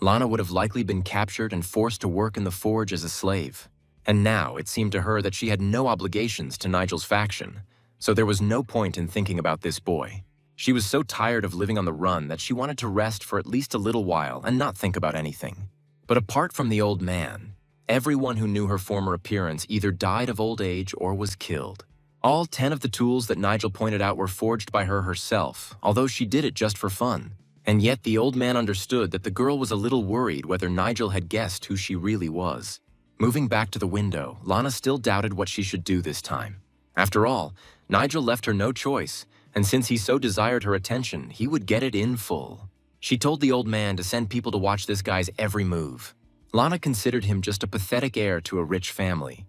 Lana would have likely been captured and forced to work in the forge as a slave. And now it seemed to her that she had no obligations to Nigel's faction, so there was no point in thinking about this boy. She was so tired of living on the run that she wanted to rest for at least a little while and not think about anything. But apart from the old man, everyone who knew her former appearance either died of old age or was killed. All 10 of the tools that Nigel pointed out were forged by her herself, although she did it just for fun. And yet the old man understood that the girl was a little worried whether Nigel had guessed who she really was. Moving back to the window, Lana still doubted what she should do this time. After all, Nigel left her no choice, and since he so desired her attention, he would get it in full. She told the old man to send people to watch this guy's every move. Lana considered him just a pathetic heir to a rich family.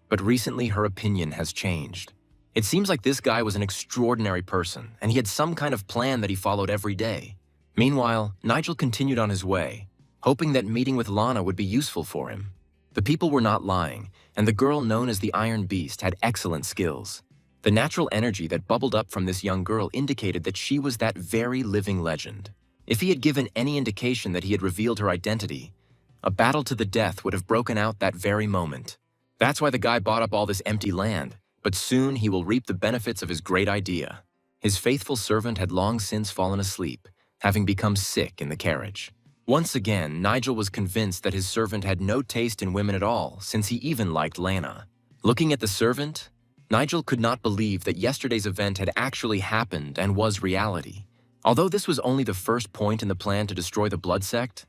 But recently her opinion has changed. It seems like this guy was an extraordinary person, and he had some kind of plan that he followed every day. Meanwhile, Nigel continued on his way, hoping that meeting with Lana would be useful for him. The people were not lying, and the girl known as the Iron Beast had excellent skills. The natural energy that bubbled up from this young girl indicated that she was that very living legend. If he had given any indication that he had revealed her identity, a battle to the death would have broken out that very moment. That's why the guy bought up all this empty land, but soon he will reap the benefits of his great idea. His faithful servant had long since fallen asleep, having become sick in the carriage. Once again, Nigel was convinced that his servant had no taste in women at all, since he even liked Lana. Looking at the servant, Nigel could not believe that yesterday's event had actually happened and was reality. Although this was only the first point in the plan to destroy the blood sect,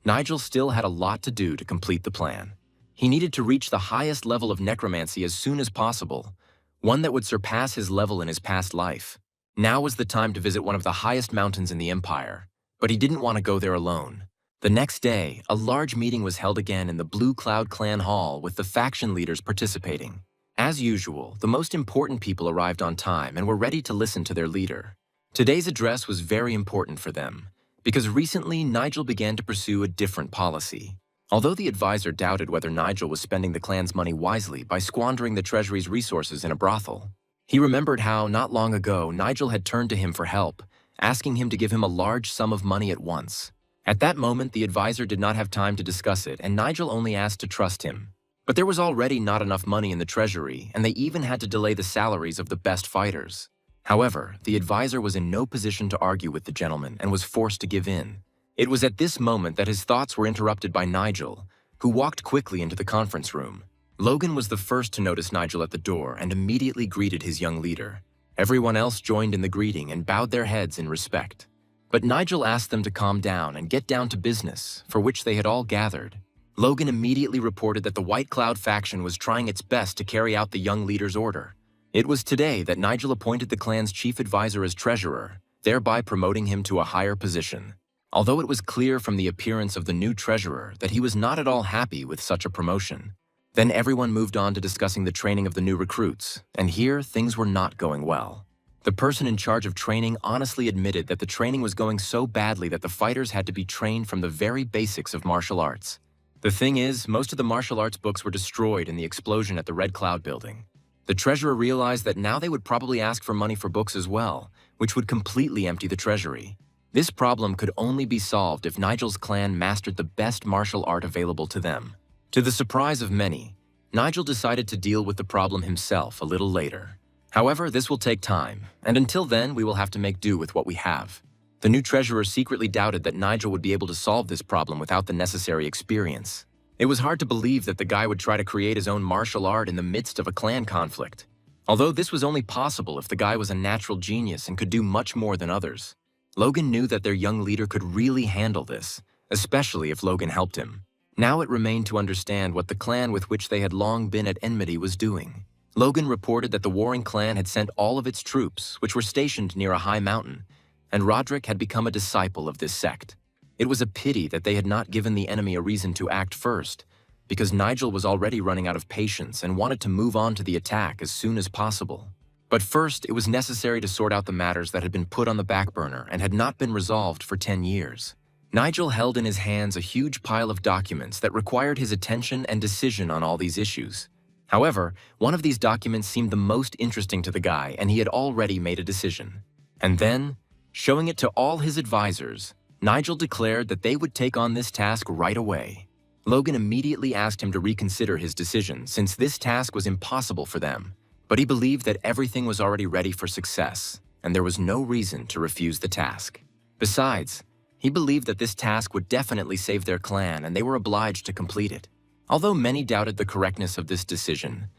Nigel still had a lot to do to complete the plan. He needed to reach the highest level of necromancy as soon as possible, one that would surpass his level in his past life. Now was the time to visit one of the highest mountains in the Empire, but he didn't want to go there alone. The next day, a large meeting was held again in the Blue Cloud Clan Hall with the faction leaders participating. As usual, the most important people arrived on time and were ready to listen to their leader. Today's address was very important for them, because recently Nigel began to pursue a different policy. Although the advisor doubted whether Nigel was spending the clan's money wisely by squandering the treasury's resources in a brothel, he remembered how, not long ago, Nigel had turned to him for help, asking him to give him a large sum of money at once. At that moment, the advisor did not have time to discuss it, and Nigel only asked to trust him. But there was already not enough money in the treasury, and they even had to delay the salaries of the best fighters. However, the advisor was in no position to argue with the gentleman and was forced to give in. It was at this moment that his thoughts were interrupted by Nigel, who walked quickly into the conference room. Logan was the first to notice Nigel at the door and immediately greeted his young leader. Everyone else joined in the greeting and bowed their heads in respect. But Nigel asked them to calm down and get down to business, for which they had all gathered. Logan immediately reported that the White Cloud faction was trying its best to carry out the young leader's order. It was today that Nigel appointed the clan's chief advisor as treasurer, thereby promoting him to a higher position. Although it was clear from the appearance of the new treasurer that he was not at all happy with such a promotion. Then everyone moved on to discussing the training of the new recruits, and here things were not going well. The person in charge of training honestly admitted that the training was going so badly that the fighters had to be trained from the very basics of martial arts. The thing is, most of the martial arts books were destroyed in the explosion at the Red Cloud building. The treasurer realized that now they would probably ask for money for books as well, which would completely empty the treasury. This problem could only be solved if Nigel's clan mastered the best martial art available to them. To the surprise of many, Nigel decided to deal with the problem himself a little later. However, this will take time, and until then we will have to make do with what we have. The new treasurer secretly doubted that Nigel would be able to solve this problem without the necessary experience. It was hard to believe that the guy would try to create his own martial art in the midst of a clan conflict. Although this was only possible if the guy was a natural genius and could do much more than others. Logan knew that their young leader could really handle this, especially if Logan helped him. Now it remained to understand what the clan with which they had long been at enmity was doing. Logan reported that the warring clan had sent all of its troops, which were stationed near a high mountain, and Roderick had become a disciple of this sect. It was a pity that they had not given the enemy a reason to act first, because Nigel was already running out of patience and wanted to move on to the attack as soon as possible. But first, it was necessary to sort out the matters that had been put on the back burner and had not been resolved for 10 years. Nigel held in his hands a huge pile of documents that required his attention and decision on all these issues. However, one of these documents seemed the most interesting to the guy, and he had already made a decision. And then, showing it to all his advisors, Nigel declared that they would take on this task right away. Logan immediately asked him to reconsider his decision since this task was impossible for them, but he believed that everything was already ready for success, and there was no reason to refuse the task. Besides, he believed that this task would definitely save their clan and they were obliged to complete it. Although many doubted the correctness of this decision,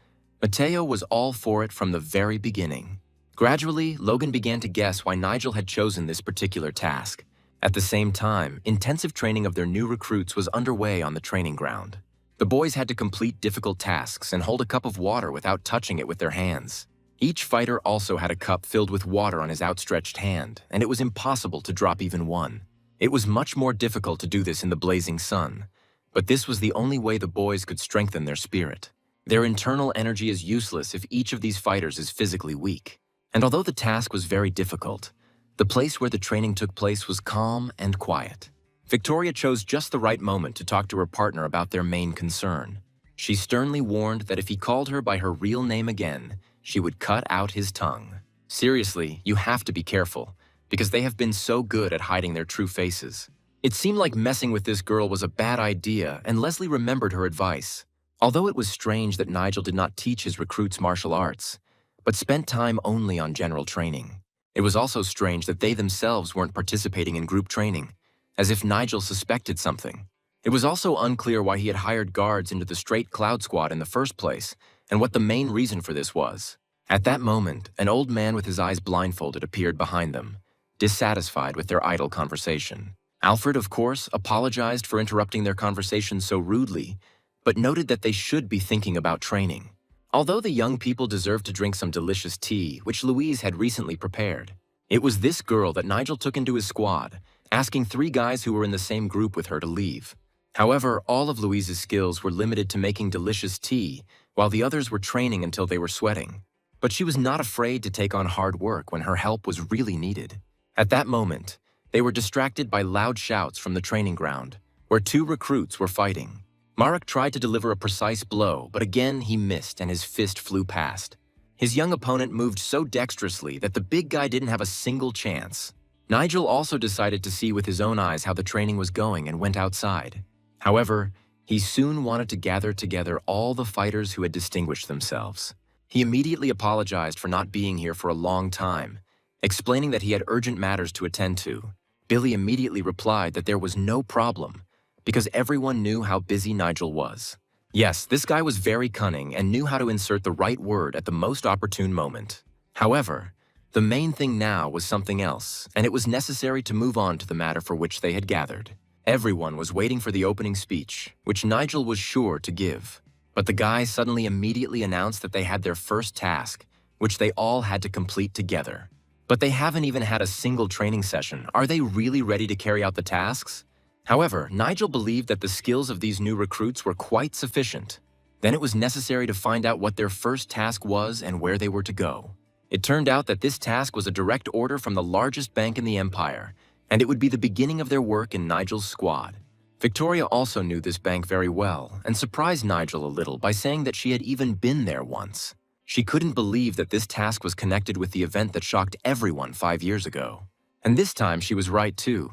Mateo was all for it from the very beginning. Gradually, Logan began to guess why Nigel had chosen this particular task. At the same time, intensive training of their new recruits was underway on the training ground. The boys had to complete difficult tasks and hold a cup of water without touching it with their hands. Each fighter also had a cup filled with water on his outstretched hand, and it was impossible to drop even one. It was much more difficult to do this in the blazing sun, but this was the only way the boys could strengthen their spirit. Their internal energy is useless if each of these fighters is physically weak. And although the task was very difficult, the place where the training took place was calm and quiet. Victoria chose just the right moment to talk to her partner about their main concern. She sternly warned that if he called her by her real name again, she would cut out his tongue. Seriously, you have to be careful, because they have been so good at hiding their true faces. It seemed like messing with this girl was a bad idea, and Leslie remembered her advice. Although it was strange that Nigel did not teach his recruits martial arts, but spent time only on general training. It was also strange that they themselves weren't participating in group training, as if Nigel suspected something. It was also unclear why he had hired guards into the Straight Cloud Squad in the first place, and what the main reason for this was. At that moment, an old man with his eyes blindfolded appeared behind them, dissatisfied with their idle conversation. Alfred, of course, apologized for interrupting their conversation so rudely, but noted that they should be thinking about training. Although the young people deserved to drink some delicious tea, which Louise had recently prepared, it was this girl that Nigel took into his squad, asking 3 guys who were in the same group with her to leave. However, all of Louise's skills were limited to making delicious tea, while the others were training until they were sweating. But she was not afraid to take on hard work when her help was really needed. At that moment, they were distracted by loud shouts from the training ground, where 2 recruits were fighting. Marek tried to deliver a precise blow, but again he missed and his fist flew past. His young opponent moved so dexterously that the big guy didn't have a single chance. Nigel also decided to see with his own eyes how the training was going and went outside. However, he soon wanted to gather together all the fighters who had distinguished themselves. He immediately apologized for not being here for a long time, explaining that he had urgent matters to attend to. Billy immediately replied that there was no problem, because everyone knew how busy Nigel was. Yes, this guy was very cunning and knew how to insert the right word at the most opportune moment. However, the main thing now was something else, and it was necessary to move on to the matter for which they had gathered. Everyone was waiting for the opening speech, which Nigel was sure to give. But the guy suddenly immediately announced that they had their first task, which they all had to complete together. But they haven't even had a single training session. Are they really ready to carry out the tasks? However, Nigel believed that the skills of these new recruits were quite sufficient. Then it was necessary to find out what their first task was and where they were to go. It turned out that this task was a direct order from the largest bank in the Empire, and it would be the beginning of their work in Nigel's squad. Victoria also knew this bank very well and surprised Nigel a little by saying that she had even been there once. She couldn't believe that this task was connected with the event that shocked everyone 5 years ago. And this time she was right too,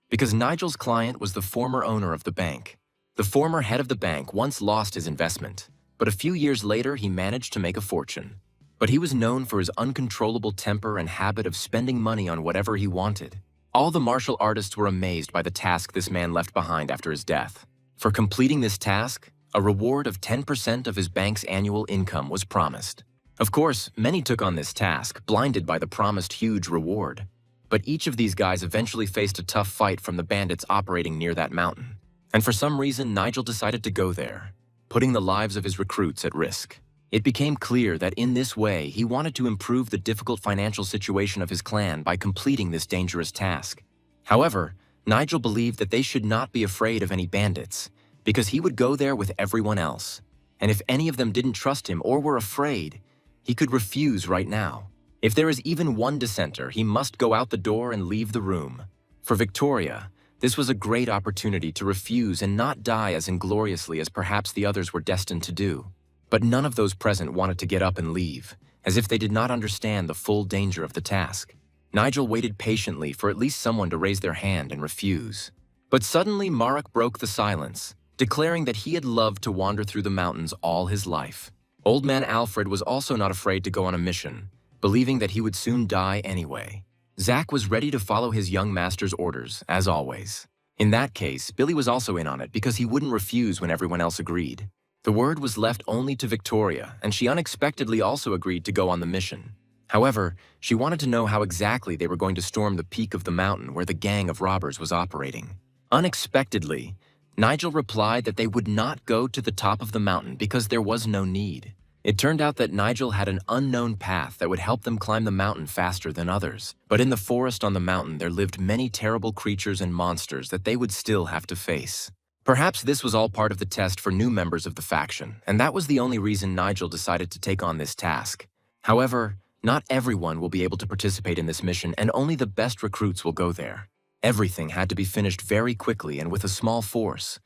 because Nigel's client was the former owner of the bank. The former head of the bank once lost his investment, but a few years later he managed to make a fortune. But he was known for his uncontrollable temper and habit of spending money on whatever he wanted. All the martial artists were amazed by the task this man left behind after his death. For completing this task, a reward of 10% of his bank's annual income was promised. Of course, many took on this task, blinded by the promised huge reward. But each of these guys eventually faced a tough fight from the bandits operating near that mountain. And for some reason, Nigel decided to go there, putting the lives of his recruits at risk. It became clear that in this way, he wanted to improve the difficult financial situation of his clan by completing this dangerous task. However, Nigel believed that they should not be afraid of any bandits, because he would go there with everyone else. And if any of them didn't trust him or were afraid, he could refuse right now. If there is even one dissenter, he must go out the door and leave the room. For Victoria, this was a great opportunity to refuse and not die as ingloriously as perhaps the others were destined to do. But none of those present wanted to get up and leave, as if they did not understand the full danger of the task. Nigel waited patiently for at least someone to raise their hand and refuse. But suddenly Marek broke the silence, declaring that he had loved to wander through the mountains all his life. Old man Alfred was also not afraid to go on a mission, believing that he would soon die anyway. Zack was ready to follow his young master's orders, as always. In that case, Billy was also in on it because he wouldn't refuse when everyone else agreed. The word was left only to Victoria, and she unexpectedly also agreed to go on the mission. However, she wanted to know how exactly they were going to storm the peak of the mountain where the gang of robbers was operating. Unexpectedly, Nigel replied that they would not go to the top of the mountain because there was no need. It turned out that Nigel had an unknown path that would help them climb the mountain faster than others. But in the forest on the mountain there lived many terrible creatures and monsters that they would still have to face. Perhaps this was all part of the test for new members of the faction, and that was the only reason Nigel decided to take on this task. However, not everyone will be able to participate in this mission, and only the best recruits will go there. Everything had to be finished very quickly and with a small force.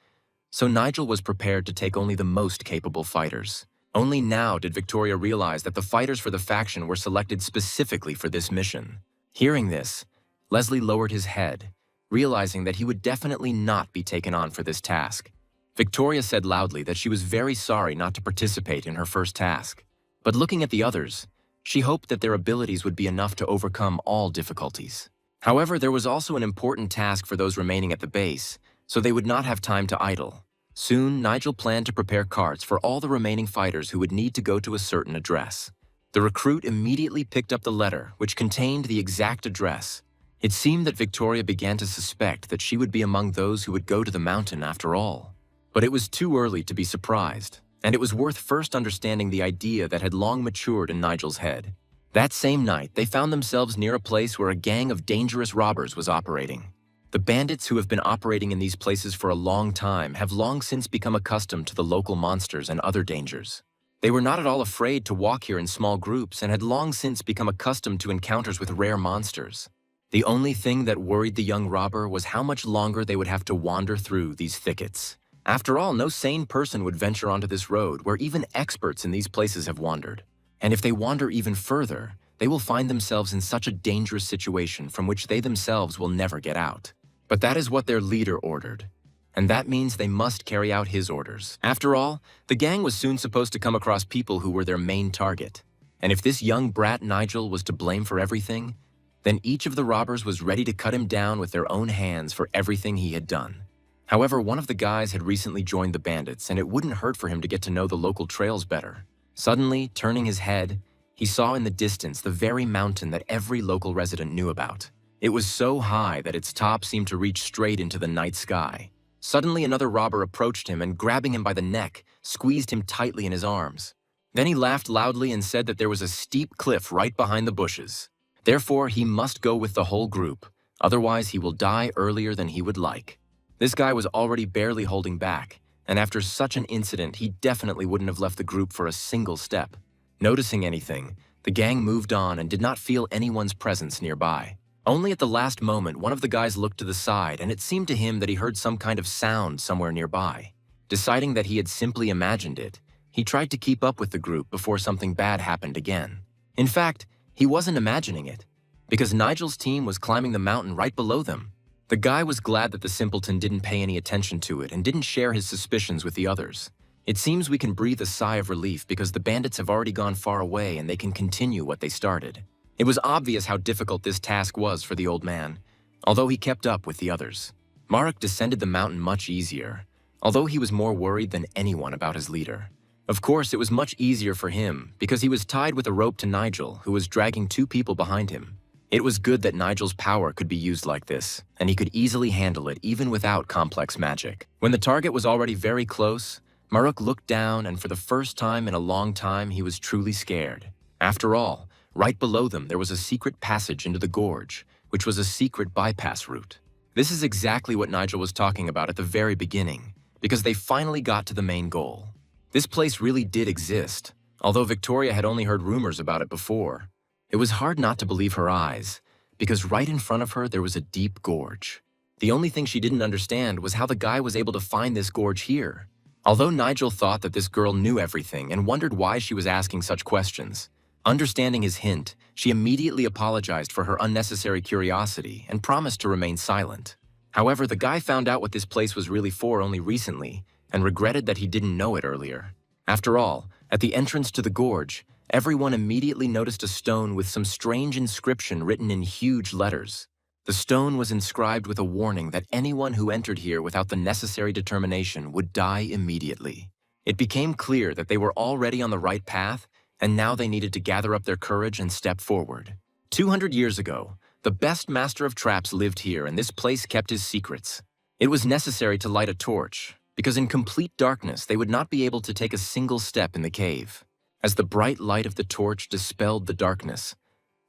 So Nigel was prepared to take only the most capable fighters. Only now did Victoria realize that the fighters for the faction were selected specifically for this mission. Hearing this, Leslie lowered his head, realizing that he would definitely not be taken on for this task. Victoria said loudly that she was very sorry not to participate in her first task. But looking at the others, she hoped that their abilities would be enough to overcome all difficulties. However, there was also an important task for those remaining at the base, so they would not have time to idle. Soon, Nigel planned to prepare carts for all the remaining fighters who would need to go to a certain address. The recruit immediately picked up the letter, which contained the exact address. It seemed that Victoria began to suspect that she would be among those who would go to the mountain after all. But it was too early to be surprised, and it was worth first understanding the idea that had long matured in Nigel's head. That same night, they found themselves near a place where a gang of dangerous robbers was operating. The bandits who have been operating in these places for a long time have long since become accustomed to the local monsters and other dangers. They were not at all afraid to walk here in small groups and had long since become accustomed to encounters with rare monsters. The only thing that worried the young robber was how much longer they would have to wander through these thickets. After all, no sane person would venture onto this road where even experts in these places have wandered. And if they wander even further, they will find themselves in such a dangerous situation from which they themselves will never get out. But that is what their leader ordered, and that means they must carry out his orders. After all, the gang was soon supposed to come across people who were their main target. And if this young brat Nigel was to blame for everything, then each of the robbers was ready to cut him down with their own hands for everything he had done. However, one of the guys had recently joined the bandits, and it wouldn't hurt for him to get to know the local trails better. Suddenly, turning his head, he saw in the distance the very mountain that every local resident knew about. It was so high that its top seemed to reach straight into the night sky. Suddenly, another robber approached him and, grabbing him by the neck, squeezed him tightly in his arms. Then he laughed loudly and said that there was a steep cliff right behind the bushes. Therefore, he must go with the whole group, otherwise he will die earlier than he would like. This guy was already barely holding back, and after such an incident, he definitely wouldn't have left the group for a single step. Noticing anything, the gang moved on and did not feel anyone's presence nearby. Only at the last moment, one of the guys looked to the side, and it seemed to him that he heard some kind of sound somewhere nearby. Deciding that he had simply imagined it, he tried to keep up with the group before something bad happened again. In fact, he wasn't imagining it, because Nigel's team was climbing the mountain right below them. The guy was glad that the simpleton didn't pay any attention to it and didn't share his suspicions with the others. It seems we can breathe a sigh of relief because the bandits have already gone far away and they can continue what they started. It was obvious how difficult this task was for the old man, although he kept up with the others. Marek descended the mountain much easier, although he was more worried than anyone about his leader. Of course, it was much easier for him because he was tied with a rope to Nigel, who was dragging 2 people behind him. It was good that Nigel's power could be used like this, and he could easily handle it even without complex magic. When the target was already very close, Marek looked down, and for the first time in a long time, he was truly scared. After all, right below them there was a secret passage into the gorge, which was a secret bypass route. This is exactly what Nigel was talking about at the very beginning, because they finally got to the main goal. This place really did exist, although Victoria had only heard rumors about it before. It was hard not to believe her eyes, because right in front of her there was a deep gorge. The only thing she didn't understand was how the guy was able to find this gorge here. Although Nigel thought that this girl knew everything and wondered why she was asking such questions, understanding his hint, she immediately apologized for her unnecessary curiosity and promised to remain silent. However, the guy found out what this place was really for only recently and regretted that he didn't know it earlier. After all, at the entrance to the gorge, everyone immediately noticed a stone with some strange inscription written in huge letters. The stone was inscribed with a warning that anyone who entered here without the necessary determination would die immediately. It became clear that they were already on the right path, and now they needed to gather up their courage and step forward. 200 years ago, the best master of traps lived here, and this place kept his secrets. It was necessary to light a torch, because in complete darkness they would not be able to take a single step in the cave. As the bright light of the torch dispelled the darkness,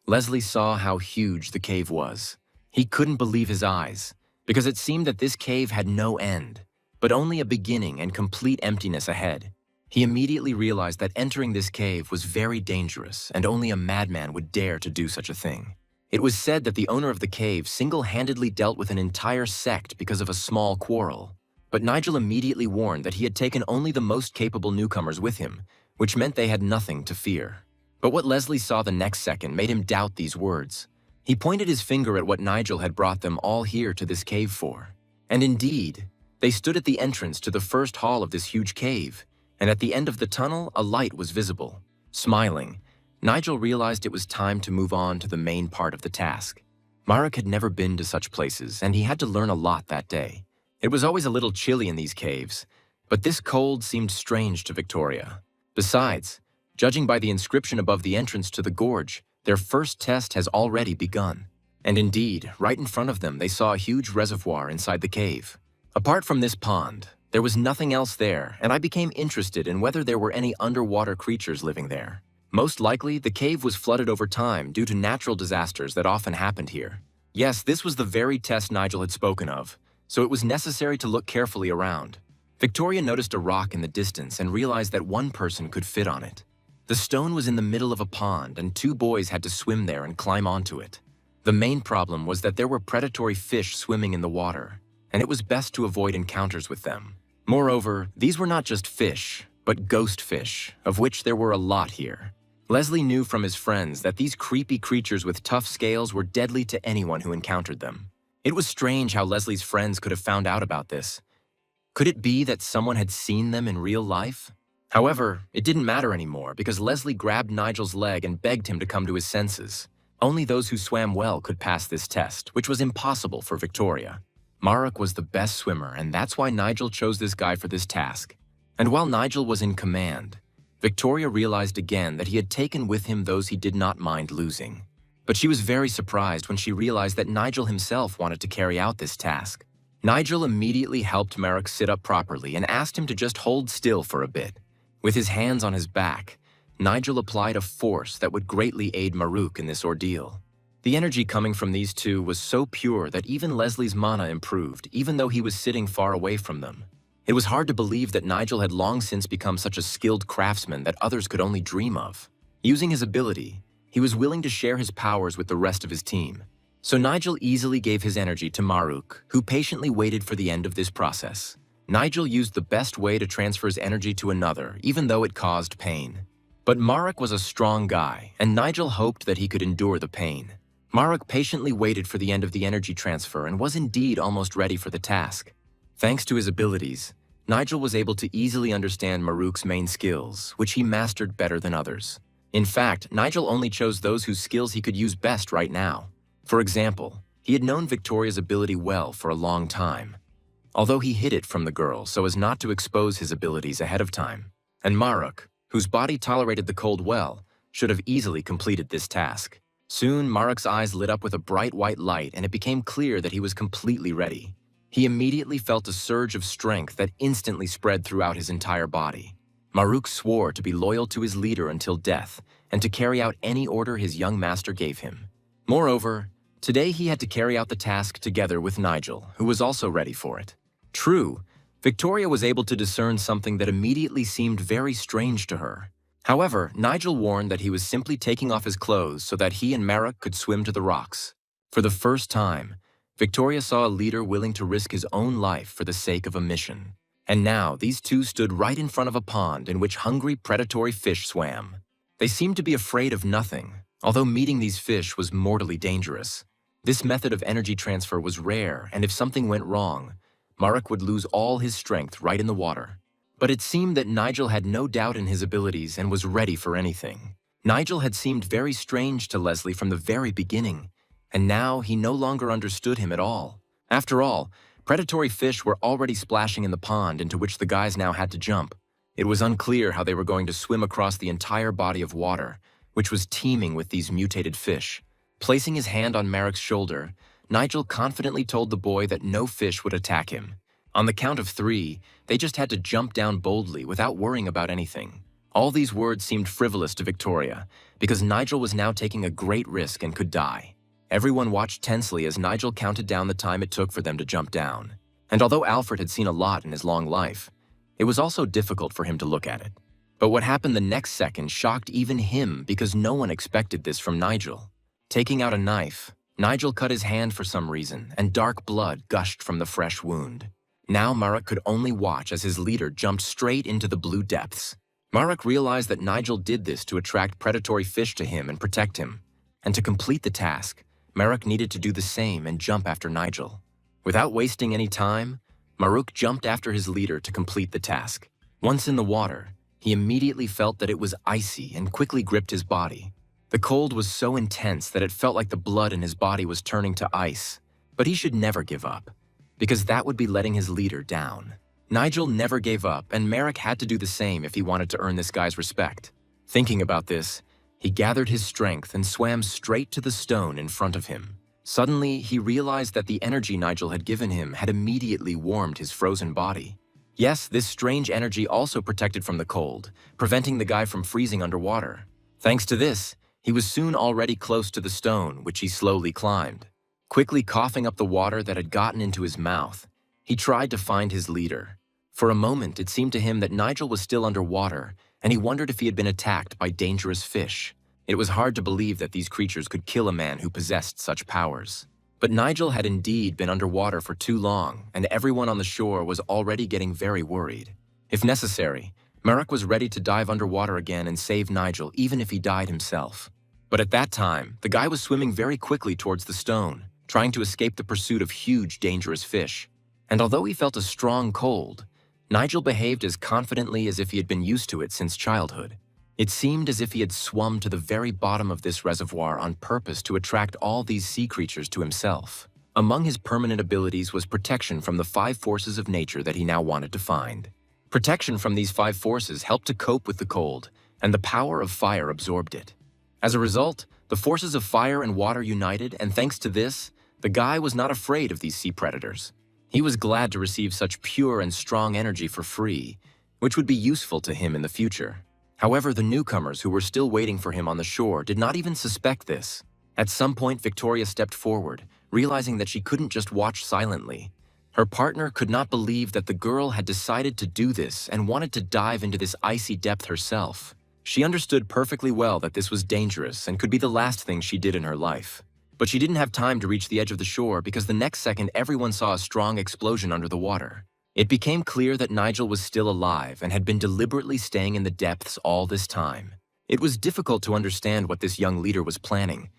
Leslie saw how huge the cave was. He couldn't believe his eyes, because it seemed that this cave had no end, but only a beginning and complete emptiness ahead. He immediately realized that entering this cave was very dangerous, and only a madman would dare to do such a thing. It was said that the owner of the cave single-handedly dealt with an entire sect because of a small quarrel. But Nigel immediately warned that he had taken only the most capable newcomers with him, which meant they had nothing to fear. But what Leslie saw the next second made him doubt these words. He pointed his finger at what Nigel had brought them all here to this cave for. And indeed, they stood at the entrance to the first hall of this huge cave, and at the end of the tunnel, a light was visible. Smiling, Nigel realized it was time to move on to the main part of the task. Marek had never been to such places, and he had to learn a lot that day. It was always a little chilly in these caves, but this cold seemed strange to Victoria. Besides, judging by the inscription above the entrance to the gorge, their first test has already begun. And indeed, right in front of them, they saw a huge reservoir inside the cave. Apart from this pond, there was nothing else there, and I became interested in whether there were any underwater creatures living there. Most likely, the cave was flooded over time due to natural disasters that often happened here. Yes, this was the very test Nigel had spoken of, so it was necessary to look carefully around. Victoria noticed a rock in the distance and realized that one person could fit on it. The stone was in the middle of a pond, and two boys had to swim there and climb onto it. The main problem was that there were predatory fish swimming in the water, and it was best to avoid encounters with them. Moreover, these were not just fish, but ghost fish, of which there were a lot here. Leslie knew from his friends that these creepy creatures with tough scales were deadly to anyone who encountered them. It was strange how Leslie's friends could have found out about this. Could it be that someone had seen them in real life? However, it didn't matter anymore because Leslie grabbed Nigel's leg and begged him to come to his senses. Only those who swam well could pass this test, which was impossible for Victoria. Marek was the best swimmer, and that's why Nigel chose this guy for this task. And while Nigel was in command, Victoria realized again that he had taken with him those he did not mind losing. But she was very surprised when she realized that Nigel himself wanted to carry out this task. Nigel immediately helped Marek sit up properly and asked him to just hold still for a bit. With his hands on his back, Nigel applied a force that would greatly aid Marek in this ordeal. The energy coming from these two was so pure that even Leslie's mana improved, even though he was sitting far away from them. It was hard to believe that Nigel had long since become such a skilled craftsman that others could only dream of. Using his ability, he was willing to share his powers with the rest of his team. So Nigel easily gave his energy to Marek, who patiently waited for the end of this process. Nigel used the best way to transfer his energy to another, even though it caused pain. But Marek was a strong guy, and Nigel hoped that he could endure the pain. Marek patiently waited for the end of the energy transfer and was indeed almost ready for the task. Thanks to his abilities, Nigel was able to easily understand Marek's main skills, which he mastered better than others. In fact, Nigel only chose those whose skills he could use best right now. For example, he had known Victoria's ability well for a long time, although he hid it from the girl so as not to expose his abilities ahead of time. And Marek, whose body tolerated the cold well, should have easily completed this task. Soon, Marek's eyes lit up with a bright white light, and it became clear that he was completely ready. He immediately felt a surge of strength that instantly spread throughout his entire body. Marek swore to be loyal to his leader until death, and to carry out any order his young master gave him. Moreover, today he had to carry out the task together with Nigel, who was also ready for it. True, Victoria was able to discern something that immediately seemed very strange to her. However, Nigel warned that he was simply taking off his clothes so that he and Marek could swim to the rocks. For the first time, Victoria saw a leader willing to risk his own life for the sake of a mission. And now these two stood right in front of a pond in which hungry predatory fish swam. They seemed to be afraid of nothing, although meeting these fish was mortally dangerous. This method of energy transfer was rare, and if something went wrong, Marek would lose all his strength right in the water. But it seemed that Nigel had no doubt in his abilities and was ready for anything. Nigel had seemed very strange to Leslie from the very beginning, and now he no longer understood him at all. After all, predatory fish were already splashing in the pond into which the guys now had to jump. It was unclear how they were going to swim across the entire body of water, which was teeming with these mutated fish. Placing his hand on Marek's shoulder, Nigel confidently told the boy that no fish would attack him. On the count of 3, they just had to jump down boldly without worrying about anything. All these words seemed frivolous to Victoria, because Nigel was now taking a great risk and could die. Everyone watched tensely as Nigel counted down the time it took for them to jump down. And although Alfred had seen a lot in his long life, it was also difficult for him to look at it. But what happened the next second shocked even him because no one expected this from Nigel. Taking out a knife, Nigel cut his hand for some reason, and dark blood gushed from the fresh wound. Now Marek could only watch as his leader jumped straight into the blue depths. Marek realized that Nigel did this to attract predatory fish to him and protect him. And to complete the task, Marek needed to do the same and jump after Nigel. Without wasting any time, Marek jumped after his leader to complete the task. Once in the water, he immediately felt that it was icy and quickly gripped his body. The cold was so intense that it felt like the blood in his body was turning to ice. But he should never give up, because that would be letting his leader down. Nigel never gave up, and Marek had to do the same if he wanted to earn this guy's respect. Thinking about this, he gathered his strength and swam straight to the stone in front of him. Suddenly, he realized that the energy Nigel had given him had immediately warmed his frozen body. Yes, this strange energy also protected from the cold, preventing the guy from freezing underwater. Thanks to this, he was soon already close to the stone, which he slowly climbed. Quickly coughing up the water that had gotten into his mouth, he tried to find his leader. For a moment, it seemed to him that Nigel was still underwater, and he wondered if he had been attacked by dangerous fish. It was hard to believe that these creatures could kill a man who possessed such powers. But Nigel had indeed been underwater for too long, and everyone on the shore was already getting very worried. If necessary, Marek was ready to dive underwater again and save Nigel even if he died himself. But at that time, the guy was swimming very quickly towards the stone, trying to escape the pursuit of huge, dangerous fish. And although he felt a strong cold, Nigel behaved as confidently as if he had been used to it since childhood. It seemed as if he had swum to the very bottom of this reservoir on purpose to attract all these sea creatures to himself. Among his permanent abilities was protection from the 5 forces of nature that he now wanted to find. Protection from these 5 forces helped to cope with the cold, and the power of fire absorbed it. As a result, the forces of fire and water united, and thanks to this, the guy was not afraid of these sea predators. He was glad to receive such pure and strong energy for free, which would be useful to him in the future. However, the newcomers who were still waiting for him on the shore did not even suspect this. At some point, Victoria stepped forward, realizing that she couldn't just watch silently. Her partner could not believe that the girl had decided to do this and wanted to dive into this icy depth herself. She understood perfectly well that this was dangerous and could be the last thing she did in her life. But she didn't have time to reach the edge of the shore because the next second everyone saw a strong explosion under the water. It became clear that Nigel was still alive and had been deliberately staying in the depths all this time. It was difficult to understand what this young leader was planning,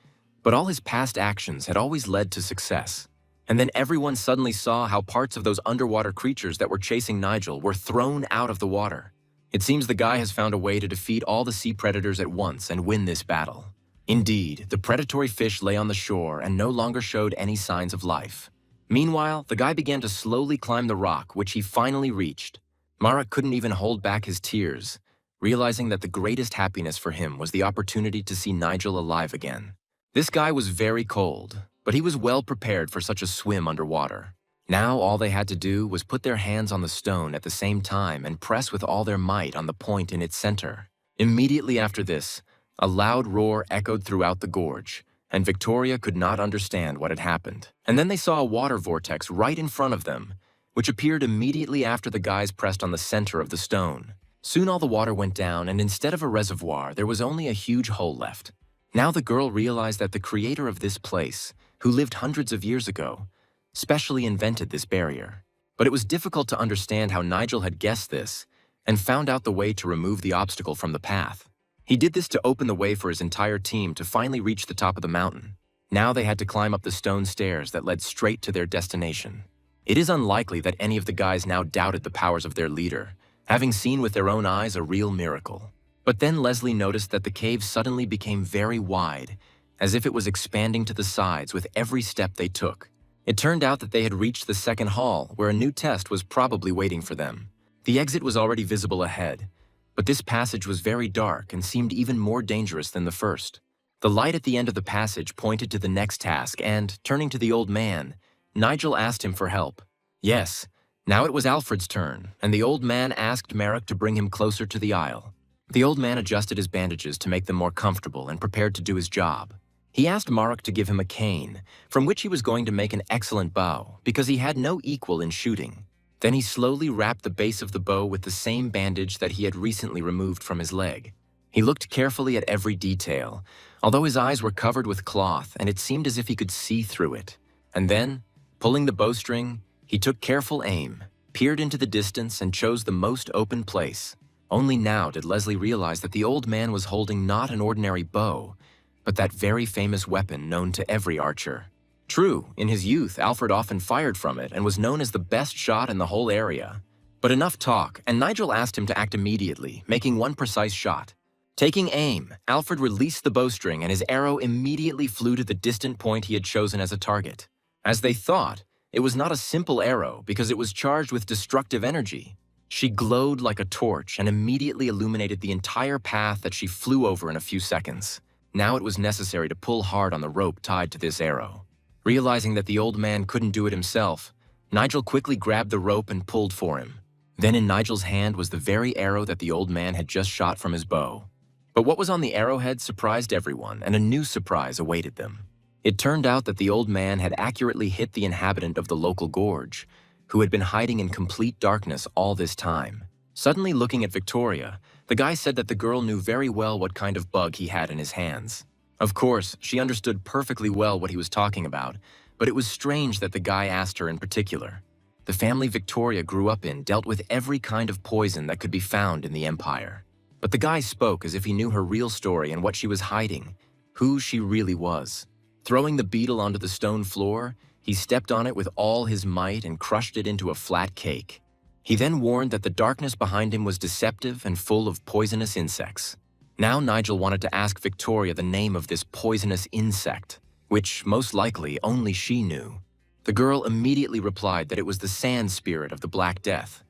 but all his past actions had always led to success. And then everyone suddenly saw how parts of those underwater creatures that were chasing Nigel were thrown out of the water. It seems the guy has found a way to defeat all the sea predators at once and win this battle. Indeed, the predatory fish lay on the shore and no longer showed any signs of life. Meanwhile, the guy began to slowly climb the rock, which he finally reached. Marek couldn't even hold back his tears, realizing that the greatest happiness for him was the opportunity to see Nigel alive again. This guy was very cold, but he was well prepared for such a swim underwater. Now all they had to do was put their hands on the stone at the same time and press with all their might on the point in its center. Immediately after this, a loud roar echoed throughout the gorge, and Victoria could not understand what had happened. And then they saw a water vortex right in front of them, which appeared immediately after the guys pressed on the center of the stone. Soon all the water went down, and instead of a reservoir, there was only a huge hole left. Now the girl realized that the creator of this place, who lived hundreds of years ago, specially invented this barrier. But it was difficult to understand how Nigel had guessed this and found out the way to remove the obstacle from the path. He did this to open the way for his entire team to finally reach the top of the mountain. Now they had to climb up the stone stairs that led straight to their destination. It is unlikely that any of the guys now doubted the powers of their leader, having seen with their own eyes a real miracle. But then Leslie noticed that the cave suddenly became very wide, as if it was expanding to the sides with every step they took. It turned out that they had reached the second hall, where a new test was probably waiting for them. The exit was already visible ahead, but this passage was very dark and seemed even more dangerous than the first. The light at the end of the passage pointed to the next task and, turning to the old man, Nigel asked him for help. Yes, now it was Alfred's turn, and the old man asked Merrick to bring him closer to the aisle. The old man adjusted his bandages to make them more comfortable and prepared to do his job. He asked Marek to give him a cane, from which he was going to make an excellent bow, because he had no equal in shooting. Then he slowly wrapped the base of the bow with the same bandage that he had recently removed from his leg. He looked carefully at every detail, although his eyes were covered with cloth and it seemed as if he could see through it. And then, pulling the bowstring, he took careful aim, peered into the distance, and chose the most open place. Only now did Leslie realize that the old man was holding not an ordinary bow, but that very famous weapon known to every archer. True, in his youth, Alfred often fired from it and was known as the best shot in the whole area. But enough talk, and Nigel asked him to act immediately, making one precise shot. Taking aim, Alfred released the bowstring and his arrow immediately flew to the distant point he had chosen as a target. As they thought, it was not a simple arrow because it was charged with destructive energy. She glowed like a torch and immediately illuminated the entire path that she flew over in a few seconds. Now it was necessary to pull hard on the rope tied to this arrow. Realizing that the old man couldn't do it himself, Nigel quickly grabbed the rope and pulled for him. Then in Nigel's hand was the very arrow that the old man had just shot from his bow. But what was on the arrowhead surprised everyone, and a new surprise awaited them. It turned out that the old man had accurately hit the inhabitant of the local gorge, who had been hiding in complete darkness all this time. Suddenly looking at Victoria, the guy said that the girl knew very well what kind of bug he had in his hands. Of course, she understood perfectly well what he was talking about, but it was strange that the guy asked her in particular. The family Victoria grew up in dealt with every kind of poison that could be found in the Empire. But the guy spoke as if he knew her real story and what she was hiding, who she really was. Throwing the beetle onto the stone floor, he stepped on it with all his might and crushed it into a flat cake. He then warned that the darkness behind him was deceptive and full of poisonous insects. Now Nigel wanted to ask Victoria the name of this poisonous insect, which most likely only she knew. The girl immediately replied that it was the sand spirit of the Black Death,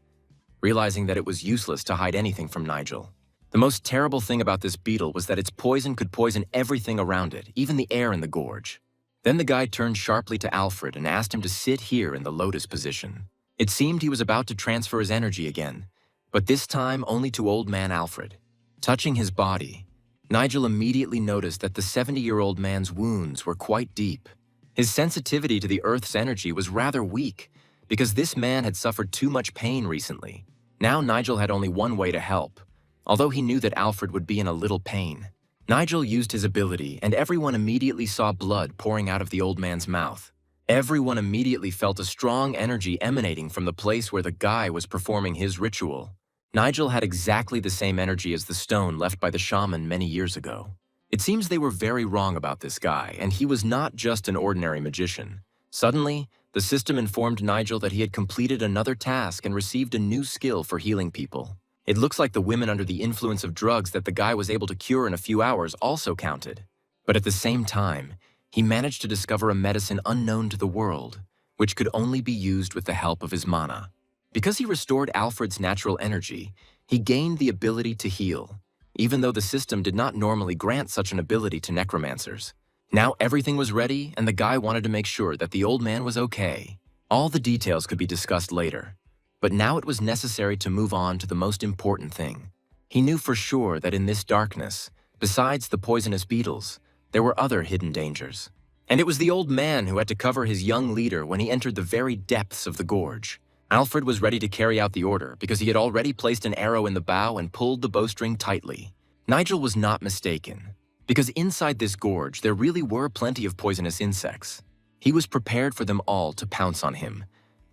realizing that it was useless to hide anything from Nigel. The most terrible thing about this beetle was that its poison could poison everything around it, even the air in the gorge. Then the guy turned sharply to Alfred and asked him to sit here in the lotus position. It seemed he was about to transfer his energy again, but this time only to old man Alfred. Touching his body, Nigel immediately noticed that the 70-year-old man's wounds were quite deep. His sensitivity to the Earth's energy was rather weak, because this man had suffered too much pain recently. Now Nigel had only one way to help, although he knew that Alfred would be in a little pain. Nigel used his ability, and everyone immediately saw blood pouring out of the old man's mouth. Everyone immediately felt a strong energy emanating from the place where the guy was performing his ritual. Nigel had exactly the same energy as the stone left by the shaman many years ago. It seems they were very wrong about this guy, and he was not just an ordinary magician. Suddenly, the system informed Nigel that he had completed another task and received a new skill for healing people. It looks like the women under the influence of drugs that the guy was able to cure in a few hours also counted. But at the same time, he managed to discover a medicine unknown to the world, which could only be used with the help of his mana. Because he restored Alfred's natural energy, he gained the ability to heal, even though the system did not normally grant such an ability to necromancers. Now everything was ready, and the guy wanted to make sure that the old man was okay. All the details could be discussed later, but now it was necessary to move on to the most important thing. He knew for sure that in this darkness, besides the poisonous beetles, there were other hidden dangers. And it was the old man who had to cover his young leader when he entered the very depths of the gorge. Alfred was ready to carry out the order because he had already placed an arrow in the bow and pulled the bowstring tightly. Nigel was not mistaken, because inside this gorge there really were plenty of poisonous insects. He was prepared for them all to pounce on him,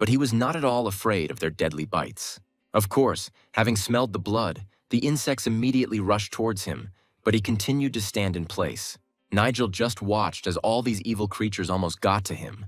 but he was not at all afraid of their deadly bites. Of course, having smelled the blood, the insects immediately rushed towards him, but he continued to stand in place. Nigel just watched as all these evil creatures almost got to him.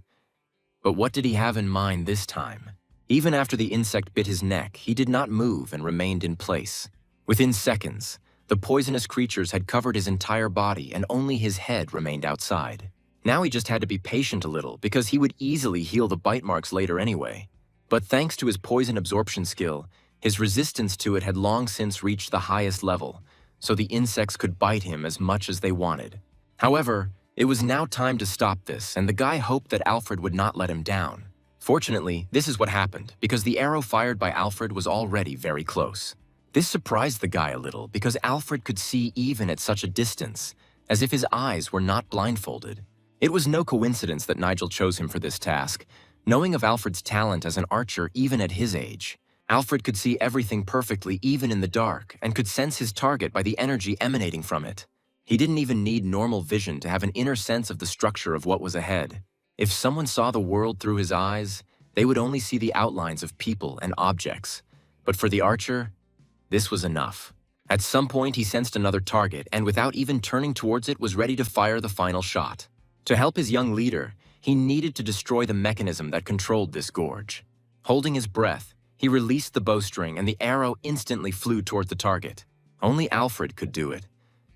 But what did he have in mind this time? Even after the insect bit his neck, he did not move and remained in place. Within seconds, the poisonous creatures had covered his entire body and only his head remained outside. Now he just had to be patient a little because he would easily heal the bite marks later anyway. But thanks to his poison absorption skill, his resistance to it had long since reached the highest level, so the insects could bite him as much as they wanted. However, it was now time to stop this, and the guy hoped that Alfred would not let him down. Fortunately, this is what happened, because the arrow fired by Alfred was already very close. This surprised the guy a little because Alfred could see even at such a distance, as if his eyes were not blindfolded. It was no coincidence that Nigel chose him for this task. Knowing of Alfred's talent as an archer even at his age, Alfred could see everything perfectly even in the dark and could sense his target by the energy emanating from it. He didn't even need normal vision to have an inner sense of the structure of what was ahead. If someone saw the world through his eyes, they would only see the outlines of people and objects. But for the archer, this was enough. At some point, he sensed another target and without even turning towards it was ready to fire the final shot. To help his young leader, he needed to destroy the mechanism that controlled this gorge. Holding his breath, he released the bowstring and the arrow instantly flew toward the target. Only Alfred could do it,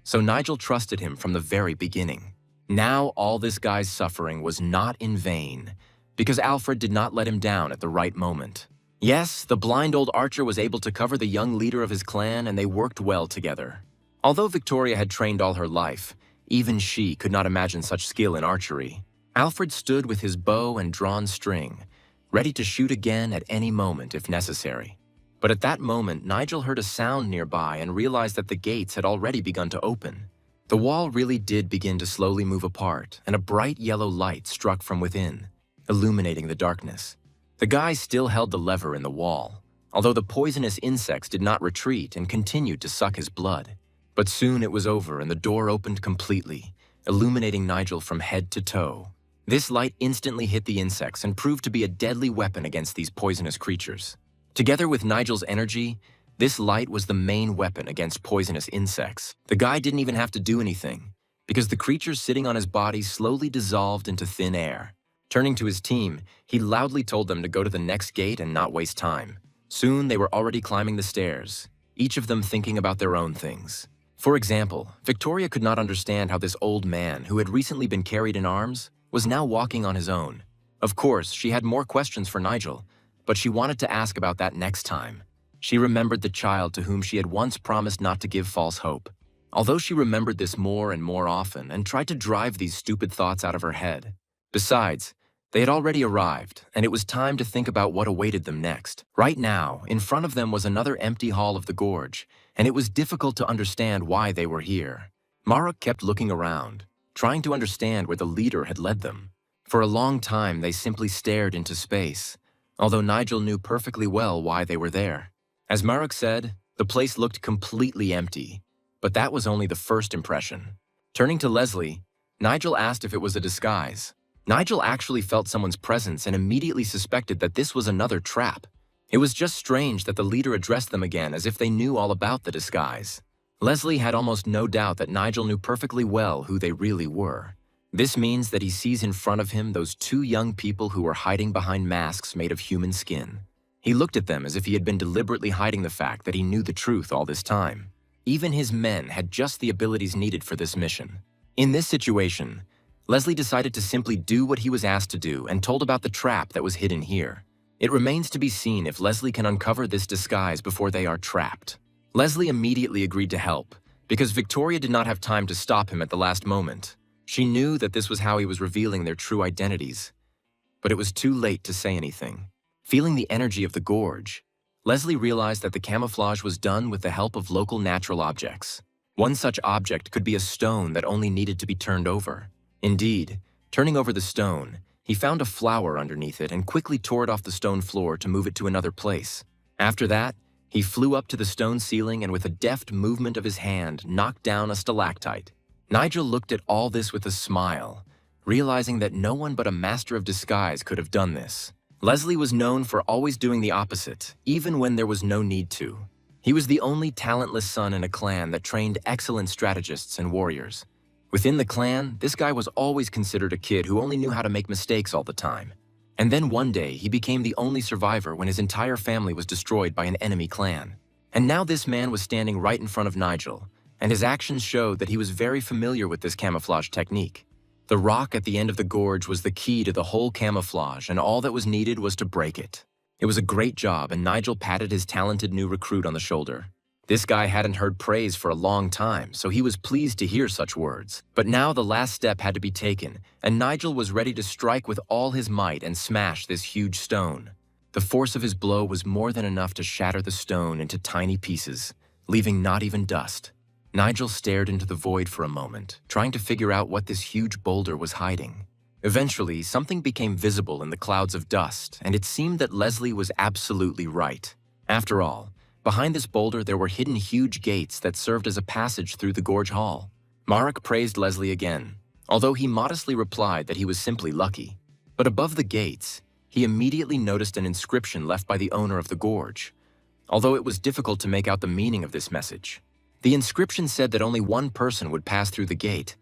so Nigel trusted him from the very beginning. Now all this guy's suffering was not in vain, because Alfred did not let him down at the right moment. Yes, the blind old archer was able to cover the young leader of his clan and they worked well together. Although Victoria had trained all her life, even she could not imagine such skill in archery. Alfred stood with his bow and drawn string, ready to shoot again at any moment if necessary. But at that moment, Nigel heard a sound nearby and realized that the gates had already begun to open. The wall really did begin to slowly move apart, and a bright yellow light struck from within, illuminating the darkness. The guy still held the lever in the wall, although the poisonous insects did not retreat and continued to suck his blood. But soon it was over and the door opened completely, illuminating Nigel from head to toe. This light instantly hit the insects and proved to be a deadly weapon against these poisonous creatures. Together with Nigel's energy, this light was the main weapon against poisonous insects. The guy didn't even have to do anything, because the creatures sitting on his body slowly dissolved into thin air. Turning to his team, he loudly told them to go to the next gate and not waste time. Soon they were already climbing the stairs, each of them thinking about their own things. For example, Victoria could not understand how this old man, who had recently been carried in arms, was now walking on his own. Of course, she had more questions for Nigel, but she wanted to ask about that next time. She remembered the child to whom she had once promised not to give false hope. Although she remembered this more and more often and tried to drive these stupid thoughts out of her head. Besides, they had already arrived, and it was time to think about what awaited them next. Right now, in front of them was another empty hall of the gorge, and it was difficult to understand why they were here. Mara kept looking around, trying to understand where the leader had led them. For a long time, they simply stared into space, although Nigel knew perfectly well why they were there. As Marek said, the place looked completely empty, but that was only the first impression. Turning to Leslie, Nigel asked if it was a disguise. Nigel actually felt someone's presence and immediately suspected that this was another trap. It was just strange that the leader addressed them again as if they knew all about the disguise. Leslie had almost no doubt that Nigel knew perfectly well who they really were. This means that he sees in front of him those two young people who were hiding behind masks made of human skin. He looked at them as if he had been deliberately hiding the fact that he knew the truth all this time. Even his men had just the abilities needed for this mission. In this situation, Leslie decided to simply do what he was asked to do and told about the trap that was hidden here. It remains to be seen if Leslie can uncover this disguise before they are trapped. Leslie immediately agreed to help, because Victoria did not have time to stop him at the last moment. She knew that this was how he was revealing their true identities, but it was too late to say anything. Feeling the energy of the gorge, Leslie realized that the camouflage was done with the help of local natural objects. One such object could be a stone that only needed to be turned over. Indeed, turning over the stone, he found a flower underneath it and quickly tore it off the stone floor to move it to another place. After that, he flew up to the stone ceiling and with a deft movement of his hand knocked down a stalactite. Nigel looked at all this with a smile, realizing that no one but a master of disguise could have done this. Leslie was known for always doing the opposite, even when there was no need to. He was the only talentless son in a clan that trained excellent strategists and warriors. Within the clan, this guy was always considered a kid who only knew how to make mistakes all the time. And then one day, he became the only survivor when his entire family was destroyed by an enemy clan. And now this man was standing right in front of Nigel, and his actions showed that he was very familiar with this camouflage technique. The rock at the end of the gorge was the key to the whole camouflage, and all that was needed was to break it. It was a great job, and Nigel patted his talented new recruit on the shoulder. This guy hadn't heard praise for a long time, so he was pleased to hear such words. But now the last step had to be taken, and Nigel was ready to strike with all his might and smash this huge stone. The force of his blow was more than enough to shatter the stone into tiny pieces, leaving not even dust. Nigel stared into the void for a moment, trying to figure out what this huge boulder was hiding. Eventually, something became visible in the clouds of dust, and it seemed that Leslie was absolutely right. After all, behind this boulder there were hidden huge gates that served as a passage through the gorge hall. Marek praised Leslie again, although he modestly replied that he was simply lucky. But above the gates, he immediately noticed an inscription left by the owner of the gorge, although it was difficult to make out the meaning of this message. The inscription said that only one person would pass through the gate.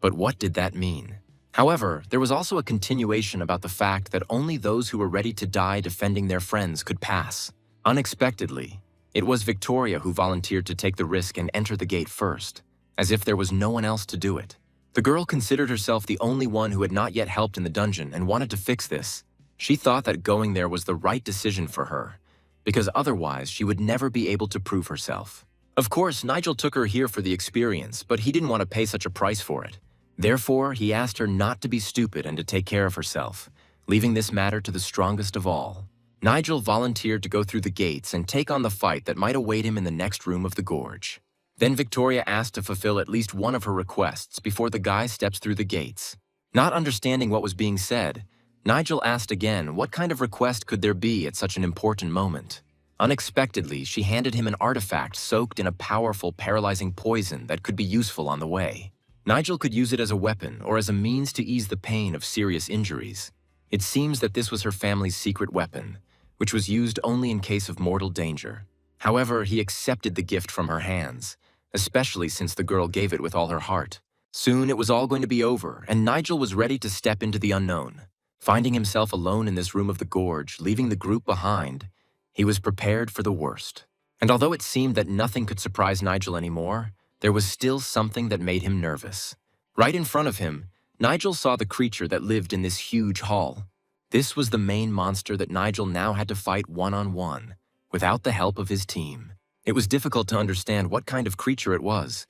But what did that mean? However, there was also a continuation about the fact that only those who were ready to die defending their friends could pass. Unexpectedly, it was Victoria who volunteered to take the risk and enter the gate first, as if there was no one else to do it. The girl considered herself the only one who had not yet helped in the dungeon and wanted to fix this. She thought that going there was the right decision for her, because otherwise she would never be able to prove herself. Of course, Nigel took her here for the experience, but he didn't want to pay such a price for it. Therefore, he asked her not to be stupid and to take care of herself, leaving this matter to the strongest of all. Nigel volunteered to go through the gates and take on the fight that might await him in the next room of the gorge. Then Victoria asked to fulfill at least one of her requests before the guy steps through the gates. Not understanding what was being said, Nigel asked again what kind of request could there be at such an important moment. Unexpectedly, she handed him an artifact soaked in a powerful, paralyzing poison that could be useful on the way. Nigel could use it as a weapon or as a means to ease the pain of serious injuries. It seems that this was her family's secret weapon, which was used only in case of mortal danger. However, he accepted the gift from her hands, especially since the girl gave it with all her heart. Soon it was all going to be over, and Nigel was ready to step into the unknown. Finding himself alone in this room of the gorge, leaving the group behind, he was prepared for the worst. And although it seemed that nothing could surprise Nigel anymore, there was still something that made him nervous. Right in front of him, Nigel saw the creature that lived in this huge hall. This was the main monster that Nigel now had to fight one-on-one, without the help of his team. It was difficult to understand what kind of creature it was,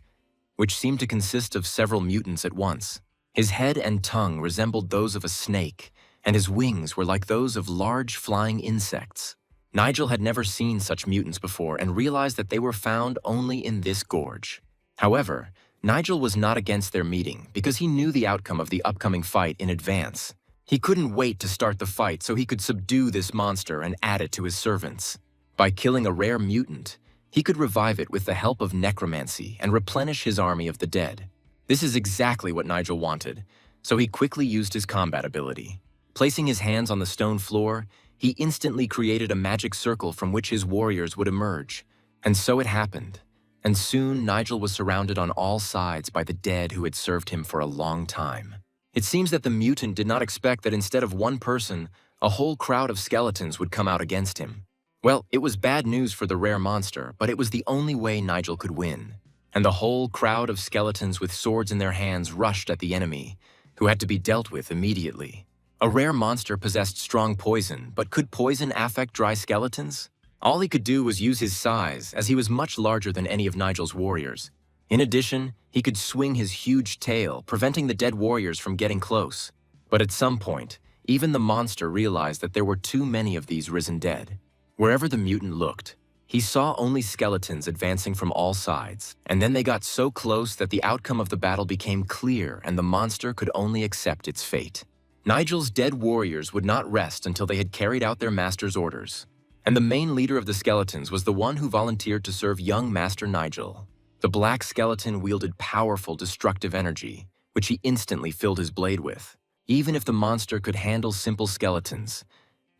which seemed to consist of several mutants at once. His head and tongue resembled those of a snake, and his wings were like those of large flying insects. Nigel had never seen such mutants before and realized that they were found only in this gorge. However, Nigel was not against their meeting because he knew the outcome of the upcoming fight in advance. He couldn't wait to start the fight so he could subdue this monster and add it to his servants. By killing a rare mutant, he could revive it with the help of necromancy and replenish his army of the dead. This is exactly what Nigel wanted, so he quickly used his combat ability. Placing his hands on the stone floor, he instantly created a magic circle from which his warriors would emerge. And so it happened. And soon Nigel was surrounded on all sides by the dead who had served him for a long time. It seems that the mutant did not expect that instead of one person, a whole crowd of skeletons would come out against him. Well, it was bad news for the rare monster, but it was the only way Nigel could win. And the whole crowd of skeletons with swords in their hands rushed at the enemy, who had to be dealt with immediately. A rare monster possessed strong poison, but could poison affect dry skeletons? All he could do was use his size, as he was much larger than any of Nigel's warriors. In addition, he could swing his huge tail, preventing the dead warriors from getting close. But at some point, even the monster realized that there were too many of these risen dead. Wherever the mutant looked, he saw only skeletons advancing from all sides, and then they got so close that the outcome of the battle became clear and the monster could only accept its fate. Nigel's dead warriors would not rest until they had carried out their master's orders. And the main leader of the skeletons was the one who volunteered to serve young Master Nigel. The black skeleton wielded powerful destructive energy, which he instantly filled his blade with. Even if the monster could handle simple skeletons,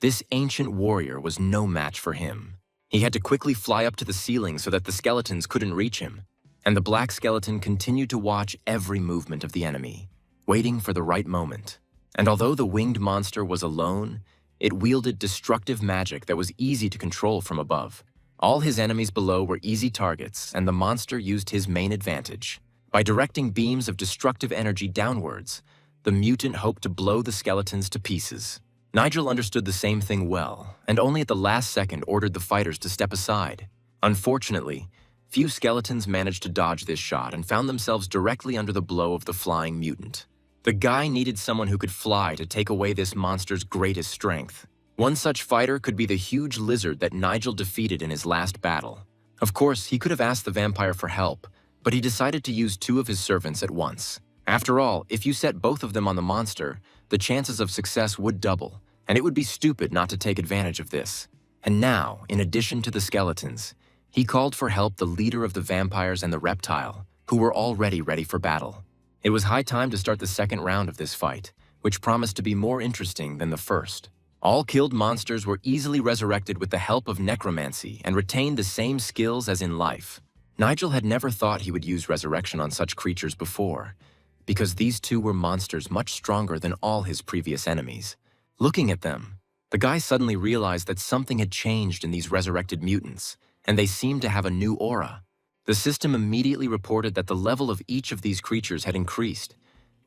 This ancient warrior was no match for him. He had to quickly fly up to the ceiling so that the skeletons couldn't reach him, and the black skeleton continued to watch every movement of the enemy, waiting for the right moment. And although the winged monster was alone, it wielded destructive magic that was easy to control from above. All his enemies below were easy targets, and the monster used his main advantage. By directing beams of destructive energy downwards, the mutant hoped to blow the skeletons to pieces. Nigel understood the same thing well, and only at the last second ordered the fighters to step aside. Unfortunately, few skeletons managed to dodge this shot and found themselves directly under the blow of the flying mutant. The guy needed someone who could fly to take away this monster's greatest strength. One such fighter could be the huge lizard that Nigel defeated in his last battle. Of course, he could have asked the vampire for help, but he decided to use two of his servants at once. After all, if you set both of them on the monster, the chances of success would double, and it would be stupid not to take advantage of this. And now, in addition to the skeletons, he called for help the leader of the vampires and the reptile, who were already ready for battle. It was high time to start the second round of this fight, which promised to be more interesting than the first. All killed monsters were easily resurrected with the help of necromancy and retained the same skills as in life. Nigel had never thought he would use resurrection on such creatures before, because these two were monsters much stronger than all his previous enemies. Looking at them, the guy suddenly realized that something had changed in these resurrected mutants, and they seemed to have a new aura. The system immediately reported that the level of each of these creatures had increased,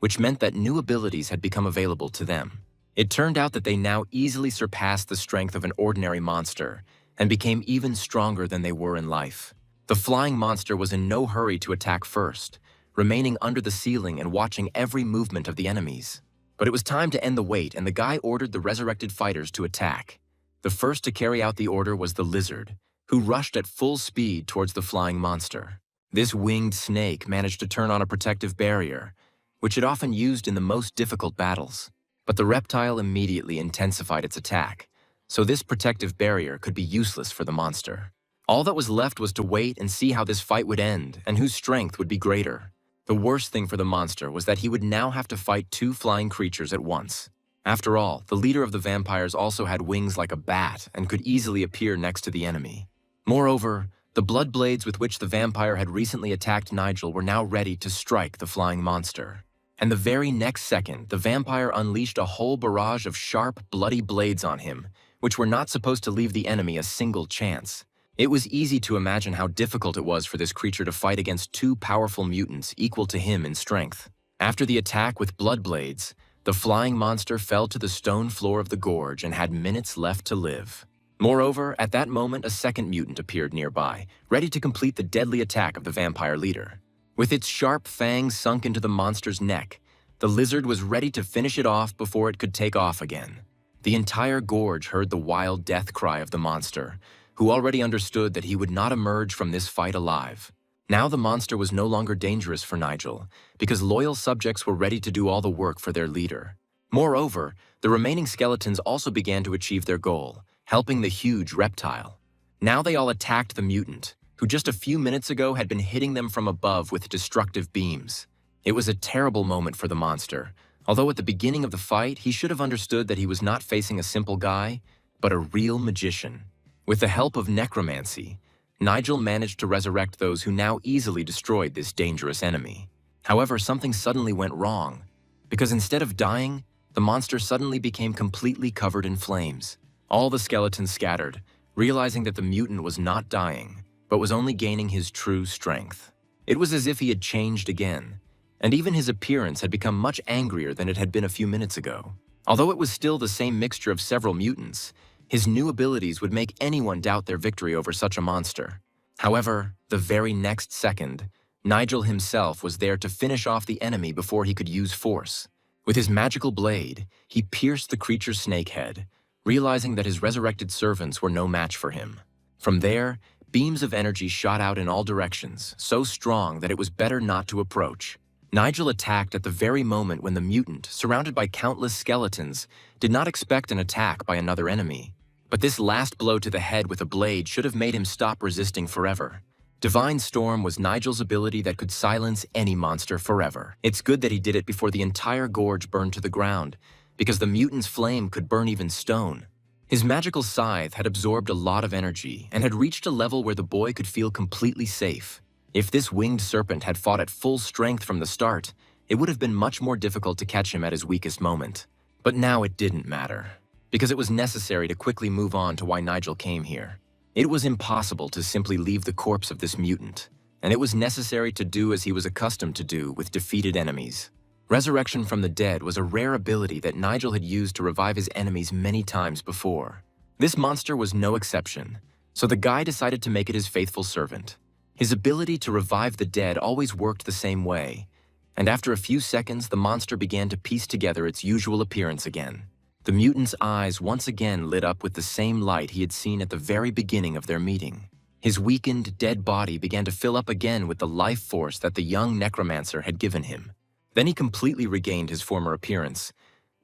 which meant that new abilities had become available to them. It turned out that they now easily surpassed the strength of an ordinary monster and became even stronger than they were in life. The flying monster was in no hurry to attack first, remaining under the ceiling and watching every movement of the enemies. But it was time to end the wait, and the guy ordered the resurrected fighters to attack. The first to carry out the order was the lizard, who rushed at full speed towards the flying monster. This winged snake managed to turn on a protective barrier, which it often used in the most difficult battles. But the reptile immediately intensified its attack, so this protective barrier could be useless for the monster. All that was left was to wait and see how this fight would end and whose strength would be greater. The worst thing for the monster was that he would now have to fight two flying creatures at once. After all, the leader of the vampires also had wings like a bat and could easily appear next to the enemy. Moreover, the blood blades with which the vampire had recently attacked Nigel were now ready to strike the flying monster. And the very next second, the vampire unleashed a whole barrage of sharp, bloody blades on him, which were not supposed to leave the enemy a single chance. It was easy to imagine how difficult it was for this creature to fight against two powerful mutants equal to him in strength. After the attack with blood blades, the flying monster fell to the stone floor of the gorge and had minutes left to live. Moreover, at that moment, a second mutant appeared nearby, ready to complete the deadly attack of the vampire leader. With its sharp fangs sunk into the monster's neck, the lizard was ready to finish it off before it could take off again. The entire gorge heard the wild death cry of the monster, who already understood that he would not emerge from this fight alive. Now the monster was no longer dangerous for Nigel, because loyal subjects were ready to do all the work for their leader. Moreover, the remaining skeletons also began to achieve their goal, helping the huge reptile. Now they all attacked the mutant, who just a few minutes ago had been hitting them from above with destructive beams. It was a terrible moment for the monster, although at the beginning of the fight he should have understood that he was not facing a simple guy, but a real magician. With the help of necromancy, Nigel managed to resurrect those who now easily destroyed this dangerous enemy. However, something suddenly went wrong, because instead of dying, the monster suddenly became completely covered in flames. All the skeletons scattered, realizing that the mutant was not dying, but was only gaining his true strength. It was as if he had changed again, and even his appearance had become much angrier than it had been a few minutes ago. Although it was still the same mixture of several mutants, his new abilities would make anyone doubt their victory over such a monster. However, the very next second, Nigel himself was there to finish off the enemy before he could use force. With his magical blade, he pierced the creature's snake head, realizing that his resurrected servants were no match for him. From there, beams of energy shot out in all directions, so strong that it was better not to approach. Nigel attacked at the very moment when the mutant, surrounded by countless skeletons, did not expect an attack by another enemy. But this last blow to the head with a blade should have made him stop resisting forever. Divine Storm was Nigel's ability that could silence any monster forever. It's good that he did it before the entire gorge burned to the ground, because the mutant's flame could burn even stone. His magical scythe had absorbed a lot of energy and had reached a level where the boy could feel completely safe. If this winged serpent had fought at full strength from the start, it would have been much more difficult to catch him at his weakest moment. But now it didn't matter, because it was necessary to quickly move on to why Nigel came here. It was impossible to simply leave the corpse of this mutant, and it was necessary to do as he was accustomed to do with defeated enemies. Resurrection from the dead was a rare ability that Nigel had used to revive his enemies many times before. This monster was no exception, so the guy decided to make it his faithful servant. His ability to revive the dead always worked the same way, and after a few seconds the monster began to piece together its usual appearance again. The mutant's eyes once again lit up with the same light he had seen at the very beginning of their meeting. His weakened, dead body began to fill up again with the life force that the young necromancer had given him. Then he completely regained his former appearance,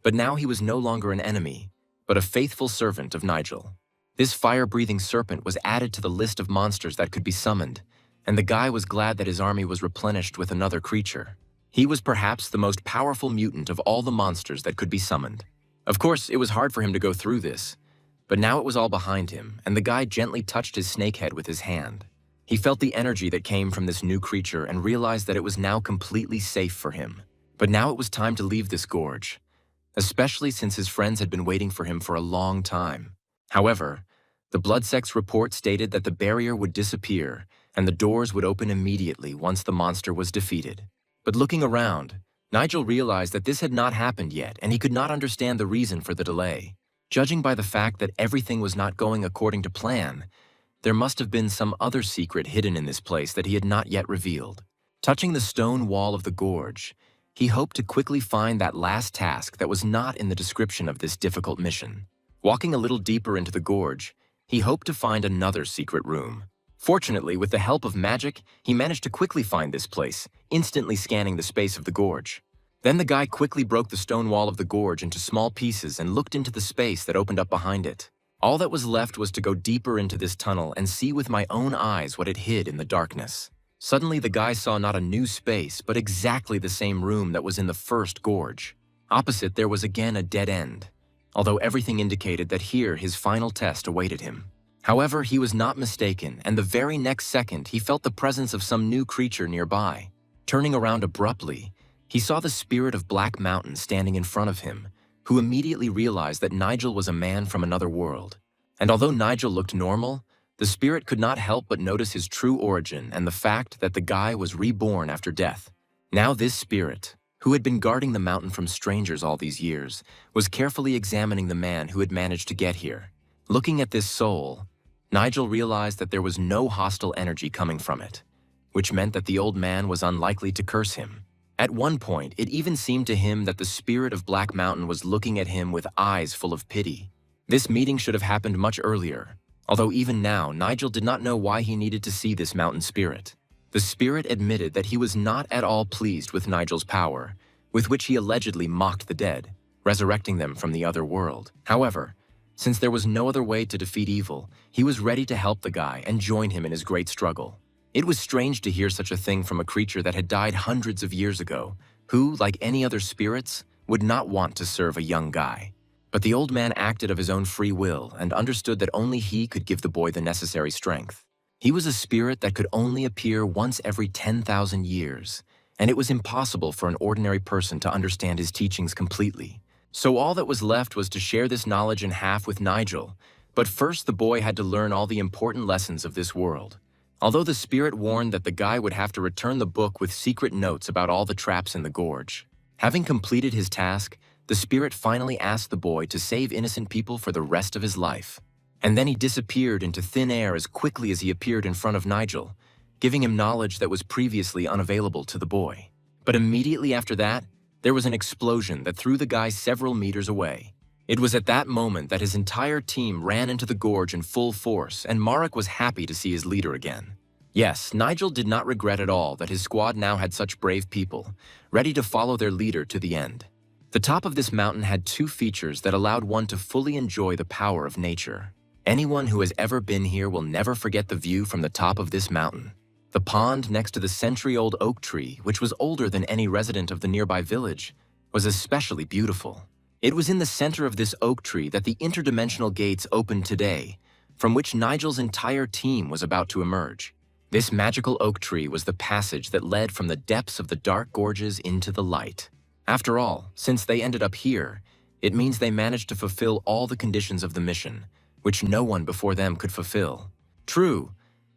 but now he was no longer an enemy, but a faithful servant of Nigel. This fire-breathing serpent was added to the list of monsters that could be summoned, and the guy was glad that his army was replenished with another creature. He was perhaps the most powerful mutant of all the monsters that could be summoned. Of course, it was hard for him to go through this, but now it was all behind him, and the guy gently touched his snake head with his hand. He felt the energy that came from this new creature and realized that it was now completely safe for him. But now it was time to leave this gorge, especially since his friends had been waiting for him for a long time. However, the Bloodsex report stated that the barrier would disappear and the doors would open immediately once the monster was defeated. But looking around, Nigel realized that this had not happened yet, and he could not understand the reason for the delay. Judging by the fact that everything was not going according to plan, there must have been some other secret hidden in this place that he had not yet revealed. Touching the stone wall of the gorge, he hoped to quickly find that last task that was not in the description of this difficult mission. Walking a little deeper into the gorge, he hoped to find another secret room. Fortunately, with the help of magic, he managed to quickly find this place, instantly scanning the space of the gorge. Then the guy quickly broke the stone wall of the gorge into small pieces and looked into the space that opened up behind it. All that was left was to go deeper into this tunnel and see with my own eyes what it hid in the darkness. Suddenly, the guy saw not a new space, but exactly the same room that was in the first gorge. Opposite, there was again a dead end, although everything indicated that here his final test awaited him. However, he was not mistaken, and the very next second he felt the presence of some new creature nearby. Turning around abruptly, he saw the spirit of Black Mountain standing in front of him, who immediately realized that Nigel was a man from another world. And although Nigel looked normal, the spirit could not help but notice his true origin and the fact that the guy was reborn after death. Now this spirit, who had been guarding the mountain from strangers all these years, was carefully examining the man who had managed to get here. Looking at this soul, Nigel realized that there was no hostile energy coming from it, which meant that the old man was unlikely to curse him. At one point, it even seemed to him that the spirit of Black Mountain was looking at him with eyes full of pity. This meeting should have happened much earlier, although even now, Nigel did not know why he needed to see this mountain spirit. The spirit admitted that he was not at all pleased with Nigel's power, with which he allegedly mocked the dead, resurrecting them from the other world. However, since there was no other way to defeat evil, he was ready to help the guy and join him in his great struggle. It was strange to hear such a thing from a creature that had died hundreds of years ago, who, like any other spirits, would not want to serve a young guy. But the old man acted of his own free will and understood that only he could give the boy the necessary strength. He was a spirit that could only appear once every 10,000 years, and it was impossible for an ordinary person to understand his teachings completely. So all that was left was to share this knowledge in half with Nigel, but first the boy had to learn all the important lessons of this world. Although the spirit warned that the guy would have to return the book with secret notes about all the traps in the gorge. Having completed his task, the spirit finally asked the boy to save innocent people for the rest of his life. And then he disappeared into thin air as quickly as he appeared in front of Nigel, giving him knowledge that was previously unavailable to the boy. But immediately after that, there was an explosion that threw the guy several meters away. It was at that moment that his entire team ran into the gorge in full force, and Marek was happy to see his leader again. Yes, Nigel did not regret at all that his squad now had such brave people, ready to follow their leader to the end. The top of this mountain had two features that allowed one to fully enjoy the power of nature. Anyone who has ever been here will never forget the view from the top of this mountain. The pond next to the century-old oak tree, which was older than any resident of the nearby village, was especially beautiful. It was in the center of this oak tree that the interdimensional gates opened today, from which Nigel's entire team was about to emerge. This magical oak tree was the passage that led from the depths of the dark gorges into the light. After all, since they ended up here, it means they managed to fulfill all the conditions of the mission, which no one before them could fulfill. True,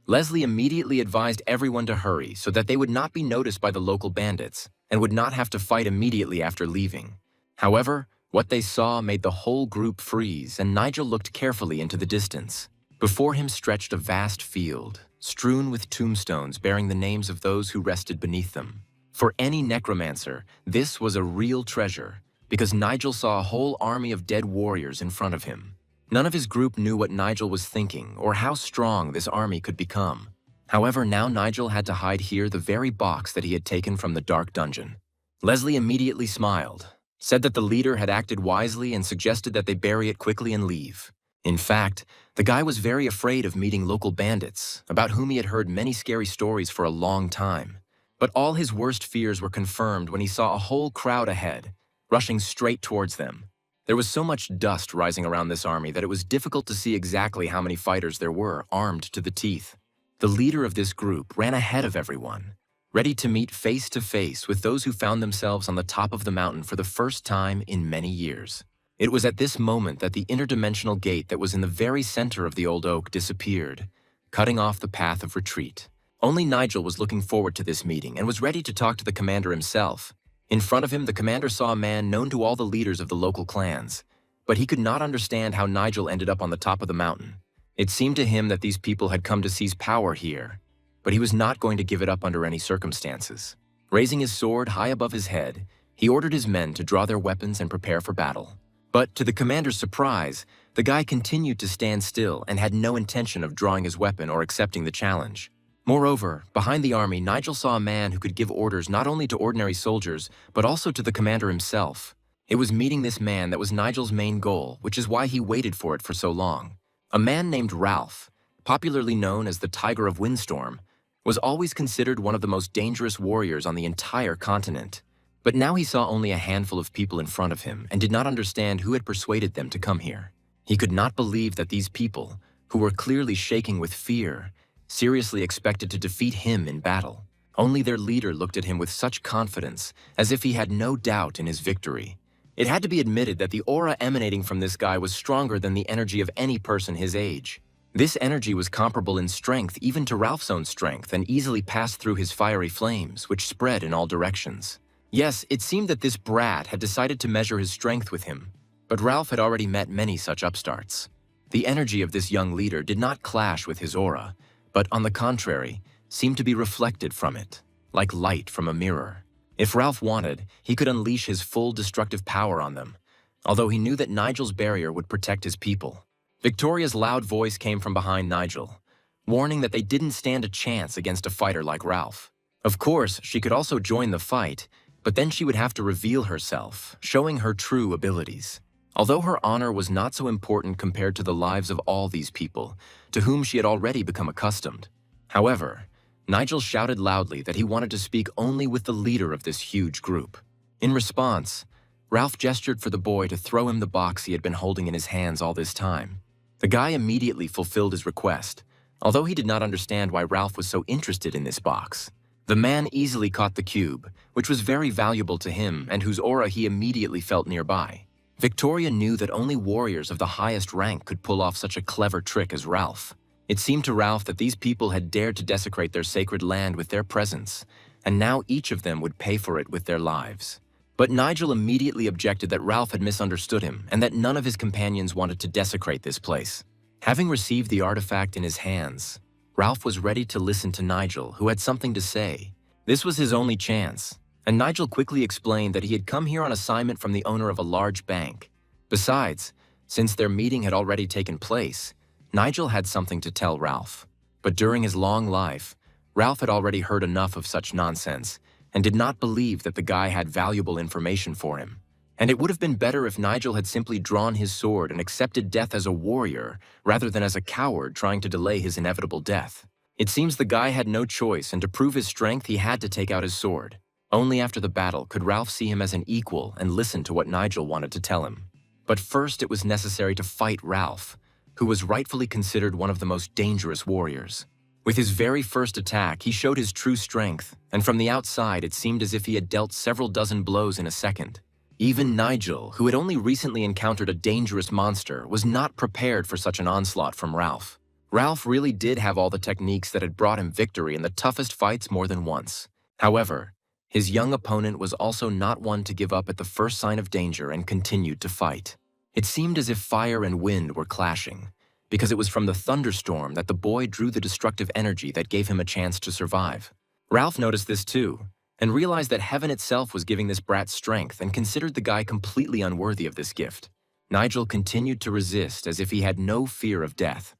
Leslie immediately advised everyone to hurry so that they would not be noticed by the local bandits and would not have to fight immediately after leaving. However, what they saw made the whole group freeze, and Nigel looked carefully into the distance. Before him stretched a vast field, strewn with tombstones bearing the names of those who rested beneath them. For any necromancer, this was a real treasure, because Nigel saw a whole army of dead warriors in front of him. None of his group knew what Nigel was thinking or how strong this army could become. However, now Nigel had to hide here the very box that he had taken from the dark dungeon. Leslie immediately smiled, said that the leader had acted wisely, and suggested that they bury it quickly and leave. In fact, the guy was very afraid of meeting local bandits, about whom he had heard many scary stories for a long time. But all his worst fears were confirmed when he saw a whole crowd ahead, rushing straight towards them. There was so much dust rising around this army that it was difficult to see exactly how many fighters there were, armed to the teeth. The leader of this group ran ahead of everyone, ready to meet face to face with those who found themselves on the top of the mountain for the first time in many years. It was at this moment that the interdimensional gate that was in the very center of the old oak disappeared, cutting off the path of retreat. Only Nigel was looking forward to this meeting and was ready to talk to the commander himself. In front of him, the commander saw a man known to all the leaders of the local clans, but he could not understand how Nigel ended up on the top of the mountain. It seemed to him that these people had come to seize power here, but he was not going to give it up under any circumstances. Raising his sword high above his head, he ordered his men to draw their weapons and prepare for battle. But to the commander's surprise, the guy continued to stand still and had no intention of drawing his weapon or accepting the challenge. Moreover, behind the army, Nigel saw a man who could give orders not only to ordinary soldiers, but also to the commander himself. It was meeting this man that was Nigel's main goal, which is why he waited for it for so long. A man named Ralph, popularly known as the Tiger of Windstorm, was always considered one of the most dangerous warriors on the entire continent. But now he saw only a handful of people in front of him and did not understand who had persuaded them to come here. He could not believe that these people, who were clearly shaking with fear, seriously expected to defeat him in battle. Only their leader looked at him with such confidence, as if he had no doubt in his victory. It had to be admitted that the aura emanating from this guy was stronger than the energy of any person his age. This energy was comparable in strength even to Ralph's own strength and easily passed through his fiery flames, which spread in all directions. Yes, it seemed that this brat had decided to measure his strength with him, but Ralph had already met many such upstarts. The energy of this young leader did not clash with his aura, but on the contrary, seemed to be reflected from it, like light from a mirror. If Ralph wanted, he could unleash his full destructive power on them, although he knew that Nigel's barrier would protect his people. Victoria's loud voice came from behind Nigel, warning that they didn't stand a chance against a fighter like Ralph. Of course, she could also join the fight, but then she would have to reveal herself, showing her true abilities. Although her honor was not so important compared to the lives of all these people, to whom she had already become accustomed. However, Nigel shouted loudly that he wanted to speak only with the leader of this huge group. In response, Ralph gestured for the boy to throw him the box he had been holding in his hands all this time. The guy immediately fulfilled his request, although he did not understand why Ralph was so interested in this box. The man easily caught the cube, which was very valuable to him and whose aura he immediately felt nearby. Victoria knew that only warriors of the highest rank could pull off such a clever trick as Ralph. It seemed to Ralph that these people had dared to desecrate their sacred land with their presence, and now each of them would pay for it with their lives. But Nigel immediately objected that Ralph had misunderstood him and that none of his companions wanted to desecrate this place. Having received the artifact in his hands, Ralph was ready to listen to Nigel, who had something to say. This was his only chance, and Nigel quickly explained that he had come here on assignment from the owner of a large bank. Besides, since their meeting had already taken place, Nigel had something to tell Ralph. But during his long life, Ralph had already heard enough of such nonsense and did not believe that the guy had valuable information for him. And it would have been better if Nigel had simply drawn his sword and accepted death as a warrior rather than as a coward trying to delay his inevitable death. It seems the guy had no choice, and to prove his strength he had to take out his sword. Only after the battle could Ralph see him as an equal and listen to what Nigel wanted to tell him. But first it was necessary to fight Ralph, who was rightfully considered one of the most dangerous warriors. With his very first attack, he showed his true strength, and from the outside it seemed as if he had dealt several dozen blows in a second. Even Nigel, who had only recently encountered a dangerous monster, was not prepared for such an onslaught from Ralph. Ralph really did have all the techniques that had brought him victory in the toughest fights more than once. However, his young opponent was also not one to give up at the first sign of danger and continued to fight. It seemed as if fire and wind were clashing, because it was from the thunderstorm that the boy drew the destructive energy that gave him a chance to survive. Ralph noticed this too, and realized that heaven itself was giving this brat strength and considered the guy completely unworthy of this gift. Nigel continued to resist as if he had no fear of death,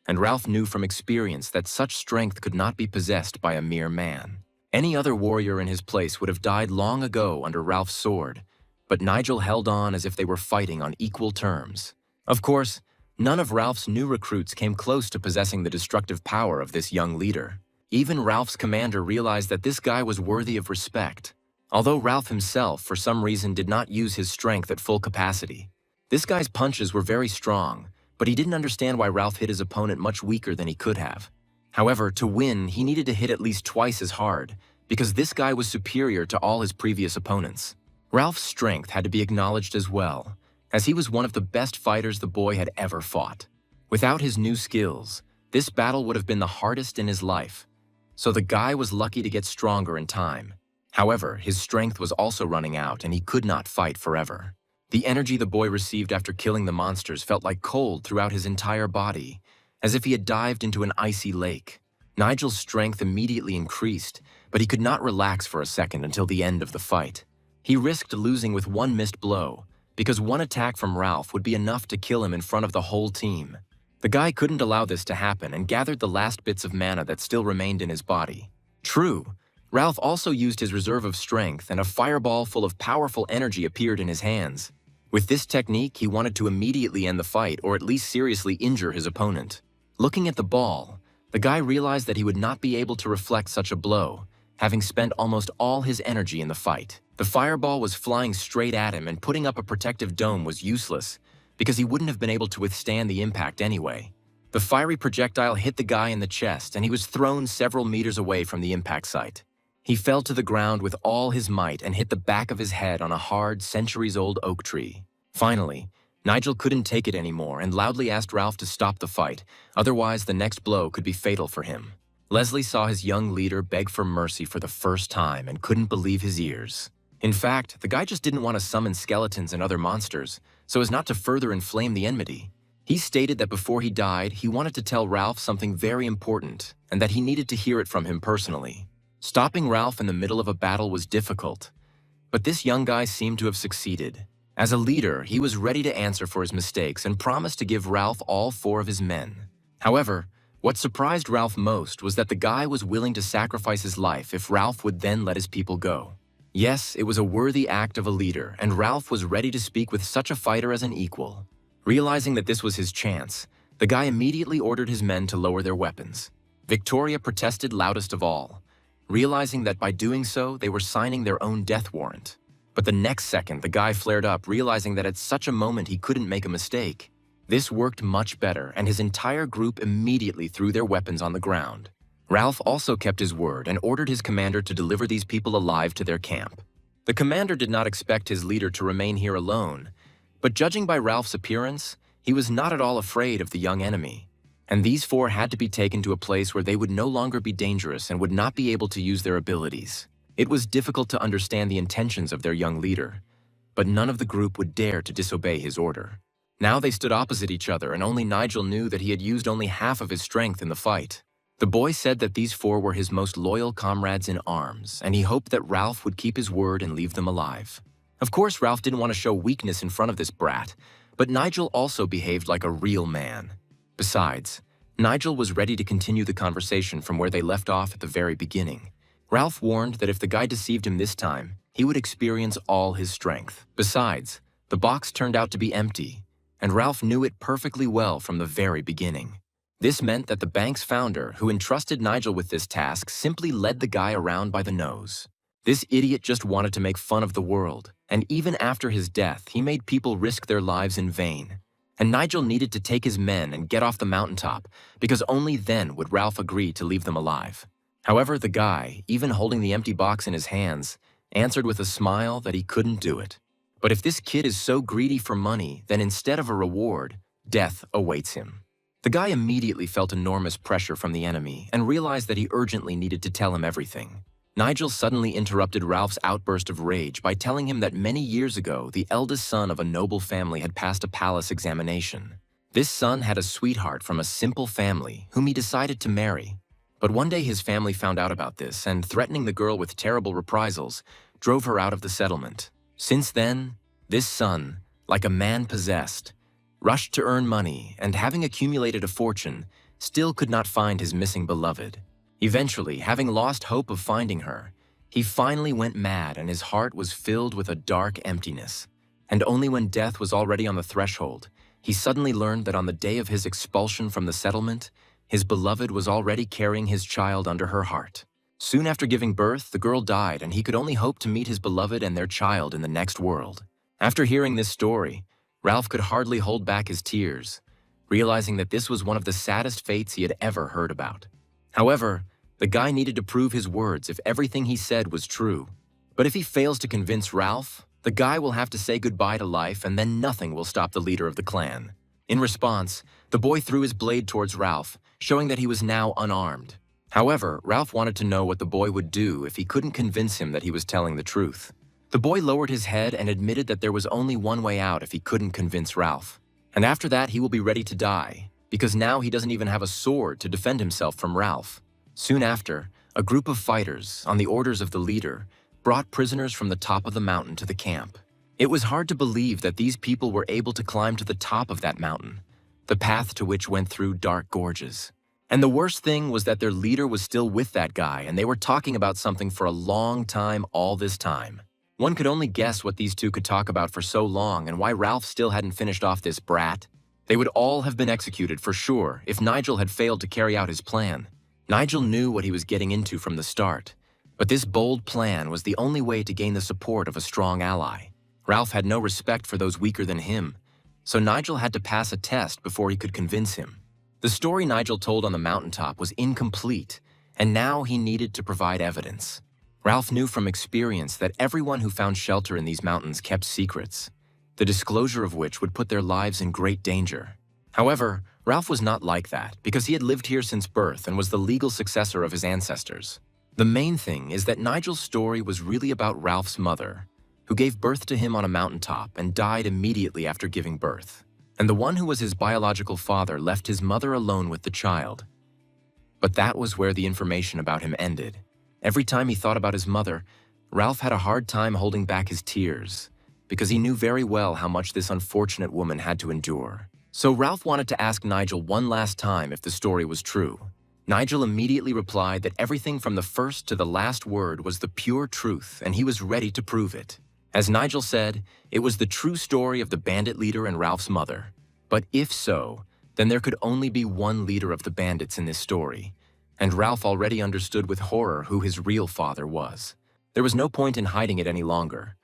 and Ralph knew from experience that such strength could not be possessed by a mere man. Any other warrior in his place would have died long ago under Ralph's sword, but Nigel held on as if they were fighting on equal terms. Of course, none of Ralph's new recruits came close to possessing the destructive power of this young leader. Even Ralph's commander realized that this guy was worthy of respect, although Ralph himself, for some reason, did not use his strength at full capacity. This guy's punches were very strong, but he didn't understand why Ralph hit his opponent much weaker than he could have. However, to win, he needed to hit at least twice as hard, because this guy was superior to all his previous opponents. Ralph's strength had to be acknowledged as well, as he was one of the best fighters the boy had ever fought. Without his new skills, this battle would have been the hardest in his life, so the guy was lucky to get stronger in time. However, his strength was also running out and he could not fight forever. The energy the boy received after killing the monsters felt like cold throughout his entire body, as if he had dived into an icy lake. Nigel's strength immediately increased, but he could not relax for a second until the end of the fight. He risked losing with one missed blow, because one attack from Ralph would be enough to kill him in front of the whole team. The guy couldn't allow this to happen and gathered the last bits of mana that still remained in his body. True, Ralph also used his reserve of strength, and a fireball full of powerful energy appeared in his hands. With this technique, he wanted to immediately end the fight or at least seriously injure his opponent. Looking at the ball, the guy realized that he would not be able to reflect such a blow, having spent almost all his energy in the fight. The fireball was flying straight at him, and putting up a protective dome was useless, because he wouldn't have been able to withstand the impact anyway. The fiery projectile hit the guy in the chest, and he was thrown several meters away from the impact site. He fell to the ground with all his might and hit the back of his head on a hard, centuries-old oak tree. Finally, Nigel couldn't take it anymore and loudly asked Ralph to stop the fight, otherwise the next blow could be fatal for him. Leslie saw his young leader beg for mercy for the first time and couldn't believe his ears. In fact, the guy just didn't want to summon skeletons and other monsters, so as not to further inflame the enmity. He stated that before he died, he wanted to tell Ralph something very important, and that he needed to hear it from him personally. Stopping Ralph in the middle of a battle was difficult, but this young guy seemed to have succeeded. As a leader, he was ready to answer for his mistakes and promised to give Ralph all 4 of his men. However, what surprised Ralph most was that the guy was willing to sacrifice his life if Ralph would then let his people go. Yes, it was a worthy act of a leader, and Ralph was ready to speak with such a fighter as an equal. Realizing that this was his chance, the guy immediately ordered his men to lower their weapons. Victoria protested loudest of all, realizing that by doing so, they were signing their own death warrant. But the next second, the guy flared up, realizing that at such a moment he couldn't make a mistake. This worked much better, and his entire group immediately threw their weapons on the ground. Ralph also kept his word and ordered his commander to deliver these people alive to their camp. The commander did not expect his leader to remain here alone, but judging by Ralph's appearance, he was not at all afraid of the young enemy. And these 4 had to be taken to a place where they would no longer be dangerous and would not be able to use their abilities. It was difficult to understand the intentions of their young leader, but none of the group would dare to disobey his order. Now they stood opposite each other, and only Nigel knew that he had used only half of his strength in the fight. The boy said that these 4 were his most loyal comrades in arms, and he hoped that Ralph would keep his word and leave them alive. Of course, Ralph didn't want to show weakness in front of this brat, but Nigel also behaved like a real man. Besides, Nigel was ready to continue the conversation from where they left off at the very beginning. Ralph warned that if the guy deceived him this time, he would experience all his strength. Besides, the box turned out to be empty, and Ralph knew it perfectly well from the very beginning. This meant that the bank's founder, who entrusted Nigel with this task, simply led the guy around by the nose. This idiot just wanted to make fun of the world, and even after his death, he made people risk their lives in vain. And Nigel needed to take his men and get off the mountaintop, because only then would Ralph agree to leave them alive. However, the guy, even holding the empty box in his hands, answered with a smile that he couldn't do it. But if this kid is so greedy for money, then instead of a reward, death awaits him. The guy immediately felt enormous pressure from the enemy and realized that he urgently needed to tell him everything. Nigel suddenly interrupted Ralph's outburst of rage by telling him that many years ago, the eldest son of a noble family had passed a palace examination. This son had a sweetheart from a simple family whom he decided to marry. But one day his family found out about this and, threatening the girl with terrible reprisals, drove her out of the settlement. Since then, this son, like a man possessed, rushed to earn money and, having accumulated a fortune, still could not find his missing beloved. Eventually, having lost hope of finding her, he finally went mad and his heart was filled with a dark emptiness. And only when death was already on the threshold, he suddenly learned that on the day of his expulsion from the settlement, his beloved was already carrying his child under her heart. Soon after giving birth, the girl died and he could only hope to meet his beloved and their child in the next world. After hearing this story, Ralph could hardly hold back his tears, realizing that this was one of the saddest fates he had ever heard about. However, the guy needed to prove his words if everything he said was true. But if he fails to convince Ralph, the guy will have to say goodbye to life and then nothing will stop the leader of the clan. In response, the boy threw his blade towards Ralph, showing that he was now unarmed. However, Ralph wanted to know what the boy would do if he couldn't convince him that he was telling the truth. The boy lowered his head and admitted that there was only one way out if he couldn't convince Ralph. And after that, he will be ready to die, because now he doesn't even have a sword to defend himself from Ralph. Soon after, a group of fighters, on the orders of the leader, brought prisoners from the top of the mountain to the camp. It was hard to believe that these people were able to climb to the top of that mountain, the path to which went through dark gorges. And the worst thing was that their leader was still with that guy, and they were talking about something for a long time all this time. One could only guess what these two could talk about for so long and why Ralph still hadn't finished off this brat. They would all have been executed for sure if Nigel had failed to carry out his plan. Nigel knew what he was getting into from the start, but this bold plan was the only way to gain the support of a strong ally. Ralph had no respect for those weaker than him, so Nigel had to pass a test before he could convince him. The story Nigel told on the mountaintop was incomplete, and now he needed to provide evidence. Ralph knew from experience that everyone who found shelter in these mountains kept secrets, the disclosure of which would put their lives in great danger. However, Ralph was not like that because he had lived here since birth and was the legal successor of his ancestors. The main thing is that Nigel's story was really about Ralph's mother, who gave birth to him on a mountaintop and died immediately after giving birth. And the one who was his biological father left his mother alone with the child. But that was where the information about him ended. Every time he thought about his mother, Ralph had a hard time holding back his tears, because he knew very well how much this unfortunate woman had to endure. So Ralph wanted to ask Nigel one last time if the story was true. Nigel immediately replied that everything from the first to the last word was the pure truth, and he was ready to prove it. As Nigel said, it was the true story of the bandit leader and Ralph's mother. But if so, then there could only be one leader of the bandits in this story, and Ralph already understood with horror who his real father was. There was no point in hiding it any longer,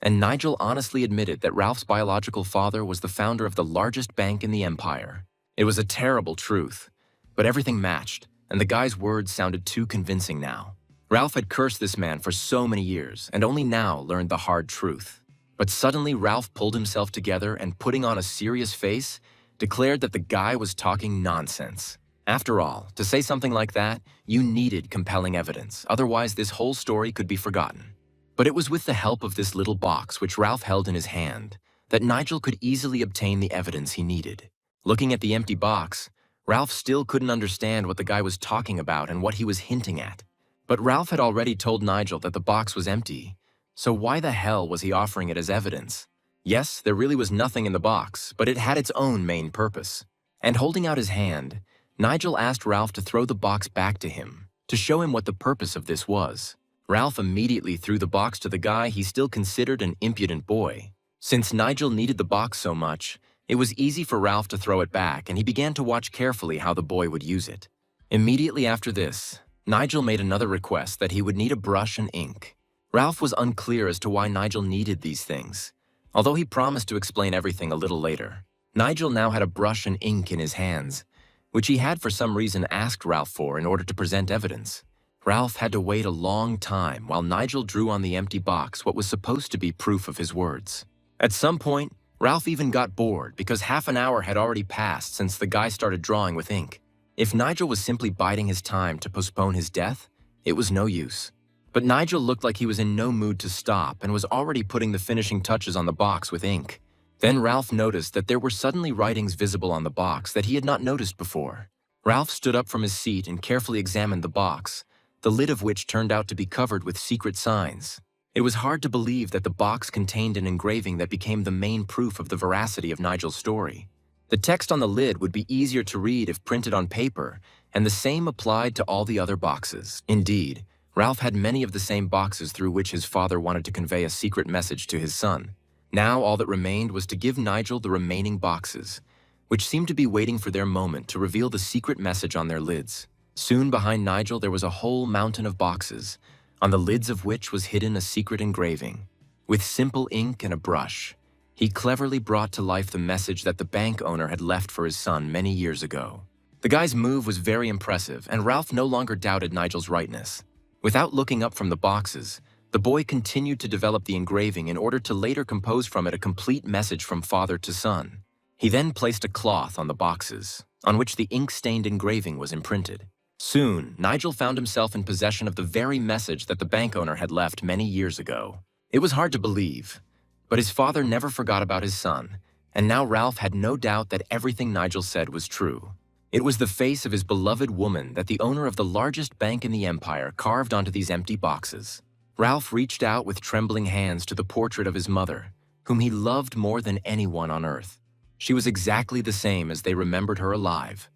and Nigel honestly admitted that Ralph's biological father was the founder of the largest bank in the empire. It was a terrible truth, but everything matched, and the guy's words sounded too convincing now. Ralph had cursed this man for so many years and only now learned the hard truth. But suddenly Ralph pulled himself together and, putting on a serious face, declared that the guy was talking nonsense. After all, to say something like that, you needed compelling evidence, otherwise this whole story could be forgotten. But it was with the help of this little box which Ralph held in his hand that Nigel could easily obtain the evidence he needed. Looking at the empty box, Ralph still couldn't understand what the guy was talking about and what he was hinting at. But Ralph had already told Nigel that the box was empty, so why the hell was he offering it as evidence? Yes, there really was nothing in the box, but it had its own main purpose. And holding out his hand, Nigel asked Ralph to throw the box back to him, to show him what the purpose of this was. Ralph immediately threw the box to the guy he still considered an impudent boy. Since Nigel needed the box so much, it was easy for Ralph to throw it back, and he began to watch carefully how the boy would use it. Immediately after this, Nigel made another request that he would need a brush and ink. Ralph was unclear as to why Nigel needed these things, although he promised to explain everything a little later. Nigel now had a brush and ink in his hands, which he had for some reason asked Ralph for in order to present evidence. Ralph had to wait a long time while Nigel drew on the empty box what was supposed to be proof of his words. At some point, Ralph even got bored because half an hour had already passed since the guy started drawing with ink. If Nigel was simply biding his time to postpone his death, it was no use. But Nigel looked like he was in no mood to stop and was already putting the finishing touches on the box with ink. Then Ralph noticed that there were suddenly writings visible on the box that he had not noticed before. Ralph stood up from his seat and carefully examined the box, the lid of which turned out to be covered with secret signs. It was hard to believe that the box contained an engraving that became the main proof of the veracity of Nigel's story. The text on the lid would be easier to read if printed on paper, and the same applied to all the other boxes. Indeed, Ralph had many of the same boxes through which his father wanted to convey a secret message to his son. Now all that remained was to give Nigel the remaining boxes, which seemed to be waiting for their moment to reveal the secret message on their lids. Soon behind Nigel there was a whole mountain of boxes, on the lids of which was hidden a secret engraving. With simple ink and a brush, he cleverly brought to life the message that the bank owner had left for his son many years ago. The guy's move was very impressive, and Ralph no longer doubted Nigel's rightness. Without looking up from the boxes, the boy continued to develop the engraving in order to later compose from it a complete message from father to son. He then placed a cloth on the boxes, on which the ink-stained engraving was imprinted. Soon, Nigel found himself in possession of the very message that the bank owner had left many years ago. It was hard to believe, but his father never forgot about his son, and now Ralph had no doubt that everything Nigel said was true. It was the face of his beloved woman that the owner of the largest bank in the empire carved onto these empty boxes. Ralph reached out with trembling hands to the portrait of his mother, whom he loved more than anyone on earth. She was exactly the same as they remembered her alive,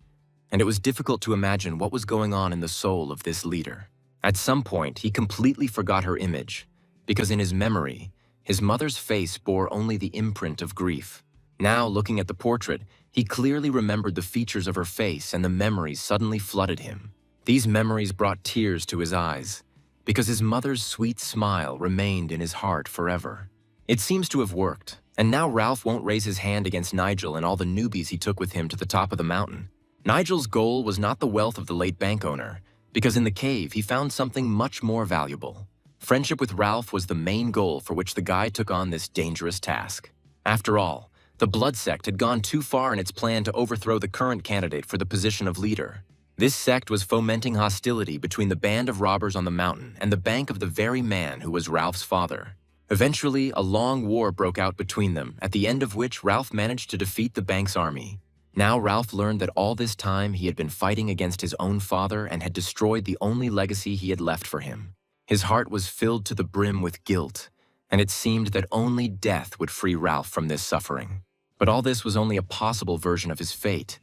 and it was difficult to imagine what was going on in the soul of this leader. At some point, he completely forgot her image, because in his memory, his mother's face bore only the imprint of grief. Now, looking at the portrait, he clearly remembered the features of her face, and the memories suddenly flooded him. These memories brought tears to his eyes, because his mother's sweet smile remained in his heart forever. It seems to have worked, and now Ralph won't raise his hand against Nigel and all the newbies he took with him to the top of the mountain. Nigel's goal was not the wealth of the late bank owner, because in the cave he found something much more valuable. Friendship with Ralph was the main goal for which the guy took on this dangerous task. After all, the Blood Sect had gone too far in its plan to overthrow the current candidate for the position of leader. This sect was fomenting hostility between the band of robbers on the mountain and the bank of the very man who was Ralph's father. Eventually, a long war broke out between them, at the end of which Ralph managed to defeat the bank's army. Now Ralph learned that all this time he had been fighting against his own father and had destroyed the only legacy he had left for him. His heart was filled to the brim with guilt, and it seemed that only death would free Ralph from this suffering. But all this was only a possible version of his fate,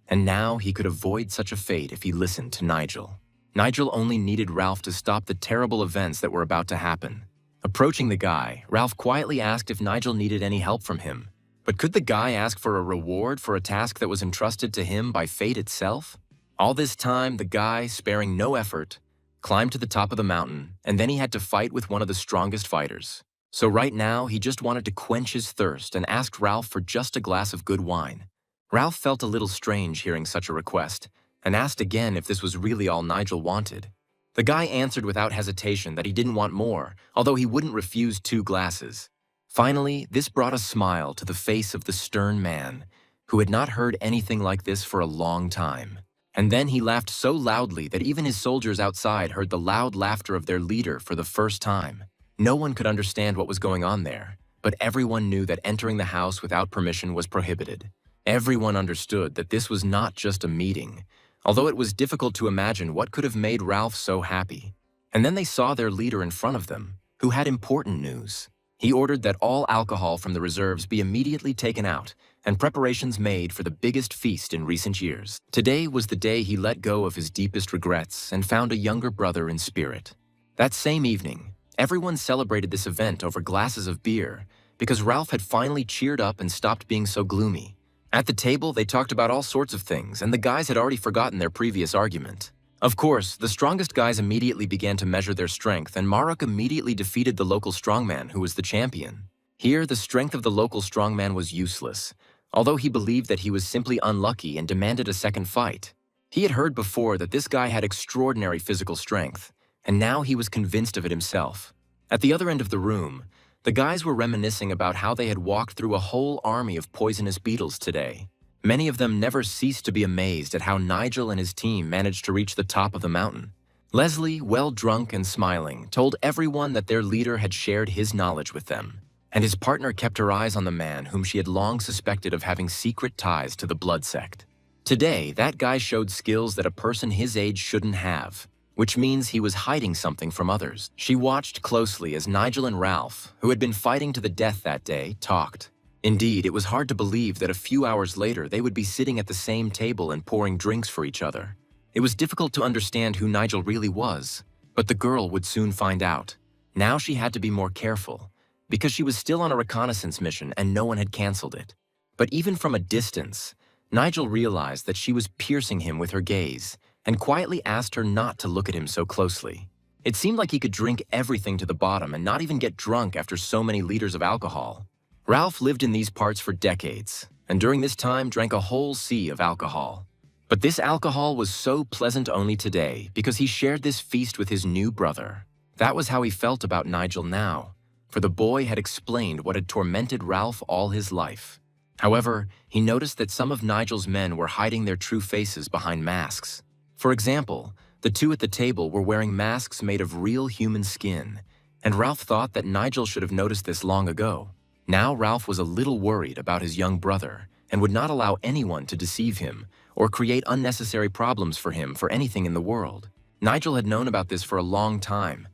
and now he could avoid such a fate if he listened to Nigel. Nigel only needed Ralph to stop the terrible events that were about to happen. Approaching the guy, Ralph quietly asked if Nigel needed any help from him. But could the guy ask for a reward for a task that was entrusted to him by fate itself? All this time, the guy, sparing no effort, climbed to the top of the mountain, and then he had to fight with one of the strongest fighters. So right now, he just wanted to quench his thirst and asked Ralph for just a glass of good wine. Ralph felt a little strange hearing such a request, and asked again if this was really all Nigel wanted. The guy answered without hesitation that he didn't want more, although he wouldn't refuse 2 glasses. Finally, this brought a smile to the face of the stern man, who had not heard anything like this for a long time. And then he laughed so loudly that even his soldiers outside heard the loud laughter of their leader for the first time. No one could understand what was going on there, but everyone knew that entering the house without permission was prohibited. Everyone understood that this was not just a meeting, although it was difficult to imagine what could have made Ralph so happy. And then they saw their leader in front of them, who had important news. He ordered that all alcohol from the reserves be immediately taken out and preparations made for the biggest feast in recent years. Today was the day he let go of his deepest regrets and found a younger brother in spirit. That same evening, everyone celebrated this event over glasses of beer because Ralph had finally cheered up and stopped being so gloomy. At the table, they talked about all sorts of things, and the guys had already forgotten their previous argument. Of course, the strongest guys immediately began to measure their strength, and Maruk immediately defeated the local strongman, who was the champion. Here, the strength of the local strongman was useless, although he believed that he was simply unlucky and demanded a second fight. He had heard before that this guy had extraordinary physical strength, and now he was convinced of it himself. At the other end of the room, the guys were reminiscing about how they had walked through a whole army of poisonous beetles today. Many of them never ceased to be amazed at how Nigel and his team managed to reach the top of the mountain. Leslie, well drunk and smiling, told everyone that their leader had shared his knowledge with them, and his partner kept her eyes on the man whom she had long suspected of having secret ties to the blood sect. Today, that guy showed skills that a person his age shouldn't have, which means he was hiding something from others. She watched closely as Nigel and Ralph, who had been fighting to the death that day, talked. Indeed, it was hard to believe that a few hours later they would be sitting at the same table and pouring drinks for each other. It was difficult to understand who Nigel really was, but the girl would soon find out. Now she had to be more careful, because she was still on a reconnaissance mission and no one had canceled it. But even from a distance, Nigel realized that she was piercing him with her gaze and quietly asked her not to look at him so closely. It seemed like he could drink everything to the bottom and not even get drunk after so many liters of alcohol. Ralph lived in these parts for decades, and during this time drank a whole sea of alcohol. But this alcohol was so pleasant only today because he shared this feast with his new brother. That was how he felt about Nigel now, for the boy had explained what had tormented Ralph all his life. However, he noticed that some of Nigel's men were hiding their true faces behind masks. For example, the two at the table were wearing masks made of real human skin, and Ralph thought that Nigel should have noticed this long ago. Now Ralph was a little worried about his young brother and would not allow anyone to deceive him or create unnecessary problems for him for anything in the world. Nigel had known about this for a long time,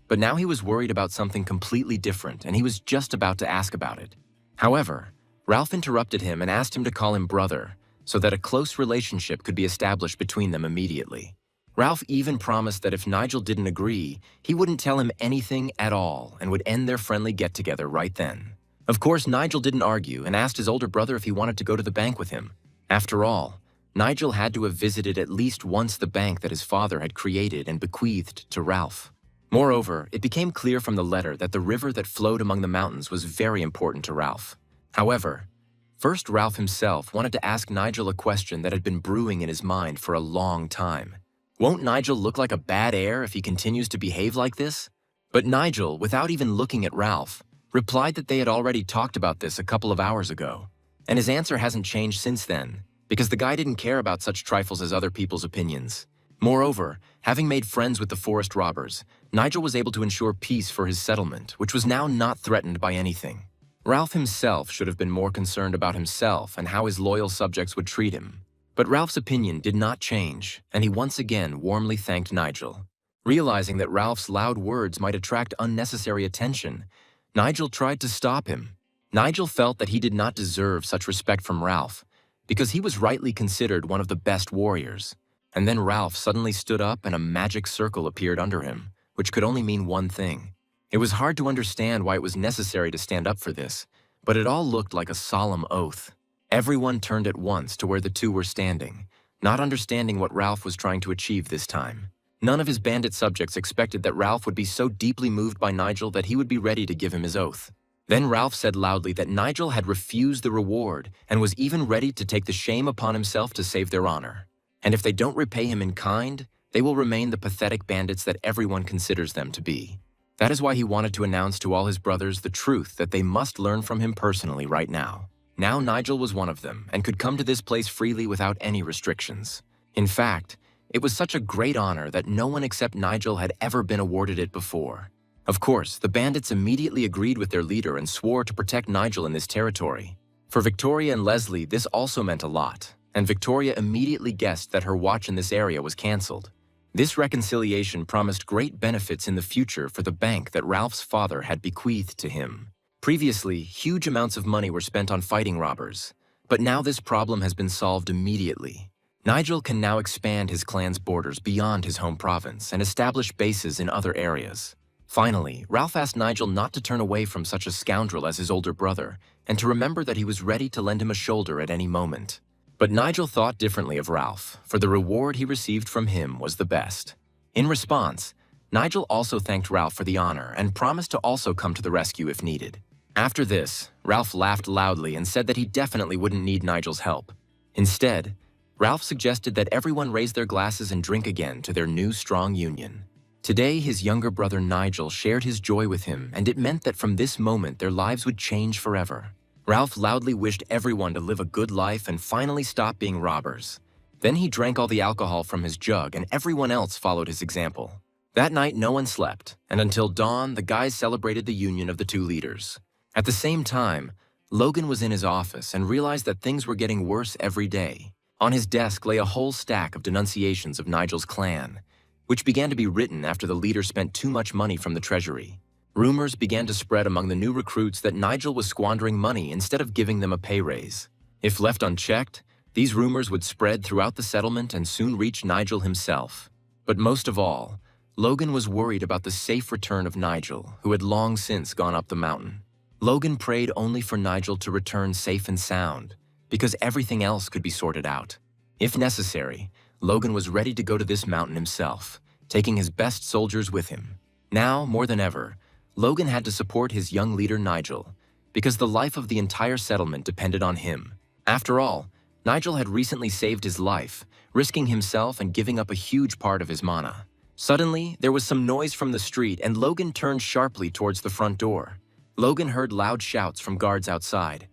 but now he was worried about something completely different, and he was just about to ask about it. However, Ralph interrupted him and asked him to call him brother so that a close relationship could be established between them immediately. Ralph even promised that if Nigel didn't agree, he wouldn't tell him anything at all and would end their friendly get-together right then. Of course, Nigel didn't argue and asked his older brother if he wanted to go to the bank with him. After all, Nigel had to have visited at least once the bank that his father had created and bequeathed to Ralph. Moreover, it became clear from the letter that the river that flowed among the mountains was very important to Ralph. However, first Ralph himself wanted to ask Nigel a question that had been brewing in his mind for a long time. Won't Nigel look like a bad heir if he continues to behave like this? But Nigel, without even looking at Ralph, replied that they had already talked about this a couple of hours ago, and his answer hasn't changed since then, because the guy didn't care about such trifles as other people's opinions. Moreover, having made friends with the forest robbers, Nigel was able to ensure peace for his settlement, which was now not threatened by anything. Ralph himself should have been more concerned about himself and how his loyal subjects would treat him. But Ralph's opinion did not change, and he once again warmly thanked Nigel. Realizing that Ralph's loud words might attract unnecessary attention, Nigel tried to stop him. Nigel felt that he did not deserve such respect from Ralph, because he was rightly considered one of the best warriors. And then Ralph suddenly stood up and a magic circle appeared under him, which could only mean one thing. It was hard to understand why it was necessary to stand up for this, but it all looked like a solemn oath. Everyone turned at once to where the two were standing, not understanding what Ralph was trying to achieve this time. None of his bandit subjects expected that Ralph would be so deeply moved by Nigel that he would be ready to give him his oath. Then Ralph said loudly that Nigel had refused the reward and was even ready to take the shame upon himself to save their honor. And if they don't repay him in kind, they will remain the pathetic bandits that everyone considers them to be. That is why he wanted to announce to all his brothers the truth that they must learn from him personally right now. Now Nigel was one of them and could come to this place freely without any restrictions. In fact, it was such a great honor that no one except Nigel had ever been awarded it before. Of course, the bandits immediately agreed with their leader and swore to protect Nigel in this territory. For Victoria and Leslie, this also meant a lot, and Victoria immediately guessed that her watch in this area was canceled. This reconciliation promised great benefits in the future for the bank that Ralph's father had bequeathed to him. Previously, huge amounts of money were spent on fighting robbers, but now this problem has been solved immediately. Nigel can now expand his clan's borders beyond his home province and establish bases in other areas. Finally, Ralph asked Nigel not to turn away from such a scoundrel as his older brother and to remember that he was ready to lend him a shoulder at any moment. But Nigel thought differently of Ralph, for the reward he received from him was the best. In response, Nigel also thanked Ralph for the honor and promised to also come to the rescue if needed. After this, Ralph laughed loudly and said that he definitely wouldn't need Nigel's help. Instead, Ralph suggested that everyone raise their glasses and drink again to their new strong union. Today, his younger brother Nigel shared his joy with him, and it meant that from this moment their lives would change forever. Ralph loudly wished everyone to live a good life and finally stop being robbers. Then he drank all the alcohol from his jug, and everyone else followed his example. That night, no one slept, and until dawn, the guys celebrated the union of the two leaders. At the same time, Logan was in his office and realized that things were getting worse every day. On his desk lay a whole stack of denunciations of Nigel's clan, which began to be written after the leader spent too much money from the treasury. Rumors began to spread among the new recruits that Nigel was squandering money instead of giving them a pay raise. If left unchecked, these rumors would spread throughout the settlement and soon reach Nigel himself. But most of all, Logan was worried about the safe return of Nigel, who had long since gone up the mountain. Logan prayed only for Nigel to return safe and sound, because everything else could be sorted out. If necessary, Logan was ready to go to this mountain himself, taking his best soldiers with him. Now, more than ever, Logan had to support his young leader Nigel, because the life of the entire settlement depended on him. After all, Nigel had recently saved his life, risking himself and giving up a huge part of his mana. Suddenly, there was some noise from the street, and Logan turned sharply towards the front door. Logan heard loud shouts from guards outside.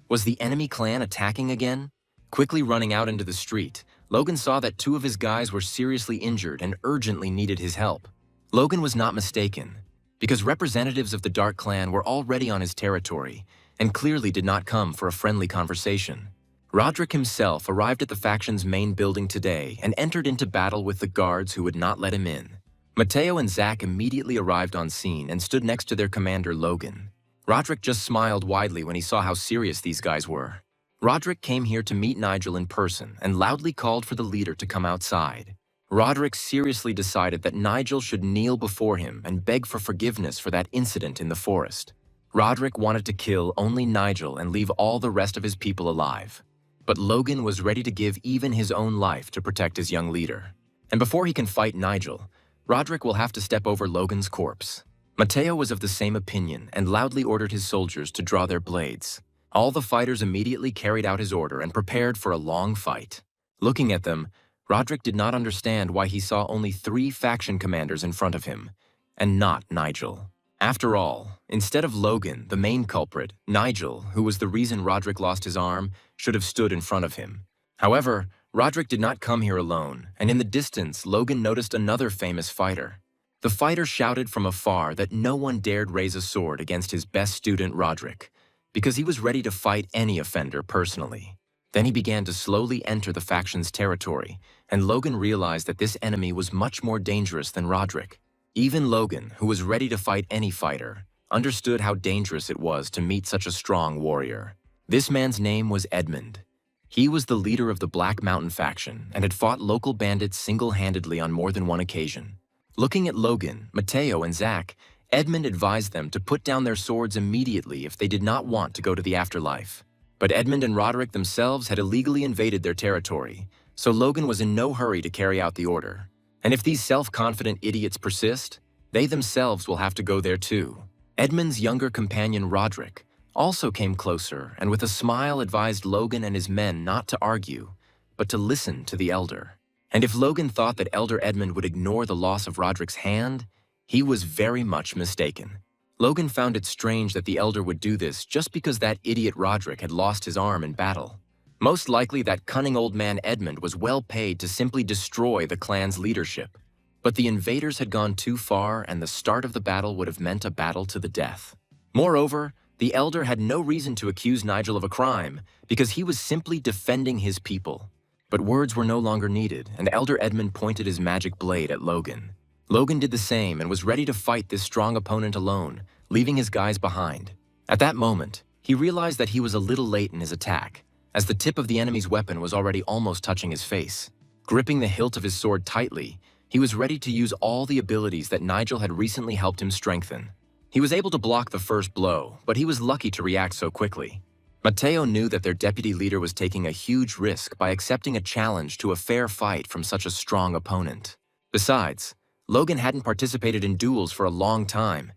Was the enemy clan attacking again? Quickly running out into the street, Logan saw that two of his guys were seriously injured and urgently needed his help. Logan was not mistaken, because representatives of the Dark Clan were already on his territory and clearly did not come for a friendly conversation. Roderick himself arrived at the faction's main building today and entered into battle with the guards who would not let him in. Mateo and Zach immediately arrived on scene and stood next to their commander Logan. Roderick just smiled widely when he saw how serious these guys were. Roderick came here to meet Nigel in person and loudly called for the leader to come outside. Roderick seriously decided that Nigel should kneel before him and beg for forgiveness for that incident in the forest. Roderick wanted to kill only Nigel and leave all the rest of his people alive. But Logan was ready to give even his own life to protect his young leader. And before he can fight Nigel, Roderick will have to step over Logan's corpse. Mateo was of the same opinion and loudly ordered his soldiers to draw their blades. All the fighters immediately carried out his order and prepared for a long fight. Looking at them, Roderick did not understand why he saw only 3 faction commanders in front of him, and not Nigel. After all, instead of Logan, the main culprit, Nigel, who was the reason Roderick lost his arm, should have stood in front of him. However, Roderick did not come here alone, and in the distance, Logan noticed another famous fighter. The fighter shouted from afar that no one dared raise a sword against his best student, Roderick, because he was ready to fight any offender personally. Then he began to slowly enter the faction's territory, and Logan realized that this enemy was much more dangerous than Roderick. Even Logan, who was ready to fight any fighter, understood how dangerous it was to meet such a strong warrior. This man's name was Edmund. He was the leader of the Black Mountain faction and had fought local bandits single-handedly on more than one occasion. Looking at Logan, Mateo, and Zach, Edmund advised them to put down their swords immediately if they did not want to go to the afterlife. But Edmund and Roderick themselves had illegally invaded their territory, so Logan was in no hurry to carry out the order. And if these self-confident idiots persist, they themselves will have to go there too. Edmund's younger companion Roderick also came closer and with a smile advised Logan and his men not to argue, but to listen to the elder. And if Logan thought that Elder Edmund would ignore the loss of Roderick's hand, he was very much mistaken. Logan found it strange that the elder would do this just because that idiot Roderick had lost his arm in battle. Most likely that cunning old man Edmund was well paid to simply destroy the clan's leadership. But the invaders had gone too far, and the start of the battle would have meant a battle to the death. Moreover, the elder had no reason to accuse Nigel of a crime because he was simply defending his people. But words were no longer needed, and Elder Edmund pointed his magic blade at Logan. Logan did the same and was ready to fight this strong opponent alone, leaving his guys behind. At that moment, he realized that he was a little late in his attack, as the tip of the enemy's weapon was already almost touching his face. Gripping the hilt of his sword tightly, he was ready to use all the abilities that Nigel had recently helped him strengthen. He was able to block the first blow, but he was lucky to react so quickly. Mateo knew that their deputy leader was taking a huge risk by accepting a challenge to a fair fight from such a strong opponent. Besides, Logan hadn't participated in duels for a long time,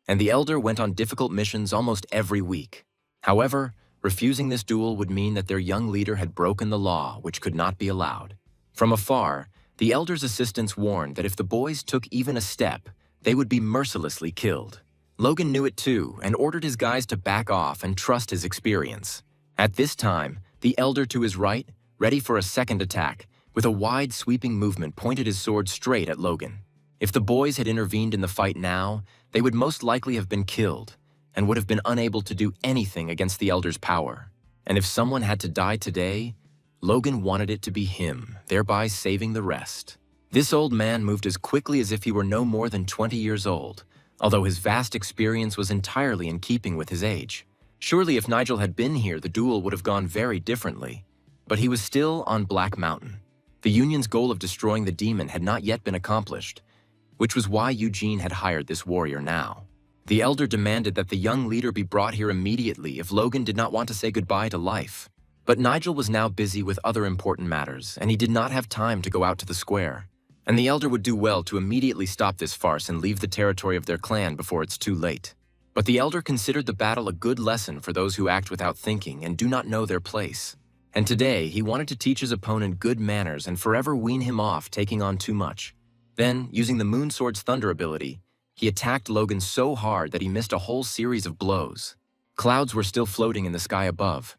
and the elder went on difficult missions almost every week. However, refusing this duel would mean that their young leader had broken the law, which could not be allowed. From afar, the elder's assistants warned that if the boys took even a step, they would be mercilessly killed. Logan knew it too and ordered his guys to back off and trust his experience. At this time, the elder to his right, ready for a second attack, with a wide sweeping movement pointed his sword straight at Logan. If the boys had intervened in the fight now, they would most likely have been killed and would have been unable to do anything against the elder's power. And if someone had to die today, Logan wanted it to be him, thereby saving the rest. This old man moved as quickly as if he were no more than 20 years old, although his vast experience was entirely in keeping with his age. Surely if Nigel had been here, the duel would have gone very differently. But he was still on Black Mountain. The Union's goal of destroying the demon had not yet been accomplished, which was why Eugene had hired this warrior now. The elder demanded that the young leader be brought here immediately if Logan did not want to say goodbye to life. But Nigel was now busy with other important matters, and he did not have time to go out to the square. And the elder would do well to immediately stop this farce and leave the territory of their clan before it's too late. But the elder considered the battle a good lesson for those who act without thinking and do not know their place. And today, he wanted to teach his opponent good manners and forever wean him off taking on too much. Then, using the Moonsword's Thunder ability, he attacked Logan so hard that he missed a whole series of blows. Clouds were still floating in the sky above,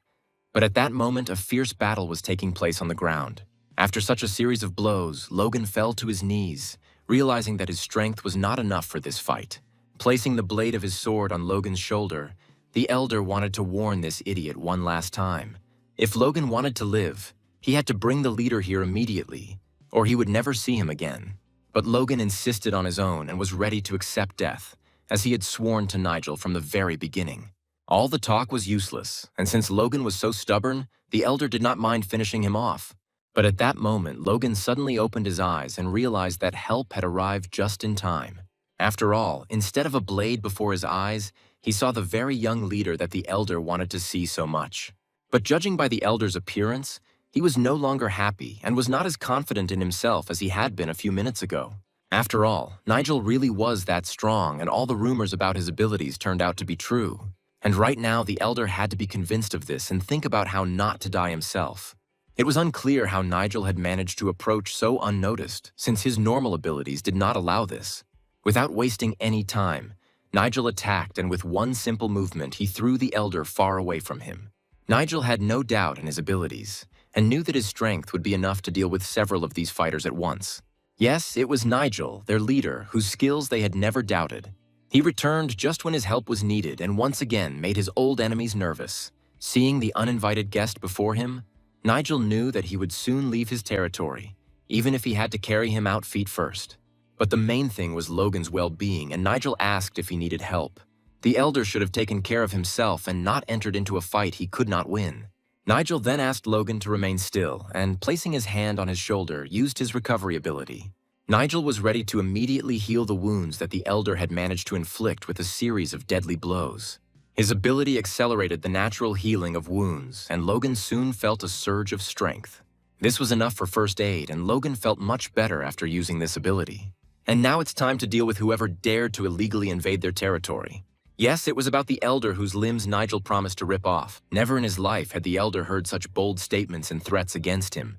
but at that moment a fierce battle was taking place on the ground. After such a series of blows, Logan fell to his knees, realizing that his strength was not enough for this fight. Placing the blade of his sword on Logan's shoulder, the elder wanted to warn this idiot one last time. If Logan wanted to live, he had to bring the leader here immediately, or he would never see him again. But Logan insisted on his own and was ready to accept death, as he had sworn to Nigel from the very beginning. All the talk was useless, and since Logan was so stubborn, the elder did not mind finishing him off. But at that moment, Logan suddenly opened his eyes and realized that help had arrived just in time. After all, instead of a blade before his eyes, he saw the very young leader that the elder wanted to see so much. But judging by the elder's appearance, he was no longer happy and was not as confident in himself as he had been a few minutes ago. After all, Nigel really was that strong, and all the rumors about his abilities turned out to be true. And right now, the elder had to be convinced of this and think about how not to die himself. It was unclear how Nigel had managed to approach so unnoticed, since his normal abilities did not allow this. Without wasting any time, Nigel attacked, and with one simple movement, he threw the elder far away from him. Nigel had no doubt in his abilities, and knew that his strength would be enough to deal with several of these fighters at once. Yes, it was Nigel, their leader, whose skills they had never doubted. He returned just when his help was needed and once again made his old enemies nervous. Seeing the uninvited guest before him, Nigel knew that he would soon leave his territory, even if he had to carry him out feet first. But the main thing was Logan's well-being, and Nigel asked if he needed help. The elder should have taken care of himself and not entered into a fight he could not win. Nigel then asked Logan to remain still, and placing his hand on his shoulder, used his recovery ability. Nigel was ready to immediately heal the wounds that the elder had managed to inflict with a series of deadly blows. His ability accelerated the natural healing of wounds, and Logan soon felt a surge of strength. This was enough for first aid, and Logan felt much better after using this ability. And now it's time to deal with whoever dared to illegally invade their territory. Yes, it was about the elder whose limbs Nigel promised to rip off. Never in his life had the elder heard such bold statements and threats against him,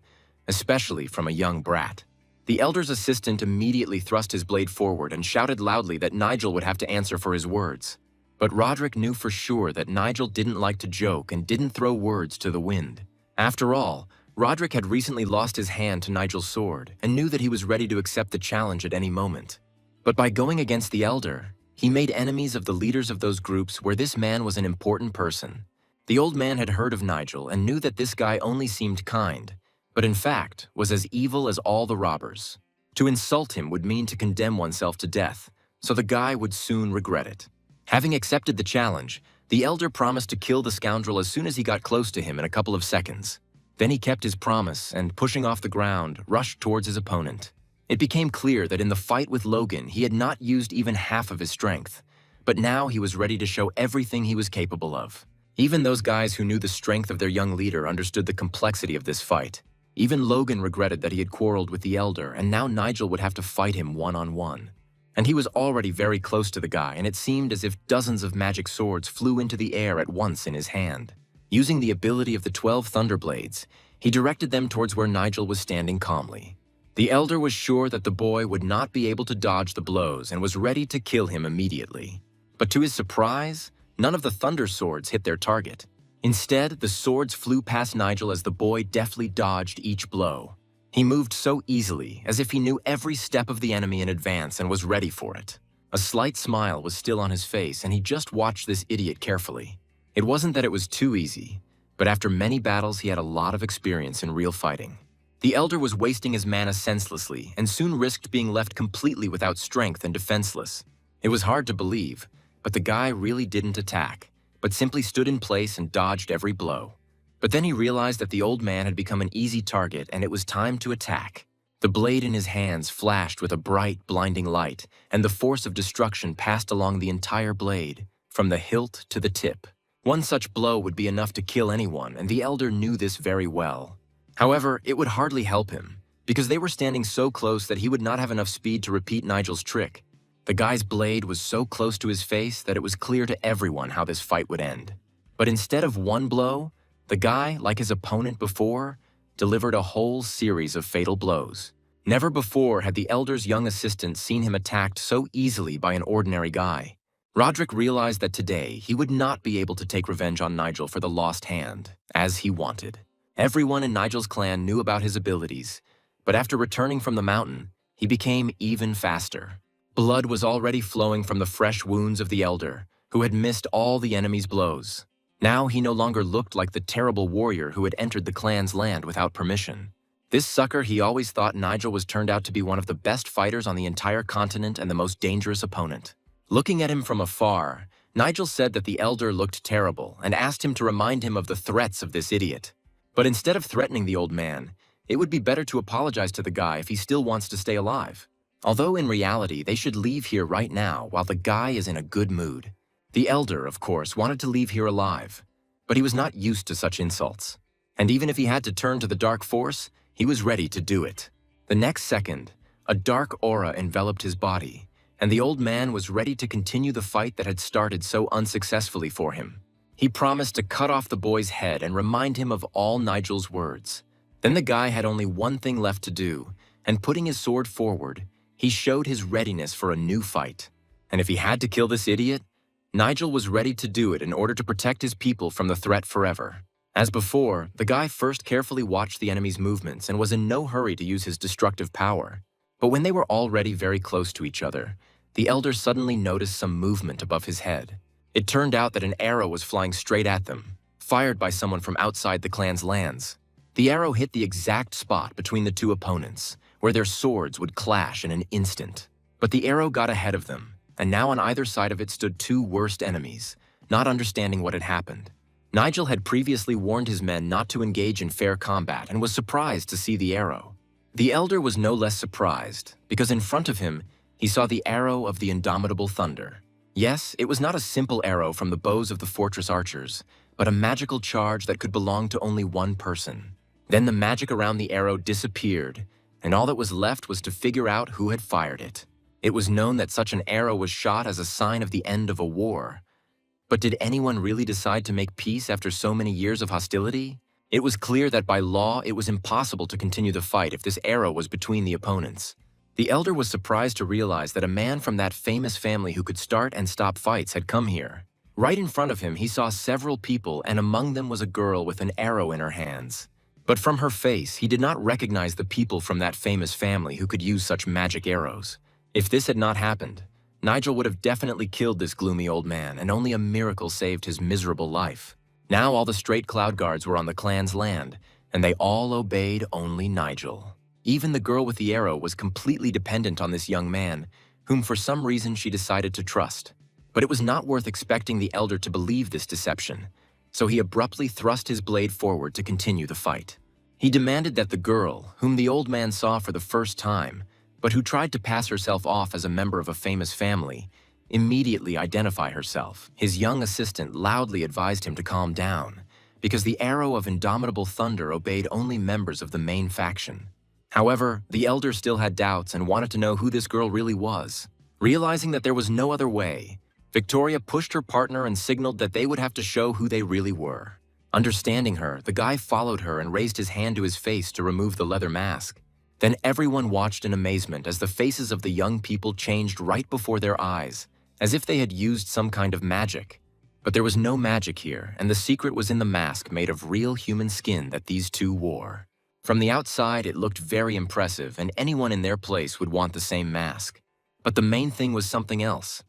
especially from a young brat. The elder's assistant immediately thrust his blade forward and shouted loudly that Nigel would have to answer for his words. But Roderick knew for sure that Nigel didn't like to joke and didn't throw words to the wind. After all, Roderick had recently lost his hand to Nigel's sword and knew that he was ready to accept the challenge at any moment. But by going against the elder, he made enemies of the leaders of those groups where this man was an important person. The old man had heard of Nigel and knew that this guy only seemed kind, but in fact was as evil as all the robbers. To insult him would mean to condemn oneself to death, so the guy would soon regret it. Having accepted the challenge, the elder promised to kill the scoundrel as soon as he got close to him in a couple of seconds. Then he kept his promise and, pushing off the ground, rushed towards his opponent. It became clear that in the fight with Logan, he had not used even half of his strength, but now he was ready to show everything he was capable of. Even those guys who knew the strength of their young leader understood the complexity of this fight. Even Logan regretted that he had quarreled with the Elder, and now Nigel would have to fight him one-on-one. And he was already very close to the guy, and it seemed as if dozens of magic swords flew into the air at once in his hand. Using the ability of the 12 Thunderblades, he directed them towards where Nigel was standing calmly. The Elder was sure that the boy would not be able to dodge the blows and was ready to kill him immediately. But to his surprise, none of the Thunder Swords hit their target. Instead, the swords flew past Nigel as the boy deftly dodged each blow. He moved so easily, as if he knew every step of the enemy in advance and was ready for it. A slight smile was still on his face, and he just watched this idiot carefully. It wasn't that it was too easy, but after many battles he had a lot of experience in real fighting. The Elder was wasting his mana senselessly and soon risked being left completely without strength and defenseless. It was hard to believe, but the guy really didn't attack, but simply stood in place and dodged every blow. But then he realized that the old man had become an easy target and it was time to attack. The blade in his hands flashed with a bright, blinding light, and the force of destruction passed along the entire blade, from the hilt to the tip. One such blow would be enough to kill anyone, and the Elder knew this very well. However, it would hardly help him, because they were standing so close that he would not have enough speed to repeat Nigel's trick. The guy's blade was so close to his face that it was clear to everyone how this fight would end. But instead of one blow, the guy, like his opponent before, delivered a whole series of fatal blows. Never before had the Elder's young assistant seen him attacked so easily by an ordinary guy. Roderick realized that today he would not be able to take revenge on Nigel for the lost hand, as he wanted. Everyone in Nigel's clan knew about his abilities, but after returning from the mountain, he became even faster. Blood was already flowing from the fresh wounds of the Elder, who had missed all the enemy's blows. Now he no longer looked like the terrible warrior who had entered the clan's land without permission. This sucker he always thought Nigel was turned out to be one of the best fighters on the entire continent and the most dangerous opponent. Looking at him from afar, Nigel said that the Elder looked terrible and asked him to remind him of the threats of this idiot. But instead of threatening the old man, it would be better to apologize to the guy if he still wants to stay alive. Although in reality, they should leave here right now while the guy is in a good mood. The Elder, of course, wanted to leave here alive, but he was not used to such insults. And even if he had to turn to the dark force, he was ready to do it. The next second, a dark aura enveloped his body, and the old man was ready to continue the fight that had started so unsuccessfully for him. He promised to cut off the boy's head and remind him of all Nigel's words. Then the guy had only one thing left to do, and putting his sword forward, he showed his readiness for a new fight. And if he had to kill this idiot, Nigel was ready to do it in order to protect his people from the threat forever. As before, the guy first carefully watched the enemy's movements and was in no hurry to use his destructive power. But when they were already very close to each other, the Elder suddenly noticed some movement above his head. It turned out that an arrow was flying straight at them, fired by someone from outside the clan's lands. The arrow hit the exact spot between the two opponents, where their swords would clash in an instant. But the arrow got ahead of them, and now on either side of it stood two worst enemies, not understanding what had happened. Nigel had previously warned his men not to engage in fair combat and was surprised to see the arrow. The Elder was no less surprised, because in front of him, he saw the arrow of the indomitable thunder. Yes, it was not a simple arrow from the bows of the fortress archers, but a magical charge that could belong to only one person. Then the magic around the arrow disappeared, and all that was left was to figure out who had fired it. It was known that such an arrow was shot as a sign of the end of a war. But did anyone really decide to make peace after so many years of hostility? It was clear that by law it was impossible to continue the fight if this arrow was between the opponents. The Elder was surprised to realize that a man from that famous family who could start and stop fights had come here. Right in front of him, he saw several people, and among them was a girl with an arrow in her hands. But from her face, he did not recognize the people from that famous family who could use such magic arrows. If this had not happened, Nigel would have definitely killed this gloomy old man, and only a miracle saved his miserable life. Now all the Straight Cloud Guards were on the clan's land, and they all obeyed only Nigel. Even the girl with the arrow was completely dependent on this young man, whom for some reason she decided to trust. But it was not worth expecting the Elder to believe this deception, so he abruptly thrust his blade forward to continue the fight. He demanded that the girl, whom the old man saw for the first time, but who tried to pass herself off as a member of a famous family, immediately identify herself. His young assistant loudly advised him to calm down, because the arrow of indomitable thunder obeyed only members of the main faction. However, the elder still had doubts and wanted to know who this girl really was. Realizing that there was no other way, Victoria pushed her partner and signaled that they would have to show who they really were. Understanding her, the guy followed her and raised his hand to his face to remove the leather mask. Then everyone watched in amazement as the faces of the young people changed right before their eyes, as if they had used some kind of magic. But there was no magic here, and the secret was in the mask made of real human skin that these two wore. From the outside, it looked very impressive, and anyone in their place would want the same mask. But the main thing was something else,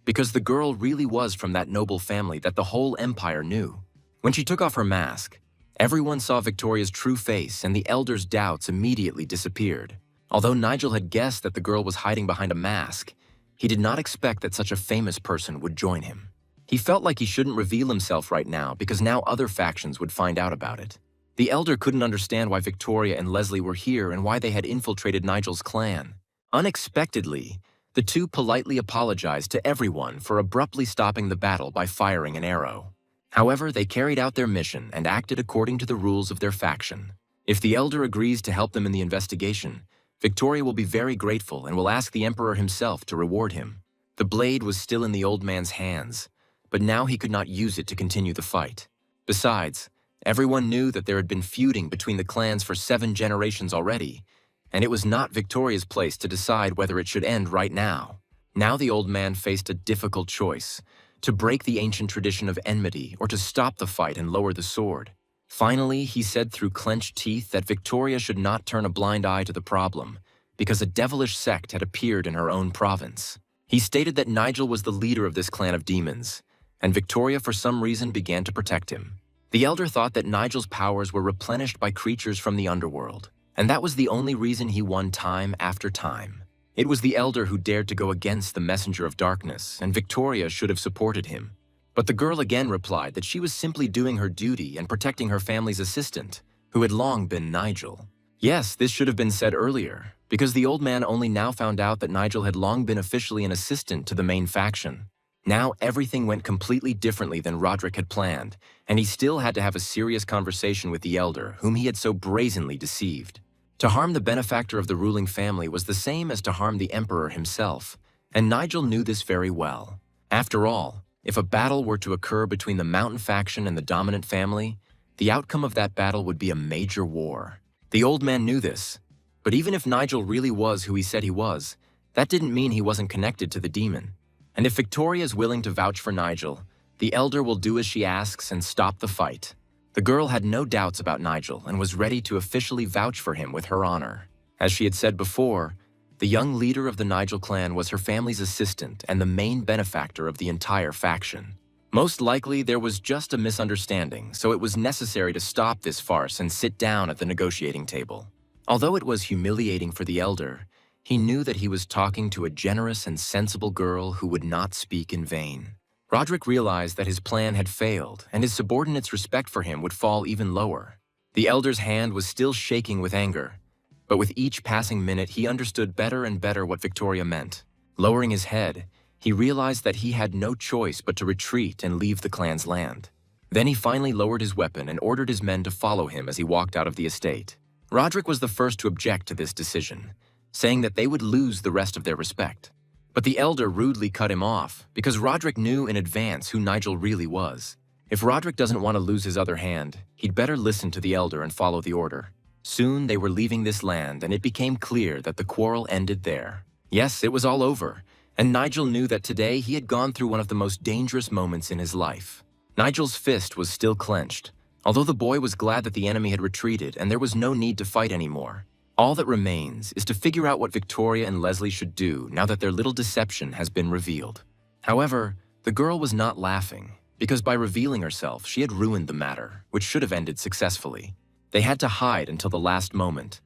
because the girl really was from that noble family that the whole empire knew. When she took off her mask, everyone saw Victoria's true face, and the elder's doubts immediately disappeared. Although Nigel had guessed that the girl was hiding behind a mask, he did not expect that such a famous person would join him. He felt like he shouldn't reveal himself right now because now other factions would find out about it. The elder couldn't understand why Victoria and Leslie were here and why they had infiltrated Nigel's clan. Unexpectedly, the two politely apologized to everyone for abruptly stopping the battle by firing an arrow. However, they carried out their mission and acted according to the rules of their faction. If the elder agrees to help them in the investigation, Victoria will be very grateful and will ask the emperor himself to reward him. The blade was still in the old man's hands, but now he could not use it to continue the fight. Besides, everyone knew that there had been feuding between the clans for 7 generations already, and it was not Victoria's place to decide whether it should end right now. Now the old man faced a difficult choice: to break the ancient tradition of enmity or to stop the fight and lower the sword. Finally, he said through clenched teeth that Victoria should not turn a blind eye to the problem, because a devilish sect had appeared in her own province. He stated that Nigel was the leader of this clan of demons, and Victoria for some reason began to protect him. The elder thought that Nigel's powers were replenished by creatures from the underworld, and that was the only reason he won time after time. It was the elder who dared to go against the messenger of darkness, and Victoria should have supported him. But the girl again replied that she was simply doing her duty and protecting her family's assistant, who had long been Nigel. Yes, this should have been said earlier, because the old man only now found out that Nigel had long been officially an assistant to the main faction. Now everything went completely differently than Roderick had planned, and he still had to have a serious conversation with the elder, whom he had so brazenly deceived. To harm the benefactor of the ruling family was the same as to harm the emperor himself, and Nigel knew this very well. After all, if a battle were to occur between the mountain faction and the dominant family, the outcome of that battle would be a major war. The old man knew this, but even if Nigel really was who he said he was, that didn't mean he wasn't connected to the demon. And if Victoria is willing to vouch for Nigel, the elder will do as she asks and stop the fight. The girl had no doubts about Nigel and was ready to officially vouch for him with her honor. As she had said before, the young leader of the Nigel clan was her family's assistant and the main benefactor of the entire faction. Most likely, there was just a misunderstanding, so it was necessary to stop this farce and sit down at the negotiating table. Although it was humiliating for the elder, he knew that he was talking to a generous and sensible girl who would not speak in vain. Roderick realized that his plan had failed, and his subordinates' respect for him would fall even lower. The elder's hand was still shaking with anger, but with each passing minute he understood better and better what Victoria meant. Lowering his head, he realized that he had no choice but to retreat and leave the clan's land. Then he finally lowered his weapon and ordered his men to follow him as he walked out of the estate. Roderick was the first to object to this decision, saying that they would lose the rest of their respect. But the elder rudely cut him off, because Roderick knew in advance who Nigel really was. If Roderick doesn't want to lose his other hand, he'd better listen to the elder and follow the order. Soon they were leaving this land, and it became clear that the quarrel ended there. Yes, it was all over, and Nigel knew that today he had gone through one of the most dangerous moments in his life. Nigel's fist was still clenched, although the boy was glad that the enemy had retreated and there was no need to fight anymore. All that remains is to figure out what Victoria and Leslie should do now that their little deception has been revealed. However, the girl was not laughing, because by revealing herself, she had ruined the matter, which should have ended successfully. They had to hide until the last moment.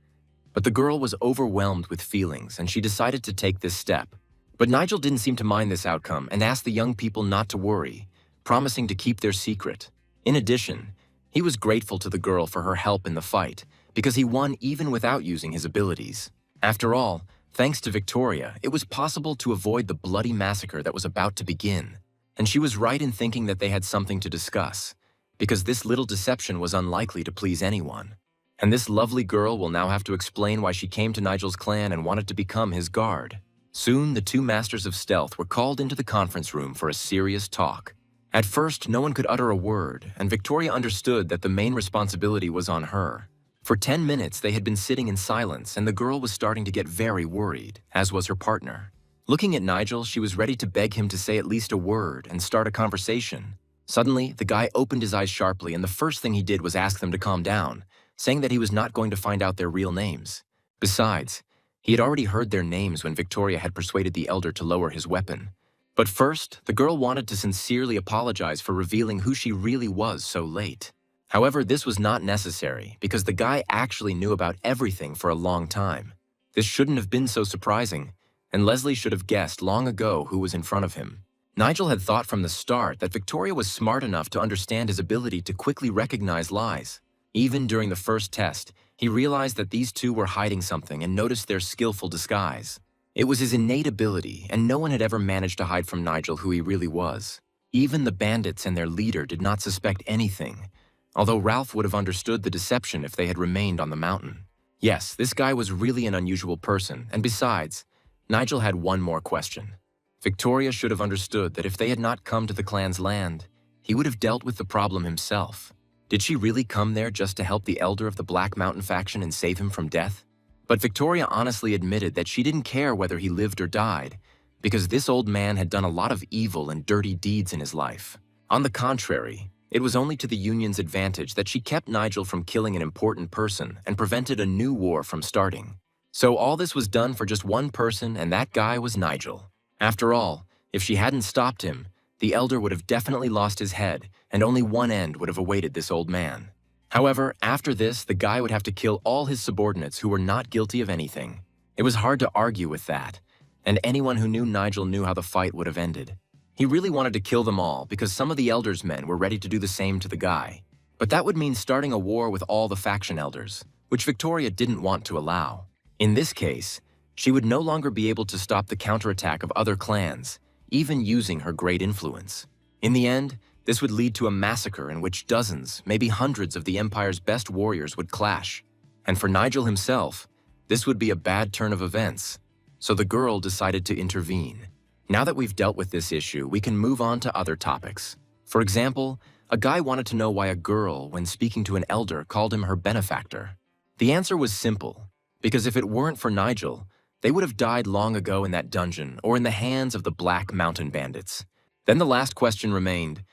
But the girl was overwhelmed with feelings, and she decided to take this step. But Nigel didn't seem to mind this outcome and asked the young people not to worry, promising to keep their secret. In addition, he was grateful to the girl for her help in the fight, because he won even without using his abilities. After all, Thanks to Victoria, it was possible to avoid the bloody massacre that was about to begin. And she was right in thinking that they had something to discuss, because this little deception was unlikely to please anyone. And this lovely girl will now have to explain why she came to Nigel's clan and wanted to become his guard. Soon, the two masters of stealth were called into the conference room for a serious talk. At first, no one could utter a word, and Victoria understood that the main responsibility was on her. For 10 minutes, they had been sitting in silence, and the girl was starting to get very worried, as was her partner. Looking at Nigel, she was ready to beg him to say at least a word and start a conversation. Suddenly, the guy opened his eyes sharply, and the first thing he did was ask them to calm down, saying that he was not going to find out their real names. Besides, he had already heard their names when Victoria had persuaded the elder to lower his weapon. But first, the girl wanted to sincerely apologize for revealing who she really was so late. However, this was not necessary because the guy actually knew about everything for a long time. This shouldn't have been so surprising, and Leslie should have guessed long ago who was in front of him. Nigel had thought from the start that Victoria was smart enough to understand his ability to quickly recognize lies. Even during the first test, he realized that these two were hiding something and noticed their skillful disguise. It was his innate ability, and no one had ever managed to hide from Nigel who he really was. Even the bandits and their leader did not suspect anything, although Ralph would have understood the deception if they had remained on the mountain. Yes, this guy was really an unusual person, and besides, Nigel had one more question. Victoria should have understood that if they had not come to the clan's land, he would have dealt with the problem himself. Did she really come there just to help the elder of the Black Mountain faction and save him from death? But Victoria honestly admitted that she didn't care whether he lived or died, because this old man had done a lot of evil and dirty deeds in his life. On the contrary, it was only to the Union's advantage that she kept Nigel from killing an important person and prevented a new war from starting. So all this was done for just one person, and that guy was Nigel. After all, if she hadn't stopped him, the elder would have definitely lost his head, and only one end would have awaited this old man. However, after this, the guy would have to kill all his subordinates who were not guilty of anything. It was hard to argue with that, and anyone who knew Nigel knew how the fight would have ended. He really wanted to kill them all because some of the elder's men were ready to do the same to the guy. But that would mean starting a war with all the faction elders, which Victoria didn't want to allow. In this case, she would no longer be able to stop the counterattack of other clans, even using her great influence. In the end, this would lead to a massacre in which dozens, maybe hundreds of the Empire's best warriors would clash. And for Nigel himself, this would be a bad turn of events. So the girl decided to intervene. Now that we've dealt with this issue, we can move on to other topics. For example, a guy wanted to know why a girl, when speaking to an elder, called him her benefactor. The answer was simple, because if it weren't for Nigel, they would have died long ago in that dungeon or in the hands of the Black Mountain bandits. Then the last question remained,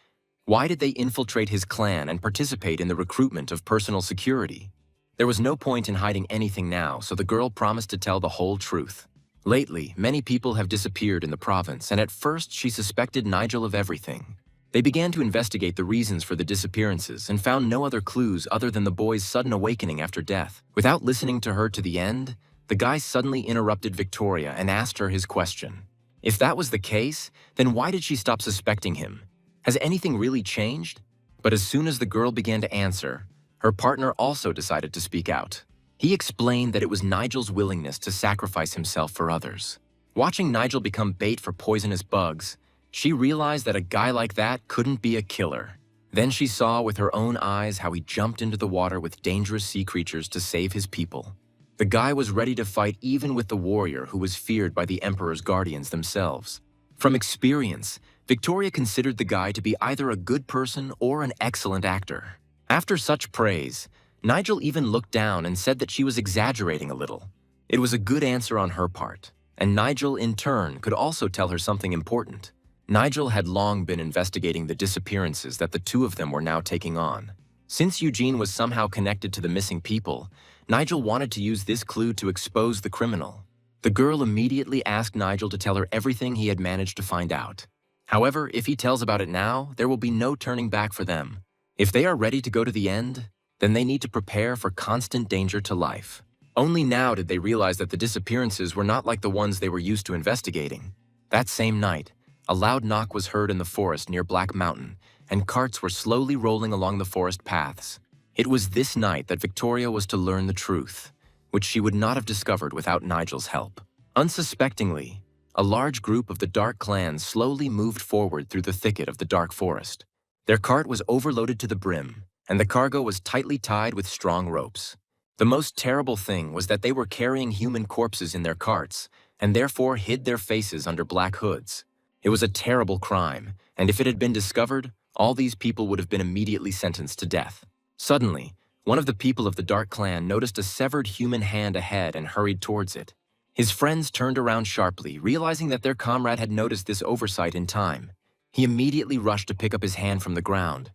why did they infiltrate his clan and participate in the recruitment of personal security? There was no point in hiding anything now, so the girl promised to tell the whole truth. Lately, many people have disappeared in the province, and at first she suspected Nigel of everything. They began to investigate the reasons for the disappearances and found no other clues other than the boy's sudden awakening after death. Without listening to her to the end, the guy suddenly interrupted Victoria and asked her his question. If that was the case, then why did she stop suspecting him? Has anything really changed? But as soon as the girl began to answer, her partner also decided to speak out. He explained that it was Nigel's willingness to sacrifice himself for others. Watching Nigel become bait for poisonous bugs, she realized that a guy like that couldn't be a killer. Then she saw with her own eyes how he jumped into the water with dangerous sea creatures to save his people. The guy was ready to fight even with the warrior who was feared by the Emperor's guardians themselves. From experience, Victoria considered the guy to be either a good person or an excellent actor. After such praise, Nigel even looked down and said that she was exaggerating a little. It was a good answer on her part, and Nigel, in turn, could also tell her something important. Nigel had long been investigating the disappearances that the two of them were now taking on. Since Eugene was somehow connected to the missing people, Nigel wanted to use this clue to expose the criminal. The girl immediately asked Nigel to tell her everything he had managed to find out. However, if he tells about it now, there will be no turning back for them. If they are ready to go to the end, then they need to prepare for constant danger to life. Only now did they realize that the disappearances were not like the ones they were used to investigating. That same night, a loud knock was heard in the forest near Black Mountain, and carts were slowly rolling along the forest paths. It was this night that Victoria was to learn the truth, which she would not have discovered without Nigel's help. Unsuspectingly, a large group of the Dark Clan slowly moved forward through the thicket of the dark forest. Their cart was overloaded to the brim, and the cargo was tightly tied with strong ropes. The most terrible thing was that they were carrying human corpses in their carts, and therefore hid their faces under black hoods. It was a terrible crime, and if it had been discovered, all these people would have been immediately sentenced to death. Suddenly, one of the people of the Dark Clan noticed a severed human hand ahead and hurried towards it. His friends turned around sharply, realizing that their comrade had noticed this oversight in time. He immediately rushed to pick up his hand from the ground,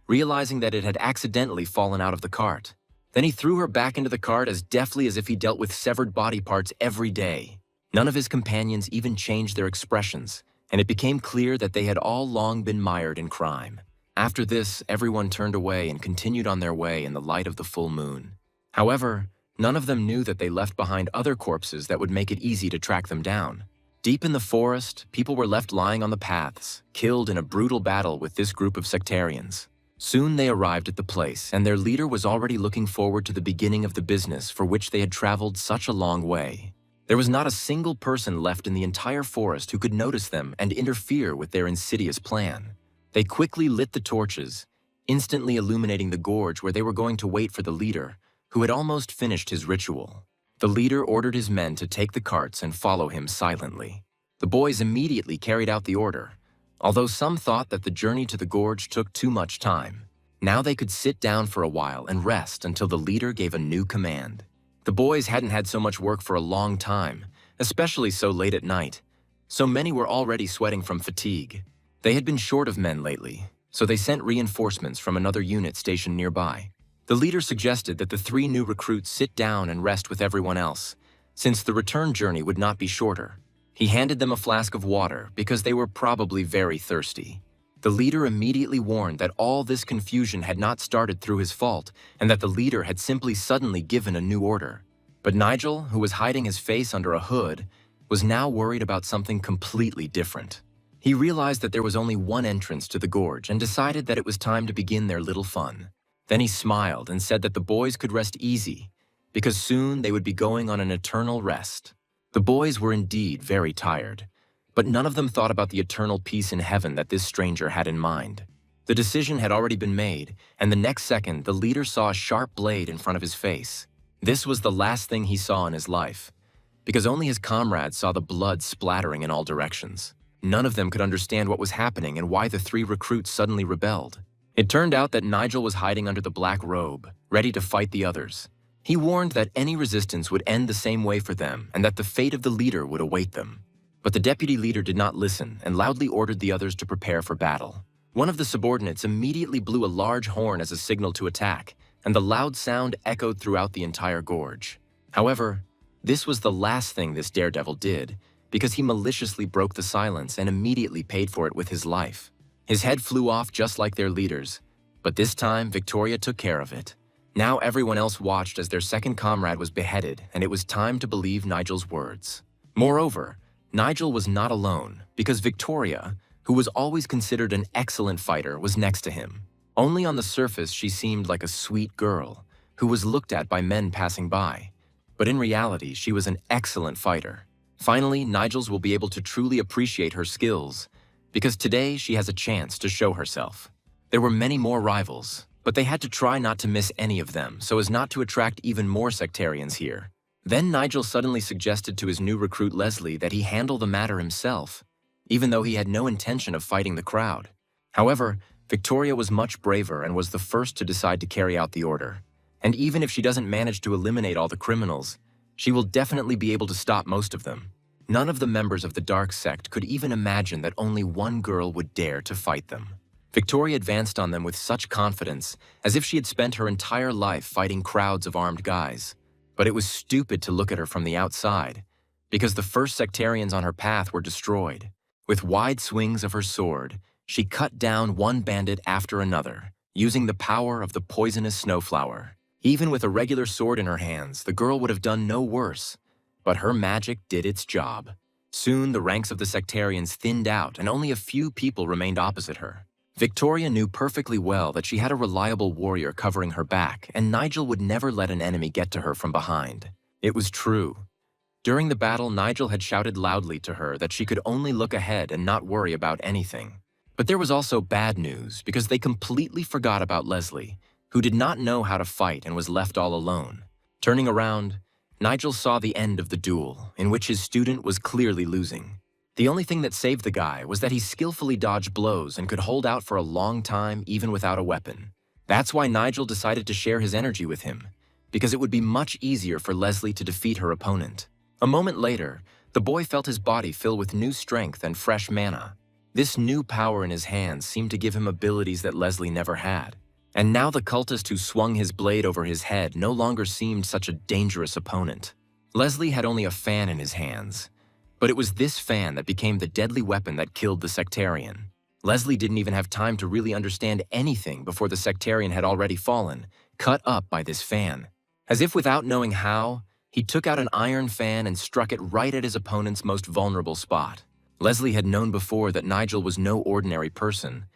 realizing that it had accidentally fallen out of the cart. Then he threw her back into the cart as deftly as if he dealt with severed body parts every day. None of his companions even changed their expressions, and it became clear that they had all long been mired in crime. After this, everyone turned away and continued on their way in the light of the full moon. However, none of them knew that they left behind other corpses that would make it easy to track them down. Deep in the forest, people were left lying on the paths, killed in a brutal battle with this group of sectarians. Soon they arrived at the place, and their leader was already looking forward to the beginning of the business for which they had traveled such a long way. There was not a single person left in the entire forest who could notice them and interfere with their insidious plan. They quickly lit the torches, instantly illuminating the gorge where they were going to wait for the leader, who had almost finished his ritual. The leader ordered his men to take the carts and follow him silently. The boys immediately carried out the order, although some thought that the journey to the gorge took too much time. Now they could sit down for a while and rest until the leader gave a new command. The boys hadn't had so much work for a long time, especially so late at night, so many were already sweating from fatigue. They had been short of men lately, so they sent reinforcements from another unit stationed nearby. The leader suggested that the 3 new recruits sit down and rest with everyone else, since the return journey would not be shorter. He handed them a flask of water because they were probably very thirsty. The leader immediately warned that all this confusion had not started through his fault and that the leader had simply suddenly given a new order. But Nigel, who was hiding his face under a hood, was now worried about something completely different. He realized that there was only one entrance to the gorge and decided that it was time to begin their little fun. Then he smiled and said that the boys could rest easy, because soon they would be going on an eternal rest. The boys were indeed very tired, but none of them thought about the eternal peace in heaven that this stranger had in mind. The decision had already been made, and the next second the leader saw a sharp blade in front of his face. This was the last thing he saw in his life, because only his comrades saw the blood splattering in all directions. None of them could understand what was happening and why the 3 recruits suddenly rebelled. It turned out that Nigel was hiding under the black robe, ready to fight the others. He warned that any resistance would end the same way for them and that the fate of the leader would await them. But the deputy leader did not listen and loudly ordered the others to prepare for battle. One of the subordinates immediately blew a large horn as a signal to attack, and the loud sound echoed throughout the entire gorge. However, this was the last thing this daredevil did, because he maliciously broke the silence and immediately paid for it with his life. His head flew off just like their leaders, but this time Victoria took care of it. Now everyone else watched as their second comrade was beheaded, and it was time to believe Nigel's words. Moreover, Nigel was not alone, because Victoria, who was always considered an excellent fighter, was next to him. Only on the surface she seemed like a sweet girl, who was looked at by men passing by. But in reality, she was an excellent fighter. Finally, Nigel's will be able to truly appreciate her skills, because today she has a chance to show herself. There were many more rivals, but they had to try not to miss any of them so as not to attract even more sectarians here. Then Nigel suddenly suggested to his new recruit Leslie that he handle the matter himself, even though he had no intention of fighting the crowd. However, Victoria was much braver and was the first to decide to carry out the order. And even if she doesn't manage to eliminate all the criminals, she will definitely be able to stop most of them. None of the members of the dark sect could even imagine that only one girl would dare to fight them. Victoria advanced on them with such confidence, as if she had spent her entire life fighting crowds of armed guys. But it was stupid to look at her from the outside, because the first sectarians on her path were destroyed. With wide swings of her sword, she cut down one bandit after another, using the power of the poisonous snowflower. Even with a regular sword in her hands, the girl would have done no worse. But her magic did its job. Soon the ranks of the sectarians thinned out and only a few people remained opposite her. Victoria knew perfectly well that she had a reliable warrior covering her back, and Nigel would never let an enemy get to her from behind. It was true. During the battle, Nigel had shouted loudly to her that she could only look ahead and not worry about anything. But there was also bad news because they completely forgot about Leslie, who did not know how to fight and was left all alone. Turning around, Nigel saw the end of the duel, in which his student was clearly losing. The only thing that saved the guy was that he skillfully dodged blows and could hold out for a long time even without a weapon. That's why Nigel decided to share his energy with him, because it would be much easier for Leslie to defeat her opponent. A moment later, the boy felt his body fill with new strength and fresh mana. This new power in his hands seemed to give him abilities that Leslie never had. And now the cultist who swung his blade over his head no longer seemed such a dangerous opponent. Leslie had only a fan in his hands, but it was this fan that became the deadly weapon that killed the sectarian. Leslie didn't even have time to really understand anything before the sectarian had already fallen, cut up by this fan. As if without knowing how, he took out an iron fan and struck it right at his opponent's most vulnerable spot. Leslie had known before that Nigel was no ordinary person,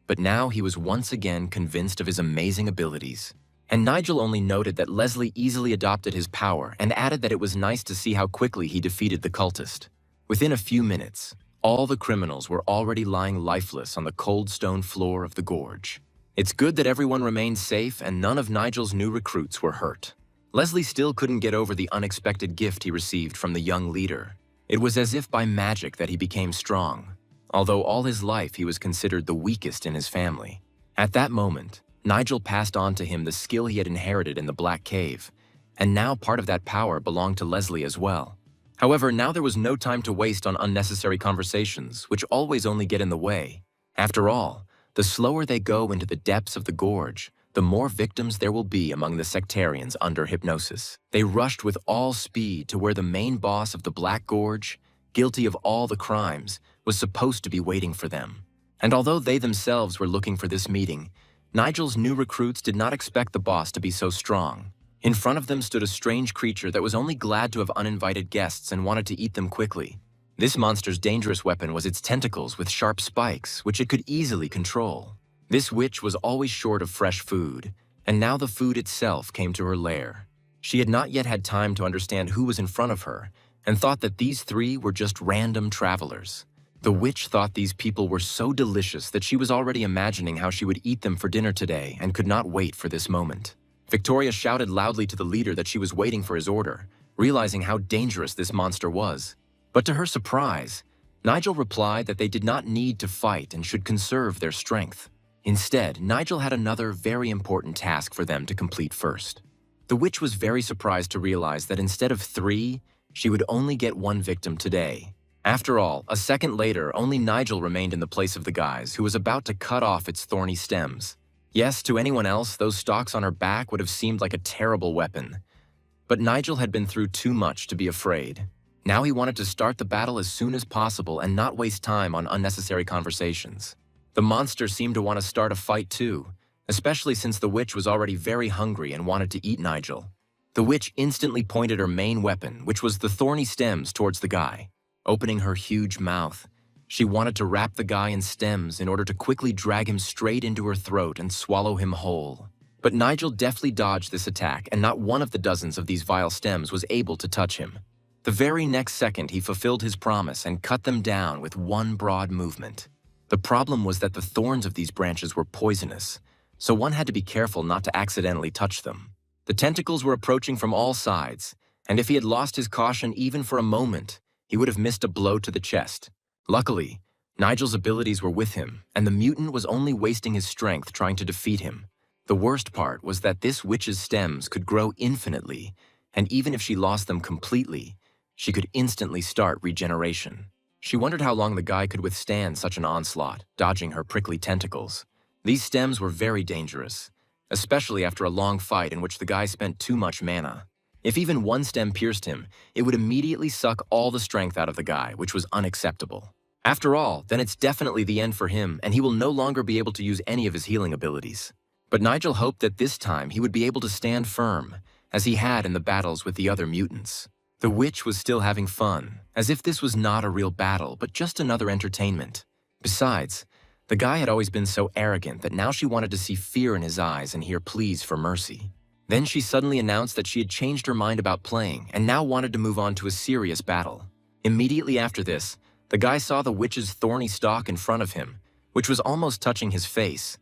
but now he was once again convinced of his amazing abilities. And Nigel only noted that Leslie easily adopted his power and added that it was nice to see how quickly he defeated the cultist. Within a few minutes, all the criminals were already lying lifeless on the cold stone floor of the gorge. It's good that everyone remained safe and none of Nigel's new recruits were hurt. Leslie still couldn't get over the unexpected gift he received from the young leader. It was as if by magic that he became strong, although all his life he was considered the weakest in his family. At that moment, Nigel passed on to him the skill he had inherited in the Black Cave, and now part of that power belonged to Leslie as well. However, now there was no time to waste on unnecessary conversations, which always only get in the way. After all, the slower they go into the depths of the gorge, the more victims there will be among the sectarians under hypnosis. They rushed with all speed to where the main boss of the Black Gorge, guilty of all the crimes, was supposed to be waiting for them. And although they themselves were looking for this meeting, Nigel's new recruits did not expect the boss to be so strong. In front of them stood a strange creature that was only glad to have uninvited guests and wanted to eat them quickly. This monster's dangerous weapon was its tentacles with sharp spikes, which it could easily control. This witch was always short of fresh food, and now the food itself came to her lair. She had not yet had time to understand who was in front of her, and thought that these three were just random travelers. The witch thought these people were so delicious that she was already imagining how she would eat them for dinner today and could not wait for this moment. Victoria shouted loudly to the leader that she was waiting for his order, realizing how dangerous this monster was. But to her surprise, Nigel replied that they did not need to fight and should conserve their strength. Instead, Nigel had another very important task for them to complete first. The witch was very surprised to realize that instead of 3, she would only get 1 victim today. After all, a second later, only Nigel remained in the place of the guys, who was about to cut off its thorny stems. Yes, to anyone else, those stalks on her back would have seemed like a terrible weapon. But Nigel had been through too much to be afraid. Now he wanted to start the battle as soon as possible and not waste time on unnecessary conversations. The monster seemed to want to start a fight too, especially since the witch was already very hungry and wanted to eat Nigel. The witch instantly pointed her main weapon, which was the thorny stems, towards the guy. Opening her huge mouth, she wanted to wrap the guy in stems in order to quickly drag him straight into her throat and swallow him whole. But Nigel deftly dodged this attack, and not one of the dozens of these vile stems was able to touch him. The very next second, he fulfilled his promise and cut them down with one broad movement. The problem was that the thorns of these branches were poisonous, so one had to be careful not to accidentally touch them. The tentacles were approaching from all sides, and if he had lost his caution even for a moment, he would have missed a blow to the chest. Luckily, Nigel's abilities were with him, and the mutant was only wasting his strength trying to defeat him. The worst part was that this witch's stems could grow infinitely, and even if she lost them completely, she could instantly start regeneration. She wondered how long the guy could withstand such an onslaught, dodging her prickly tentacles. These stems were very dangerous, especially after a long fight in which the guy spent too much mana. If even one stem pierced him, it would immediately suck all the strength out of the guy, which was unacceptable. After all, then it's definitely the end for him, and he will no longer be able to use any of his healing abilities. But Nigel hoped that this time he would be able to stand firm, as he had in the battles with the other mutants. The witch was still having fun, as if this was not a real battle, but just another entertainment. Besides, the guy had always been so arrogant that now she wanted to see fear in his eyes and hear pleas for mercy. Then she suddenly announced that she had changed her mind about playing and now wanted to move on to a serious battle. Immediately after this, the guy saw the witch's thorny stalk in front of him, which was almost touching his face.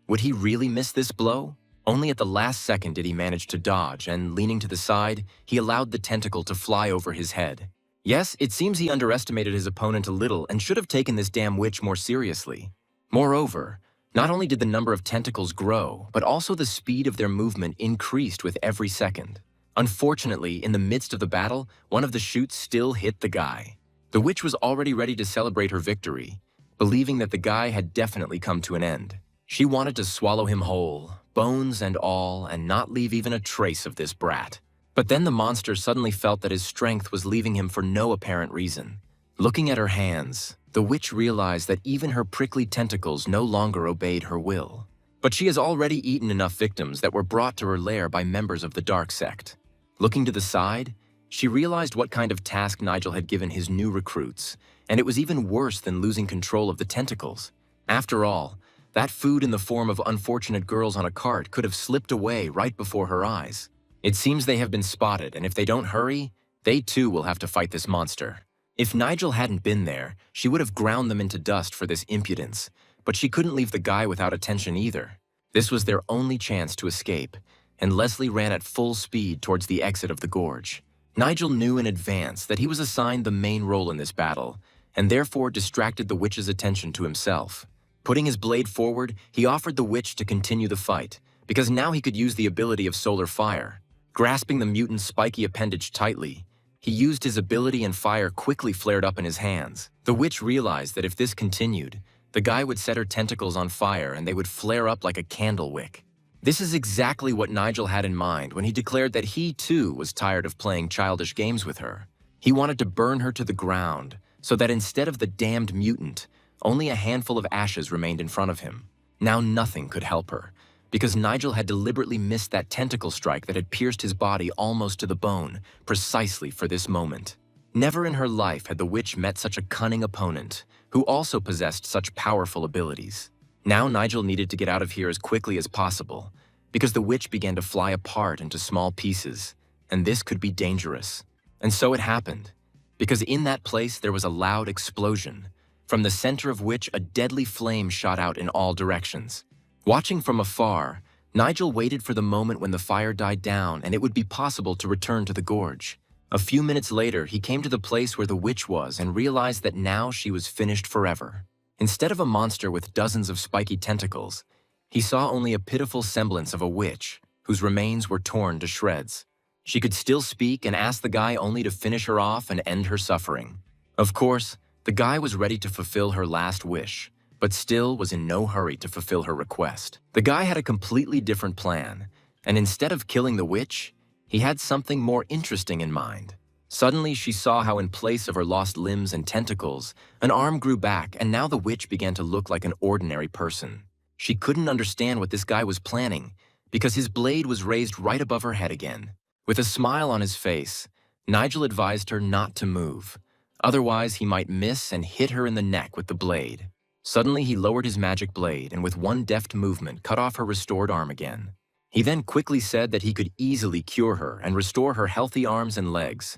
Would he really miss this blow? Only at the last second did he manage to dodge, and leaning to the side, he allowed the tentacle to fly over his head. Yes, it seems he underestimated his opponent a little and should have taken this damn witch more seriously. Moreover, not only did the number of tentacles grow, but also the speed of their movement increased with every second. Unfortunately, in the midst of the battle, one of the shoots still hit the guy. The witch was already ready to celebrate her victory, believing that the guy had definitely come to an end. She wanted to swallow him whole, bones and all, and not leave even a trace of this brat. But then the monster suddenly felt that his strength was leaving him for no apparent reason. Looking at her hands, the witch realized that even her prickly tentacles no longer obeyed her will. But she has already eaten enough victims that were brought to her lair by members of the dark sect. Looking to the side, she realized what kind of task Nigel had given his new recruits, and it was even worse than losing control of the tentacles. After all, that food in the form of unfortunate girls on a cart could have slipped away right before her eyes. It seems they have been spotted, and if they don't hurry, they too will have to fight this monster. If Nigel hadn't been there, she would have ground them into dust for this impudence, but she couldn't leave the guy without attention either. This was their only chance to escape, and Leslie ran at full speed towards the exit of the gorge. Nigel knew in advance that he was assigned the main role in this battle, and therefore distracted the witch's attention to himself. Putting his blade forward, he offered the witch to continue the fight, because now he could use the ability of solar fire. Grasping the mutant's spiky appendage tightly, he used his ability and fire quickly flared up in his hands. The witch realized that if this continued, the guy would set her tentacles on fire and they would flare up like a candle wick. This is exactly what Nigel had in mind when he declared that he too was tired of playing childish games with her. He wanted to burn her to the ground, so that instead of the damned mutant, only a handful of ashes remained in front of him. Now nothing could help her, because Nigel had deliberately missed that tentacle strike that had pierced his body almost to the bone, precisely for this moment. Never in her life had the witch met such a cunning opponent, who also possessed such powerful abilities. Now Nigel needed to get out of here as quickly as possible, because the witch began to fly apart into small pieces, and this could be dangerous. And so it happened, because in that place there was a loud explosion, from the center of which a deadly flame shot out in all directions. Watching from afar, Nigel waited for the moment when the fire died down and it would be possible to return to the gorge. A few minutes later, he came to the place where the witch was and realized that now she was finished forever. Instead of a monster with dozens of spiky tentacles, he saw only a pitiful semblance of a witch, whose remains were torn to shreds. She could still speak and ask the guy only to finish her off and end her suffering. Of course, the guy was ready to fulfill her last wish, but still was in no hurry to fulfill her request. The guy had a completely different plan, and instead of killing the witch, he had something more interesting in mind. Suddenly, she saw how in place of her lost limbs and tentacles, an arm grew back, and now the witch began to look like an ordinary person. She couldn't understand what this guy was planning, because his blade was raised right above her head again. With a smile on his face, Nigel advised her not to move. Otherwise, he might miss and hit her in the neck with the blade. Suddenly, he lowered his magic blade and with one deft movement cut off her restored arm again. He then quickly said that he could easily cure her and restore her healthy arms and legs.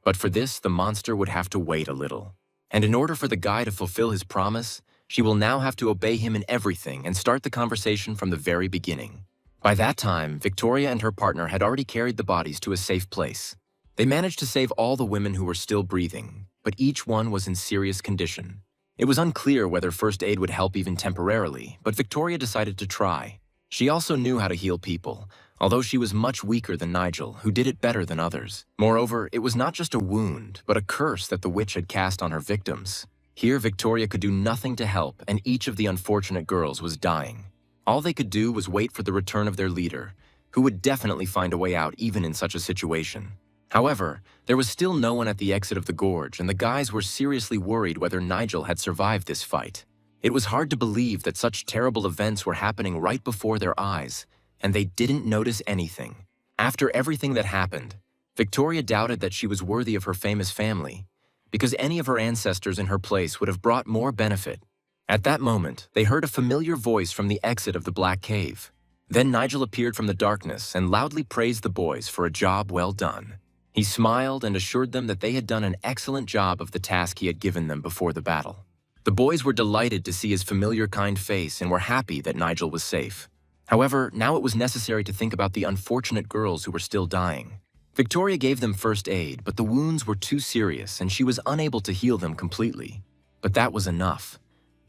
But for this, the monster would have to wait a little. And in order for the guy to fulfill his promise, she will now have to obey him in everything and start the conversation from the very beginning. By that time, Victoria and her partner had already carried the bodies to a safe place. They managed to save all the women who were still breathing, but each one was in serious condition. It was unclear whether first aid would help even temporarily, but Victoria decided to try. She also knew how to heal people, although she was much weaker than Nigel, who did it better than others. Moreover, it was not just a wound, but a curse that the witch had cast on her victims. Here, Victoria could do nothing to help, and each of the unfortunate girls was dying. All they could do was wait for the return of their leader, who would definitely find a way out even in such a situation. However, there was still no one at the exit of the gorge, and the guys were seriously worried whether Nigel had survived this fight. It was hard to believe that such terrible events were happening right before their eyes, and they didn't notice anything. After everything that happened, Victoria doubted that she was worthy of her famous family, because any of her ancestors in her place would have brought more benefit. At that moment, they heard a familiar voice from the exit of the Black Cave. Then Nigel appeared from the darkness and loudly praised the boys for a job well done. He smiled and assured them that they had done an excellent job of the task he had given them before the battle. The boys were delighted to see his familiar kind face and were happy that Nigel was safe. However, now it was necessary to think about the unfortunate girls who were still dying. Victoria gave them first aid, but the wounds were too serious and she was unable to heal them completely. But that was enough,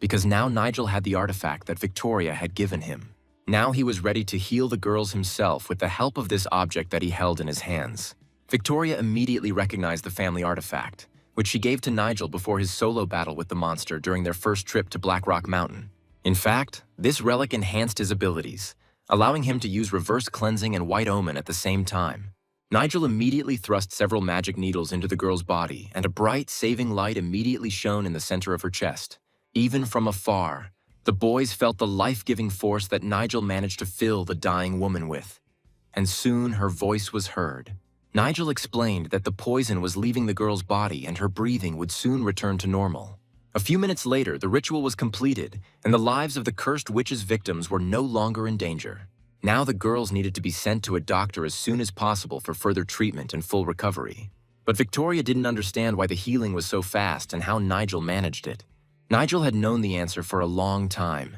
because now Nigel had the artifact that Victoria had given him. Now he was ready to heal the girls himself with the help of this object that he held in his hands. Victoria immediately recognized the family artifact, which she gave to Nigel before his solo battle with the monster during their first trip to Black Rock Mountain. In fact, this relic enhanced his abilities, allowing him to use reverse cleansing and white omen at the same time. Nigel immediately thrust several magic needles into the girl's body, and a bright, saving light immediately shone in the center of her chest. Even from afar, the boys felt the life-giving force that Nigel managed to fill the dying woman with. And soon her voice was heard. Nigel explained that the poison was leaving the girl's body and her breathing would soon return to normal. A few minutes later, the ritual was completed, and the lives of the cursed witch's victims were no longer in danger. Now the girls needed to be sent to a doctor as soon as possible for further treatment and full recovery. But Victoria didn't understand why the healing was so fast and how Nigel managed it. Nigel had known the answer for a long time,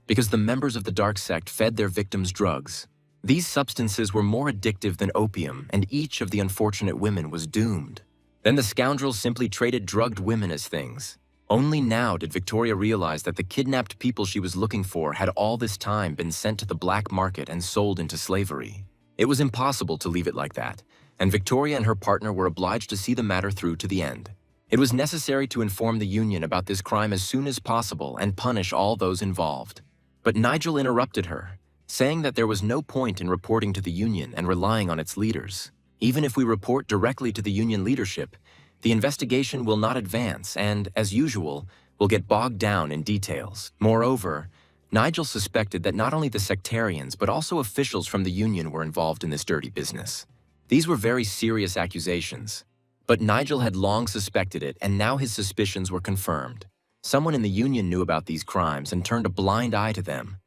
because the members of the dark sect fed their victims drugs. These substances were more addictive than opium, and each of the unfortunate women was doomed. Then the scoundrels simply traded drugged women as things. Only now did Victoria realize that the kidnapped people she was looking for had all this time been sent to the black market and sold into slavery. It was impossible to leave it like that, and Victoria and her partner were obliged to see the matter through to the end. It was necessary to inform the Union about this crime as soon as possible and punish all those involved. But Nigel interrupted her, saying that there was no point in reporting to the Union and relying on its leaders. Even if we report directly to the Union leadership, the investigation will not advance and, as usual, will get bogged down in details. Moreover, Nigel suspected that not only the sectarians but also officials from the Union were involved in this dirty business. These were very serious accusations. But Nigel had long suspected it, and now his suspicions were confirmed. Someone in the Union knew about these crimes and turned a blind eye to them,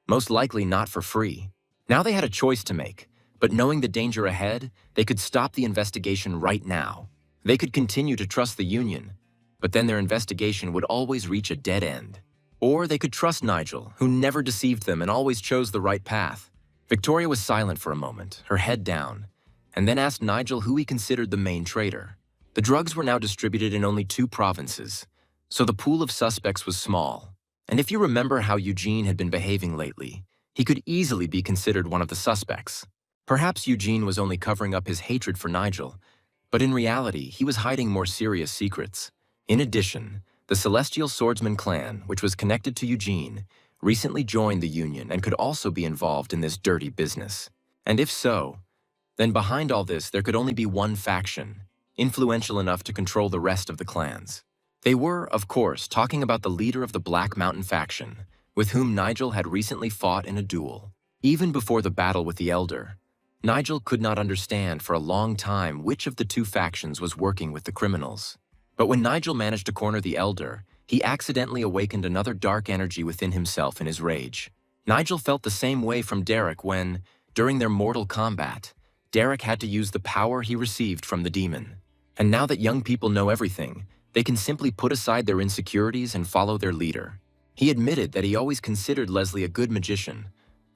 most likely not for free. Now they had a choice to make, but knowing the danger ahead, they could stop the investigation right now. They could continue to trust the Union, but then their investigation would always reach a dead end. Or they could trust Nigel, who never deceived them and always chose the right path. Victoria was silent for a moment, her head down, and then asked Nigel who he considered the main traitor. The drugs were now distributed in only 2 provinces, so the pool of suspects was small. And if you remember how Eugene had been behaving lately, he could easily be considered one of the suspects. Perhaps Eugene was only covering up his hatred for Nigel, but in reality, he was hiding more serious secrets. In addition, the Celestial Swordsman clan, which was connected to Eugene, recently joined the Union and could also be involved in this dirty business. And if so, then behind all this there could only be one faction, influential enough to control the rest of the clans. They were, of course, talking about the leader of the Black Mountain faction, with whom Nigel had recently fought in a duel. Even before the battle with the Elder, Nigel could not understand for a long time which of the 2 factions was working with the criminals. But when Nigel managed to corner the Elder, he accidentally awakened another dark energy within himself in his rage. Nigel felt the same way from Derek when, during their mortal combat, Derek had to use the power he received from the demon. And now that young people know everything, they can simply put aside their insecurities and follow their leader. He admitted that he always considered Leslie a good magician,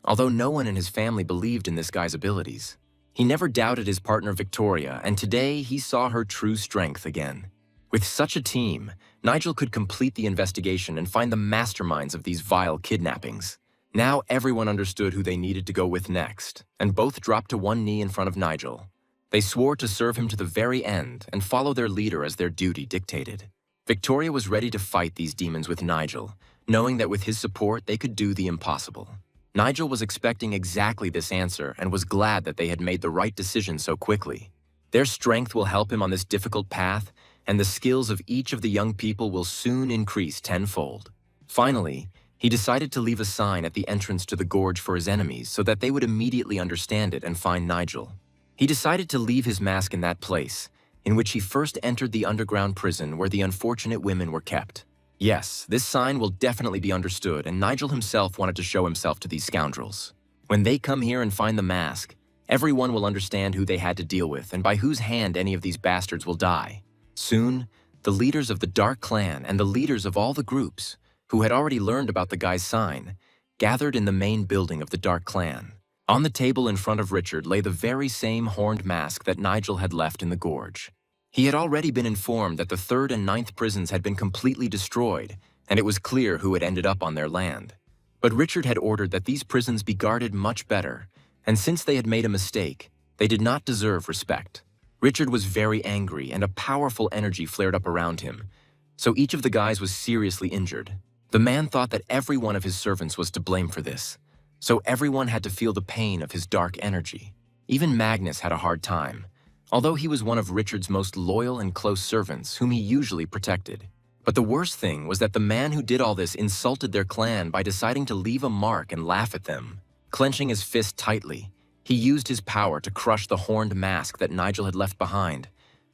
although no one in his family believed in this guy's abilities. He never doubted his partner Victoria, and today he saw her true strength again. With such a team, Nigel could complete the investigation and find the masterminds of these vile kidnappings. Now everyone understood who they needed to go with next, and both dropped to one knee in front of Nigel. They swore to serve him to the very end and follow their leader as their duty dictated. Victoria was ready to fight these demons with Nigel, knowing that with his support they could do the impossible. Nigel was expecting exactly this answer and was glad that they had made the right decision so quickly. Their strength will help him on this difficult path, and the skills of each of the young people will soon increase tenfold. Finally, he decided to leave a sign at the entrance to the gorge for his enemies so that they would immediately understand it and find Nigel. He decided to leave his mask in that place, in which he first entered the underground prison where the unfortunate women were kept. Yes, this sign will definitely be understood, and Nigel himself wanted to show himself to these scoundrels. When they come here and find the mask, everyone will understand who they had to deal with and by whose hand any of these bastards will die. Soon, the leaders of the Dark Clan and the leaders of all the groups, who had already learned about the guy's sign, gathered in the main building of the Dark Clan. On the table in front of Richard lay the very same horned mask that Nigel had left in the gorge. He had already been informed that the 3rd and 9th prisons had been completely destroyed, and it was clear who had ended up on their land. But Richard had ordered that these prisons be guarded much better, and since they had made a mistake, they did not deserve respect. Richard was very angry, and a powerful energy flared up around him, so each of the guys was seriously injured. The man thought that every one of his servants was to blame for this, so everyone had to feel the pain of his dark energy. Even Magnus had a hard time, although he was one of Richard's most loyal and close servants whom he usually protected. But the worst thing was that the man who did all this insulted their clan by deciding to leave a mark and laugh at them. Clenching his fist tightly, he used his power to crush the horned mask that Nigel had left behind,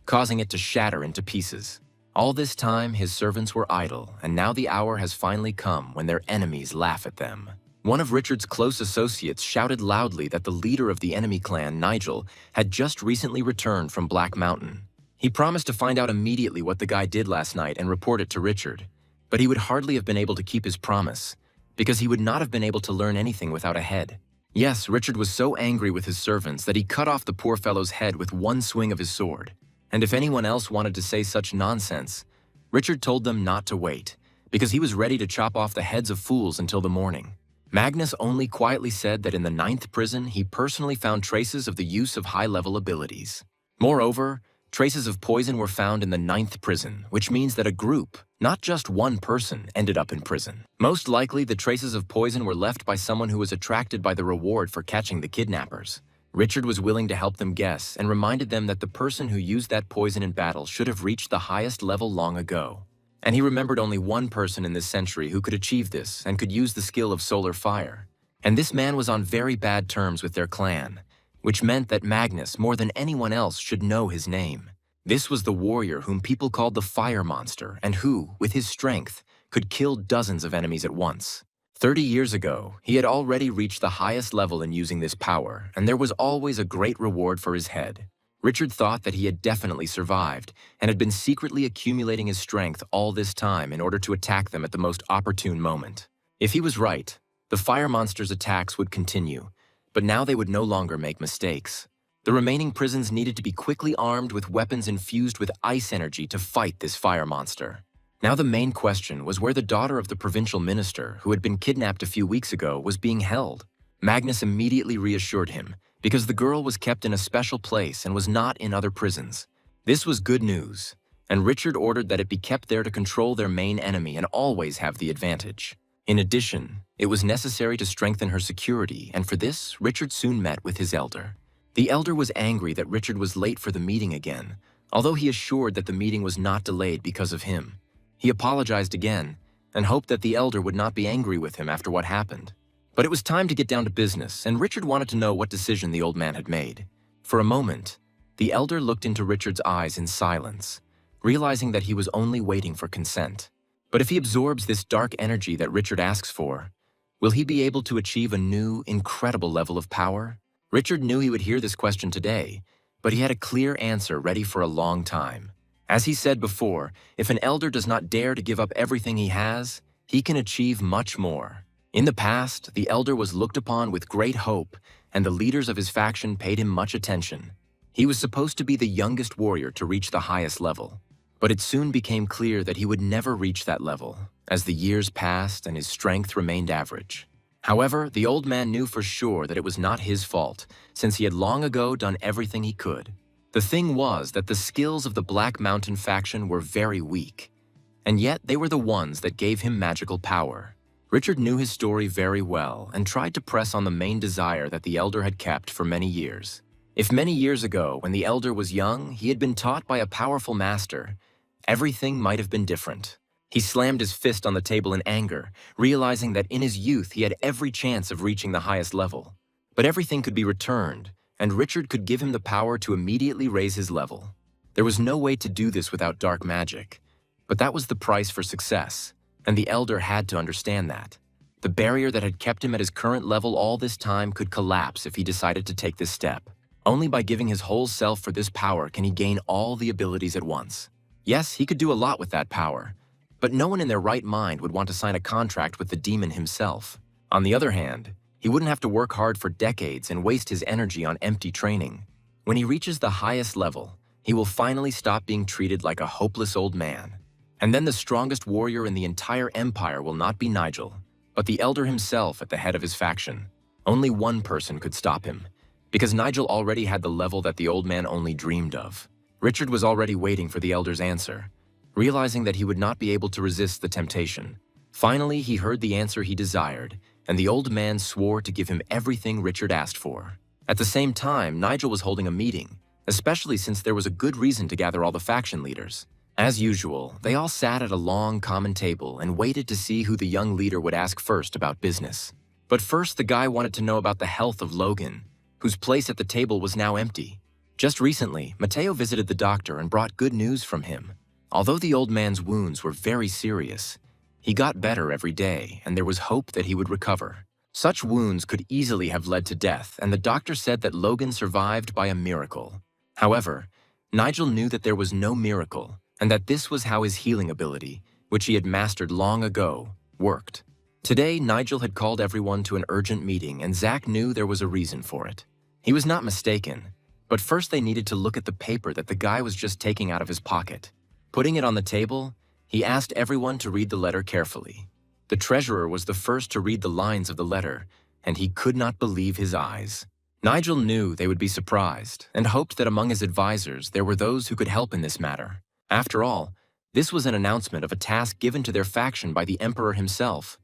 causing it to shatter into pieces. All this time, his servants were idle, and now the hour has finally come when their enemies laugh at them. One of Richard's close associates shouted loudly that the leader of the enemy clan, Nigel, had just recently returned from Black Mountain. He promised to find out immediately what the guy did last night and report it to Richard, but he would hardly have been able to keep his promise, because he would not have been able to learn anything without a head. Yes, Richard was so angry with his servants that he cut off the poor fellow's head with one swing of his sword. And if anyone else wanted to say such nonsense, Richard told them not to wait, because he was ready to chop off the heads of fools until the morning. Magnus only quietly said that in the 9th prison he personally found traces of the use of high-level abilities. Moreover, traces of poison were found in the 9th prison, which means that a group, not just one person, ended up in prison. Most likely, the traces of poison were left by someone who was attracted by the reward for catching the kidnappers. Richard was willing to help them guess and reminded them that the person who used that poison in battle should have reached the highest level long ago. And he remembered only one person in this century who could achieve this and could use the skill of solar fire. And this man was on very bad terms with their clan, which meant that Magnus, more than anyone else, should know his name. This was the warrior whom people called the Fire Monster and who, with his strength, could kill dozens of enemies at once. 30 years ago, he had already reached the highest level in using this power, and there was always a great reward for his head. Richard thought that he had definitely survived and had been secretly accumulating his strength all this time in order to attack them at the most opportune moment. If he was right, the Fire Monster's attacks would continue, but now they would no longer make mistakes. The remaining prisons needed to be quickly armed with weapons infused with ice energy to fight this fire monster. Now the main question was where the daughter of the provincial minister, who had been kidnapped a few weeks ago, was being held. Magnus immediately reassured him, because the girl was kept in a special place and was not in other prisons. This was good news, and Richard ordered that it be kept there to control their main enemy and always have the advantage. In addition, it was necessary to strengthen her security, and for this, Richard soon met with his elder. The elder was angry that Richard was late for the meeting again, although he assured that the meeting was not delayed because of him. He apologized again and hoped that the elder would not be angry with him after what happened. But it was time to get down to business, and Richard wanted to know what decision the old man had made. For a moment, the elder looked into Richard's eyes in silence, realizing that he was only waiting for consent. But if he absorbs this dark energy that Richard asks for, will he be able to achieve a new, incredible level of power? Richard knew he would hear this question today, but he had a clear answer ready for a long time. As he said before, if an elder does not dare to give up everything he has, he can achieve much more. In the past, the elder was looked upon with great hope, and the leaders of his faction paid him much attention. He was supposed to be the youngest warrior to reach the highest level, but it soon became clear that he would never reach that level, as the years passed and his strength remained average. However, the old man knew for sure that it was not his fault, since he had long ago done everything he could. The thing was that the skills of the Black Mountain faction were very weak, and yet they were the ones that gave him magical power. Richard knew his story very well and tried to press on the main desire that the elder had kept for many years. If many years ago, when the elder was young, he had been taught by a powerful master, everything might have been different. He slammed his fist on the table in anger, realizing that in his youth he had every chance of reaching the highest level. But everything could be returned, and Richard could give him the power to immediately raise his level. There was no way to do this without dark magic, but that was the price for success, and the elder had to understand that. The barrier that had kept him at his current level all this time could collapse if he decided to take this step. Only by giving his whole self for this power can he gain all the abilities at once. Yes, he could do a lot with that power, but no one in their right mind would want to sign a contract with the demon himself. On the other hand, he wouldn't have to work hard for decades and waste his energy on empty training. When he reaches the highest level, he will finally stop being treated like a hopeless old man. And then the strongest warrior in the entire empire will not be Nigel, but the elder himself at the head of his faction. Only one person could stop him, because Nigel already had the level that the old man only dreamed of. Richard was already waiting for the elder's answer, realizing that he would not be able to resist the temptation. Finally, he heard the answer he desired, and the old man swore to give him everything Richard asked for. At the same time, Nigel was holding a meeting, especially since there was a good reason to gather all the faction leaders. As usual, they all sat at a long common table and waited to see who the young leader would ask first about business. But first, the guy wanted to know about the health of Logan, whose place at the table was now empty. Just recently, Mateo visited the doctor and brought good news from him. Although the old man's wounds were very serious, he got better every day, and there was hope that he would recover. Such wounds could easily have led to death, and the doctor said that Logan survived by a miracle. However, Nigel knew that there was no miracle, and that this was how his healing ability, which he had mastered long ago, worked. Today, Nigel had called everyone to an urgent meeting, and Zack knew there was a reason for it. He was not mistaken, but first they needed to look at the paper that the guy was just taking out of his pocket. Putting it on the table, he asked everyone to read the letter carefully. The treasurer was the first to read the lines of the letter, and he could not believe his eyes. Nigel knew they would be surprised and hoped that among his advisors there were those who could help in this matter. After all, this was an announcement of a task given to their faction by the emperor himself,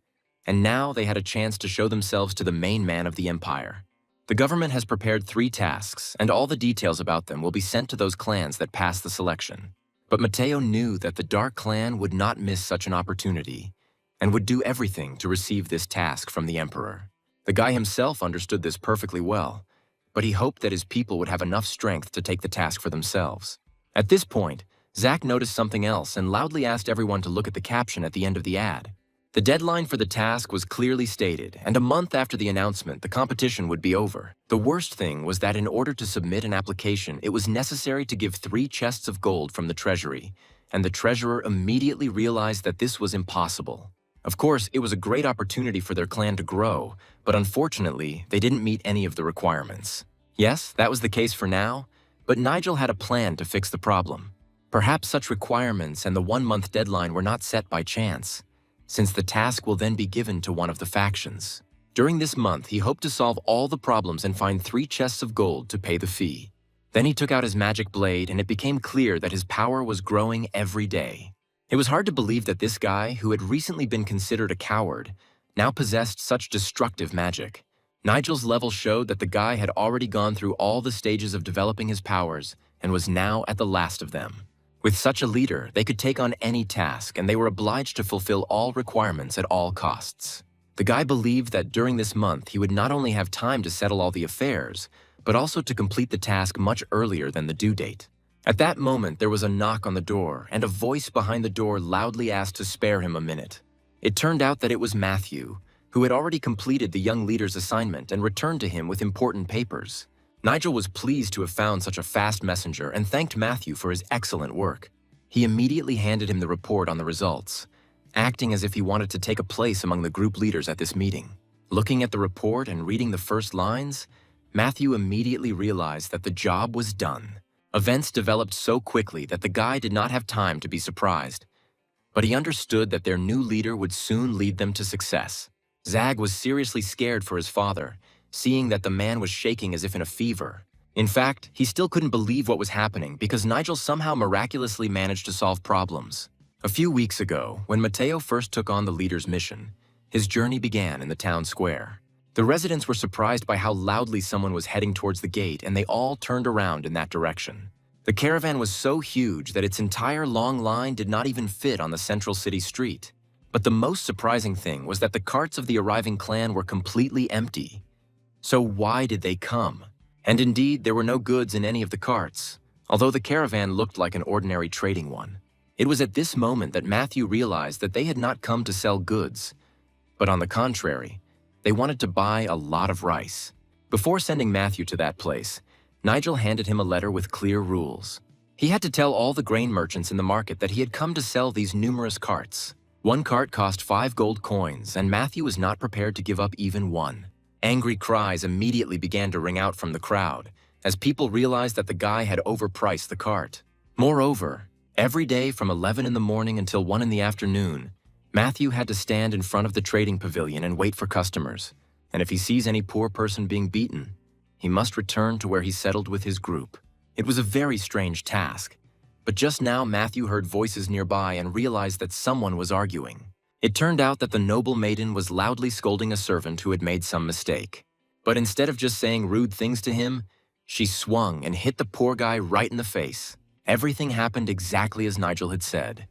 and now they had a chance to show themselves to the main man of the empire. The government has prepared 3 tasks, and all the details about them will be sent to those clans that pass the selection. But Mateo knew that the Dark Clan would not miss such an opportunity, and would do everything to receive this task from the emperor. The guy himself understood this perfectly well, but he hoped that his people would have enough strength to take the task for themselves. At this point, Zack noticed something else and loudly asked everyone to look at the caption at the end of the ad. The deadline for the task was clearly stated, and a month after the announcement, the competition would be over. The worst thing was that in order to submit an application, it was necessary to give 3 chests of gold from the treasury, and the treasurer immediately realized that this was impossible. Of course, it was a great opportunity for their clan to grow, but unfortunately, they didn't meet any of the requirements. Yes, that was the case for now, but Nigel had a plan to fix the problem. Perhaps such requirements and the 1-month deadline were not set by chance, since the task will then be given to one of the factions. During this month, he hoped to solve all the problems and find 3 chests of gold to pay the fee. Then he took out his magic blade, and it became clear that his power was growing every day. It was hard to believe that this guy, who had recently been considered a coward, now possessed such destructive magic. Nigel's level showed that the guy had already gone through all the stages of developing his powers and was now at the last of them. With such a leader, they could take on any task, and they were obliged to fulfill all requirements at all costs. The guy believed that during this month he would not only have time to settle all the affairs, but also to complete the task much earlier than the due date. At that moment, there was a knock on the door, and a voice behind the door loudly asked to spare him a minute. It turned out that it was Matthew, who had already completed the young leader's assignment and returned to him with important papers. Nigel was pleased to have found such a fast messenger and thanked Matthew for his excellent work. He immediately handed him the report on the results, acting as if he wanted to take a place among the group leaders at this meeting. Looking at the report and reading the first lines, Matthew immediately realized that the job was done. Events developed so quickly that the guy did not have time to be surprised, but he understood that their new leader would soon lead them to success. Zag was seriously scared for his father, seeing that the man was shaking as if in a fever. In fact, he still couldn't believe what was happening because Nigel somehow miraculously managed to solve problems. A few weeks ago, when Mateo first took on the leader's mission, his journey began in the town square. The residents were surprised by how loudly someone was heading towards the gate, and they all turned around in that direction. The caravan was so huge that its entire long line did not even fit on the central city street. But the most surprising thing was that the carts of the arriving clan were completely empty. So why did they come? And indeed, there were no goods in any of the carts, although the caravan looked like an ordinary trading one. It was at this moment that Matthew realized that they had not come to sell goods. But on the contrary, they wanted to buy a lot of rice. Before sending Matthew to that place, Nigel handed him a letter with clear rules. He had to tell all the grain merchants in the market that he had come to sell these numerous carts. One cart cost 5 gold coins, and Matthew was not prepared to give up even one. Angry cries immediately began to ring out from the crowd, as people realized that the guy had overpriced the cart. Moreover, every day from 11 in the morning until 1 in the afternoon, Matthew had to stand in front of the trading pavilion and wait for customers, and if he sees any poor person being beaten, he must return to where he settled with his group. It was a very strange task, but just now Matthew heard voices nearby and realized that someone was arguing. It turned out that the noble maiden was loudly scolding a servant who had made some mistake. But instead of just saying rude things to him, she swung and hit the poor guy right in the face. Everything happened exactly as Nigel had said.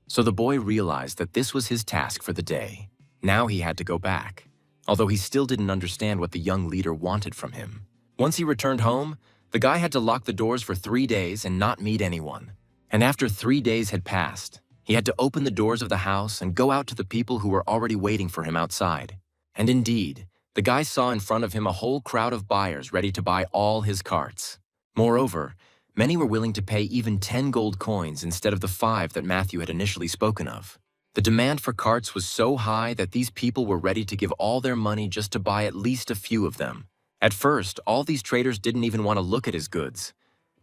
So the boy realized that this was his task for the day. Now he had to go back, although he still didn't understand what the young leader wanted from him. Once he returned home, the guy had to lock the doors for 3 days and not meet anyone. And after 3 days had passed, he had to open the doors of the house and go out to the people who were already waiting for him outside. And indeed, the guy saw in front of him a whole crowd of buyers ready to buy all his carts. Moreover, many were willing to pay even 10 gold coins instead of the 5 that Matthew had initially spoken of. The demand for carts was so high that these people were ready to give all their money just to buy at least a few of them. At first, all these traders didn't even want to look at his goods.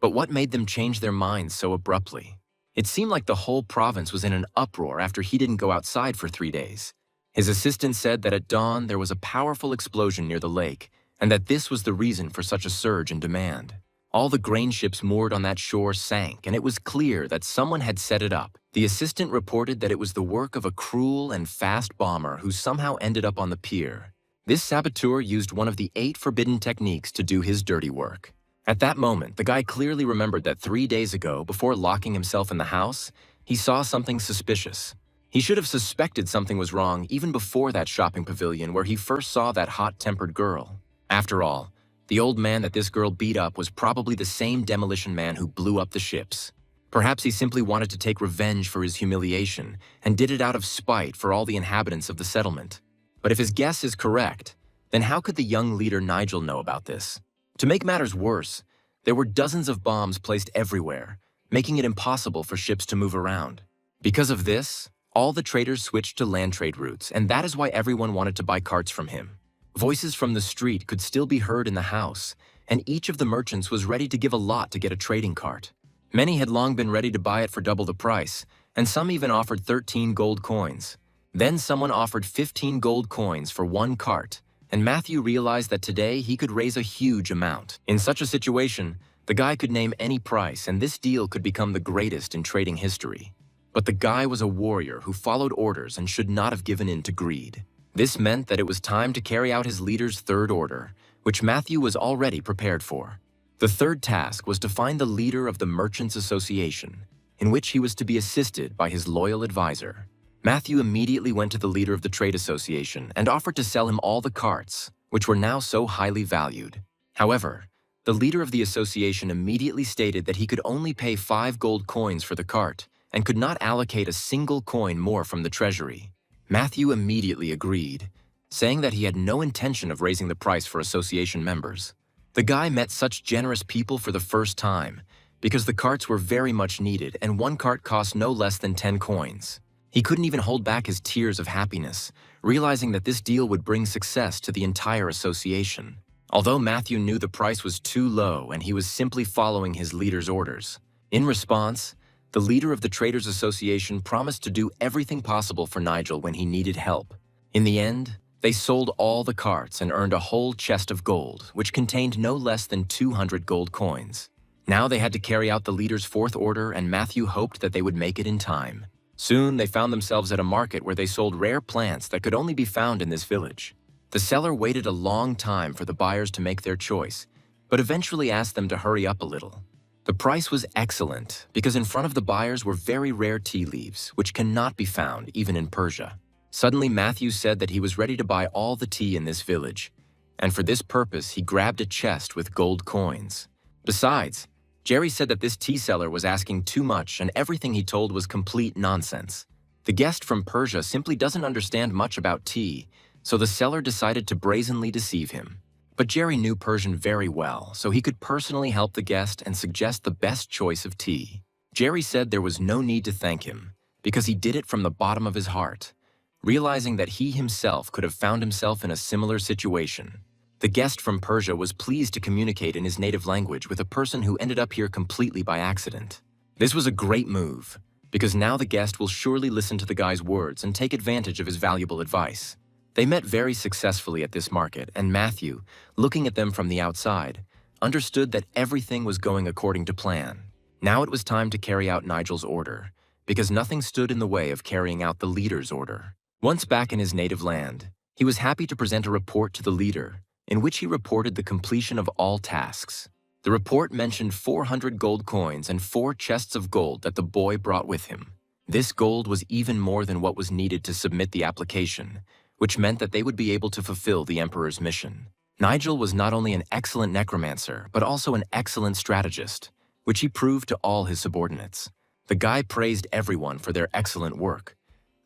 But what made them change their minds so abruptly? It seemed like the whole province was in an uproar after he didn't go outside for 3 days. His assistant said that at dawn there was a powerful explosion near the lake, and that this was the reason for such a surge in demand. All the grain ships moored on that shore sank, and it was clear that someone had set it up. The assistant reported that it was the work of a cruel and fast bomber who somehow ended up on the pier. This saboteur used one of the 8 forbidden techniques to do his dirty work. At that moment, the guy clearly remembered that 3 days ago, before locking himself in the house, he saw something suspicious. He should have suspected something was wrong even before that shopping pavilion where he first saw that hot-tempered girl. After all, the old man that this girl beat up was probably the same demolition man who blew up the ships. Perhaps he simply wanted to take revenge for his humiliation and did it out of spite for all the inhabitants of the settlement. But if his guess is correct, then how could the young leader Nigel know about this? To make matters worse, there were dozens of bombs placed everywhere, making it impossible for ships to move around. Because of this, all the traders switched to land trade routes, and that is why everyone wanted to buy carts from him. Voices from the street could still be heard in the house, and each of the merchants was ready to give a lot to get a trading cart. Many had long been ready to buy it for double the price, and some even offered 13 gold coins. Then someone offered 15 gold coins for one cart, and Matthew realized that today he could raise a huge amount. In such a situation, the guy could name any price, and this deal could become the greatest in trading history. But the guy was a warrior who followed orders and should not have given in to greed. This meant that it was time to carry out his leader's third order, which Matthew was already prepared for. The third task was to find the leader of the Merchants Association, in which he was to be assisted by his loyal advisor. Matthew immediately went to the leader of the trade association and offered to sell him all the carts, which were now so highly valued. However, the leader of the association immediately stated that he could only pay 5 gold coins for the cart and could not allocate a single coin more from the treasury. Matthew immediately agreed, saying that he had no intention of raising the price for association members. The guy met such generous people for the first time, because the carts were very much needed and one cart cost no less than 10 coins. He couldn't even hold back his tears of happiness, realizing that this deal would bring success to the entire association. Although Matthew knew the price was too low and he was simply following his leader's orders. In response, the leader of the Traders Association promised to do everything possible for Nigel when he needed help. In the end, they sold all the carts and earned a whole chest of gold, which contained no less than 200 gold coins. Now they had to carry out the leader's fourth order, and Matthew hoped that they would make it in time. Soon, they found themselves at a market where they sold rare plants that could only be found in this village. The seller waited a long time for the buyers to make their choice, but eventually asked them to hurry up a little. The price was excellent because in front of the buyers were very rare tea leaves, which cannot be found even in Persia. Suddenly, Matthew said that he was ready to buy all the tea in this village, and for this purpose, he grabbed a chest with gold coins. Besides, Jerry said that this tea seller was asking too much and everything he told was complete nonsense. The guest from Persia simply doesn't understand much about tea, so the seller decided to brazenly deceive him. But Jerry knew Persian very well, so he could personally help the guest and suggest the best choice of tea. Jerry said there was no need to thank him, because he did it from the bottom of his heart, realizing that he himself could have found himself in a similar situation. The guest from Persia was pleased to communicate in his native language with a person who ended up here completely by accident. This was a great move, because now the guest will surely listen to the guy's words and take advantage of his valuable advice. They met very successfully at this market, and Matthew, looking at them from the outside, understood that everything was going according to plan. Now it was time to carry out Nigel's order, because nothing stood in the way of carrying out the leader's order. Once back in his native land, he was happy to present a report to the leader, in which he reported the completion of all tasks. The report mentioned 400 gold coins and 4 chests of gold that the boy brought with him. This gold was even more than what was needed to submit the application, which meant that they would be able to fulfill the Emperor's mission. Nigel was not only an excellent necromancer, but also an excellent strategist, which he proved to all his subordinates. The guy praised everyone for their excellent work,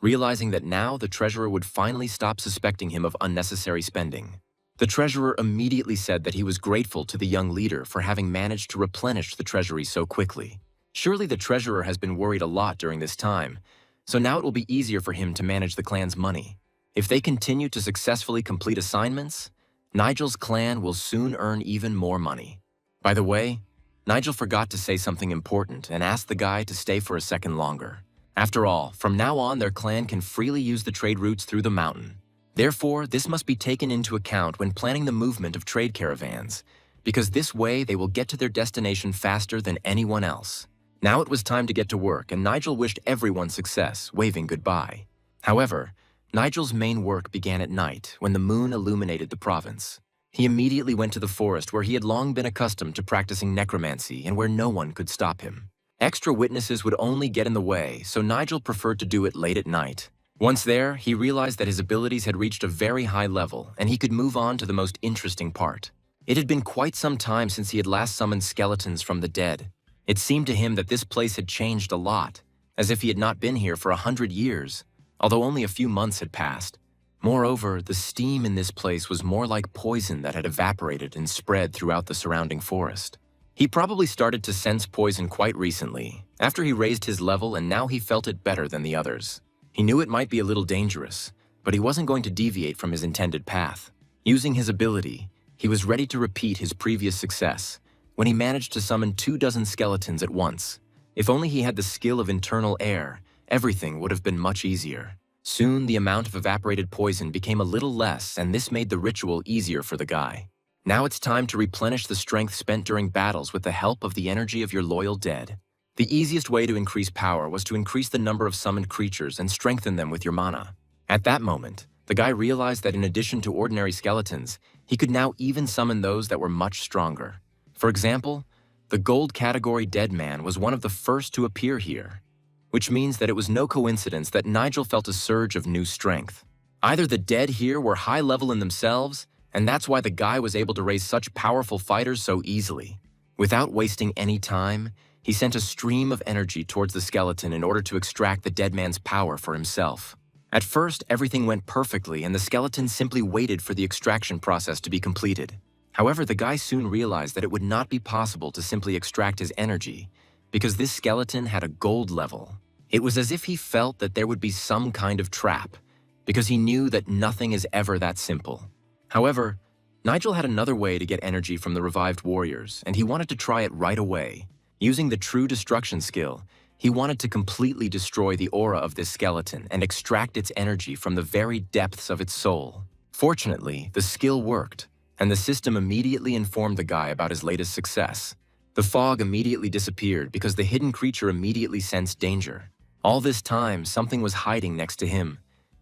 realizing that now the treasurer would finally stop suspecting him of unnecessary spending. The treasurer immediately said that he was grateful to the young leader for having managed to replenish the treasury so quickly. Surely the treasurer has been worried a lot during this time, so now it will be easier for him to manage the clan's money. If they continue to successfully complete assignments, Nigel's clan will soon earn even more money. By the way, Nigel forgot to say something important and asked the guy to stay for a second longer. After all, from now on their clan can freely use the trade routes through the mountain. Therefore, this must be taken into account when planning the movement of trade caravans, because this way they will get to their destination faster than anyone else. Now it was time to get to work, and Nigel wished everyone success, waving goodbye. However, Nigel's main work began at night when the moon illuminated the province. He immediately went to the forest where he had long been accustomed to practicing necromancy and where no one could stop him. Extra witnesses would only get in the way, so Nigel preferred to do it late at night. Once there, he realized that his abilities had reached a very high level and he could move on to the most interesting part. It had been quite some time since he had last summoned skeletons from the dead. It seemed to him that this place had changed a lot, as if he had not been here for 100 years. Although only a few months had passed. Moreover, the steam in this place was more like poison that had evaporated and spread throughout the surrounding forest. He probably started to sense poison quite recently, after he raised his level, and now he felt it better than the others. He knew it might be a little dangerous, but he wasn't going to deviate from his intended path. Using his ability, he was ready to repeat his previous success, when he managed to summon 24 skeletons at once. If only he had the skill of internal air, everything would have been much easier. Soon, the amount of evaporated poison became a little less, and this made the ritual easier for the guy. Now it's time to replenish the strength spent during battles with the help of the energy of your loyal dead. The easiest way to increase power was to increase the number of summoned creatures and strengthen them with your mana. At that moment, the guy realized that in addition to ordinary skeletons, he could now even summon those that were much stronger. For example, the gold category dead man was one of the first to appear here, which means that it was no coincidence that Nigel felt a surge of new strength. Either the dead here were high level in themselves, and that's why the guy was able to raise such powerful fighters so easily. Without wasting any time, he sent a stream of energy towards the skeleton in order to extract the dead man's power for himself. At first, everything went perfectly, and the skeleton simply waited for the extraction process to be completed. However, the guy soon realized that it would not be possible to simply extract his energy, because this skeleton had a gold level. It was as if he felt that there would be some kind of trap, because he knew that nothing is ever that simple. However, Nigel had another way to get energy from the revived warriors, and he wanted to try it right away. Using the true destruction skill, he wanted to completely destroy the aura of this skeleton and extract its energy from the very depths of its soul. Fortunately, the skill worked, and the system immediately informed the guy about his latest success. The fog immediately disappeared because the hidden creature immediately sensed danger. All this time, something was hiding next to him,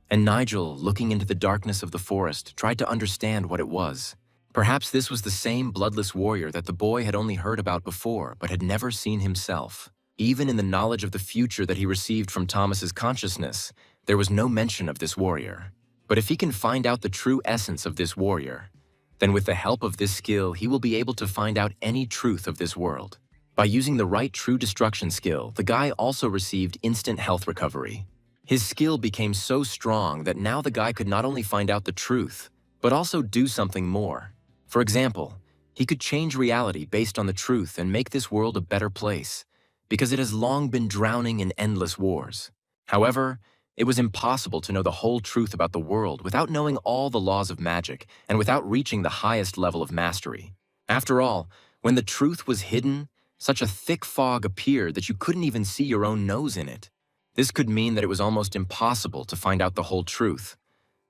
and Nigel, looking into the darkness of the forest, tried to understand what it was. Perhaps this was the same bloodless warrior that the boy had only heard about before, but had never seen himself. Even in the knowledge of the future that he received from Thomas's consciousness, there was no mention of this warrior. But if he can find out the true essence of this warrior, then with the help of this skill, he will be able to find out any truth of this world. By using the right true destruction skill, the guy also received instant health recovery. His skill became so strong that now the guy could not only find out the truth, but also do something more. For example, he could change reality based on the truth and make this world a better place, because it has long been drowning in endless wars. However, it was impossible to know the whole truth about the world without knowing all the laws of magic and without reaching the highest level of mastery. After all, when the truth was hidden, such a thick fog appeared that you couldn't even see your own nose in it. This could mean that it was almost impossible to find out the whole truth.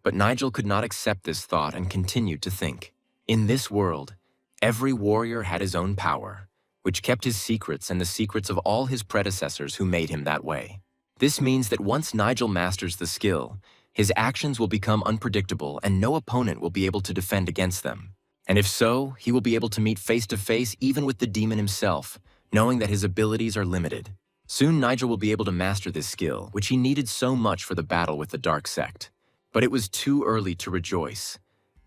But Nigel could not accept this thought and continued to think. In this world, every warrior had his own power, which kept his secrets and the secrets of all his predecessors who made him that way. This means that once Nigel masters the skill, his actions will become unpredictable and no opponent will be able to defend against them. And if so, he will be able to meet face to face even with the demon himself, knowing that his abilities are limited. Soon Nigel will be able to master this skill, which he needed so much for the battle with the Dark Sect. But it was too early to rejoice,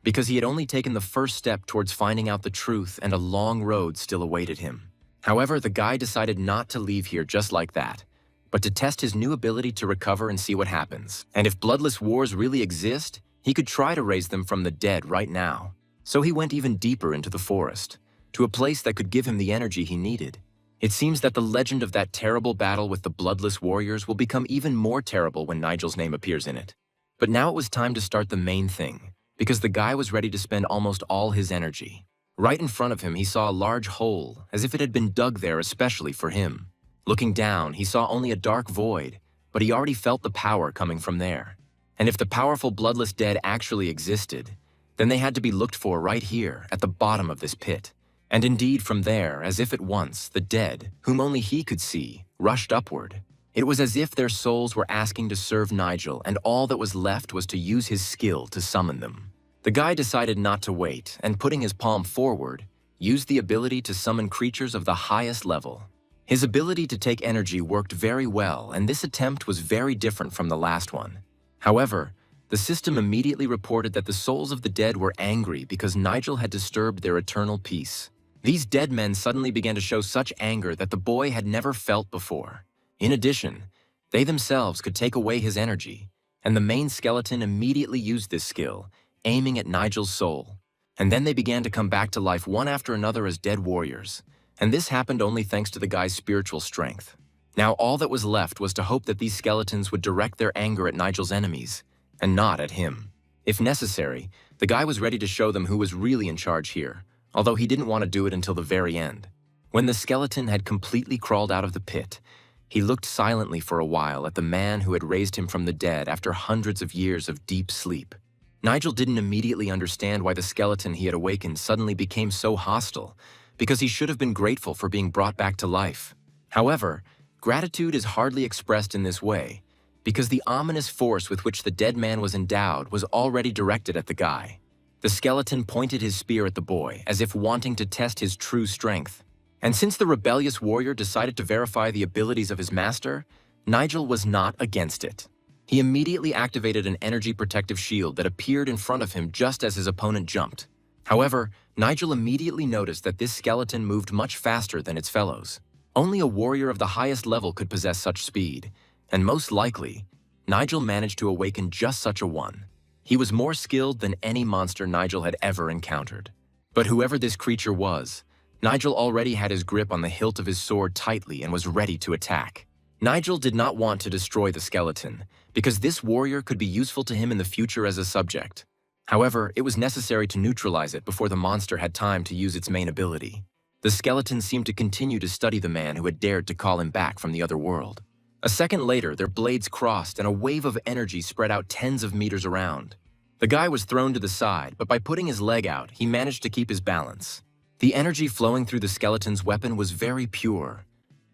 because he had only taken the first step towards finding out the truth and a long road still awaited him. However, the guy decided not to leave here just like that, but to test his new ability to recover and see what happens. And if bloodless wars really exist, he could try to raise them from the dead right now. So he went even deeper into the forest, to a place that could give him the energy he needed. It seems that the legend of that terrible battle with the bloodless warriors will become even more terrible when Nigel's name appears in it. But now it was time to start the main thing, because the guy was ready to spend almost all his energy. Right in front of him, he saw a large hole, as if it had been dug there especially for him. Looking down, he saw only a dark void, but he already felt the power coming from there. And if the powerful bloodless dead actually existed, then they had to be looked for right here, at the bottom of this pit. And indeed, from there, as if at once, the dead, whom only he could see, rushed upward. It was as if their souls were asking to serve Nigel, and all that was left was to use his skill to summon them. The guy decided not to wait, and putting his palm forward, used the ability to summon creatures of the highest level. His ability to take energy worked very well, and this attempt was very different from the last one. However, the system immediately reported that the souls of the dead were angry because Nigel had disturbed their eternal peace. These dead men suddenly began to show such anger that the boy had never felt before. In addition, they themselves could take away his energy, and the main skeleton immediately used this skill, aiming at Nigel's soul. And then they began to come back to life one after another as dead warriors. And this happened only thanks to the guy's spiritual strength. Now all that was left was to hope that these skeletons would direct their anger at Nigel's enemies, and not at him. If necessary, the guy was ready to show them who was really in charge here, although he didn't want to do it until the very end. When the skeleton had completely crawled out of the pit, he looked silently for a while at the man who had raised him from the dead after hundreds of years of deep sleep. Nigel didn't immediately understand why the skeleton he had awakened suddenly became so hostile, because he should have been grateful for being brought back to life. However, gratitude is hardly expressed in this way, because the ominous force with which the dead man was endowed was already directed at the guy. The skeleton pointed his spear at the boy, as if wanting to test his true strength. And since the rebellious warrior decided to verify the abilities of his master, Nigel was not against it. He immediately activated an energy protective shield that appeared in front of him just as his opponent jumped. However, Nigel immediately noticed that this skeleton moved much faster than its fellows. Only a warrior of the highest level could possess such speed, and most likely, Nigel managed to awaken just such a one. He was more skilled than any monster Nigel had ever encountered. But whoever this creature was, Nigel already had his grip on the hilt of his sword tightly and was ready to attack. Nigel did not want to destroy the skeleton, because this warrior could be useful to him in the future as a subject. However, it was necessary to neutralize it before the monster had time to use its main ability. The skeleton seemed to continue to study the man who had dared to call him back from the other world. A second later, their blades crossed and a wave of energy spread out tens of meters around. The guy was thrown to the side, but by putting his leg out, he managed to keep his balance. The energy flowing through the skeleton's weapon was very pure,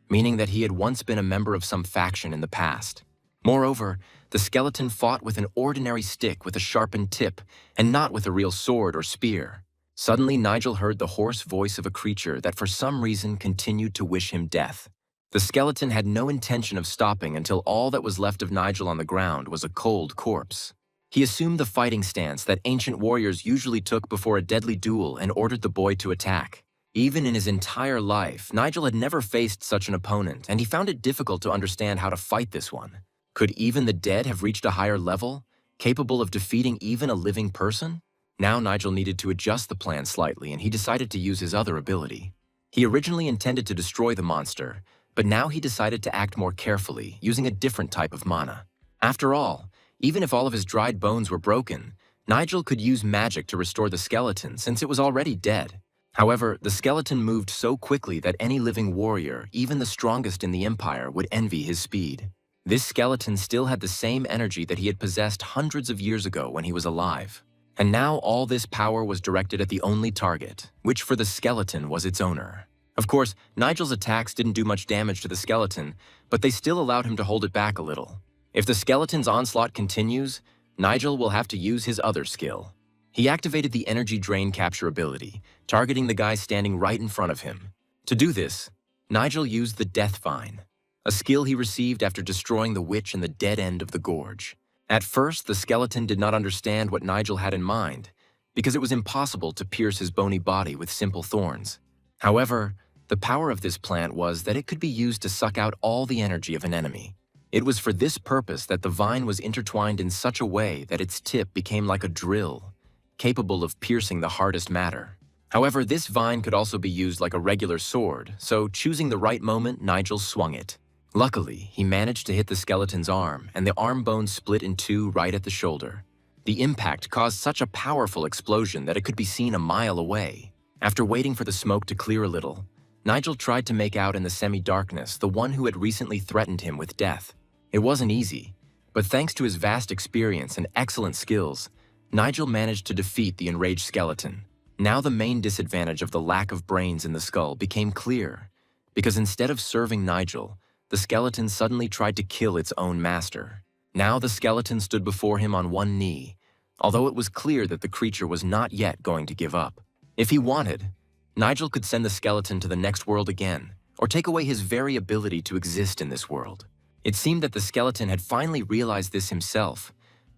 meaning that he had once been a member of some faction in the past. Moreover, the skeleton fought with an ordinary stick with a sharpened tip, and not with a real sword or spear. Suddenly, Nigel heard the hoarse voice of a creature that for some reason continued to wish him death. The skeleton had no intention of stopping until all that was left of Nigel on the ground was a cold corpse. He assumed the fighting stance that ancient warriors usually took before a deadly duel and ordered the boy to attack. Even in his entire life, Nigel had never faced such an opponent, and he found it difficult to understand how to fight this one. Could even the dead have reached a higher level, capable of defeating even a living person? Now Nigel needed to adjust the plan slightly, and he decided to use his other ability. He originally intended to destroy the monster, but now he decided to act more carefully, using a different type of mana. After all, even if all of his dried bones were broken, Nigel could use magic to restore the skeleton since it was already dead. However, the skeleton moved so quickly that any living warrior, even the strongest in the Empire, would envy his speed. This skeleton still had the same energy that he had possessed hundreds of years ago when he was alive. And now all this power was directed at the only target, which for the skeleton was its owner. Of course, Nigel's attacks didn't do much damage to the skeleton, but they still allowed him to hold it back a little. If the skeleton's onslaught continues, Nigel will have to use his other skill. He activated the energy drain capture ability, targeting the guy standing right in front of him. To do this, Nigel used the Death Vine, a skill he received after destroying the witch in the dead end of the gorge. At first, the skeleton did not understand what Nigel had in mind, because it was impossible to pierce his bony body with simple thorns. However, the power of this plant was that it could be used to suck out all the energy of an enemy. It was for this purpose that the vine was intertwined in such a way that its tip became like a drill, capable of piercing the hardest matter. However, this vine could also be used like a regular sword, so choosing the right moment, Nigel swung it. Luckily, he managed to hit the skeleton's arm, and the arm bone split in two right at the shoulder. The impact caused such a powerful explosion that it could be seen a mile away. After waiting for the smoke to clear a little, Nigel tried to make out in the semi-darkness the one who had recently threatened him with death. It wasn't easy, but thanks to his vast experience and excellent skills, Nigel managed to defeat the enraged skeleton. Now the main disadvantage of the lack of brains in the skull became clear, because instead of serving Nigel, the skeleton suddenly tried to kill its own master. Now the skeleton stood before him on one knee, although it was clear that the creature was not yet going to give up. If he wanted, Nigel could send the skeleton to the next world again, or take away his very ability to exist in this world. It seemed that the skeleton had finally realized this himself,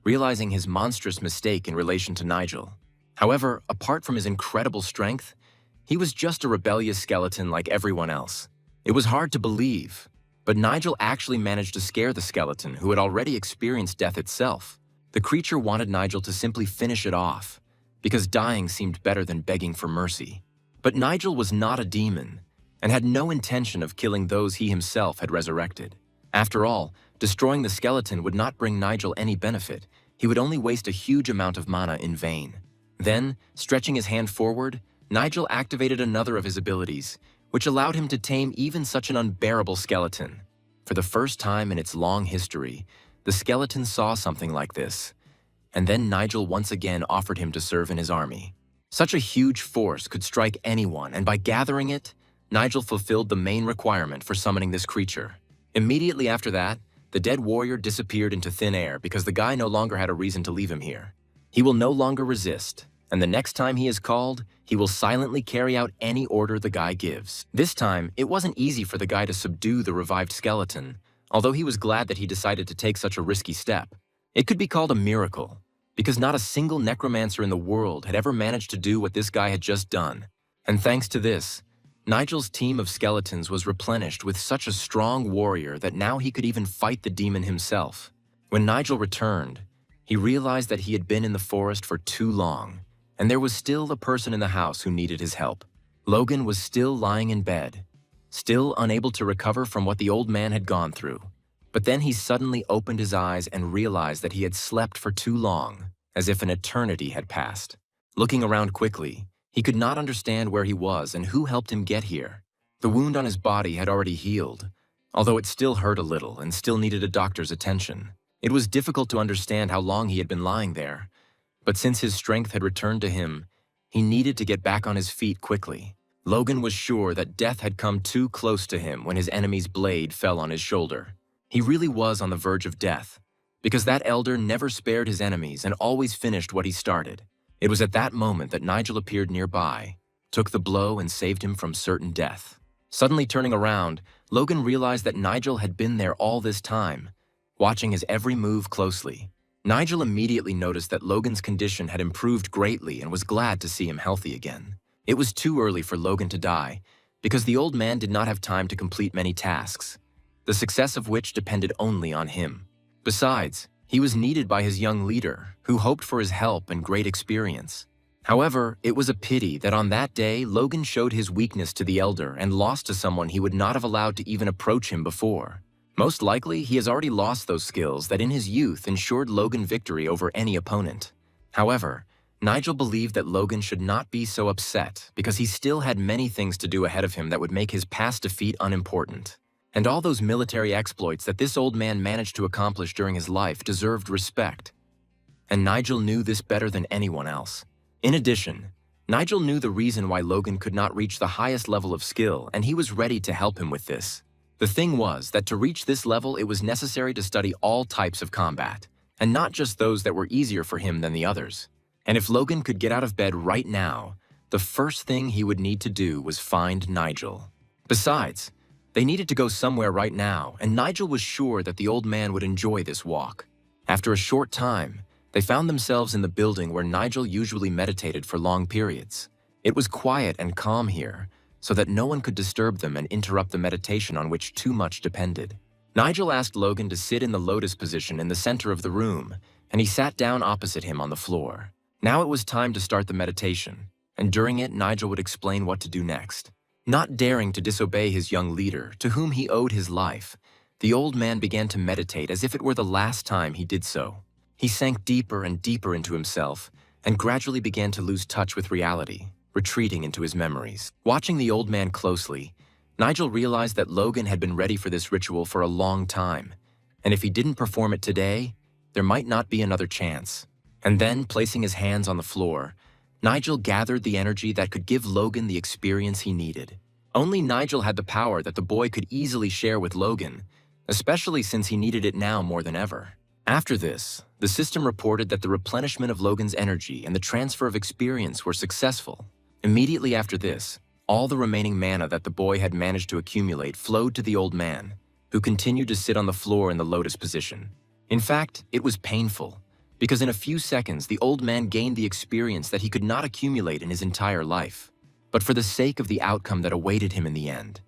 realizing his monstrous mistake in relation to Nigel. However, apart from his incredible strength, he was just a rebellious skeleton like everyone else. It was hard to believe, but Nigel actually managed to scare the skeleton, who had already experienced death itself. The creature wanted Nigel to simply finish it off, because dying seemed better than begging for mercy. But Nigel was not a demon, and had no intention of killing those he himself had resurrected. After all, destroying the skeleton would not bring Nigel any benefit. He would only waste a huge amount of mana in vain. Then, stretching his hand forward, Nigel activated another of his abilities, which allowed him to tame even such an unbearable skeleton. For the first time in its long history, the skeleton saw something like this. And then Nigel once again offered him to serve in his army. Such a huge force could strike anyone, and by gathering it, Nigel fulfilled the main requirement for summoning this creature. Immediately after that, the dead warrior disappeared into thin air because the guy no longer had a reason to leave him here. He will no longer resist, and the next time he is called, he will silently carry out any order the guy gives. This time, it wasn't easy for the guy to subdue the revived skeleton, although he was glad that he decided to take such a risky step. It could be called a miracle, because not a single necromancer in the world had ever managed to do what this guy had just done. And thanks to this, Nigel's team of skeletons was replenished with such a strong warrior that now he could even fight the demon himself. When Nigel returned, he realized that he had been in the forest for too long, and there was still a person in the house who needed his help. Logan was still lying in bed, still unable to recover from what the old man had gone through. But then he suddenly opened his eyes and realized that he had slept for too long, as if an eternity had passed. Looking around quickly, he could not understand where he was and who helped him get here. The wound on his body had already healed, although it still hurt a little and still needed a doctor's attention. It was difficult to understand how long he had been lying there, but since his strength had returned to him, he needed to get back on his feet quickly. Logan was sure that death had come too close to him when his enemy's blade fell on his shoulder. He really was on the verge of death, because that elder never spared his enemies and always finished what he started. It was at that moment that Nigel appeared nearby, took the blow and saved him from certain death. Suddenly turning around, Logan realized that Nigel had been there all this time, watching his every move closely. Nigel immediately noticed that Logan's condition had improved greatly and was glad to see him healthy again. It was too early for Logan to die, because the old man did not have time to complete many tasks, the success of which depended only on him. Besides, he was needed by his young leader, who hoped for his help and great experience. However, it was a pity that on that day, Logan showed his weakness to the Elder and lost to someone he would not have allowed to even approach him before. Most likely, he has already lost those skills that in his youth ensured Logan victory over any opponent. However, Nigel believed that Logan should not be so upset because he still had many things to do ahead of him that would make his past defeat unimportant. And all those military exploits that this old man managed to accomplish during his life deserved respect. And Nigel knew this better than anyone else. In addition, Nigel knew the reason why Logan could not reach the highest level of skill, and he was ready to help him with this. The thing was that to reach this level, it was necessary to study all types of combat, and not just those that were easier for him than the others. And if Logan could get out of bed right now, the first thing he would need to do was find Nigel. Besides, they needed to go somewhere right now, and Nigel was sure that the old man would enjoy this walk. After a short time, they found themselves in the building where Nigel usually meditated for long periods. It was quiet and calm here, so that no one could disturb them and interrupt the meditation on which too much depended. Nigel asked Logan to sit in the lotus position in the center of the room, and he sat down opposite him on the floor. Now it was time to start the meditation, and during it, Nigel would explain what to do next. Not daring to disobey his young leader, to whom he owed his life, the old man began to meditate as if it were the last time he did so. He sank deeper and deeper into himself and gradually began to lose touch with reality, retreating into his memories. Watching the old man closely, Nigel realized that Logan had been ready for this ritual for a long time, and if he didn't perform it today, there might not be another chance. And then, placing his hands on the floor, Nigel gathered the energy that could give Logan the experience he needed. Only Nigel had the power that the boy could easily share with Logan, especially since he needed it now more than ever. After this, the system reported that the replenishment of Logan's energy and the transfer of experience were successful. Immediately after this, all the remaining mana that the boy had managed to accumulate flowed to the old man, who continued to sit on the floor in the lotus position. In fact, it was painful, because in a few seconds the old man gained the experience that he could not accumulate in his entire life. But for the sake of the outcome that awaited him in the end,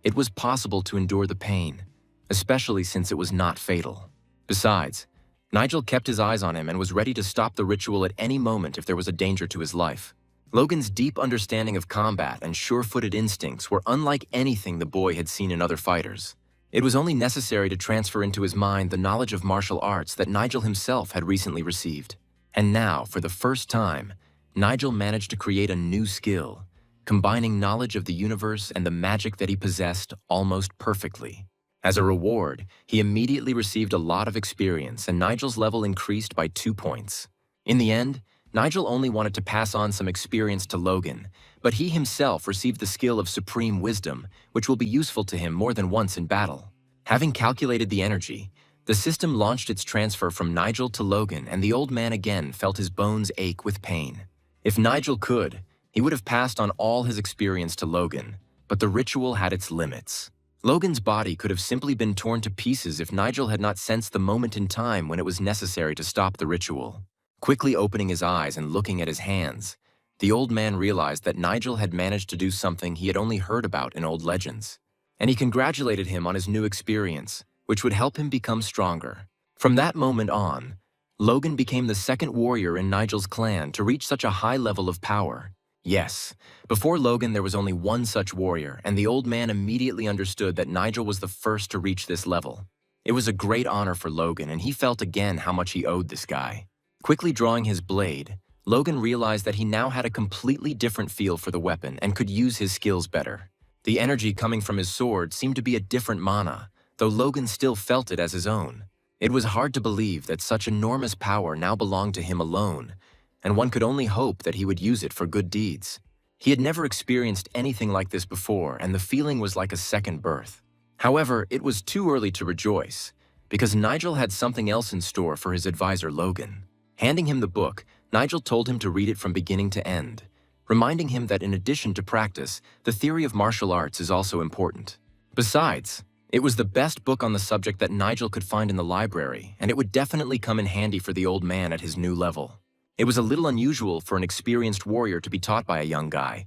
it was possible to endure the pain, especially since it was not fatal. Besides, Nigel kept his eyes on him and was ready to stop the ritual at any moment if there was a danger to his life. Logan's deep understanding of combat and sure-footed instincts were unlike anything the boy had seen in other fighters. It was only necessary to transfer into his mind the knowledge of martial arts that Nigel himself had recently received. And now, for the first time, Nigel managed to create a new skill, combining knowledge of the universe and the magic that he possessed almost perfectly. As a reward, he immediately received a lot of experience, and Nigel's level increased by 2 points. In the end, Nigel only wanted to pass on some experience to Logan, but he himself received the skill of supreme wisdom, which will be useful to him more than once in battle. Having calculated the energy, the system launched its transfer from Nigel to Logan, and the old man again felt his bones ache with pain. If Nigel could, he would have passed on all his experience to Logan, but the ritual had its limits. Logan's body could have simply been torn to pieces if Nigel had not sensed the moment in time when it was necessary to stop the ritual. Quickly opening his eyes and looking at his hands, the old man realized that Nigel had managed to do something he had only heard about in old legends. And he congratulated him on his new experience, which would help him become stronger. From that moment on, Logan became the second warrior in Nigel's clan to reach such a high level of power. Yes, before Logan there was only one such warrior, and the old man immediately understood that Nigel was the first to reach this level. It was a great honor for Logan, and he felt again how much he owed this guy. Quickly drawing his blade, Logan realized that he now had a completely different feel for the weapon and could use his skills better. The energy coming from his sword seemed to be a different mana, though Logan still felt it as his own. It was hard to believe that such enormous power now belonged to him alone, and one could only hope that he would use it for good deeds. He had never experienced anything like this before, and the feeling was like a second birth. However, it was too early to rejoice, because Nigel had something else in store for his advisor Logan. Handing him the book, Nigel told him to read it from beginning to end, reminding him that in addition to practice, the theory of martial arts is also important. Besides, it was the best book on the subject that Nigel could find in the library, and it would definitely come in handy for the old man at his new level. It was a little unusual for an experienced warrior to be taught by a young guy,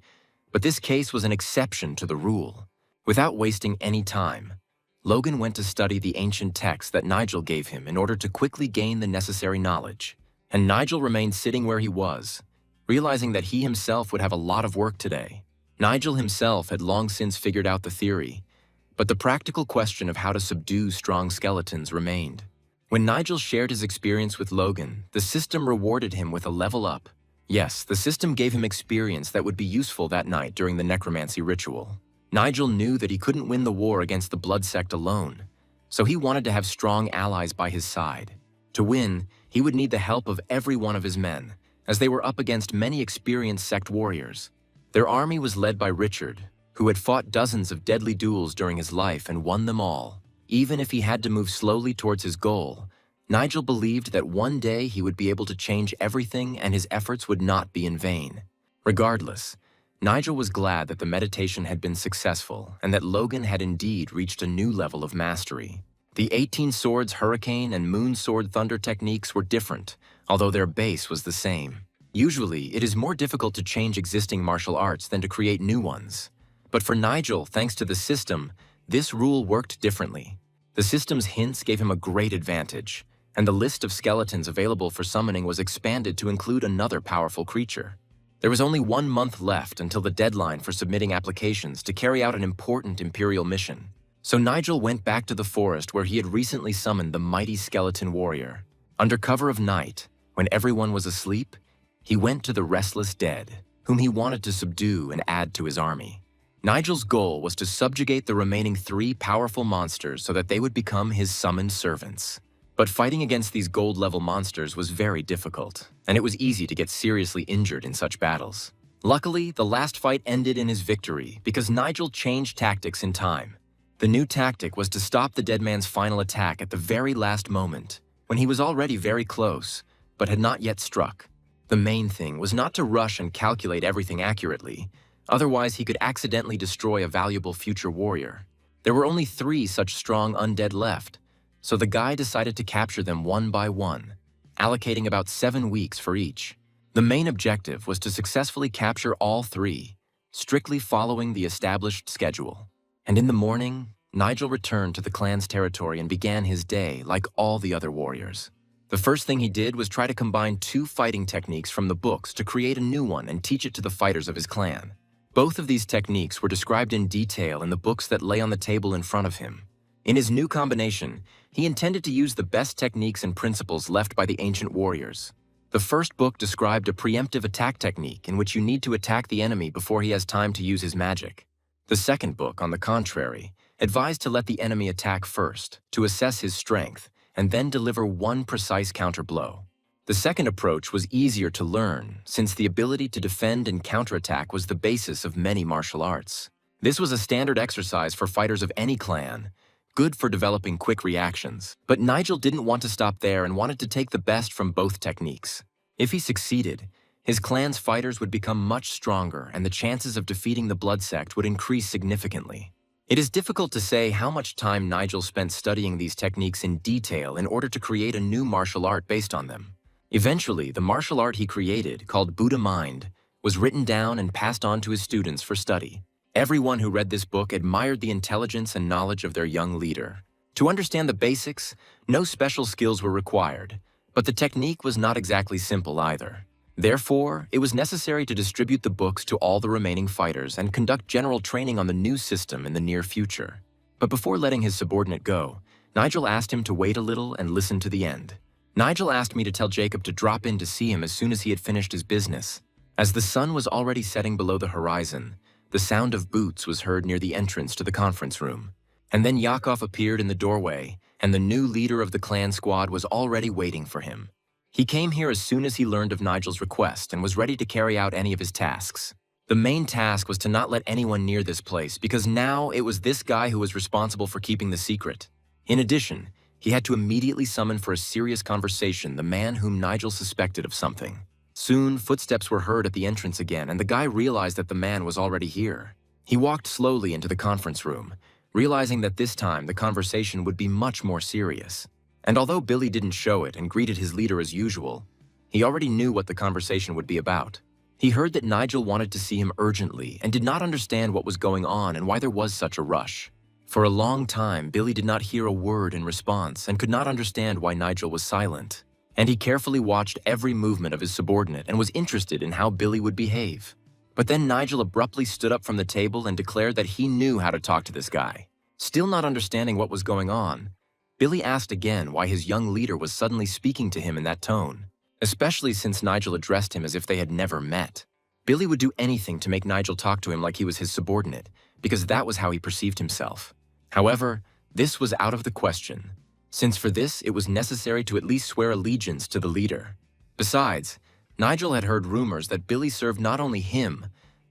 but this case was an exception to the rule. Without wasting any time, Logan went to study the ancient texts that Nigel gave him in order to quickly gain the necessary knowledge. And Nigel remained sitting where he was, realizing that he himself would have a lot of work today. Nigel himself had long since figured out the theory, but the practical question of how to subdue strong skeletons remained. When Nigel shared his experience with Logan, the system rewarded him with a level up. Yes, the system gave him experience that would be useful that night during the necromancy ritual. Nigel knew that he couldn't win the war against the blood sect alone, so he wanted to have strong allies by his side. To win, he would need the help of every one of his men, as they were up against many experienced sect warriors. Their army was led by Richard, who had fought dozens of deadly duels during his life and won them all. Even if he had to move slowly towards his goal, Nigel believed that one day he would be able to change everything and his efforts would not be in vain. Regardless, Nigel was glad that the meditation had been successful and that Logan had indeed reached a new level of mastery. The 18 Swords Hurricane and Moon Sword Thunder techniques were different, although their base was the same. Usually, it is more difficult to change existing martial arts than to create new ones. But for Nigel, thanks to the system, this rule worked differently. The system's hints gave him a great advantage, and the list of skeletons available for summoning was expanded to include another powerful creature. There was only 1 month left until the deadline for submitting applications to carry out an important Imperial mission. So Nigel went back to the forest where he had recently summoned the mighty skeleton warrior. Under cover of night, when everyone was asleep, he went to the restless dead, whom he wanted to subdue and add to his army. Nigel's goal was to subjugate the remaining 3 powerful monsters so that they would become his summoned servants. But fighting against these gold-level monsters was very difficult, and it was easy to get seriously injured in such battles. Luckily, the last fight ended in his victory because Nigel changed tactics in time. The new tactic was to stop the dead man's final attack at the very last moment, when he was already very close, but had not yet struck. The main thing was not to rush and calculate everything accurately, otherwise he could accidentally destroy a valuable future warrior. There were only 3 such strong undead left, so the guy decided to capture them one by one, allocating about 7 weeks for each. The main objective was to successfully capture all 3, strictly following the established schedule. And in the morning, Nigel returned to the clan's territory and began his day like all the other warriors. The first thing he did was try to combine 2 fighting techniques from the books to create a new one and teach it to the fighters of his clan. Both of these techniques were described in detail in the books that lay on the table in front of him. In his new combination, he intended to use the best techniques and principles left by the ancient warriors. The first book described a preemptive attack technique in which you need to attack the enemy before he has time to use his magic. The second book, on the contrary, advised to let the enemy attack first, to assess his strength, and then deliver one precise counterblow. The second approach was easier to learn, since the ability to defend and counterattack was the basis of many martial arts. This was a standard exercise for fighters of any clan, good for developing quick reactions. But Nigel didn't want to stop there and wanted to take the best from both techniques. If he succeeded, his clan's fighters would become much stronger and the chances of defeating the blood sect would increase significantly. It is difficult to say how much time Nigel spent studying these techniques in detail in order to create a new martial art based on them. Eventually, the martial art he created, called Buddha Mind, was written down and passed on to his students for study. Everyone who read this book admired the intelligence and knowledge of their young leader. To understand the basics, no special skills were required, but the technique was not exactly simple either. Therefore, it was necessary to distribute the books to all the remaining fighters and conduct general training on the new system in the near future. But before letting his subordinate go, Nigel asked him to wait a little and listen to the end. Nigel asked me to tell Jacob to drop in to see him as soon as he had finished his business. As the sun was already setting below the horizon, the sound of boots was heard near the entrance to the conference room. And then Yakov appeared in the doorway, and the new leader of the clan squad was already waiting for him. He came here as soon as he learned of Nigel's request and was ready to carry out any of his tasks. The main task was to not let anyone near this place because now it was this guy who was responsible for keeping the secret. In addition, he had to immediately summon for a serious conversation the man whom Nigel suspected of something. Soon, footsteps were heard at the entrance again, and the guy realized that the man was already here. He walked slowly into the conference room, realizing that this time the conversation would be much more serious. And although Billy didn't show it and greeted his leader as usual, he already knew what the conversation would be about. He heard that Nigel wanted to see him urgently and did not understand what was going on and why there was such a rush. For a long time, Billy did not hear a word in response and could not understand why Nigel was silent. And he carefully watched every movement of his subordinate and was interested in how Billy would behave. But then Nigel abruptly stood up from the table and declared that he knew how to talk to this guy. Still not understanding what was going on, Billy asked again why his young leader was suddenly speaking to him in that tone, especially since Nigel addressed him as if they had never met. Billy would do anything to make Nigel talk to him like he was his subordinate, because that was how he perceived himself. However, this was out of the question, since for this it was necessary to at least swear allegiance to the leader. Besides, Nigel had heard rumors that Billy served not only him,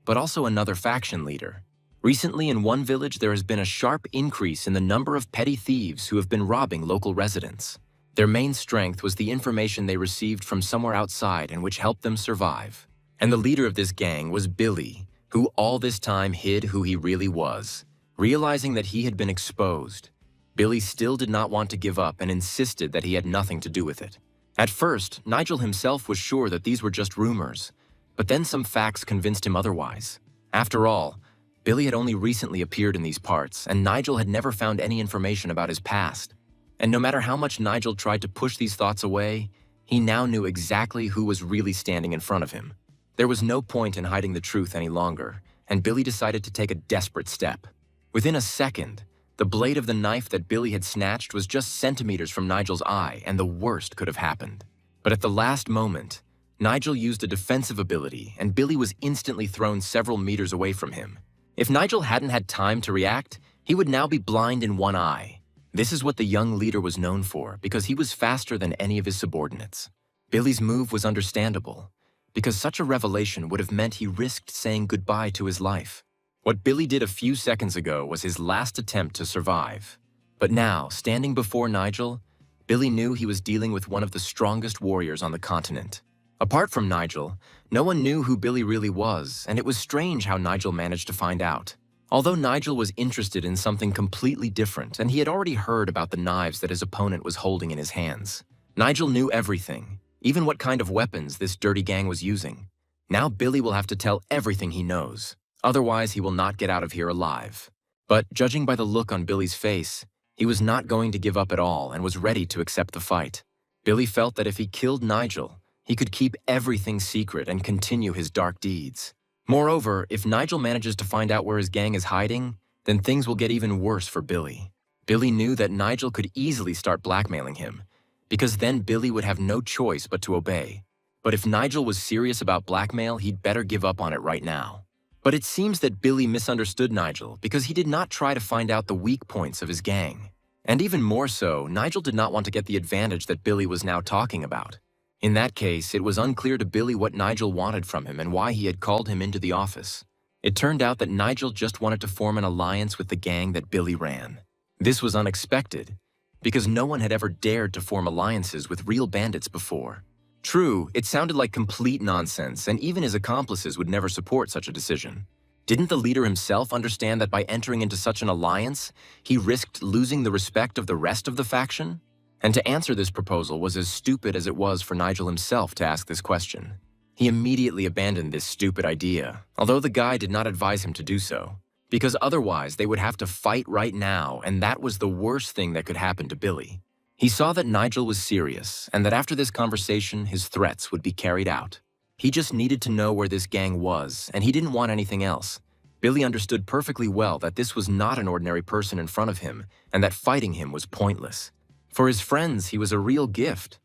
but also another faction leader. Recently, in one village, there has been a sharp increase in the number of petty thieves who have been robbing local residents. Their main strength was the information they received from somewhere outside and which helped them survive. And the leader of this gang was Billy, who all this time hid who he really was. Realizing that he had been exposed, Billy still did not want to give up and insisted that he had nothing to do with it. At first, Nigel himself was sure that these were just rumors, but then some facts convinced him otherwise. After all, Billy had only recently appeared in these parts, and Nigel had never found any information about his past. And no matter how much Nigel tried to push these thoughts away, he now knew exactly who was really standing in front of him. There was no point in hiding the truth any longer, and Billy decided to take a desperate step. Within a second, the blade of the knife that Billy had snatched was just centimeters from Nigel's eye, and the worst could have happened. But at the last moment, Nigel used a defensive ability, and Billy was instantly thrown several meters away from him. If Nigel hadn't had time to react, he would now be blind in one eye. This is what the young leader was known for, because he was faster than any of his subordinates. Billy's move was understandable, because such a revelation would have meant he risked saying goodbye to his life. What Billy did a few seconds ago was his last attempt to survive. But now, standing before Nigel, Billy knew he was dealing with one of the strongest warriors on the continent. Apart from Nigel, no one knew who Billy really was, and it was strange how Nigel managed to find out. Although Nigel was interested in something completely different, and he had already heard about the knives that his opponent was holding in his hands. Nigel knew everything, even what kind of weapons this dirty gang was using. Now Billy will have to tell everything he knows. Otherwise, he will not get out of here alive. But judging by the look on Billy's face, he was not going to give up at all and was ready to accept the fight. Billy felt that if he killed Nigel, he could keep everything secret and continue his dark deeds. Moreover, if Nigel manages to find out where his gang is hiding, then things will get even worse for Billy. Billy knew that Nigel could easily start blackmailing him, because then Billy would have no choice but to obey. But if Nigel was serious about blackmail, he'd better give up on it right now. But it seems that Billy misunderstood Nigel because he did not try to find out the weak points of his gang. And even more so, Nigel did not want to get the advantage that Billy was now talking about. In that case, it was unclear to Billy what Nigel wanted from him and why he had called him into the office. It turned out that Nigel just wanted to form an alliance with the gang that Billy ran. This was unexpected, because no one had ever dared to form alliances with real bandits before. True, it sounded like complete nonsense, and even his accomplices would never support such a decision. Didn't the leader himself understand that by entering into such an alliance, he risked losing the respect of the rest of the faction? And to answer this proposal was as stupid as it was for Nigel himself to ask this question. He immediately abandoned this stupid idea, although the guy did not advise him to do so, because otherwise they would have to fight right now, and that was the worst thing that could happen to Billy. He saw that Nigel was serious, and that after this conversation, his threats would be carried out. He just needed to know where this gang was, and he didn't want anything else. Billy understood perfectly well that this was not an ordinary person in front of him, and that fighting him was pointless. For his friends, he was a real gift.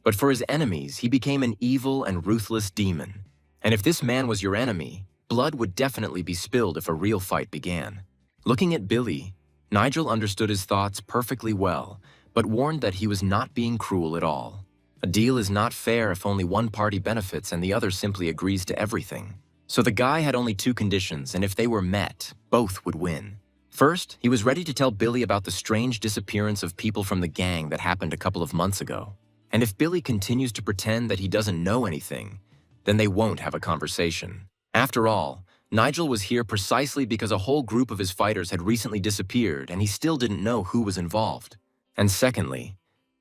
But for his enemies, he became an evil and ruthless demon. And if this man was your enemy, blood would definitely be spilled if a real fight began. Looking at Billy, Nigel understood his thoughts perfectly well, but warned that he was not being cruel at all. A deal is not fair if only one party benefits and the other simply agrees to everything. So the guy had only two conditions, and if they were met, both would win. First, he was ready to tell Billy about the strange disappearance of people from the gang that happened a couple of months ago. And if Billy continues to pretend that he doesn't know anything, then they won't have a conversation. After all, Nigel was here precisely because a whole group of his fighters had recently disappeared and he still didn't know who was involved. And secondly,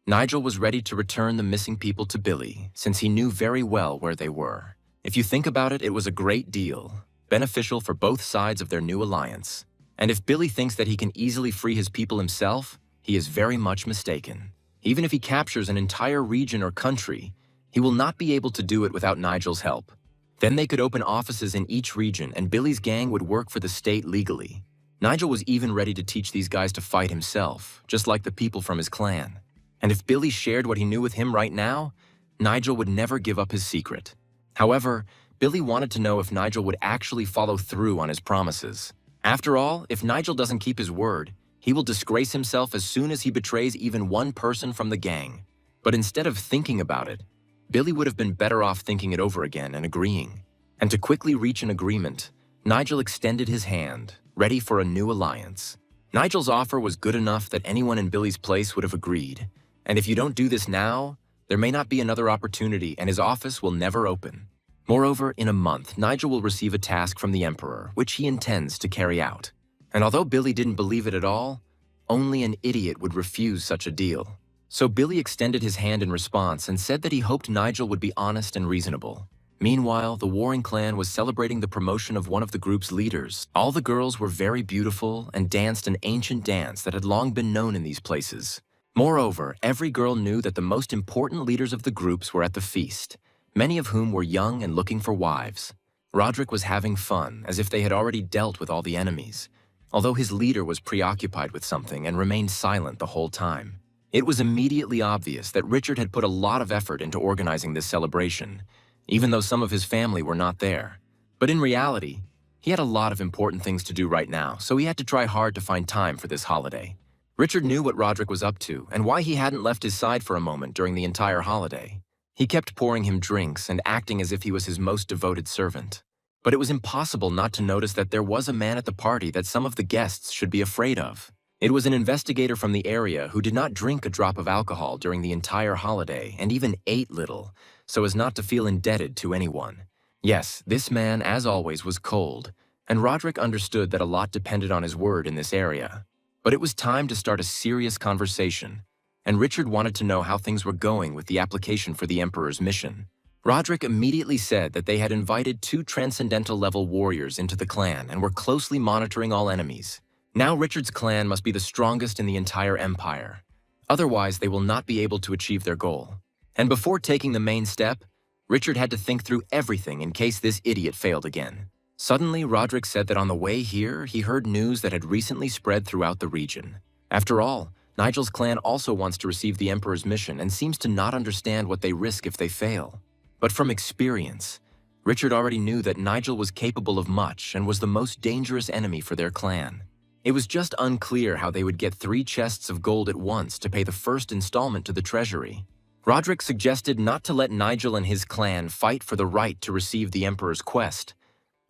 Nigel was ready to return the missing people to Billy, since he knew very well where they were. If you think about it, it was a great deal, beneficial for both sides of their new alliance. And if Billy thinks that he can easily free his people himself, he is very much mistaken. Even if he captures an entire region or country, he will not be able to do it without Nigel's help. Then they could open offices in each region and Billy's gang would work for the state legally. Nigel was even ready to teach these guys to fight himself, just like the people from his clan. And if Billy shared what he knew with him right now, Nigel would never give up his secret. However, Billy wanted to know if Nigel would actually follow through on his promises. After all, if Nigel doesn't keep his word, he will disgrace himself as soon as he betrays even one person from the gang. But instead of thinking about it, Billy would have been better off thinking it over again and agreeing. And to quickly reach an agreement, Nigel extended his hand, ready for a new alliance. Nigel's offer was good enough that anyone in Billy's place would have agreed. And if you don't do this now, there may not be another opportunity and his office will never open. Moreover, in a month, Nigel will receive a task from the Emperor, which he intends to carry out. And although Billy didn't believe it at all, only an idiot would refuse such a deal. So Billy extended his hand in response and said that he hoped Nigel would be honest and reasonable. Meanwhile, the warring clan was celebrating the promotion of one of the group's leaders. All the girls were very beautiful and danced an ancient dance that had long been known in these places. Moreover, every girl knew that the most important leaders of the groups were at the feast, many of whom were young and looking for wives. Roderick was having fun, as if they had already dealt with all the enemies, although his leader was preoccupied with something and remained silent the whole time. It was immediately obvious that Richard had put a lot of effort into organizing this celebration, even though some of his family were not there. But in reality, he had a lot of important things to do right now, so he had to try hard to find time for this holiday. Richard knew what Roderick was up to and why he hadn't left his side for a moment during the entire holiday. He kept pouring him drinks and acting as if he was his most devoted servant. But it was impossible not to notice that there was a man at the party that some of the guests should be afraid of. It was an investigator from the area who did not drink a drop of alcohol during the entire holiday and even ate little, so as not to feel indebted to anyone. Yes, this man, as always, was cold, and Roderick understood that a lot depended on his word in this area. But it was time to start a serious conversation, and Richard wanted to know how things were going with the application for the Emperor's mission. Roderick immediately said that they had invited 2 transcendental-level warriors into the clan and were closely monitoring all enemies. Now Richard's clan must be the strongest in the entire empire. Otherwise, they will not be able to achieve their goal. And before taking the main step, Richard had to think through everything in case this idiot failed again. Suddenly, Roderick said that on the way here, he heard news that had recently spread throughout the region. After all, Nigel's clan also wants to receive the Emperor's mission and seems to not understand what they risk if they fail. But from experience, Richard already knew that Nigel was capable of much and was the most dangerous enemy for their clan. It was just unclear how they would get 3 chests of gold at once to pay the first installment to the treasury. Roderick suggested not to let Nigel and his clan fight for the right to receive the Emperor's quest,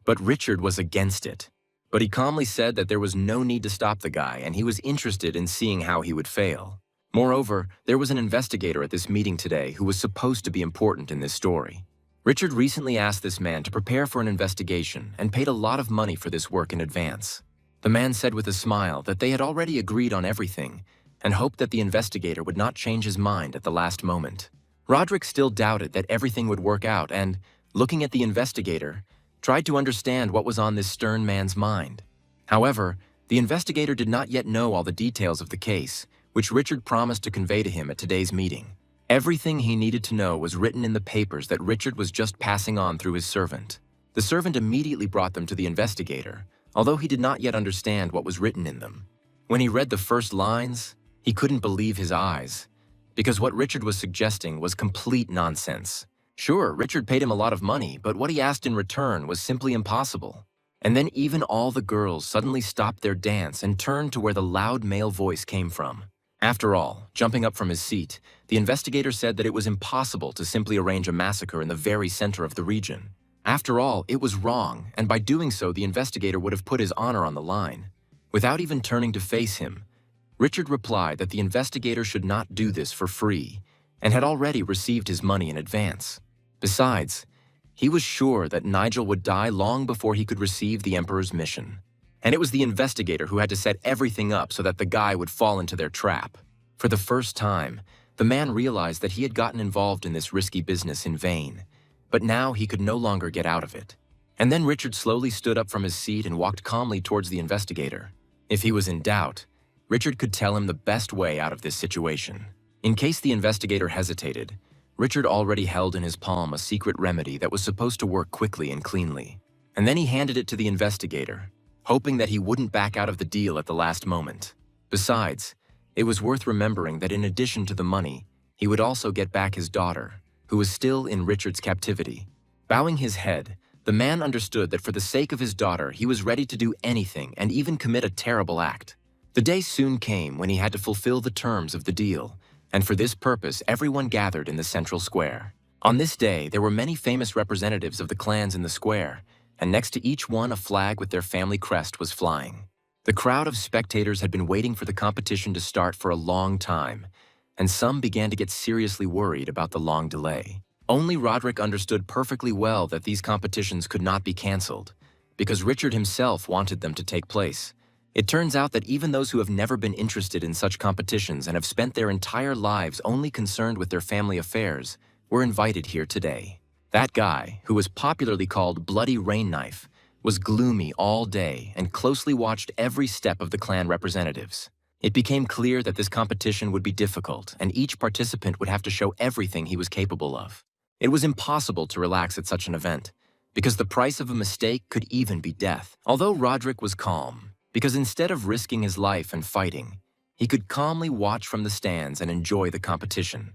but Richard was against it. But he calmly said that there was no need to stop the guy and he was interested in seeing how he would fail. Moreover, there was an investigator at this meeting today who was supposed to be important in this story. Richard recently asked this man to prepare for an investigation and paid a lot of money for this work in advance. The man said with a smile that they had already agreed on everything and hoped that the investigator would not change his mind at the last moment. Roderick still doubted that everything would work out and, looking at the investigator, tried to understand what was on this stern man's mind. However, the investigator did not yet know all the details of the case, which Richard promised to convey to him at today's meeting. Everything he needed to know was written in the papers that Richard was just passing on through his servant. The servant immediately brought them to the investigator, although he did not yet understand what was written in them. When he read the first lines, he couldn't believe his eyes, because what Richard was suggesting was complete nonsense. Sure, Richard paid him a lot of money, but what he asked in return was simply impossible. And then even all the girls suddenly stopped their dance and turned to where the loud male voice came from. After all, jumping up from his seat, the investigator said that it was impossible to simply arrange a massacre in the very center of the region. After all, it was wrong, and by doing so, the investigator would have put his honor on the line. Without even turning to face him, Richard replied that the investigator should not do this for free, and had already received his money in advance. Besides, he was sure that Nigel would die long before he could receive the Emperor's mission. And it was the investigator who had to set everything up so that the guy would fall into their trap. For the first time, the man realized that he had gotten involved in this risky business in vain, but now he could no longer get out of it. And then Richard slowly stood up from his seat and walked calmly towards the investigator. If he was in doubt, Richard could tell him the best way out of this situation. In case the investigator hesitated, Richard already held in his palm a secret remedy that was supposed to work quickly and cleanly. And then he handed it to the investigator, hoping that he wouldn't back out of the deal at the last moment. Besides, it was worth remembering that in addition to the money, he would also get back his daughter, who was still in Richard's captivity. Bowing his head, the man understood that for the sake of his daughter, he was ready to do anything and even commit a terrible act. The day soon came when he had to fulfill the terms of the deal, and for this purpose, everyone gathered in the central square. On this day, there were many famous representatives of the clans in the square, and next to each one a flag with their family crest was flying. The crowd of spectators had been waiting for the competition to start for a long time, and some began to get seriously worried about the long delay. Only Roderick understood perfectly well that these competitions could not be cancelled, because Richard himself wanted them to take place. It turns out that even those who have never been interested in such competitions and have spent their entire lives only concerned with their family affairs were invited here today. That guy, who was popularly called Bloody Rainknife, was gloomy all day and closely watched every step of the clan representatives. It became clear that this competition would be difficult and each participant would have to show everything he was capable of. It was impossible to relax at such an event, because the price of a mistake could even be death. Although Roderick was calm, because instead of risking his life and fighting, he could calmly watch from the stands and enjoy the competition.